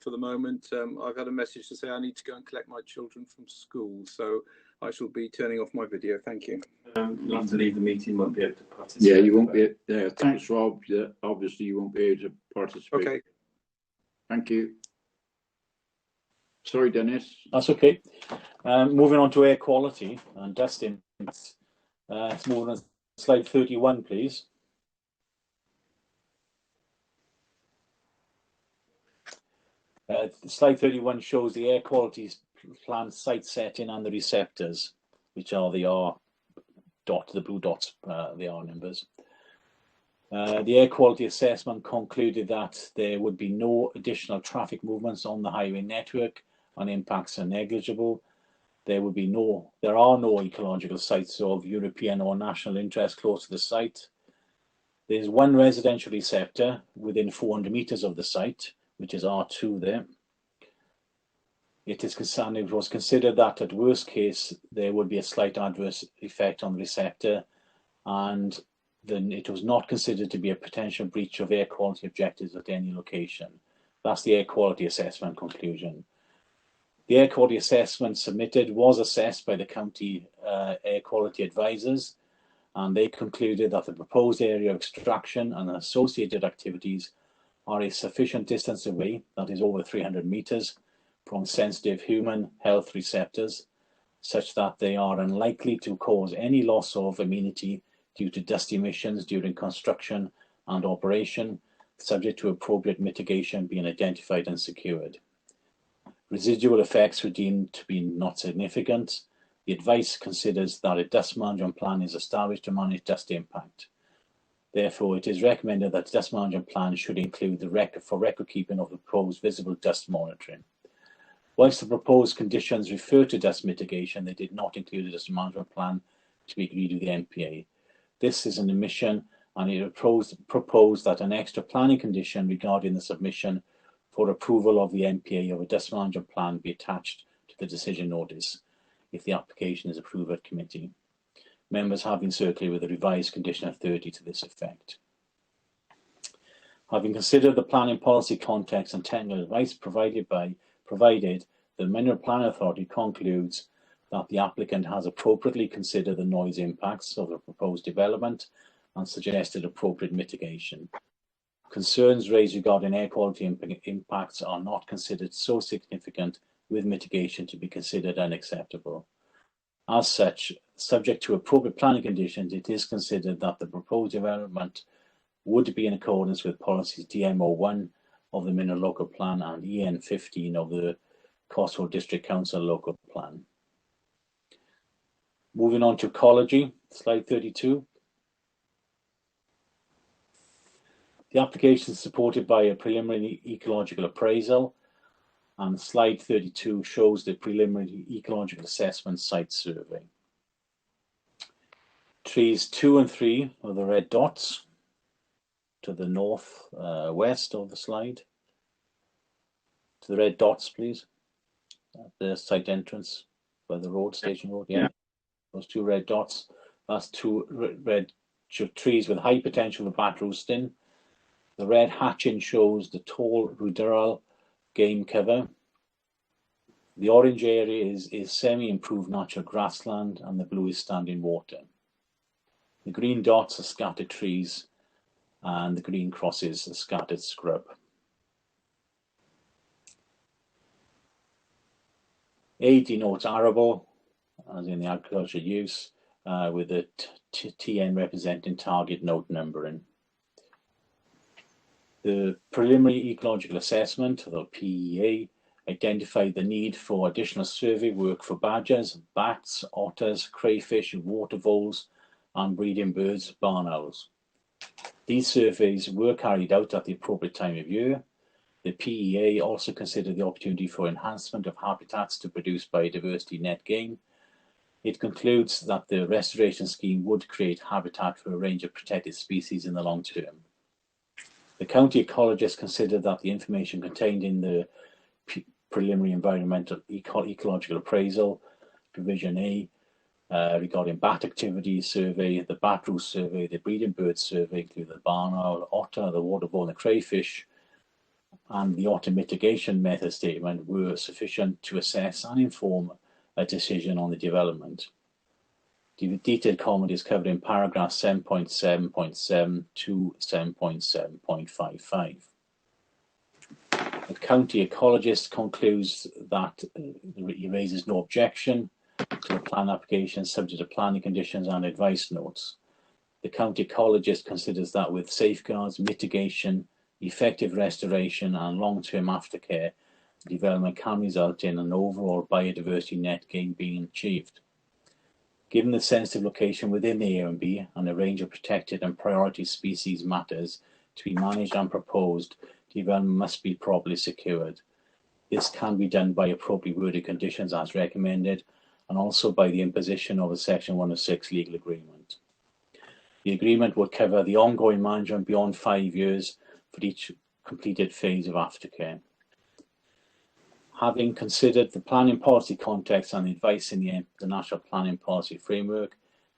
the moment. I've had a message to say I need to go and collect my children from school, so I shall be turning off my video. Thank you. You'll have to leave the meeting, won't be able to participate. Yeah, you won't be. Thanks, Rob. Obviously, you won't be able to participate. Okay. Thank you. Sorry, Dennis. That's okay. Moving on to air quality and dust impacts. Let's move on to slide 31, please. Slide 31 shows the air quality plan site setting and the receptors, which are the R dot, the blue dots, the R numbers. The air quality assessment concluded that there would be no additional traffic movements on the highway network and impacts are negligible. There are no ecological sites of European or national interest close to the site. There's one residential receptor within 400 metres of the site, which is R2 there. It was considered that at worst case, there would be a slight adverse effect on the receptor, and then it was not considered to be a potential breach of air quality objectives at any location. That's the air quality assessment conclusion. The air quality assessment submitted was assessed by the county air quality advisors, and they concluded that the proposed area of extraction and associated activities are a sufficient distance away, that is over 300 metres, from sensitive human health receptors, such that they are unlikely to cause any loss of amenity due to dust emissions during construction and operation, subject to appropriate mitigation being identified and secured. Residual effects were deemed to be not significant. The advice considers that a dust management plan is established to manage dust impact. Therefore, it is recommended that the dust management plan should include the record keeping of the proposed visible dust monitoring. Whilst the proposed conditions refer to dust mitigation, they did not include a dust management plan to be agreed with the MPA. This is an omission, and it proposed that an extra planning condition regarding the submission for approval of the MPA of a dust management plan be attached to the decision notice if the application is approved at committee. Members have been circulated with a revised condition of 30 to this effect. Having considered the planning policy context and technical advice provided, the Mineral Planning Authority concludes that the applicant has appropriately considered the noise impacts of the proposed development and suggested appropriate mitigation. Concerns raised regarding air quality impacts are not considered so significant with mitigation to be considered unacceptable. As such, subject to appropriate planning conditions, it is considered that the proposed development would be in accordance with policies DMO1 of the Mineral Local Plan and EN15 of the Cotswold District Council Local Plan. Moving on to ecology, slide 32. The application is supported by a preliminary ecological appraisal, and slide 32 shows the preliminary ecological assessment site survey. Trees 2 and 3 are the red dots to the north west of the slide. To the red dots, please, at the site entrance by the road, Station Road. Yeah, those 2 red dots. That's 2 red trees with high potential for bat roosting. The red hatching shows the tall ruderal game cover. The orange area is semi-improved natural grassland, and the blue is standing water. The green dots are scattered trees, and the green crosses are scattered scrub. A denotes arable, as in the agricultural use, with the TN representing target node numbering. The preliminary ecological assessment, or PEA, identified the need for additional survey work for badgers, bats, otters, crayfish, water voles, and breeding birds, barn owls. These surveys were carried out at the appropriate time of year. The PEA also considered the opportunity for enhancement of habitats to produce biodiversity net gain. It concludes that the restoration scheme would create habitat for a range of protected species in the long term. The county ecologist considered that the information contained in the preliminary environmental ecological appraisal, provision A, regarding bat activity survey, the bat roost survey, the breeding bird survey, including the barn owl, otter, the water vole, and the crayfish, and the otter mitigation method statement were sufficient to assess and inform a decision on the development. The detailed comment is covered in paragraph 7.7.7 to 7.7.55. The county ecologist concludes that he raises no objection to the plan application subject to planning conditions and advice notes. The county ecologist considers that with safeguards, mitigation, effective restoration and long-term aftercare, development can result in an overall biodiversity net gain being achieved. Given the sensitive location within the AONB and a range of protected and priority species matters to be managed and proposed, development must be properly secured. This can be done by appropriate worded conditions as recommended, and also by the imposition of a Section 106 legal agreement. The agreement would cover the ongoing management beyond 5 years for each completed phase of aftercare. Having considered the planning policy context and advice in the National Planning Policy Framework,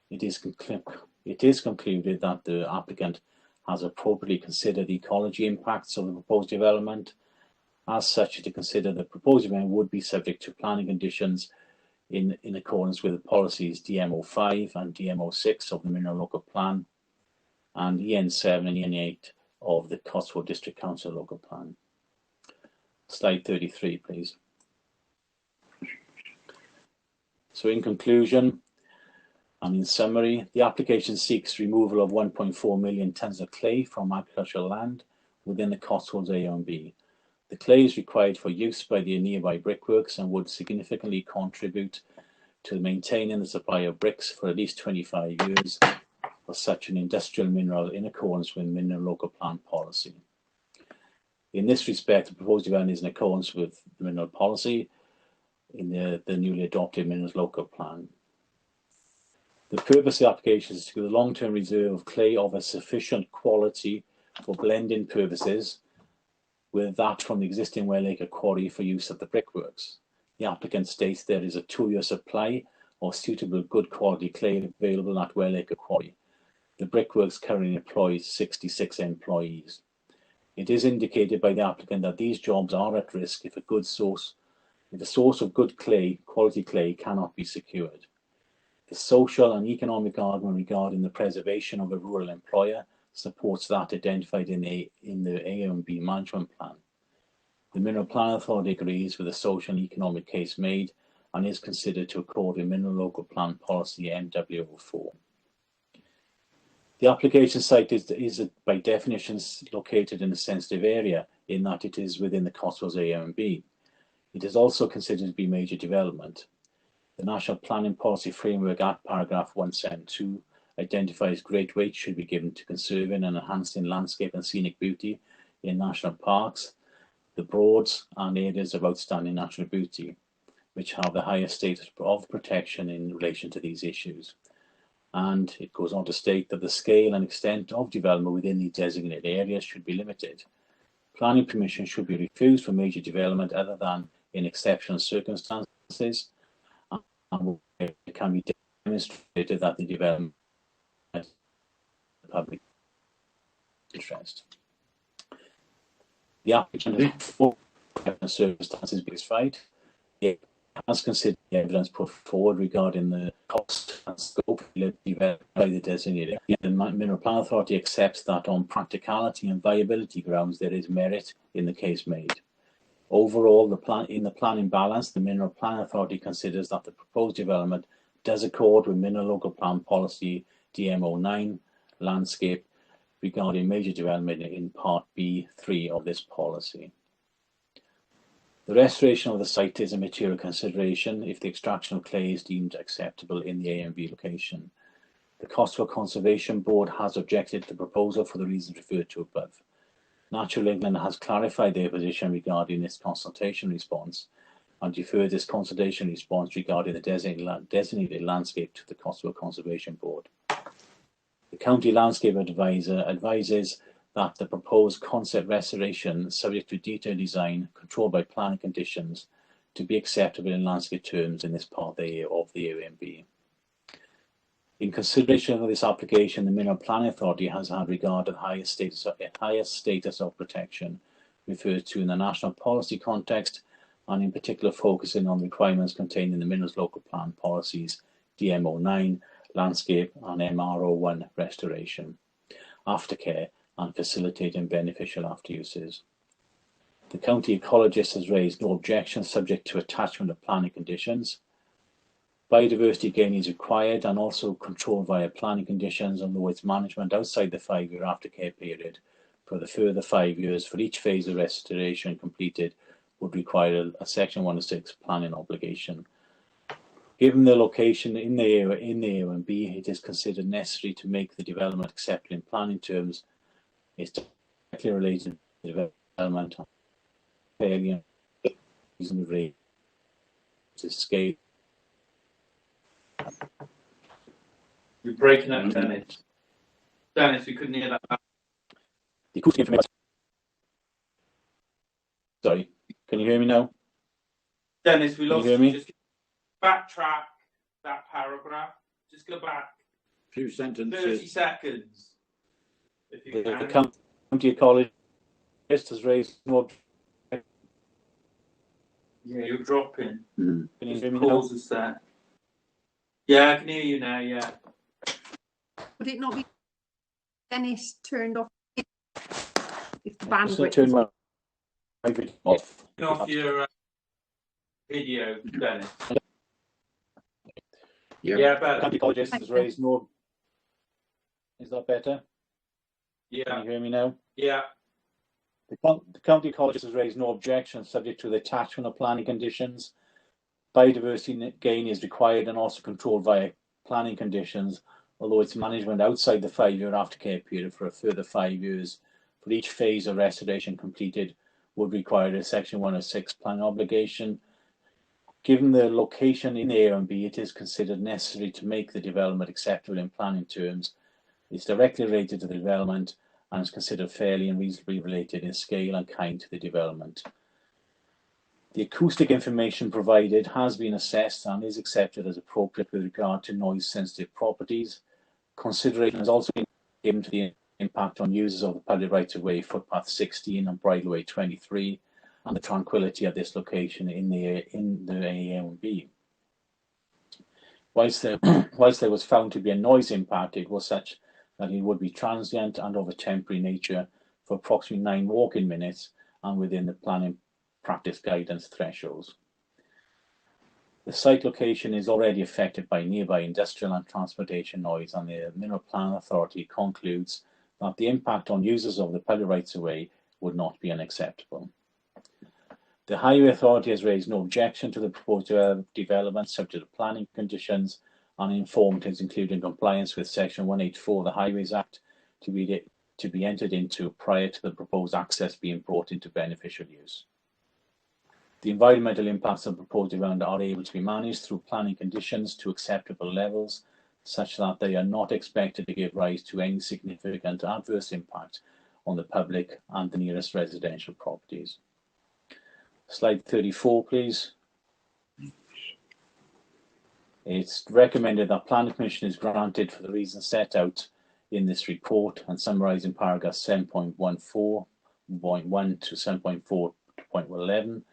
it is concluded that the applicant has appropriately considered the ecology impacts of the proposed development. As such, to consider the proposed development would be subject to planning conditions in accordance with the policies DMO5 and DMO6 of the Mineral Local Plan and EN7 and EN8 of the Cotswold District Council Local Plan. Slide 33, please. So in conclusion, and in summary, the application seeks removal of 1.4 million tonnes of clay from agricultural land within the Cotswolds AONB. The clay is required for use by the nearby brickworks and would significantly contribute to maintaining the supply of bricks for at least 25 years for such an industrial mineral in accordance with Mineral Local Plan policy. In this respect, the proposed development is in accordance with the mineral policy in the newly adopted Minerals Local Plan. The purpose of the application is to secure the long-term reserve of clay of a sufficient quality for blending purposes with that from the existing Wellacre quarry for use at the brickworks. The applicant states there is a 2-year supply of suitable good quality clay available at Wellacre quarry. The brickworks currently employs 66 employees. It is indicated by the applicant that these jobs are at risk if a source of good clay, quality clay, cannot be secured. The social and economic argument regarding the preservation of a rural employer supports that identified in the AONB management plan. The Mineral Plan Authority agrees with the social and economic case made and is considered to accord with Mineral Local Plan Policy MW04. The application site is by definition located in a sensitive area in that it is within the Cotswolds AONB. It is also considered to be major development. The National Planning Policy Framework Act paragraph 172 identifies great weight should be given to conserving and enhancing landscape and scenic beauty in national parks, the Broads and areas of outstanding natural beauty, which have the highest status of protection in relation to these issues. And it goes on to state that the scale and extent of development within these designated areas should be limited. Planning permission should be refused for major development other than in exceptional circumstances, and it can be demonstrated that the development has public interest. The applicant for circumstances specified has considered the evidence put forward regarding the cost and scope developed by the designated. The Mineral Plan Authority accepts that on practicality and viability grounds there is merit in the case made. Overall, in the planning balance, the Mineral Plan Authority considers that the proposed development does accord with Mineral Local Plan Policy DM09 landscape regarding major development in Part B3 of this policy. The restoration of the site is a material consideration if the extraction of clay is deemed acceptable in the AMB location. The Cotswold Conservation Board has objected to the proposal for the reasons referred to above. Natural England has clarified their position regarding its consultation response and deferred this consultation response regarding the designated landscape to the Cotswold Conservation Board. The County Landscape Advisor advises that the proposed concept restoration, subject to detailed design, controlled by planning conditions, to be acceptable in landscape terms in this part of the AONB. In consideration of this application, the Mineral Planning Authority has had regard to the highest status of protection referred to in the national policy context, and in particular focusing on the requirements contained in the Minerals Local Plan Policies DM09, Landscape and MR01 Restoration, Aftercare and Facilitating Beneficial After Uses. The County Ecologist has raised no objections subject to attachment of planning conditions. Biodiversity gain is required and also controlled via planning conditions, although its management outside the 5-year aftercare period for the further 5 years for each phase of restoration completed would require a Section 106 planning obligation. Given the location in the AONB, it is considered necessary to make the development acceptable in planning terms. It's directly related to the development of failure reasonably to scale. You're breaking up, Dennis. Dennis, we couldn't hear that. The acoustic information. Sorry, can you hear me now? Dennis, we lost you. Hear me? Just backtrack that paragraph. Just go back. Few sentences. 30 seconds. If you The can. County Ecologist has raised no. Yeah, you're dropping. Can you hear me Pause now? is there. Yeah, I can hear you now, yeah. Would it not be Dennis turned off if the Just bandwidth? turn my video off. Turn off your video, Dennis. Yeah, The better. County Ecologist has raised no. Is that better? Yeah. Can you hear me now? Yeah. The County Ecologist has raised no objection subject to the attachment of planning conditions. Biodiversity gain is required and also controlled via planning conditions, although its management outside the 5-year aftercare period for a further 5 years for each phase of restoration completed would require a Section 106 planning obligation. Given the location in the AONB, it is considered necessary to make the development acceptable in planning terms. It's directly related to the development and is considered fairly and reasonably related in scale and kind to the development. The acoustic information provided has been assessed and is accepted as appropriate with regard to noise-sensitive properties. Consideration has also been given to the impact on users of the public right-of-way footpath 16 and bridleway 23 and the tranquility of this location in the AONB. Whilst there was found to be a noise impact, it was such that it would be transient and of a temporary nature for approximately 9 walking minutes and within the planning practice guidance thresholds. The site location is already affected by nearby industrial and transportation noise, and the Mineral Planning Authority concludes that the impact on users of the public rights-of-way would not be unacceptable. The Highway Authority has raised no objection to the proposed development subject to planning conditions, and informed it is included in compliance with Section 184 of the Highways Act to be entered into prior to the proposed access being brought into beneficial use. The environmental impacts of the proposed development are able to be managed through planning conditions to acceptable levels, such that they are not expected to give rise to any significant adverse impact on the public and the nearest residential properties. Slide 34, please. It's recommended that planning permission is granted for the reasons set out in this report and summarised in paragraph 7.14.1 to 7.4.11,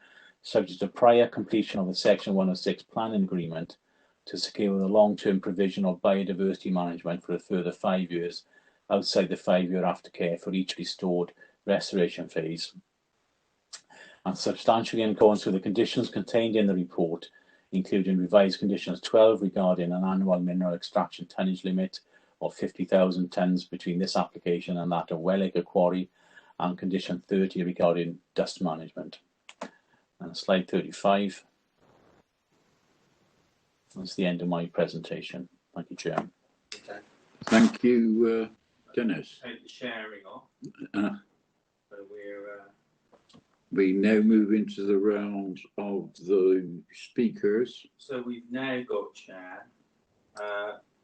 subject to prior completion of the Section 106 planning agreement to secure the long-term provision of biodiversity management for a further 5 years outside the 5-year aftercare for each restored restoration phase, and substantially in accordance with the conditions contained in the report, including revised conditions 12 regarding an annual mineral extraction tonnage limit of 50,000 tonnes between this application and that of Welliger Quarry, and condition 30 regarding dust management. And slide 35. That's the end of my presentation. Thank you, Chairman. Okay. Thank you, Dennis. Take the sharing off. So We now move into the round of the speakers. So we've now got Chair.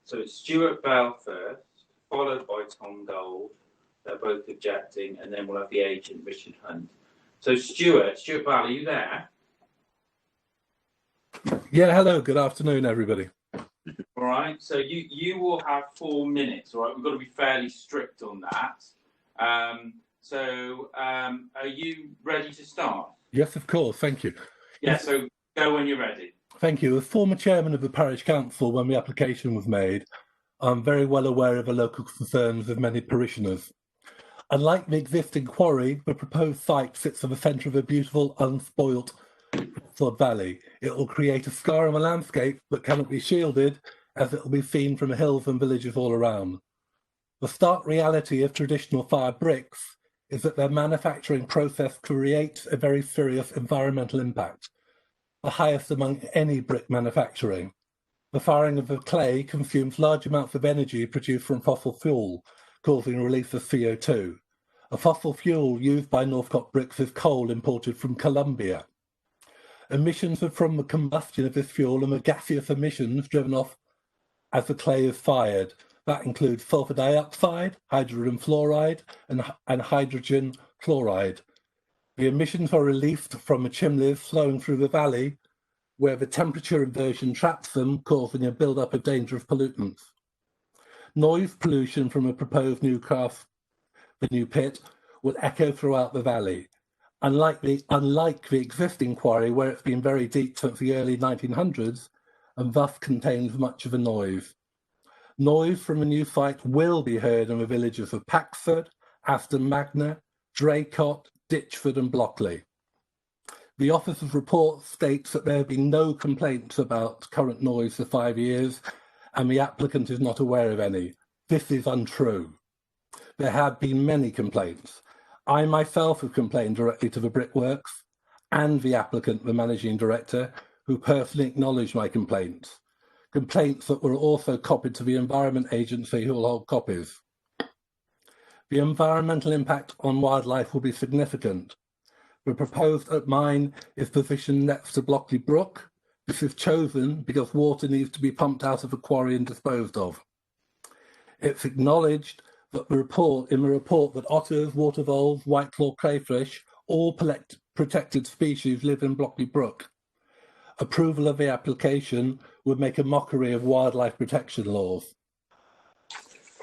So it's Stuart Bell first, followed by Tom Gold. They're both objecting, and then we'll have the agent, Richard Hunt. So Stuart Bell, are you there? Yeah, hello, good afternoon, everybody. All right, so you will have 4 minutes, all right? We've got to be fairly strict on that. Are you ready to start? Yes, of course, thank you. Yeah, so go when you're ready. Thank you. As former chairman of the parish council when the application was made, I'm very well aware of the local concerns of many parishioners. Unlike the existing quarry, the proposed site sits at the centre of a beautiful, unspoilt flood valley. It will create a scar on the landscape that cannot be shielded, as it will be seen from hills and villages all around. The stark reality of traditional fired bricks is that their manufacturing process creates a very serious environmental impact, the highest among any brick manufacturing. The firing of the clay consumes large amounts of energy produced from fossil fuel, causing a release of CO2. A fossil fuel used by Northcote Bricks is coal imported from Colombia. Emissions are from the combustion of this fuel and the gaseous emissions driven off as the clay is fired. That includes sulfur dioxide, hydrogen fluoride, and hydrogen chloride. The emissions are released from the chimneys flowing through the valley, where the temperature inversion traps them, causing a build-up of dangerous pollutants. Noise pollution from a proposed new pit will echo throughout the valley. Unlike the existing quarry, where it's been very deep since the early 1900s, and thus contains much of the noise. Noise from a new site will be heard in the villages of Paxford, Aston Magna, Draycott, Ditchford and Blockley. The officer's report states that there have been no complaints about current noise for 5 years, and the applicant is not aware of any. This is untrue. There have been many complaints. I myself have complained directly to the Brickworks and the applicant, the managing director, who personally acknowledged my complaints. Complaints that were also copied to the Environment Agency, who will hold copies. The environmental impact on wildlife will be significant. The proposed mine is positioned next to Blockley Brook. This is chosen because water needs to be pumped out of the quarry and disposed of. It's acknowledged that in the report that otters, water voles, whiteclaw crayfish, all protected species live in Blockley Brook. Approval of the application would make a mockery of wildlife protection laws.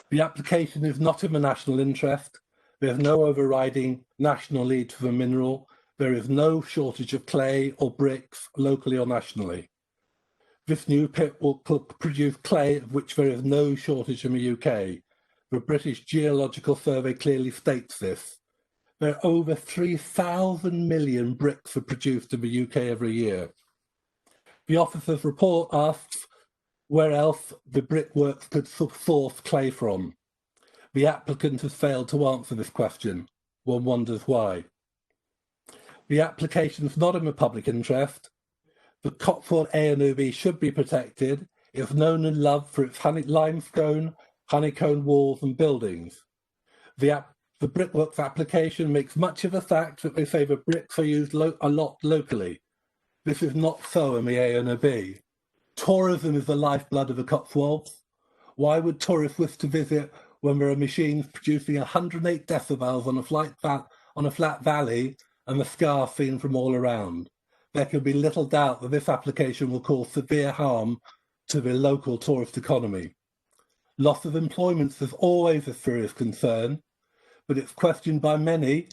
The application is not in the national interest. There is no overriding national need for the mineral. There is no shortage of clay or bricks locally or nationally. This new pit will produce clay, of which there is no shortage in the UK. The British Geological Survey clearly states this. There are over 3,000 million bricks are produced in the UK every year. The officer's report asks where else the brickworks could source clay from. The applicant has failed to answer this question. One wonders why. The application is not in the public interest. The Cotswold A&OB should be protected. It's known and loved for its limestone, honeycomb walls and buildings. The Brickworks application makes much of the fact that they say the bricks are used a lot locally. This is not so in the A&OB. Tourism is the lifeblood of the Cotswolds. Why would tourists wish to visit when there are machines producing 108 decibels on a flat valley and the scars seen from all around? There can be little doubt that this application will cause severe harm to the local tourist economy. Loss of employment is always a serious concern, but it's questioned by many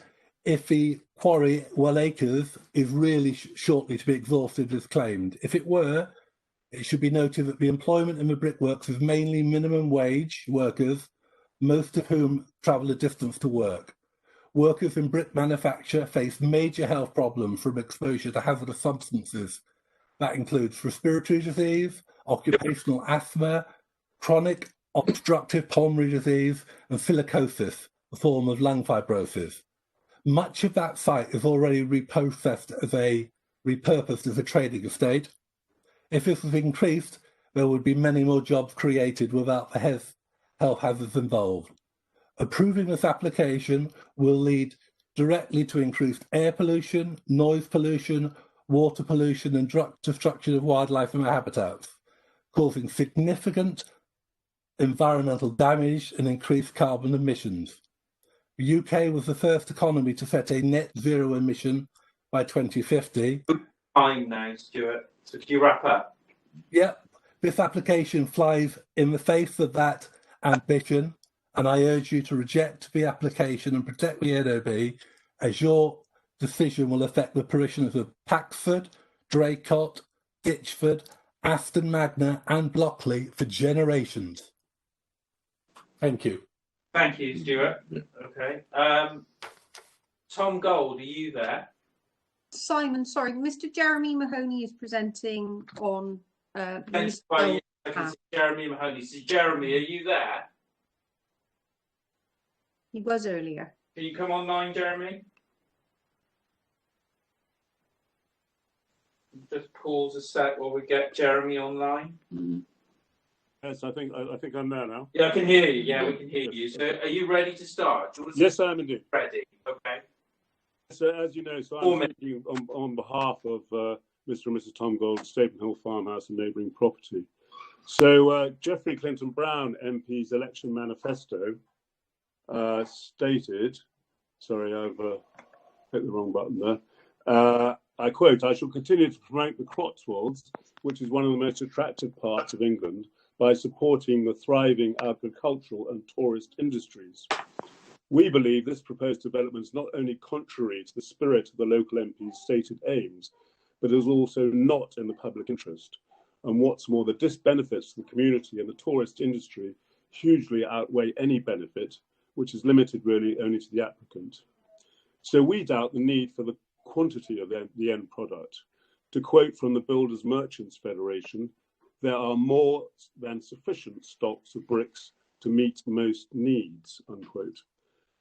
if the quarry, Well Acres, is really shortly to be exhausted as claimed. If it were, it should be noted that the employment in the brickworks is mainly minimum wage workers, most of whom travel a distance to work. Workers in brick manufacture face major health problems from exposure to hazardous substances. That includes respiratory disease, occupational asthma, chronic obstructive pulmonary disease, and silicosis, a form of lung fibrosis. Much of that site is already repurposed as a trading estate. If this was increased, there would be many more jobs created without the health hazards involved. Approving this application will lead directly to increased air pollution, noise pollution, water pollution, and destruction of wildlife and habitats, causing significant environmental damage and increased carbon emissions. The UK was the first economy to set a net zero emission by 2050. Time now, Stuart. So can you wrap up? Yep. This application flies in the face of that ambition, and I urge you to reject the application and protect the A&OB, as your decision will affect the parishioners of Paxford, Draycott, Ditchford, Aston Magna and Blockley for generations. Thank you. Thank you, Stuart. Okay. Tom Gold, are you there? Simon, sorry, Mr. Jeremy Mahoney is presenting on. I can see Jeremy Mahoney. So, Jeremy, are you there? He was earlier. Can you come online, Jeremy? Just pause a sec while we get Jeremy online. Yes, I think I'm there now. Yeah, I can hear you. Yeah, we can hear you. So, are you ready to start? Yes, I am indeed. Ready. Okay. So, as you know, I'm speaking on behalf of Mr. and Mrs. Tom Gold, Stapen Hill Farmhouse and neighbouring property. So, Geoffrey Clinton Brown MP's election manifesto stated, sorry, I've hit the wrong button there. I quote, "I shall continue to promote the Cotswolds, which is one of the most attractive parts of England, by supporting the thriving agricultural and tourist industries. We believe this proposed development is not only contrary to the spirit of the local MP's stated aims, but is also not in the public interest. And what's more, the disbenefits to the community and the tourist industry hugely outweigh any benefit, which is limited really only to the applicant. So we doubt the need for the quantity of the end product. To quote from the Builders Merchants Federation, there are more than sufficient stocks of bricks to meet most needs," unquote.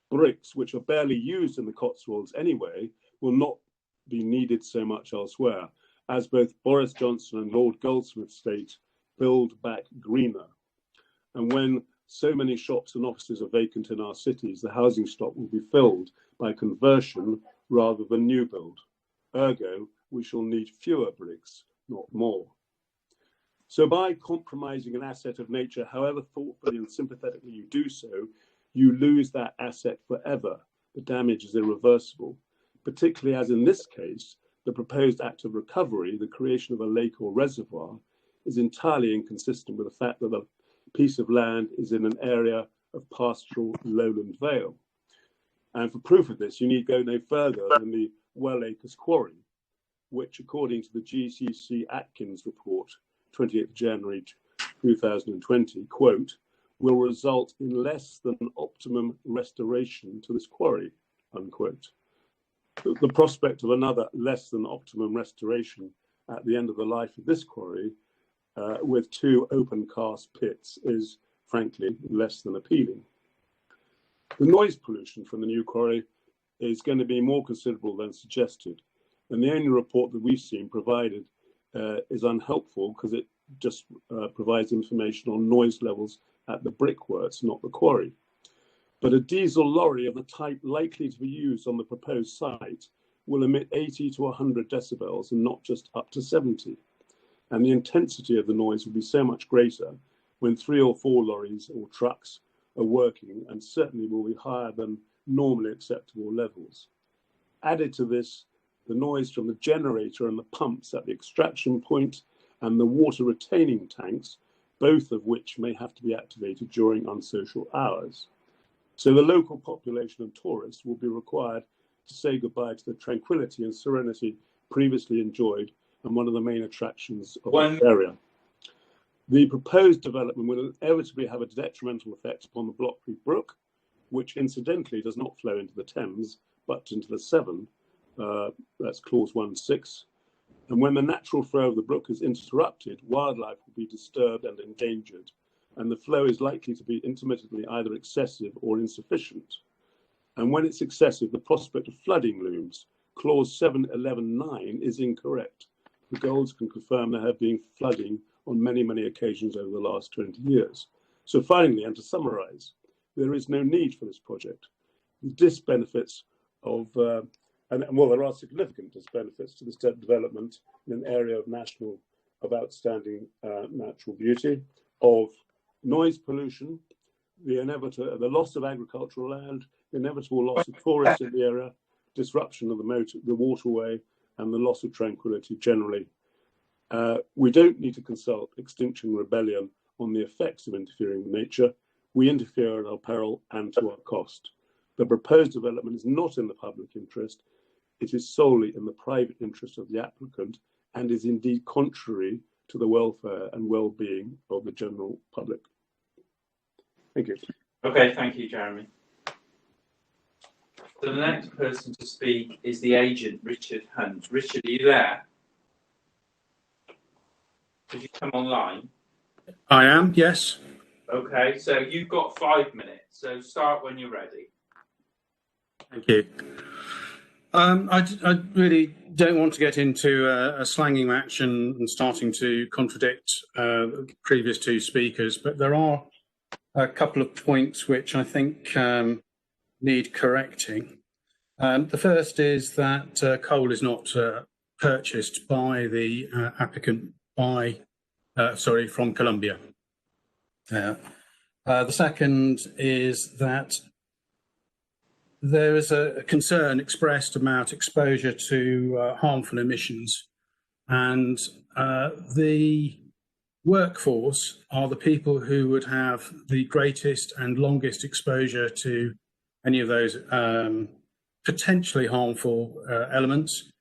Bricks, which are barely used in the Cotswolds anyway, will not be needed so much elsewhere, as both Boris Johnson and Lord Goldsmith state, "build back greener." And when so many shops and offices are vacant in our cities, the housing stock will be filled by conversion rather than new build. Ergo, we shall need fewer bricks, not more. So by compromising an asset of nature, however thoughtfully and sympathetically you do so, you lose that asset forever. The damage is irreversible, particularly as in this case, the proposed act of recovery, the creation of a lake or reservoir, is entirely inconsistent with the fact that the piece of land is in an area of pastoral lowland vale. And for proof of this, you need go no further than the Well Acres quarry, which according to the GCC Atkins report, 28th January 2020, quote, "will result in less than optimum restoration to this quarry," unquote. The prospect of another less than optimum restoration at the end of the life of this quarry with 2 open cast pits is frankly less than appealing. The noise pollution from the new quarry is going to be more considerable than suggested, and the only report that we've seen provided is unhelpful because it just provides information on noise levels at the brickworks, not the quarry. But a diesel lorry of the type likely to be used on the proposed site will emit 80 to 100 decibels and not just up to 70. And the intensity of the noise will be so much greater when 3 or 4 lorries or trucks are working, and certainly will be higher than normally acceptable levels. Added to this, the noise from the generator and the pumps at the extraction point and the water retaining tanks, both of which may have to be activated during unsocial hours. So the local population and tourists will be required to say goodbye to the tranquility and serenity previously enjoyed and one of the main attractions of the area. The proposed development will inevitably have a detrimental effect upon the Blockcreek Brook, which incidentally does not flow into the Thames, but into the Severn. That's clause 1.6. And when the natural flow of the brook is interrupted, wildlife will be disturbed and endangered, and the flow is likely to be intermittently either excessive or insufficient. And when it's excessive, the prospect of flooding looms. Clause 7.11.9 is incorrect. The Golds can confirm there have been flooding on many, many occasions over the last 20 years. So finally, and to summarise, there is no need for this project. The disbenefits of, there are significant disbenefits to this development in an area of outstanding natural beauty, of noise pollution, the loss of agricultural land, the inevitable loss of tourists in the area, disruption of the waterway, and the loss of tranquility generally. We don't need to consult Extinction Rebellion on the effects of interfering with nature. We interfere at our peril and to our cost. The proposed development is not in the public interest. It is solely in the private interest of the applicant and is indeed contrary to the welfare and well-being of the general public. Thank you. Okay, thank you, Jeremy. So the next person to speak is the agent, Richard Hunt. Richard, are you there? Did you come online? I am, yes. Okay, so you've got 5 minutes, so start when you're ready. Thank you. I really don't want to get into a slanging match and starting to contradict the previous 2 speakers, but there are a couple of points which I think need correcting. The first is that coal is not purchased by the applicant from Colombia. The second is that there is a concern expressed about exposure to harmful emissions, and the workforce are the people who would have the greatest and longest exposure to any of those potentially harmful elements.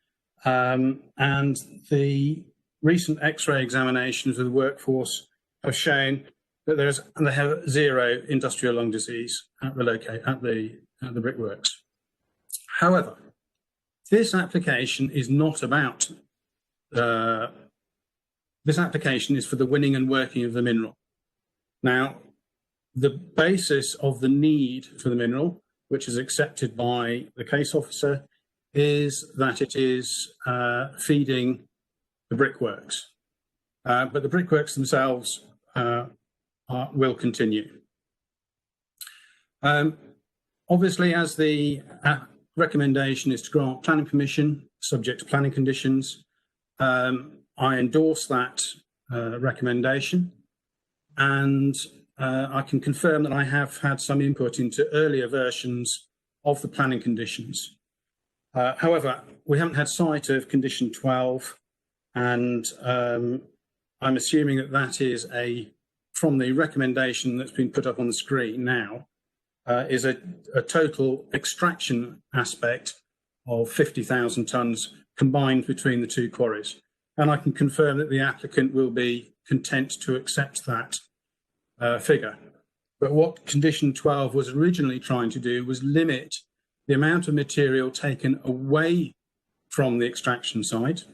And the recent X-ray examinations of the workforce have shown that they have 0 industrial lung disease at the brickworks. However, this application is not about. This application is for the winning and working of the mineral. Now, the basis of the need for the mineral, which is accepted by the case officer, is that it is feeding the brickworks. But the brickworks themselves will continue. Obviously, as the recommendation is to grant planning permission, subject to planning conditions, I endorse that recommendation, and I can confirm that I have had some input into earlier versions of the planning conditions. However, we haven't had sight of condition 12, and I'm assuming that that is from the recommendation that's been put up on the screen now, is a total extraction aspect of 50,000 tonnes combined between the 2 quarries. And I can confirm that the applicant will be content to accept that figure. But what condition 12 was originally trying to do was limit the amount of material taken away from the extraction site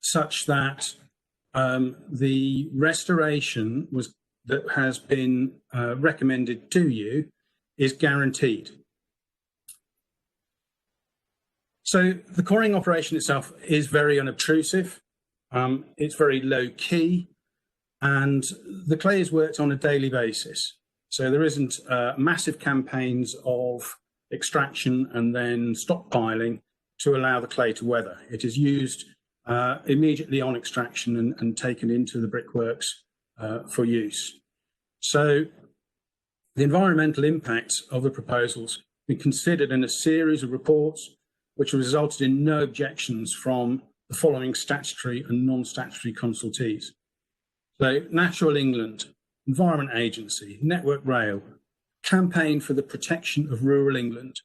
such that the restoration that has been recommended to you is guaranteed. So the coring operation itself is very unobtrusive. It's very low key, and the clay is worked on a daily basis. So there isn't massive campaigns of extraction and then stockpiling to allow the clay to weather. It is used immediately on extraction and taken into the brickworks for use. So the environmental impacts of the proposals have been considered in a series of reports which resulted in no objections from the following statutory and non-statutory consultees. So Natural England, Environment Agency, Network Rail, Campaign for the Protection of Rural England,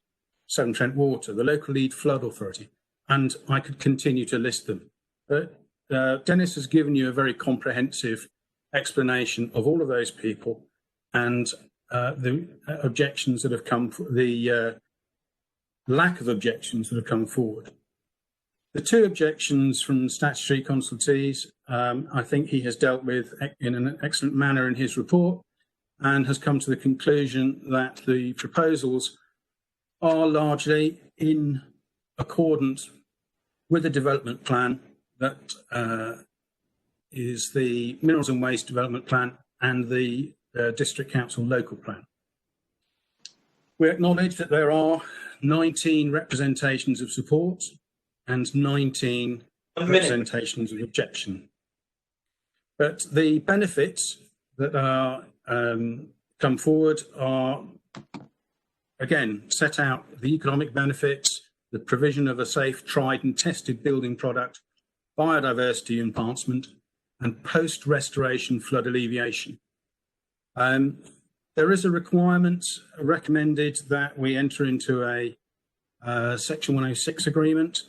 Severn Trent Water, the Local Lead Flood Authority, and I could continue to list them. But Dennis has given you a very comprehensive explanation of all of those people and the objections that have come, the lack of objections that have come forward. The two objections from statutory consultees, I think he has dealt with in an excellent manner in his report and has come to the conclusion that the proposals are largely in accordance with the development plan that is the Minerals and Waste Development Plan and the District Council Local Plan. We acknowledge that there are 19 representations of support and 19 representations of objection. But the benefits that are come forward are, again, set out the economic benefits, the provision of a safe, tried and tested building product, biodiversity enhancement, and post-restoration flood alleviation. There is a requirement recommended that we enter into a Section 106 agreement.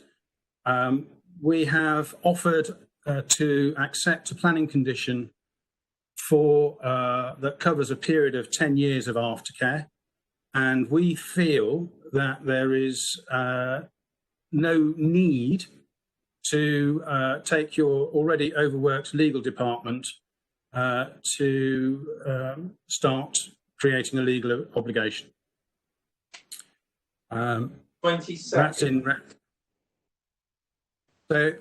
We have offered to accept a planning condition for that covers a period of 10 years of aftercare, and we feel that there is no need to take your already overworked legal department to start creating a legal obligation. 20 seconds. That's in. So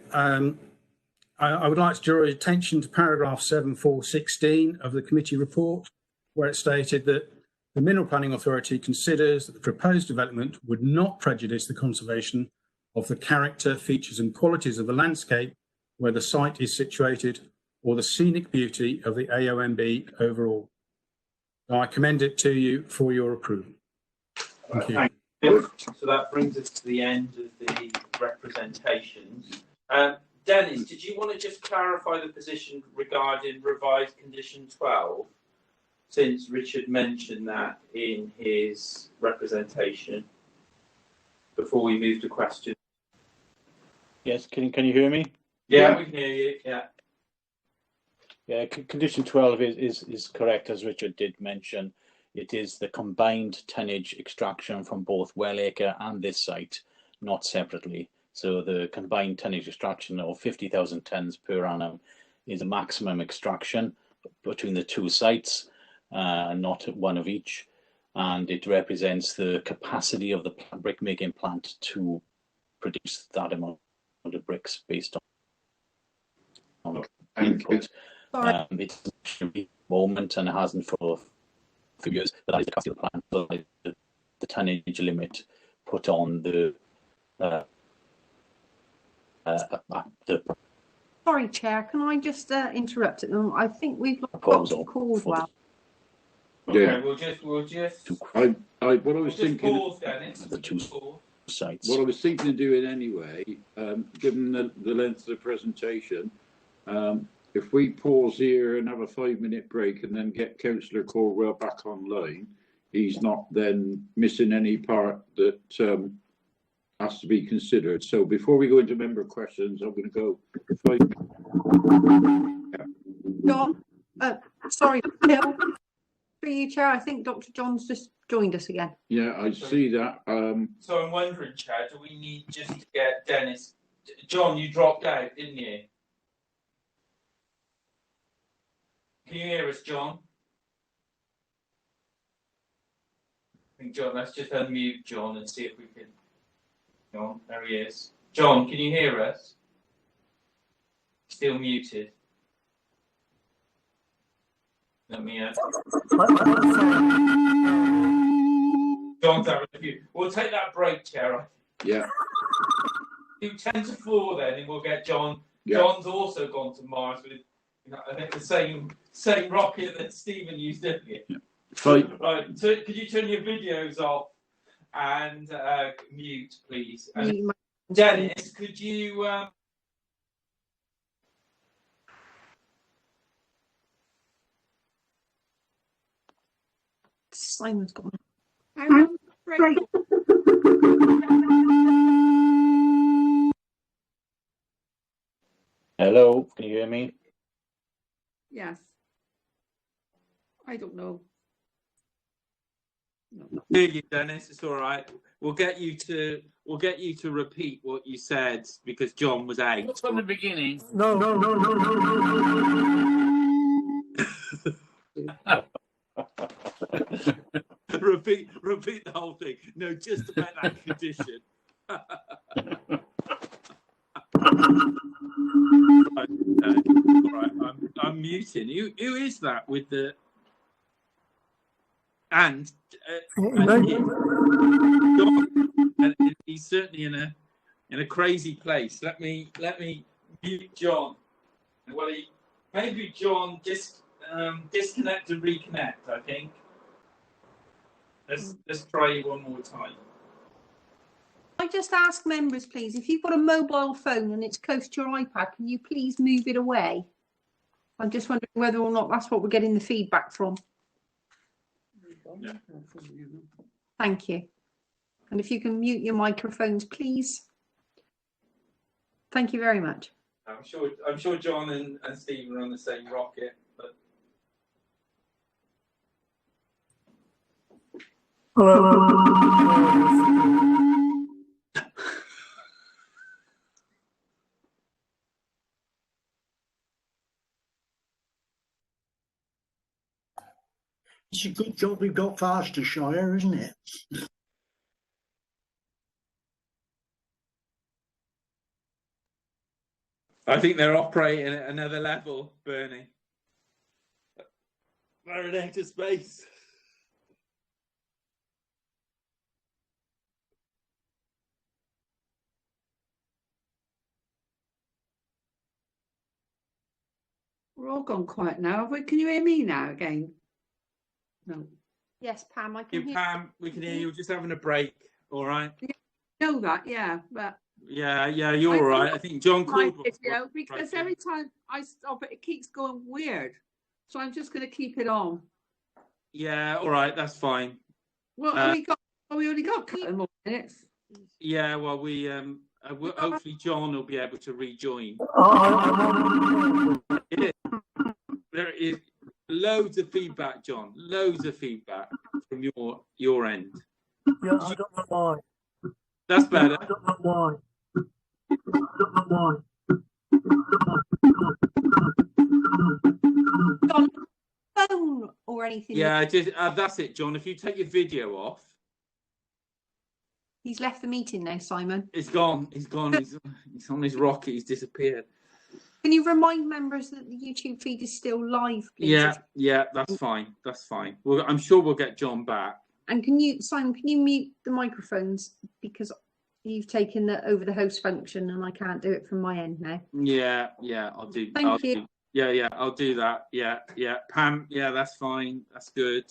I would like to draw your attention to paragraph 7.4.16 of the committee report, where it stated that the Mineral Planning Authority considers that the proposed development would not prejudice the conservation of the character, features and qualities of the landscape where the site is situated or the scenic beauty of the AONB overall. So I commend it to you for your approval. Thank you. Thank you. So that brings us to the end of the representations. Dennis, did you want to just clarify the position regarding revised condition 12, since Richard mentioned that in his representation, before we move to questions? Yes, can you hear me? Yeah, we can hear you. Yeah. Yeah, condition 12 is correct, as Richard did mention. It is the combined tonnage extraction from both Wellacre and this site, not separately. So the combined tonnage extraction of 50,000 tonnes per annum is a maximum extraction between the two sites, not one of each. And it represents the capacity of the brick making plant to produce that amount of bricks based on input. It's a moment and it hasn't for years, but that is the capacity of the plant. So the tonnage limit put on the Sorry, Chair, can I just interrupt it? I think we've got Dr. Caldwell. Yeah. Okay, we'll just. What I was thinking. Pause, Dennis. The two sites. What I was thinking of doing anyway, given the length of the presentation, if we pause here and have a 5-minute break and then get Councillor Caldwell back online, he's not then missing any part that has to be considered. So before we go into member questions, I'm going to go 5 minutes. John, sorry, Bill. Through you, Chair, I think Dr. John's just joined us again. Yeah, I see that. So I'm wondering, Chair, do we need just to get Dennis? John, you dropped out, didn't you? Can you hear us, John? I think John, let's just unmute John and see if we can. John, there he is. John, can you hear us? Still muted. Let me. John's having a few. We'll take that break, Chair. Yeah. Do 10 to 4 then, and we'll get John. Yeah. John's also gone to Mars with, I think, the same rocket that Stephen used earlier. Yeah. Fine. Right. So, could you turn your videos off and mute, please? And Dennis, could you? Simon's got one. Hello, can you hear me? Yes. I don't know. No. Hear you, Dennis. It's all right. We'll get you to repeat what you said because John was out. From the beginning. No. repeat the whole thing. No, just about that condition. All right, I'm muting. Who is that with the and he's certainly in a crazy place. Let me mute John. Well, maybe John disconnect and reconnect. I think. Let's try you one more time. I just ask members, please, if you've got a mobile phone and it's close to your iPad, can you please move it away? I'm just wondering whether or not that's what we're getting the feedback from. Yeah. Thank you. And if you can mute your microphones, please. Thank you very much. I'm sure John and Stephen are on the same rocket, but It's a good job we've got Fastershire, isn't it? I think they're operating at another level, Bernie. They're in outer space. We're all gone quiet now. Can you hear me now again? No. Yes, Pam, I can hear Pam, we can hear you. We're just having a break. All right. I know that, yeah, but Yeah, you're all right. I think John my called. video because every time I stop it, it keeps going weird. So I'm just going to keep it on. Yeah, all right. That's fine. Well, we only got a couple more minutes. Yeah, well, we hopefully John will be able to rejoin. There is loads of feedback, John. Loads of feedback from your end. Yeah, I don't know why. That's better. I don't know why. on phone or anything. Yeah, just that's it, John. If you take your video off. He's left the meeting now, Simon. He's gone. He's on his rocket. He's disappeared. Can you remind members that the YouTube feed is still live, please? Yeah, that's fine. That's fine. Well, I'm sure we'll get John back. And Simon, can you mute the microphones because you've taken over the host function and I can't do it from my end now. Yeah, I'll do. Thank you. I'll do that. Yeah. Pam, yeah, that's fine. That's good.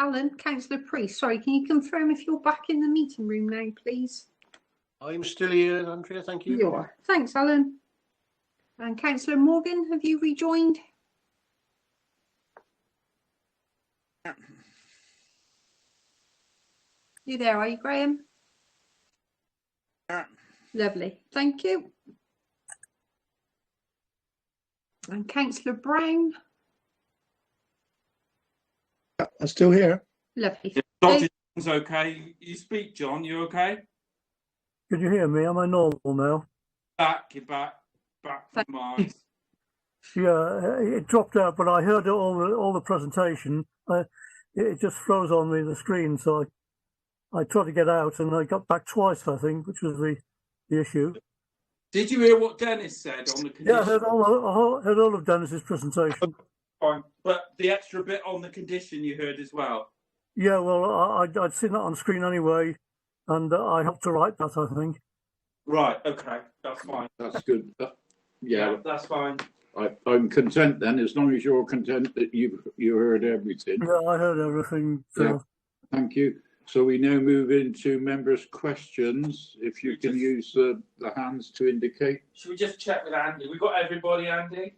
Alan, Councillor Priest, sorry, can you confirm if you're back in the meeting room now, please? I'm still here, Andrea, thank you. You are. Thanks, Alan. And Councillor Morgan, have you rejoined? You there, are you, Graham? Lovely, thank you. And Councillor Brown? I'm still here. Lovely. John's okay. You speak, John, you okay? Can you hear me? Am I normal now? You're back from Mars. Yeah, it dropped out, but I heard all the presentation. It just froze on me the screen, so I tried to get out, and I got back twice, I think, which was the issue. Did you hear what Dennis said on the condition? Yeah, I heard all of Dennis's presentation. Fine. But the extra bit on the condition you heard as well. Yeah, well, I'd seen that on screen anyway, and I helped to write that, I think. Right, okay, that's fine. That's good. Yeah, that's fine. I'm content then, as long as you're content that you heard everything. Yeah, I heard everything. So. Yeah, thank you. So we now move into members' questions. If you can use the hands to indicate. Should we just check with Andy? We got everybody, Andy?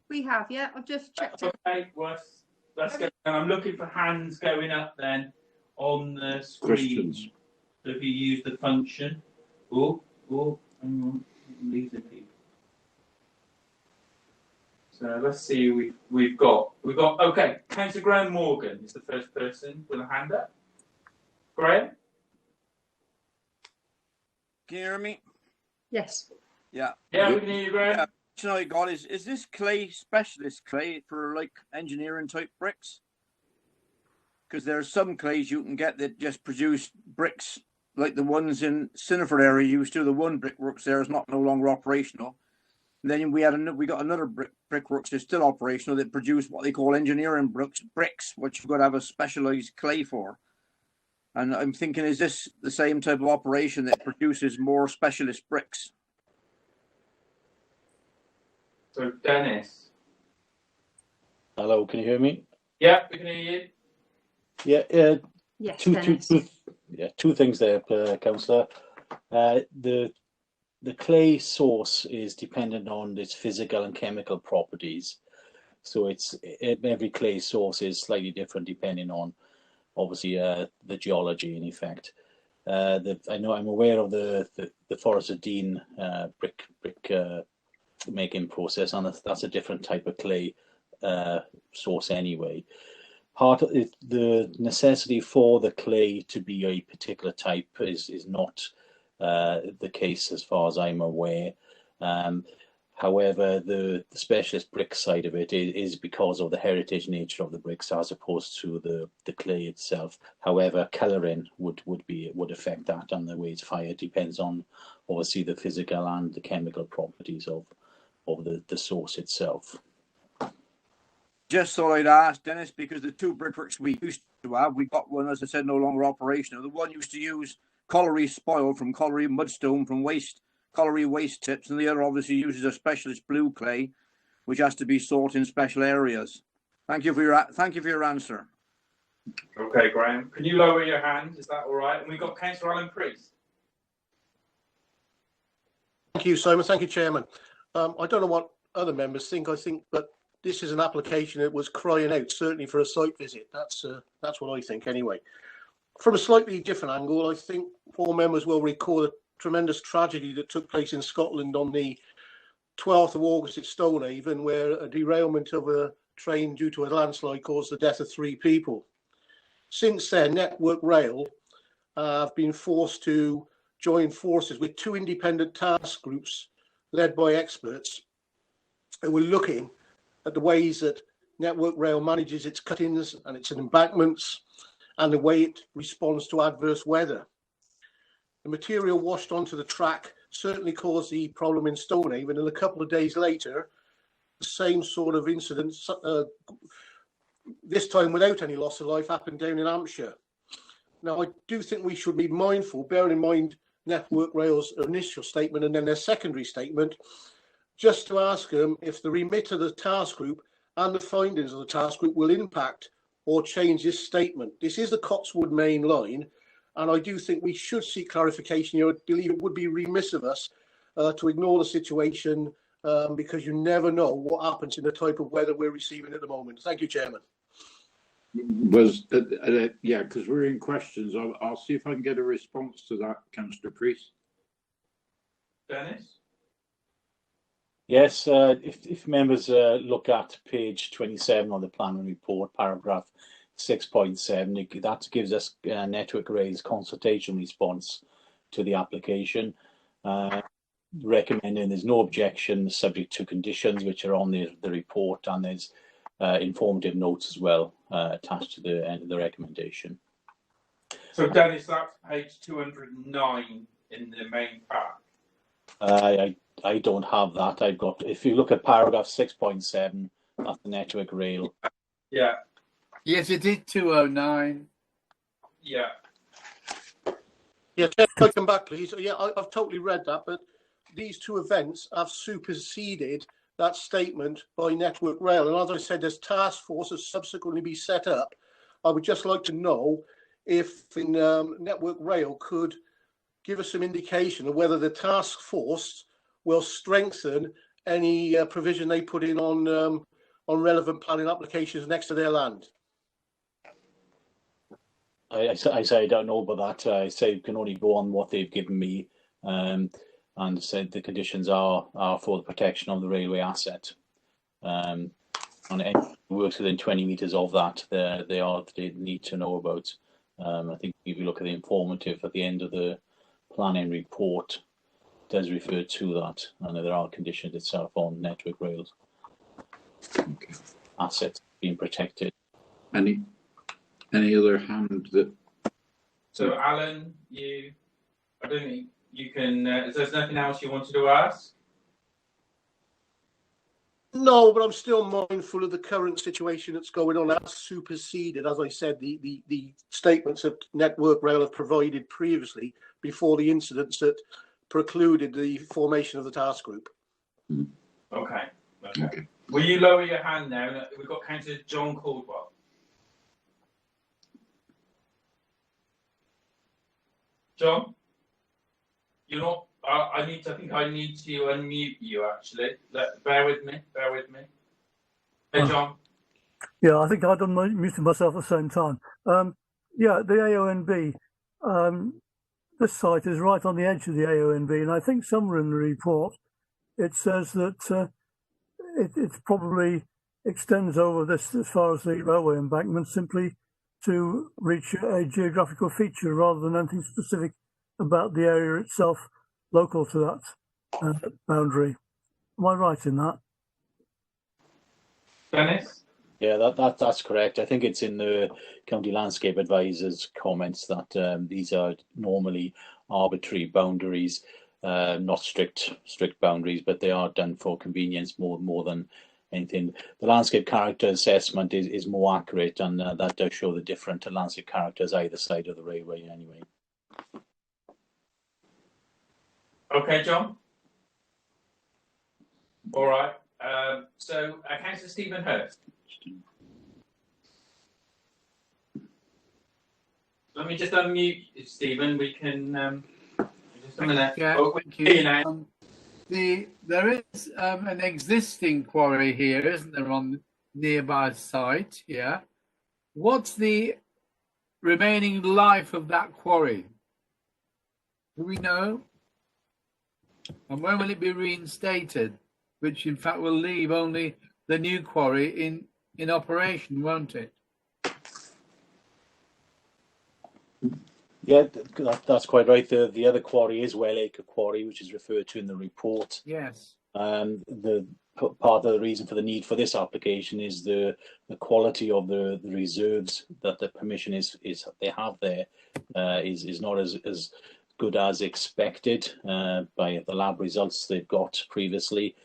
We have, yeah. I've just checked. Okay, well, let's go. And I'm looking for hands going up then on the screen. Questions. So if you use the function. Hang on, I'm losing people. So let's see. We've got. Okay, Councillor Graham Morgan is the first person with a hand up. Graham. Can you hear me? Yes. Yeah. Yeah, we can hear you, Graham. Yeah. You know, I got is this clay specialist clay for like engineering type bricks? Because there are some clays you can get that just produce bricks like the ones in Siniford area used to. The one brickworks there is no longer operational. And then we got another brickworks that's still operational that produce what they call engineering bricks, which you've got to have a specialized clay for. And I'm thinking, is this the same type of operation that produces more specialist bricks? So Dennis. Hello, can you hear me? Yeah, we can hear you. Yeah, yes, two things there, Councillor. The clay source is dependent on its physical and chemical properties. So every clay source is slightly different depending on, obviously, the geology in effect. I know I'm aware of the Forest of Dean brick making process, and that's a different type of clay source anyway. Part of the necessity for the clay to be a particular type is not the case as far as I'm aware. However, the specialist brick side of it is because of the heritage nature of the bricks as opposed to the clay itself. However, colouring would affect that, and the way it's fired depends on obviously the physical and the chemical properties of the source itself. Just thought I'd ask, Dennis, because the two brickworks we used to have, we got one, as I said, no longer operational. The one used to use colliery spoil from colliery mudstone from colliery waste tips, and the other obviously uses a specialist blue clay, which has to be sought in special areas. Thank you for your answer. Okay, Graham. Can you lower your hand? Is that all right? And we've got Councillor Alan Priest. Thank you, Simon. Thank you, Chairman. I don't know what other members think. But this is an application that was crying out, certainly for a site visit. That's what I think, anyway. From a slightly different angle, I think all members will recall the tremendous tragedy that took place in Scotland on the 12th of August at Stonehaven, where a derailment of a train due to a landslide caused the death of 3 people. Since then, Network Rail have been forced to join forces with 2 independent task groups led by experts who were looking at the ways that Network Rail manages its cuttings and its embankments and the way it responds to adverse weather. The material washed onto the track certainly caused the problem in Stonehaven, and a couple of days later, the same sort of incident, this time without any loss of life, happened down in Hampshire. Now, I do think we should be mindful, bearing in mind Network Rail's initial statement and then their secondary statement, just to ask them if the remit of the task group and the findings of the task group will impact or change this statement. This is the Cotswold main line, and I do think we should seek clarification. I believe it would be remiss of us to ignore the situation because you never know what happens in the type of weather we're receiving at the moment. Thank you, Chairman. Yeah, because we're in questions. I'll see if I can get a response to that, Councillor Priest. Dennis? Yes, if members look at page 27 of the planning report, paragraph 6.7, that gives us Network Rail's consultation response to the application, recommending there's no objection subject to conditions which are on the report, and there's informative notes as well attached to the end of the recommendation. So Dennis, that's page 209 in the main pack. I don't have that. I've got, if you look at paragraph 6.7, that's the Network Rail. Yeah. Yes, it is 209. Yeah. Yeah, can I come back, please? Yeah, I've totally read that, but these two events have superseded that statement by Network Rail. And as I said, there's task forces subsequently be set up. I would just like to know if Network Rail could give us some indication of whether the task force will strengthen any provision they put in on relevant planning applications next to their land. I say I don't know about that. I say you can only go on what they've given me, and said the conditions are for the protection of the railway asset. And anyone who works within 20 metres of that, they need to know about. I think if you look at the informative at the end of the planning report, it does refer to that, and there are conditions itself on Network Rail's assets being protected. Any other hand that? So Alan, I don't think you can. There's nothing else you wanted to ask? No, but I'm still mindful of the current situation that's going on. That's superseded, as I said, the statements that Network Rail have provided previously before the incidents that precluded the formation of the task group. Okay. Will you lower your hand now? We've got Councillor John Caldwell. John, you're not. I think I need to unmute you. Actually, bear with me. Hey, John. Yeah, I think I'd unmuted myself at the same time. Yeah, the AONB. This site is right on the edge of the AONB, and I think somewhere in the report it says that it probably extends over this as far as the railway embankment, simply to reach a geographical feature rather than anything specific about the area itself local to that boundary. Am I right in that? Dennis? Yeah, that's correct. I think it's in the County Landscape Advisor's comments that these are normally arbitrary boundaries, not strict boundaries, but they are done for convenience more than anything. The landscape character assessment is more accurate, and that does show the different landscape characters either side of the railway anyway. Okay, John. All right. So, Councillor Stephen Hurst. Let me just unmute you, Stephen. We can just a minute. Yeah, thank you. There is an existing quarry here, isn't there, on the nearby site? Yeah. What's the remaining life of that quarry? Do we know? And when will it be reinstated? Which, in fact, will leave only the new quarry in operation, won't it? Yeah, that's quite right. The other quarry is Wellacre Quarry, which is referred to in the report. Yes. The part of the reason for the need for this application is the quality of the reserves that the permission they have there is not as good as expected by the lab results they've got previously.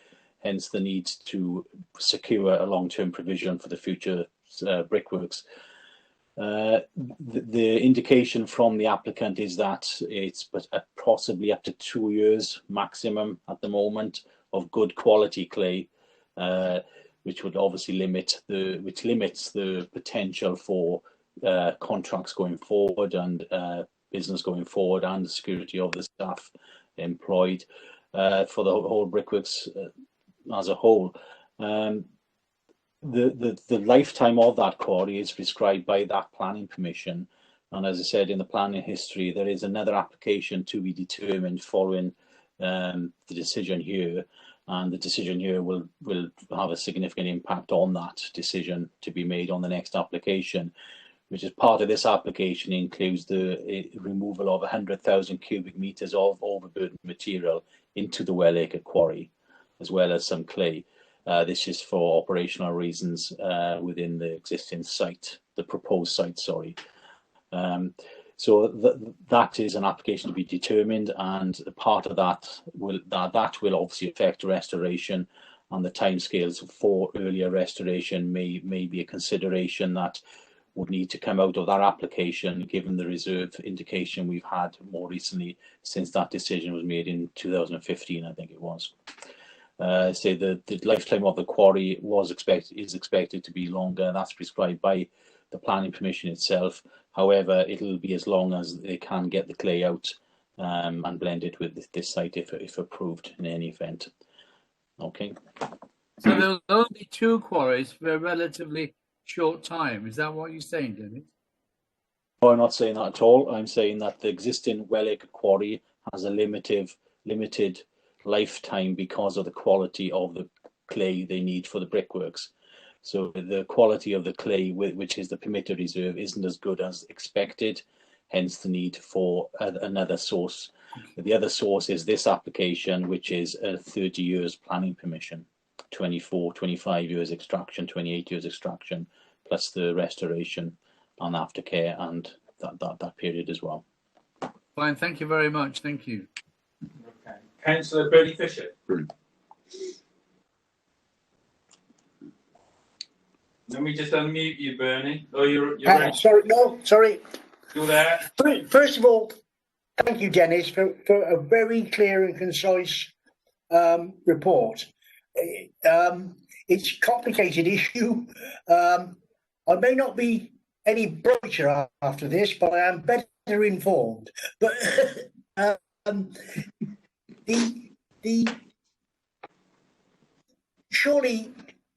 Hence the need to secure a long-term provision for the future brickworks. The indication from the applicant is that it's possibly up to 2 years maximum at the moment of good quality clay. which would obviously limits the potential for contracts going forward and business going forward, and the security of the staff employed for the whole brickworks as a whole. The lifetime of that quarry is prescribed by that planning permission, and as I said in the planning history, there is another application to be determined following the decision here, and the decision here will have a significant impact on that decision to be made on the next application, which is part of this application includes the removal of 100,000 cubic metres of overburden material into the Wellacre quarry, as well as some clay. This is for operational reasons within the existing site, the proposed site, sorry. So that is an application to be determined, and part of that will obviously affect restoration, and the timescales for earlier restoration may be a consideration that would need to come out of that application, given the reserve indication we've had more recently since that decision was made in 2015, I think it was. Say the lifetime of the quarry is expected to be longer. That's prescribed by the planning permission itself. However, it'll be as long as they can get the clay out and blend it with this site if approved in any event. Okay. So there'll only be 2 quarries for a relatively short time. Is that what you're saying, Dennis? No, I'm not saying that at all. I'm saying that the existing Wellacre quarry has a limited lifetime because of the quality of the clay they need for the brickworks. So the quality of the clay, which is the permitted reserve, isn't as good as expected, hence the need for another source. The other source is this application, which is a 30 years planning permission, 25 years extraction, 28 years extraction, plus the restoration and aftercare and that period as well. Fine, thank you very much. Thank you. Okay. Councillor Bernie Fisher. Let me just unmute you, Bernie. Oh, you're ready. Sorry. You're there. First of all, thank you, Dennis, for a very clear and concise report. It's a complicated issue. I may not be any brighter after this, but I am better informed. But surely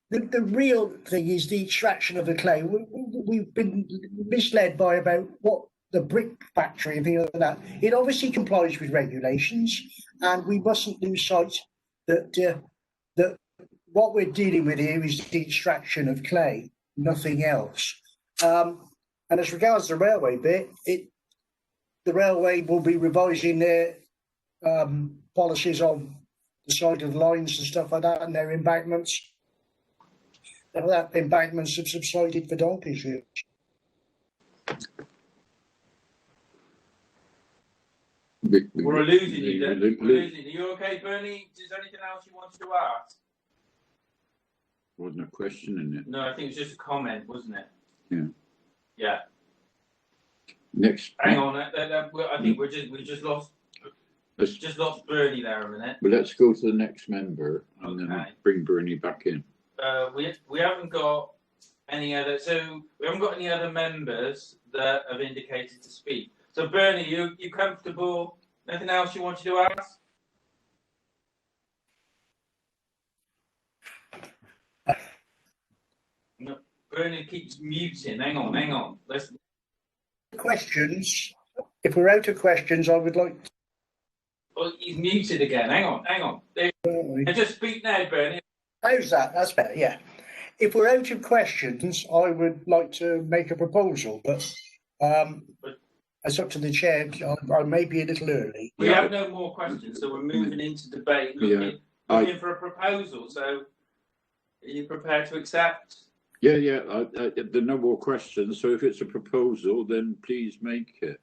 the real thing is the extraction of the clay. We've been misled by about what the brick factory and things like that. It obviously complies with regulations, and we mustn't lose sight that what we're dealing with here is the extraction of clay, nothing else. And as regards the railway bit, the railway will be revising their policies on the side of the lines and stuff like that, and their embankments. That embankments have subsided for donkey's years. We're losing you then. We're losing you. Are you okay, Bernie? Is there anything else you wanted to ask? Wasn't a question in it. No, I think it was just a comment, wasn't it? Yeah. Yeah. Next. Hang on. I think we just lost Bernie there a minute. Well, let's go to the next member and then I'll bring Bernie back in. We haven't got any other. So we haven't got any other members that have indicated to speak. So Bernie, you comfortable? Anything else you wanted to ask? No, Bernie keeps muting. Hang on. Let's. Questions. If we're out of questions, I would like. Well, he's muted again. Hang on. Just speak now, Bernie. How's that? That's better. Yeah. If we're out of questions, I would like to make a proposal, but it's up to the chair. I may be a little early. We have no more questions, so we're moving into debate. Looking for a proposal. So, are you prepared to accept? Yeah. There are no more questions. So, if it's a proposal, then please make it.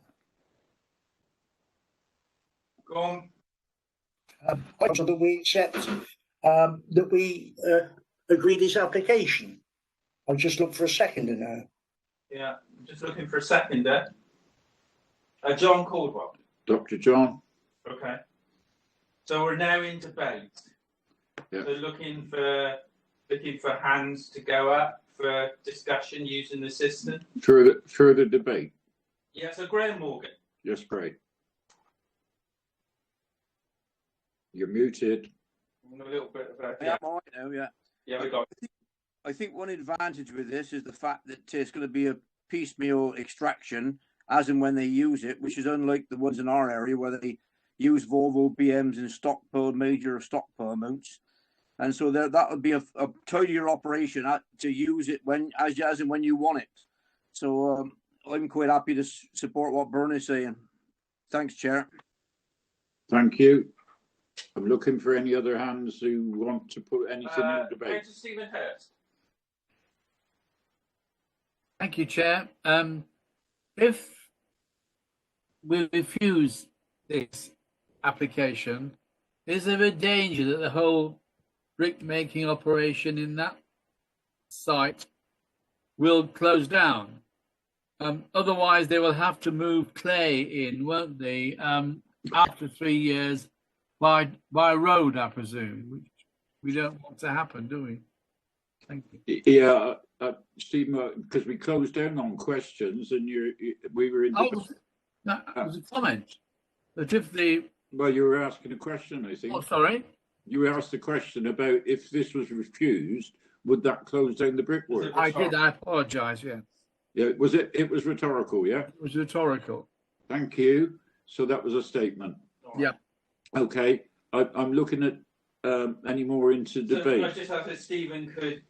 Go on. So that we accept that we agree this application. I'll just look for a seconder now. Yeah, I'm just looking for a seconder. John Caldwell. Dr. John. Okay. So we're now in debate. Yeah. So looking for looking for hands to go up for discussion using the system. Further debate. Yeah, so Graham Morgan. Yes, great. You're muted. A little bit of a, Yeah, I'm all right now, yeah. Yeah, we got. I think one advantage with this is the fact that it's going to be a piecemeal extraction as and when they use it, which is unlike the ones in our area where they use Volvo BMs in stockpile, major stockpile amounts. And so that would be a tidier operation to use it when as and when you want it. So I'm quite happy to support what Bern is saying. Thanks, Chair. Thank you. I'm looking for any other hands who want to put anything in debate. Stephen Hurst. Thank you, Chair. If we refuse this application, is there a danger that the whole brick making operation in that site will close down? Otherwise, they will have to move clay in, won't they? After 3 years by road, I presume, which we don't want to happen, do we? Thank you. Yeah, Stephen, because we closed down on questions and we were in. That was a comment. That if the well, you were asking a question, I think. Oh, sorry. You asked a question about if this was refused, would that close down the brickwork? I did. I apologise. Yeah. Yeah. Was it? It was rhetorical. Yeah. It was rhetorical. Thank you. So that was a statement. Yeah. Okay. I'm looking at any more into debate. So I just ask if Stephen could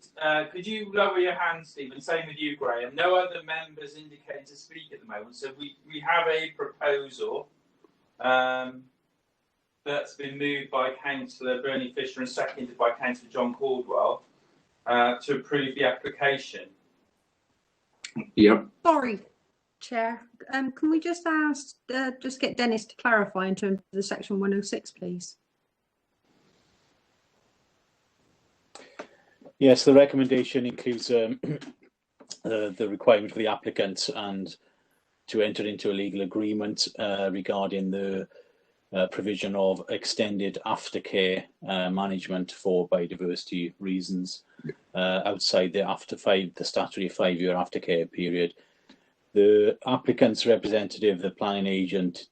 you lower your hand, Stephen? Same with you, Graham. No other members indicating to speak at the moment. So we have a proposal that's been moved by Councillor Bernie Fisher and seconded by Councillor John Caldwell to approve the application. Yep. Sorry, Chair. Can we just ask, just get Dennis to clarify in terms of the section 106, please? Yes, the recommendation includes the requirement for the applicant and to enter into a legal agreement regarding the provision of extended aftercare management for biodiversity reasons outside the statutory 5-year aftercare period. The applicant's representative, the planning agent,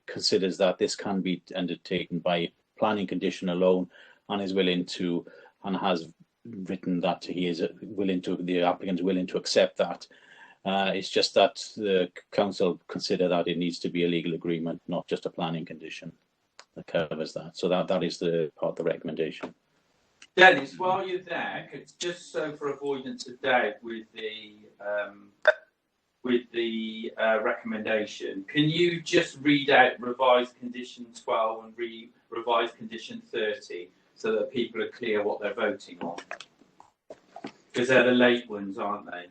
considers that this can be undertaken by planning condition alone and is willing to, and has written that the applicant is willing to accept that. It's just that the council consider that it needs to be a legal agreement, not just a planning condition that covers that. So that is the part of the recommendation. Dennis, while you're there, just so for avoidance of doubt with the recommendation, can you just read out revised condition 12 and revised condition 30 so that people are clear what they're voting on? Because they're the late ones, aren't they?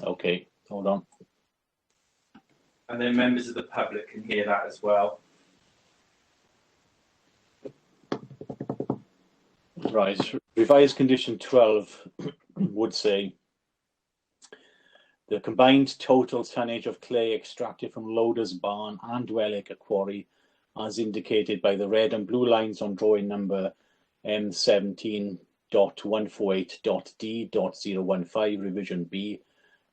Okay, hold on. And then members of the public can hear that as well. Right, revised condition 12 would say the combined total tonnage of clay extracted from Loder's Barn and Dwellick Quarry, as indicated by the red and blue lines on drawing number M17.148.D.015 revision B,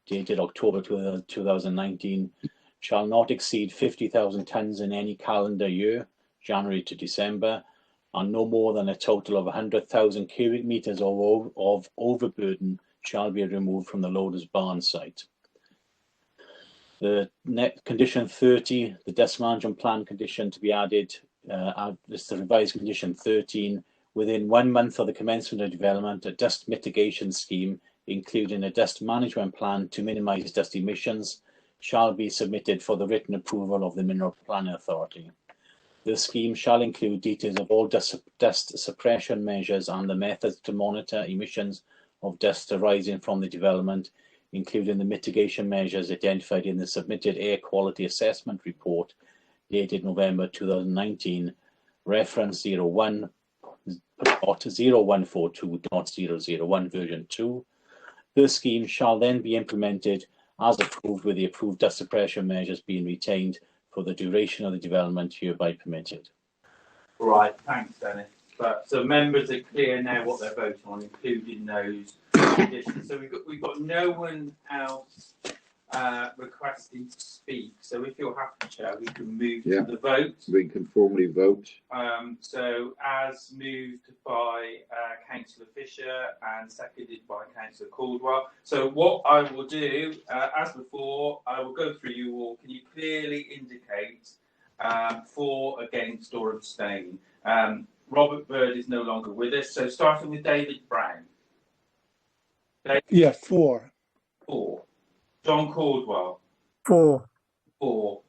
dated October 2019, shall not exceed 50,000 tonnes in any calendar year, January to December, and no more than a total of 100,000 cubic metres of overburden shall be removed from the Loder's Barn site. The net condition 30, the dust management plan condition to be added, this is the revised condition 13, within 1 month of the commencement of development, a dust mitigation scheme, including a dust management plan to minimise dust emissions, shall be submitted for the written approval of the Mineral Planning Authority. The scheme shall include details of all dust suppression measures and the methods to monitor emissions of dust arising from the development, including the mitigation measures identified in the submitted air quality assessment report dated November 2019, reference 01.0142.001 version 2. The scheme shall then be implemented as approved, with the approved dust suppression measures being retained for the duration of the development hereby permitted. Right, thanks, Dennis. But so members are clear now what they're voting on, including those conditions. So we've got no one else requesting to speak. So if you're happy, Chair, we can move to the vote. We can formally vote. So as moved by Councillor Fisher and seconded by Councillor Caldwell. So what I will do, as before, I will go through you all. Can you clearly indicate for, against, or abstain? Robert Bird is no longer with us. So starting with David Brown. David? Yeah, 4. 4. John Caldwell. 4. 4.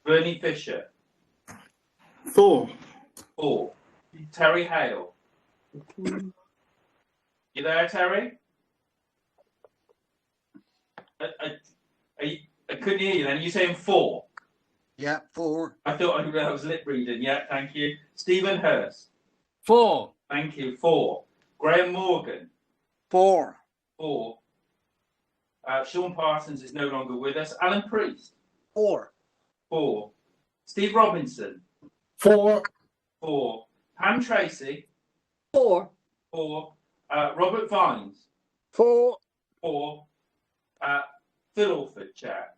Bernie Fisher. 4. 4. Terry Hale. You there, Terry? I couldn't hear you then. Are you saying 4? Yeah, 4. I thought I was lip reading. Yeah, thank you. Stephen Hurst. 4. Thank you. 4. Graham Morgan. 4. 4. Sean Parsons is no longer with us. Alan Priest. 4. 4. Steve Robinson. 4. 4. Pam Tracy. 4. 4. Robert Vines. 4. 4. Phil Alford, Chair.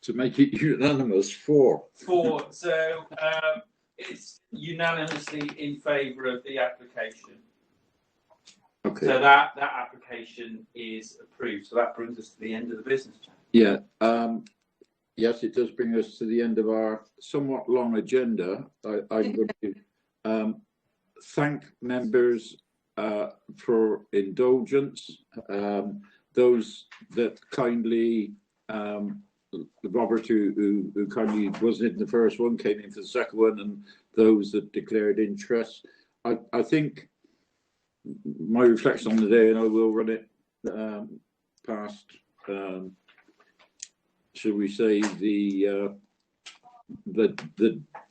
To make it unanimous, 4. 4. So it's unanimously in favour of the application. Okay. So that application is approved. So that brings us to the end of the business, Chair. Yeah. Yes, it does bring us to the end of our somewhat long agenda. I'm going to thank members for indulgence. Those that kindly, Robert, who kindly wasn't in the first one, came in for the second one, and those that declared interest. I think my reflection on the day, and I will run it past, shall we say, the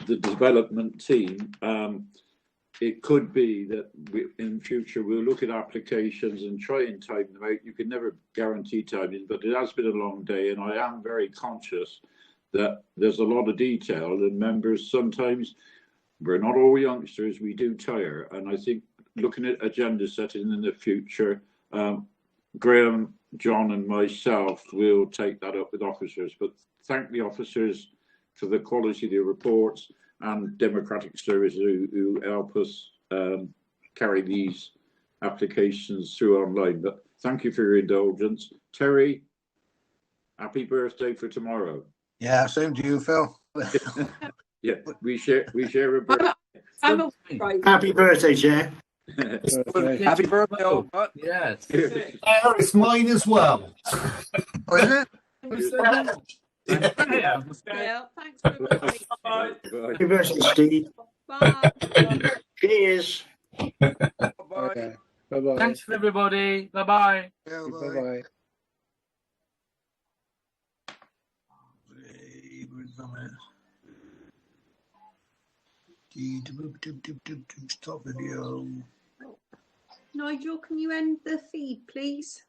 development team. It could be that in future we'll look at applications and try and time them out. You can never guarantee timing, but it has been a long day, and I am very conscious that there's a lot of detail, and members sometimes, we're not all youngsters, we do tire. And I think looking at agenda setting in the future, Graham, John and myself will take that up with officers, but thank the officers for the quality of the reports and Democratic Service who help us carry these applications through online. But thank you for your indulgence. Terry, happy birthday for tomorrow. Yeah, same to you, Phil. Yeah, we share a birthday. Happy birthday, Chair. Happy birthday, old butt. Yes. It's mine as well. Oh, is it? Yeah, thanks for everybody. Bye. Happy birthday, Steve. Bye. Cheers. Bye-bye. Bye-bye. Thanks for everybody. Bye-bye. Yeah, Bye-bye. Stop video. Nigel, can you end the feed, please?